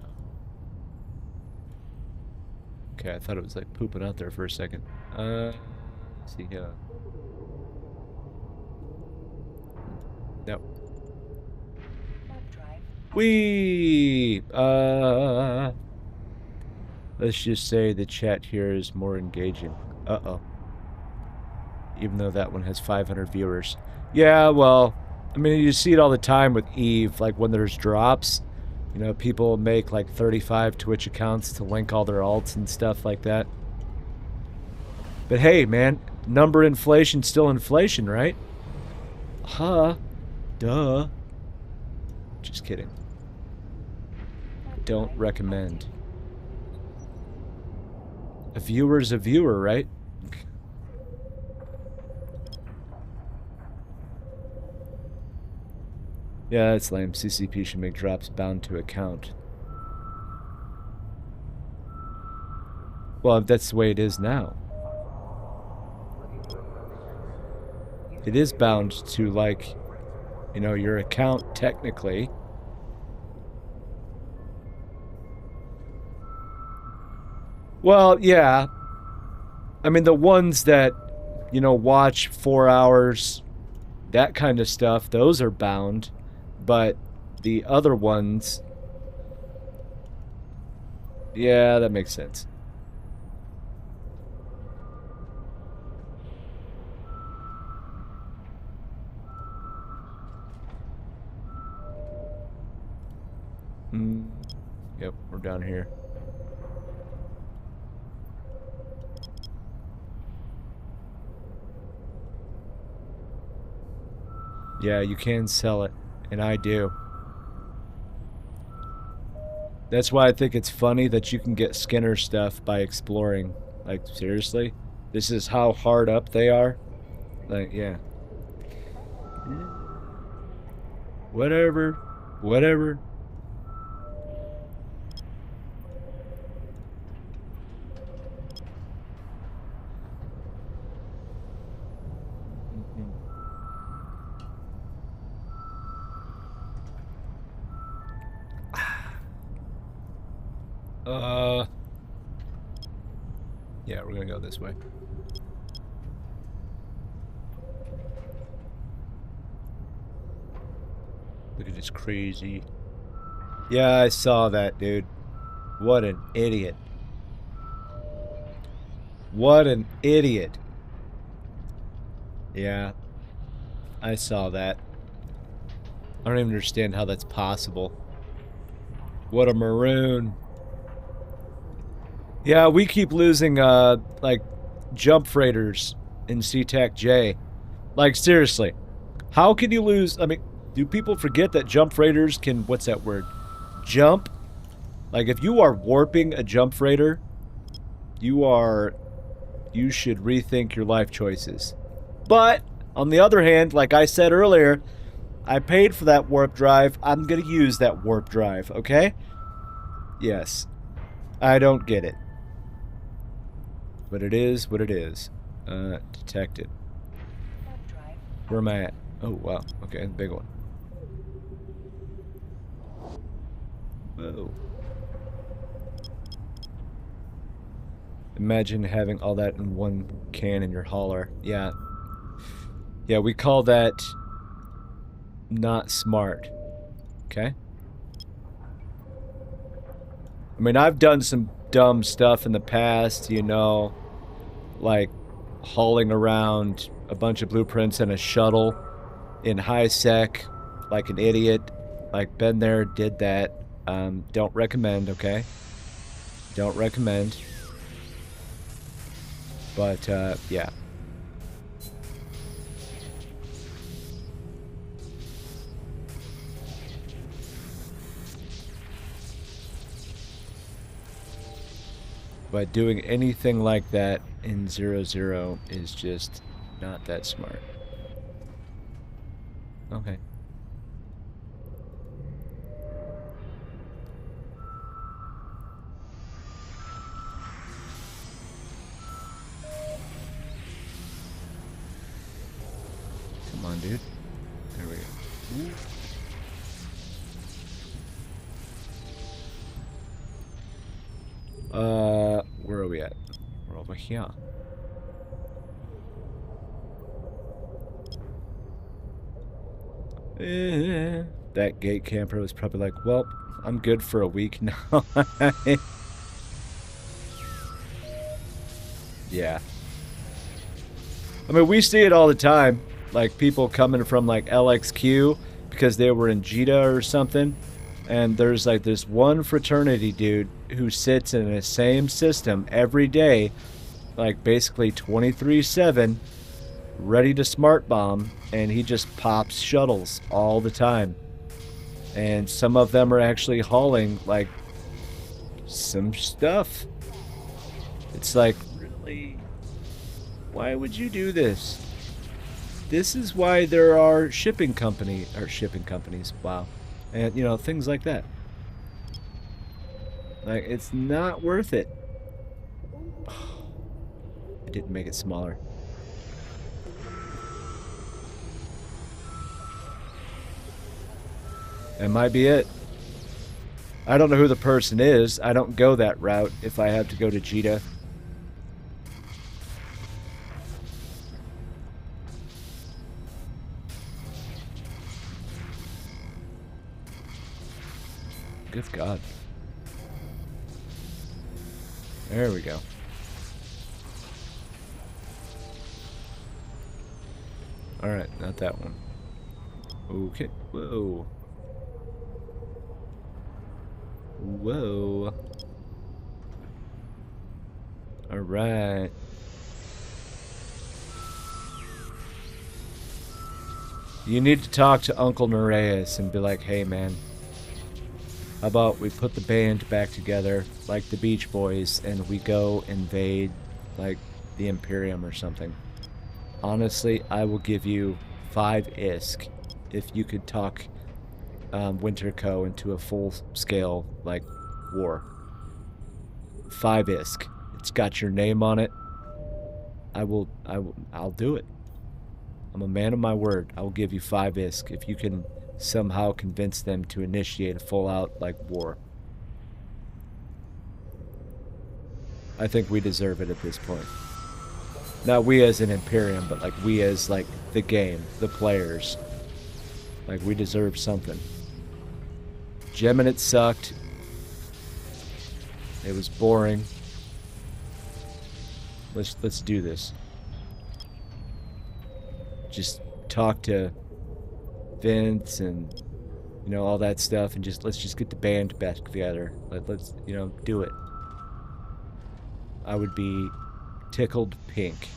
[SPEAKER 1] Okay. Okay, I thought it was like pooping out there for a second. Let's see here. No.
[SPEAKER 2] Warp drive active.
[SPEAKER 1] Whee! Let's just say the chat here is more engaging. Uh-oh. Even though that one has 500 viewers. Yeah, well, I mean, you see it all the time with Eve, like when there's drops, you know, people make like 35 Twitch accounts to link all their alts and stuff like that. But hey, man, number inflation's still inflation, right? Huh. Duh. Just kidding.
[SPEAKER 2] Warp
[SPEAKER 1] Don't
[SPEAKER 2] drive
[SPEAKER 1] recommend. A viewer's a viewer, right? Yeah, that's lame. CCP should make drops bound to account. Well, that's the way it is now. It is bound to, like, you know, your account technically. Well, yeah. I mean, the ones that, you know, watch 4 hours, that kind of stuff, those are bound. But the other ones, yeah, that makes sense. Yep, we're down here. Yeah, you can sell it, and I do. That's why I think it's funny that you can get Skinner stuff by exploring. Like, seriously? This is how hard up they are? Like, yeah. Whatever. Whatever. Yeah, we're gonna go this way. Look at this crazy. Yeah, I saw that, dude. What an idiot. What an idiot. Yeah. I saw that. I don't even understand how that's possible. What a maroon. Yeah, we keep losing, like, jump freighters in SeaTac J. Like, seriously. How can you lose... I mean, do people forget that jump freighters can... What's that word? Jump? Like, if you are warping a jump freighter, you are... You should rethink your life choices. But, on the other hand, like I said earlier, I paid for that warp drive. I'm gonna use that warp drive, okay? Yes. I don't get it. But it is what it is. Detected.
[SPEAKER 2] warp drive
[SPEAKER 1] Where am I at? Oh, wow. Okay, big one. Whoa. Imagine having all that in one can in your hauler. Yeah. Yeah, we call that not smart. Okay? I mean, I've done some dumb stuff in the past, you know, like hauling around a bunch of blueprints in a shuttle in high sec, like an idiot. Like, been there, did that. Don't recommend, okay? Don't recommend. But, yeah. But doing anything like that in 0-0 is just not that smart. Okay. Come on, dude. There we go. Ooh. Where are we at? here. That gate camper was probably like, well, I'm good for a week now. Yeah. I mean, we see it all the time. Like, people coming from, like, LXQ because they were in JITA or something. And there's, like, this one fraternity dude who sits in the same system every day, like, basically 23/7, ready to smart bomb, and he just pops shuttles all the time. And some of them are actually hauling, like, some stuff. It's like, really? Why would you do this? This is why there are shipping companies, wow. And, you know, things like that. Like, it's not worth it. I didn't make it smaller. That might be it. I don't know who the person is. I don't go that route if I have to go to JITA. Good God. There we go. Alright, not that one. Okay. Whoa. Whoa. Alright. You need to talk to Uncle Nereus and be like, hey man, how about we put the band back together like the Beach Boys and we go invade like the Imperium or something. Honestly, I will give you 5 ISK if you could talk Winter Co. into a full-scale, like, war. 5 ISK. It's got your name on it. I'll do it. I'm a man of my word. I will give you 5 ISK if you can somehow convince them to initiate a full-out, like, war. I think we deserve it at this point. Not we as an Imperium, but, like, we as, like, the game, the players. Like, we deserve something. Geminate sucked. It was boring. Let's do this. Just talk to Vince and, you know, all that stuff, and let's just get the band back together. Let's, you know, do it. I would be tickled pink.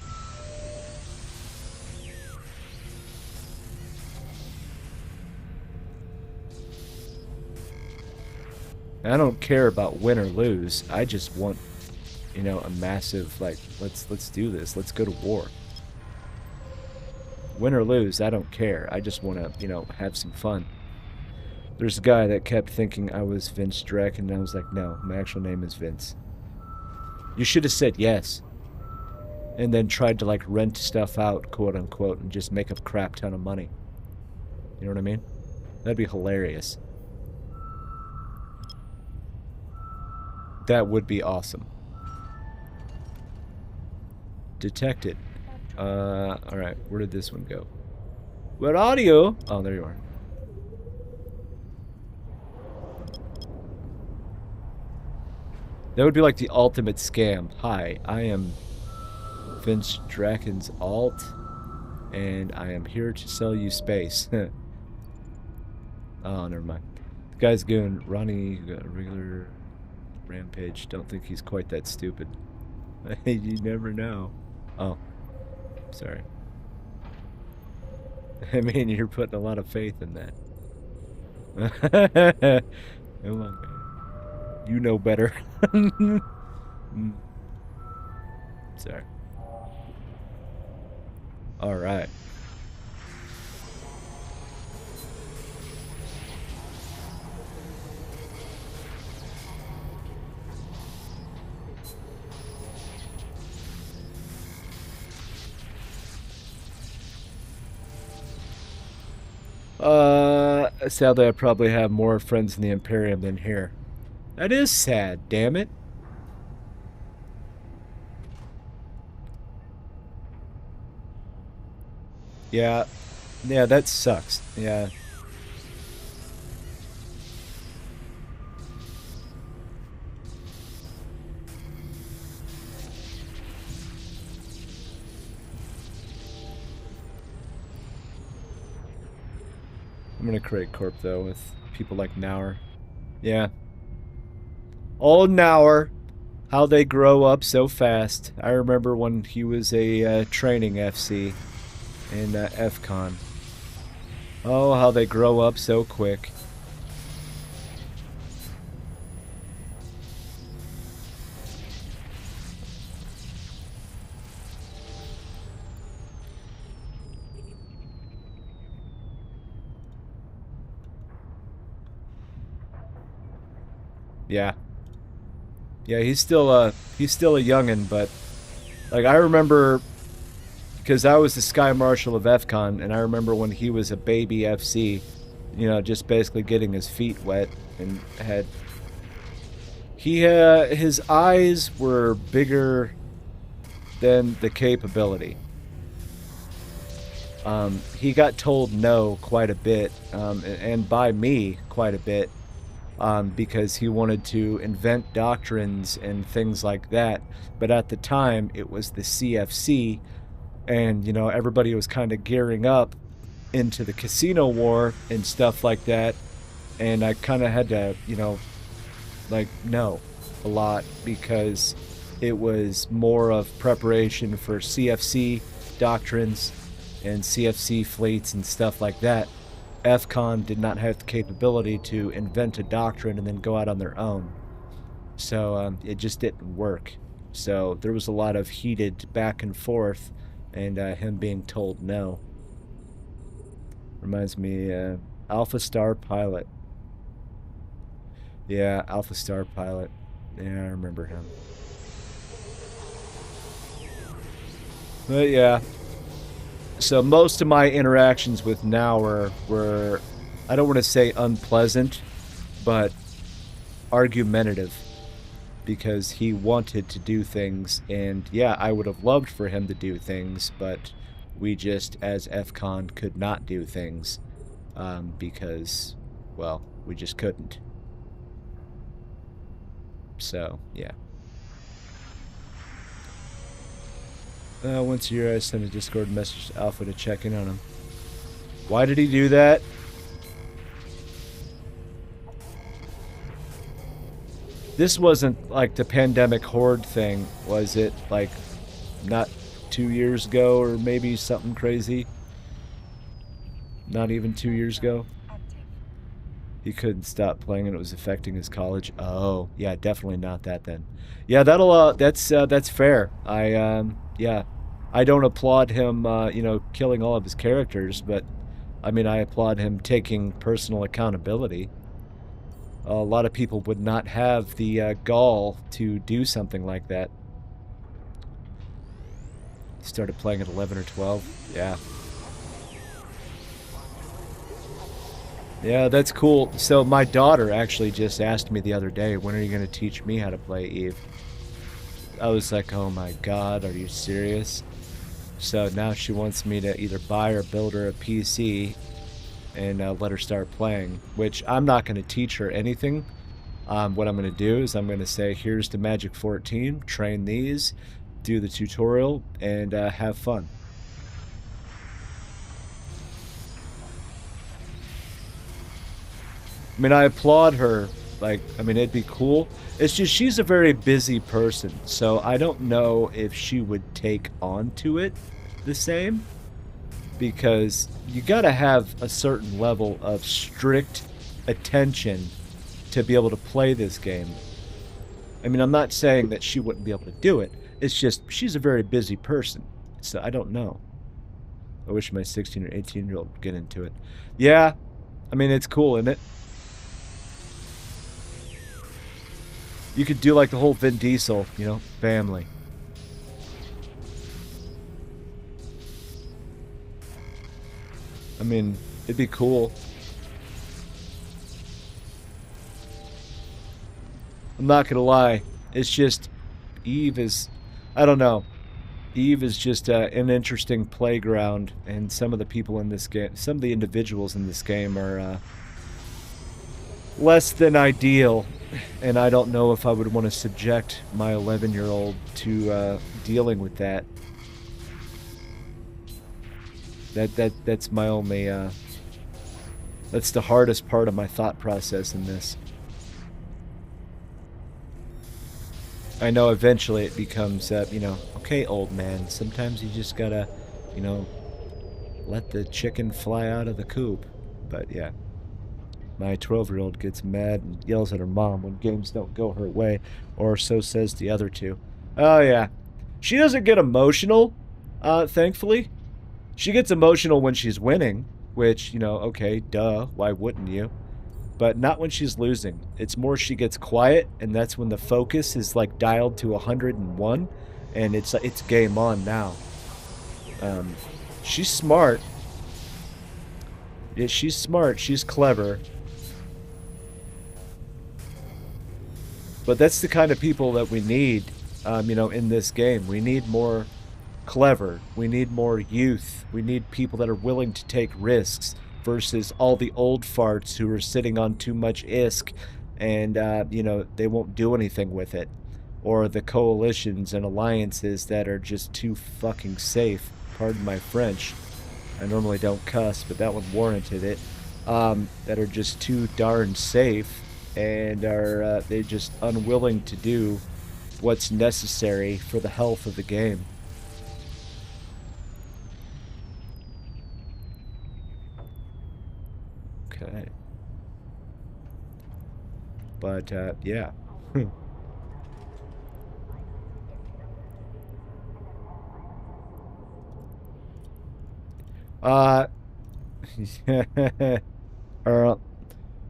[SPEAKER 1] I don't care about win or lose. I just want, you know, a massive, like, let's do this. Let's go to war. Win or lose, I don't care. I just want to, you know, have some fun. There's a guy that kept thinking I was Vince Drek, and I was like, no, my actual name is Vince. You should have said yes. And then tried to, like, rent stuff out, quote unquote, and just make a crap ton of money. You know what I mean? That'd be hilarious. That would be awesome. Detected. Alright, where did this one go? Where are you? Oh, there you are. That would be like the ultimate scam. Hi, I am Vince Draken's alt, and I am here to sell you space. Oh, never mind. The guy's going, Ronnie, got a regular rampage. Don't think he's quite that stupid. You never know. Oh, sorry. I mean, you're putting a lot of faith in that. Come on, man. You know better. Sorry. All right. Sadly, I probably have more friends in the Imperium than here. That is sad, damn it. Yeah. Yeah, that sucks. Yeah. I'm gonna create corp though with people like Nauer. Yeah. Old Nauer. How they grow up so fast. I remember when he was a training FC in FCon. Oh, how they grow up so quick. Yeah. Yeah, he's still a youngin', but like I remember because I was the Sky Marshal of FCon, and I remember when he was a baby FC, you know, just basically getting his feet wet and had his eyes were bigger than the capability. He got told no quite a bit, and by me quite a bit, because he wanted to invent doctrines and things like that. But at the time, it was the CFC, and you know everybody was kind of gearing up into the casino war and stuff like that. And I kind of had to, you know, like no, a lot because it was more of preparation for CFC doctrines and CFC fleets and stuff like that. FCON did not have the capability to invent a doctrine and then go out on their own. So it just didn't work. So there was a lot of heated back and forth and him being told no. Reminds me, Alpha Star Pilot. Yeah, Alpha Star Pilot. Yeah, I remember him. But yeah. So most of my interactions with Nauer were, I don't want to say unpleasant, but argumentative. Because he wanted to do things, and yeah, I would have loved for him to do things, but we just, as FCON, could not do things. Because, well, we just couldn't. So, yeah. Once a year, I send a Discord message to Alpha to check in on him. Why did he do that? This wasn't like the pandemic horde thing, was it? Like, not 2 years ago, or maybe something crazy? Not even 2 years ago? He couldn't stop playing and it was affecting his college. Oh, yeah, definitely not that then. Yeah, that's fair. Yeah. I don't applaud him, you know, killing all of his characters, but I mean, I applaud him taking personal accountability. A lot of people would not have the gall to do something like that. Started playing at 11 or 12. Yeah. Yeah, that's cool. So my daughter actually just asked me the other day, when are you going to teach me how to play Eve? I was like, oh my god, are you serious? So now she wants me to either buy or build her a PC and let her start playing, which I'm not going to teach her anything. What I'm going to do is I'm going to say, here's the Magic 14, train these, do the tutorial, and have fun. I mean, I applaud her. Like, I mean, it'd be cool. It's just she's a very busy person, so I don't know if she would take on to it the same. Because you gotta have a certain level of strict attention to be able to play this game. I mean, I'm not saying that she wouldn't be able to do it. It's just she's a very busy person, so I don't know. I wish my 16 or 18-year-old would get into it. Yeah, I mean, it's cool, isn't it? You could do like the whole Vin Diesel, you know, family. I mean, it'd be cool. I'm not gonna lie. It's just Eve is, I don't know. Eve is just an interesting playground, and some of the people in this game, some of the individuals in this game are less than ideal, and I don't know if I would want to subject my 11-year-old to dealing with that. That's my only. That's the hardest part of my thought process in this. I know eventually it becomes, okay, old man, sometimes you just gotta, you know, let the chicken fly out of the coop. But yeah, my 12-year-old gets mad and yells at her mom when games don't go her way, or so says the other two. Oh yeah, she doesn't get emotional, thankfully. She gets emotional when she's winning, which, okay, duh, why wouldn't you? But not when she's losing. It's more she gets quiet, and that's when the focus is like dialed to 101, and it's game on now. She's smart. Yeah, she's smart. She's clever. But that's the kind of people that we need, in this game. We need more clever. We need more youth. We need people that are willing to take risks versus all the old farts who are sitting on too much ISK and, they won't do anything with it. Or the coalitions and alliances that are just too fucking safe. Pardon my French. I normally don't cuss, but that one warranted it. That are just too darn safe and are they're just unwilling to do what's necessary for the health of the game. Okay. But, yeah. uh, our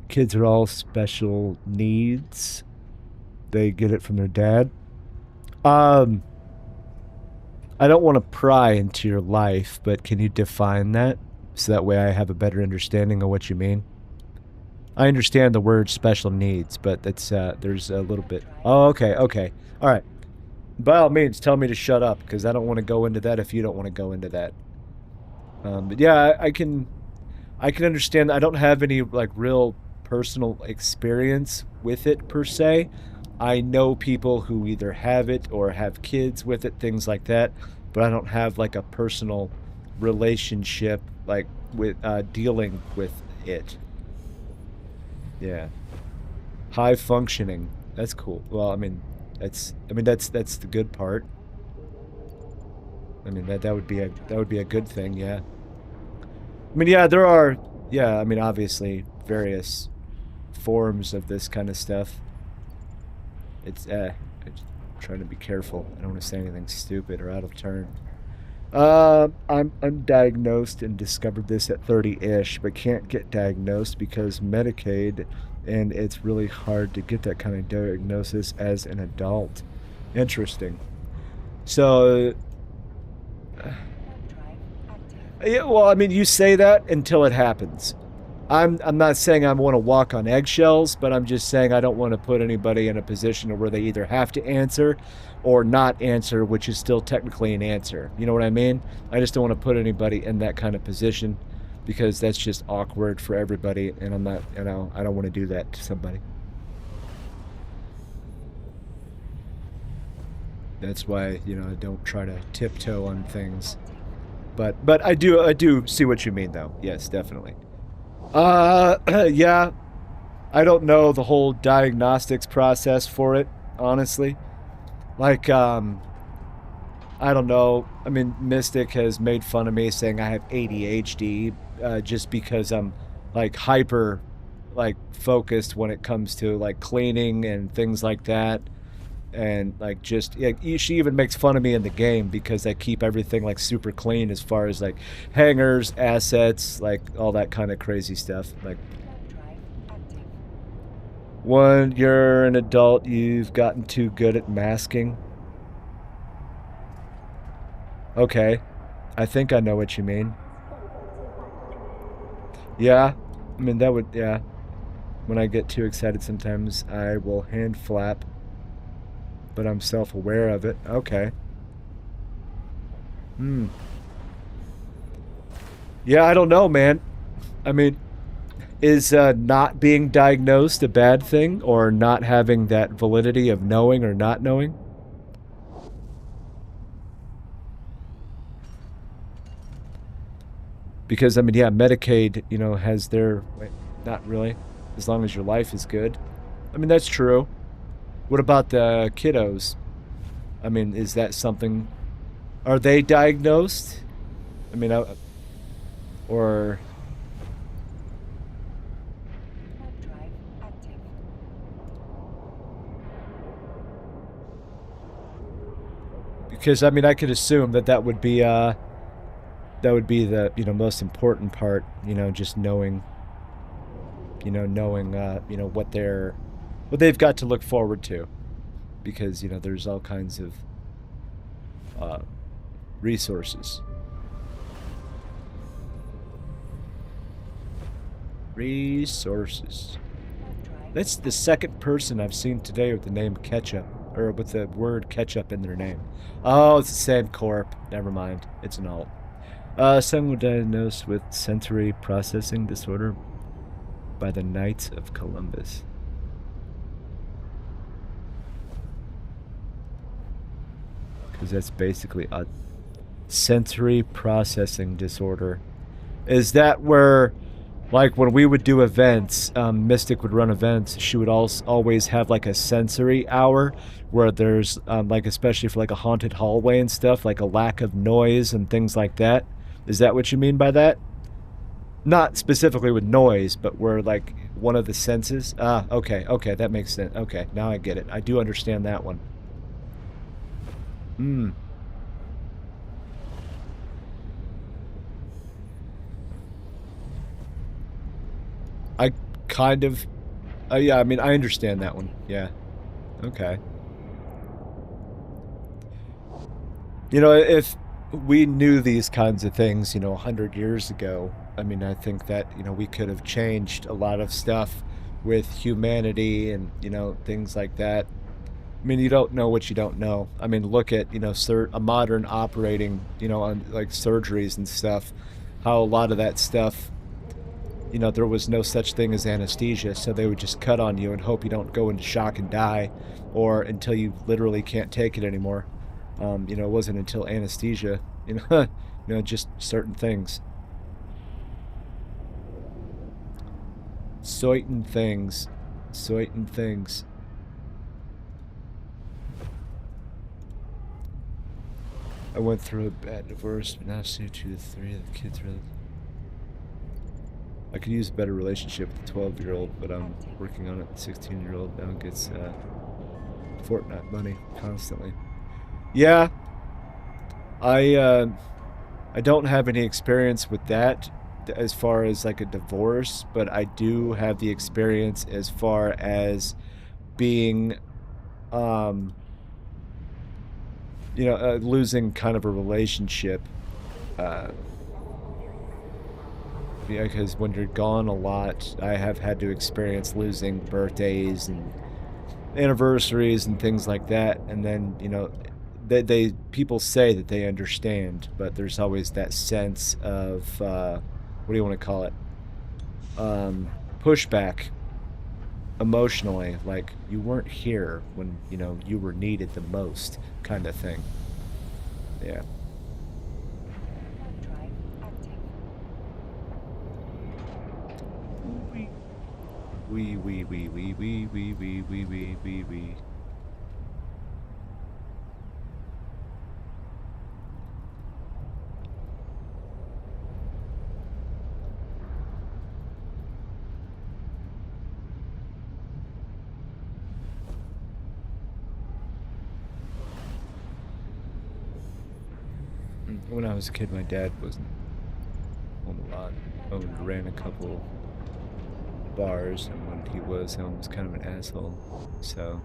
[SPEAKER 1] kids are all special needs. They get it from their dad. Um, I don't want to pry into your life, but can you define that so that way I have a better understanding of what you mean? I understand the word special needs, but that's there's a little bit. Oh, okay, okay, all right. By all means, tell me to shut up because I don't want to go into that if you don't want to go into that. But yeah, I can understand. I don't have any like real personal experience with it per se. I know people who either have it or have kids with it, things like that, but I don't have like a personal relationship like with dealing with it. Yeah. High functioning. That's cool. Well, that's the good part. I mean that would be a good thing, yeah. Yeah, there are, yeah, obviously various forms of this kind of stuff. It's I'm just trying to be careful. I don't want to say anything stupid or out of turn. I'm diagnosed and discovered this at 30-ish, but can't get diagnosed because Medicaid, and it's really hard to get that kind of diagnosis as an adult. Interesting. So, yeah, well, you say that until it happens. I'm not saying I want to walk on eggshells, but I'm just saying I don't want to put anybody in a position where they either have to answer or not answer, which is still technically an answer. You know what I mean? I just don't want to put anybody in that kind of position because that's just awkward for everybody, and I'm not, I don't want to do that to somebody. That's why, I don't try to tiptoe on things. But I do see what you mean though. Yes, definitely. Yeah, I don't know the whole diagnostics process for it, honestly. Like, I don't know. Mystic has made fun of me saying I have ADHD, just because I'm like hyper, like focused when it comes to like cleaning and things like that. And like just like she even makes fun of me in the game because I keep everything like super clean as far as like hangers, assets, like all that kind of crazy stuff. Like when you're an adult, you've gotten too good at masking. Okay, I think I know what you mean. Yeah, that would, yeah. When I get too excited, sometimes I will hand flap, but I'm self-aware of it. Okay. Hmm. Yeah, I don't know, man. I mean, is not being diagnosed a bad thing, or not having that validity of knowing or not knowing? Because, I mean, yeah, Medicaid, you know, has their... Wait, not really. As long as your life is good. I mean, that's true. What about the kiddos? I mean, is that something... Are they diagnosed? I mean, or...
[SPEAKER 2] Hard drive active.
[SPEAKER 1] Because, I mean, I could assume that that would be the, you know, most important part, you know, just knowing, you know, what they've got to look forward to. Because, you know, there's all kinds of uh, resources. Resources.
[SPEAKER 2] Hard drive.
[SPEAKER 1] That's the second person I've seen today with the name Ketchup, or with the word ketchup in their name. Oh, it's the same corp. Never mind. It's an alt. Someone diagnosed with sensory processing disorder by the Knights of Columbus. Because that's basically a sensory processing disorder. Is that where, like, when we would do events, Mystic would run events, she would always have like a sensory hour where there's, like, especially for like a haunted hallway and stuff, like a lack of noise and things like that. Is that what you mean by that? Not specifically with noise, but where, like, one of the senses. Ah, okay, okay, that makes sense. Okay, now I get it. I do understand that one. Hmm. I kind of... yeah, I mean, I understand that one. Yeah. Okay. You know, if we knew these kinds of things, you know, 100 years ago, I mean, I think that, you know, we could have changed a lot of stuff with humanity and, you know, things like that. I mean, you don't know what you don't know. I mean, look at, you know, a modern operating, you know, on like surgeries and stuff, how a lot of that stuff, you know, there was no such thing as anesthesia, so they would just cut on you and hope you don't go into shock and die, or until you literally can't take it anymore. You know, it wasn't until anesthesia, you know, you know, just certain things. Certain things. Certain things. I went through a bad divorce, but now see 2 to 3 of the kids really... I could use a better relationship with the 12-year-old, but I'm working on it. The 16-year-old now gets Fortnite money constantly. Yeah, I don't have any experience with that as far as like a divorce, but I do have the experience as far as being, um, you know, losing kind of a relationship. Uh, yeah, because when you're gone a lot, I have had to experience losing birthdays and anniversaries and things like that. And then, you know, people say that they understand, but there's always that sense of, what do you want to call it? Pushback emotionally, like you weren't here when, you know, you were needed the most, kind of thing. Yeah.
[SPEAKER 2] Hard drive active.
[SPEAKER 1] Wee. When I was a kid, my dad wasn't home a lot. Ran a couple bars, and when he was home, was kind of an asshole. So,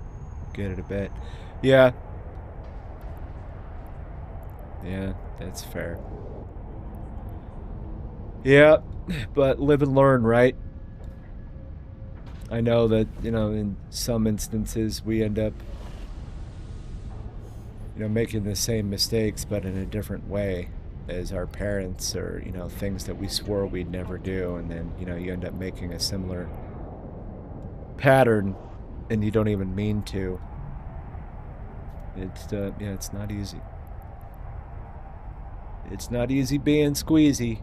[SPEAKER 1] get it a bit. Yeah, yeah, that's fair. Yeah, but live and learn, right? I know that, you know, in some instances we end up making the same mistakes but in a different way as our parents, or things that we swore we'd never do, and then you end up making a similar pattern and you don't even mean to. It's yeah, it's not easy. It's not easy being squeezy.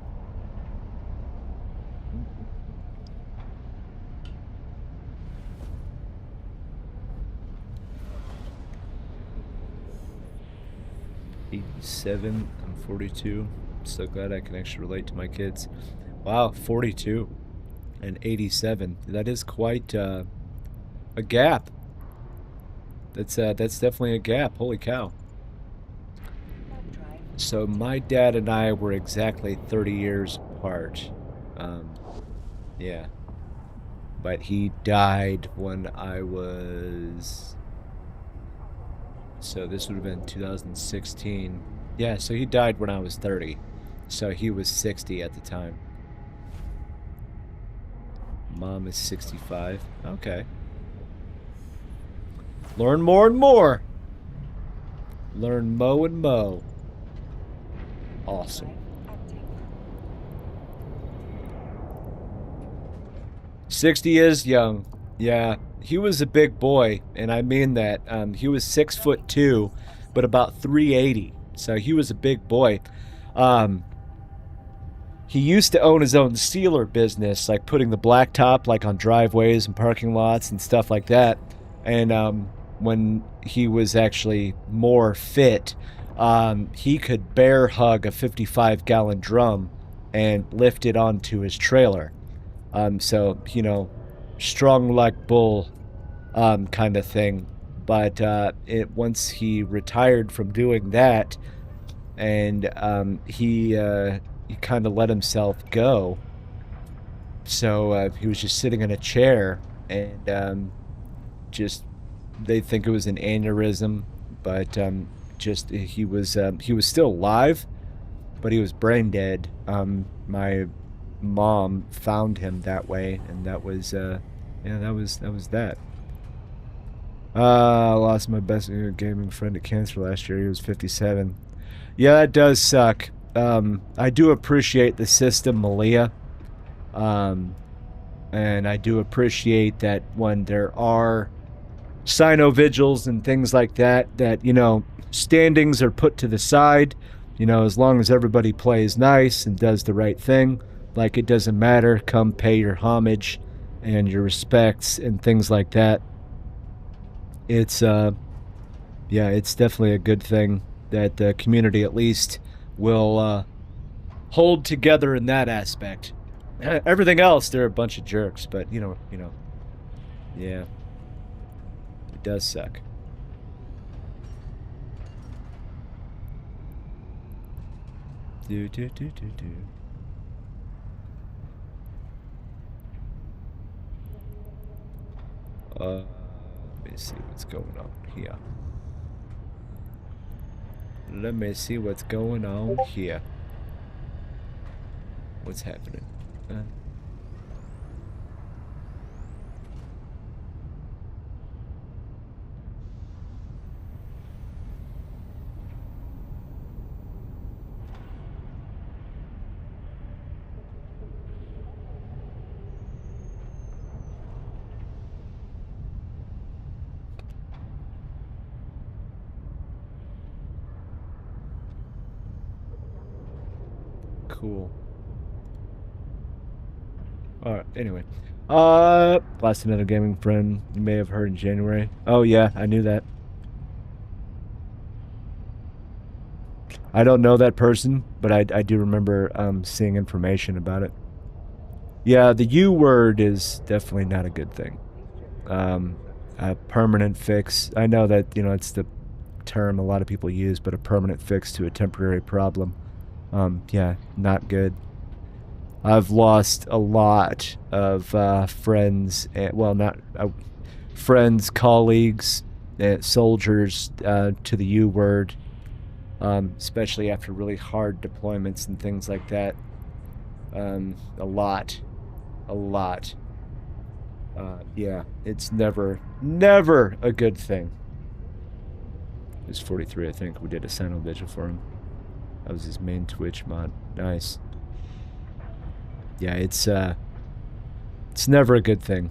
[SPEAKER 1] '87. I'm 42. So glad I can actually relate to my kids. Wow, 42 and 87. That is quite a gap. That's definitely a gap. Holy cow. So my dad and I were exactly 30 years apart. Yeah. But he died when I was... So this would have been 2016. Yeah, so he died when I was 30. So he was 60 at the time. Mom is 65. Okay. Learn more and more. Learn mo and mo. Awesome. 60 is young. Yeah, he was a big boy, and I mean that. He was 6'2", but about 380. So he was a big boy. He used to own his own sealer business, like putting the blacktop like on driveways and parking lots and stuff like that. And when he was actually more fit, he could bear hug a 55-gallon drum and lift it onto his trailer. So, strong like bull, kind of thing. But once he retired from doing that, and he kind of let himself go. So he was just sitting in a chair, and they think it was an aneurysm, but he was still alive, but he was brain dead. My mom found him that way, and that was that. I lost my best gaming friend to cancer last year. He was 57. Yeah, that does suck. I do appreciate the system, Malia. And I do appreciate that when there are Sino-vigils and things like that, standings are put to the side, as long as everybody plays nice and does the right thing. Like, it doesn't matter. Come pay your homage and your respects and things like that. It's, it's definitely a good thing that the community at least will hold together in that aspect. Everything else, they're a bunch of jerks, but, yeah. It does suck. Do. Let me see what's going on here. What's happening? Cool. Alright, anyway. Last another gaming friend you may have heard in January. Oh yeah, I knew that. I don't know that person, but I do remember seeing information about it. Yeah, the U word is definitely not a good thing. A permanent fix. I know that, it's the term a lot of people use, but a permanent fix to a temporary problem. Yeah, not good. I've lost a lot of friends, friends, colleagues, soldiers to the U word, especially after really hard deployments and things like that. A lot. Yeah, it's never a good thing. He's 43, I think. We did a silent vigil for him. That was his main Twitch mod. Nice. Yeah, it's never a good thing.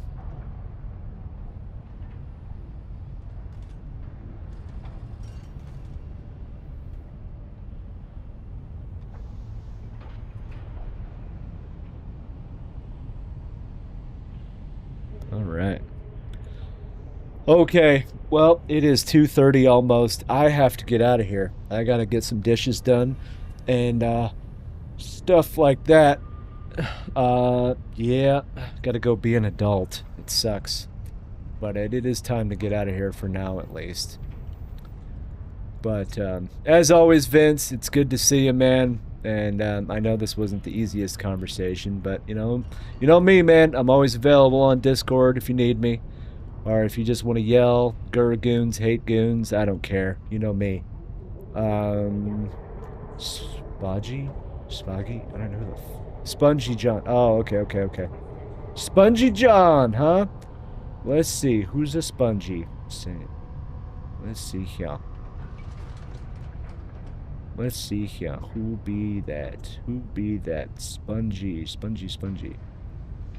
[SPEAKER 1] All right. Okay, well, it is 2:30 almost. I have to get out of here. I gotta get some dishes done and stuff like that. Yeah, gotta go be an adult. It sucks. But it is time to get out of here for now, at least. But as always, Vince, it's good to see you, man. And I know this wasn't the easiest conversation, but you know me, man. I'm always available on Discord if you need me. Or if you just want to yell, goons, hate goons, I don't care. You know me. Spaggy? I don't know who the Spongy John. Oh, okay. Spongy John, huh? Let's see. Who's a Spongy? Let's see here. Let's see here. Who be that? Who be that? Spongy.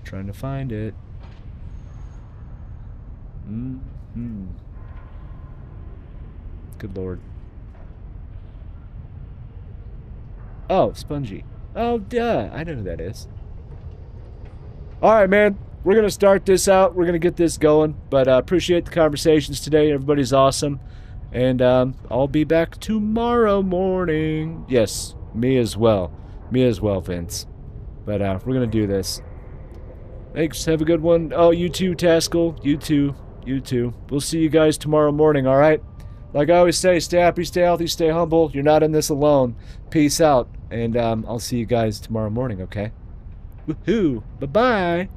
[SPEAKER 1] Trying to find it. Good lord. Oh, Spongy. Oh, duh. I know who that is. Alright, man. We're going to start this out. We're going to get this going. But appreciate the conversations today. Everybody's awesome. And I'll be back tomorrow morning. Yes, me as well. Me as well, Vince. But we're going to do this. Thanks. Have a good one. Oh, you too, Taskell. You too. You too. We'll see you guys tomorrow morning, alright? Like I always say, stay happy, stay healthy, stay humble. You're not in this alone. Peace out. And I'll see you guys tomorrow morning, okay? Woohoo! Bye-bye!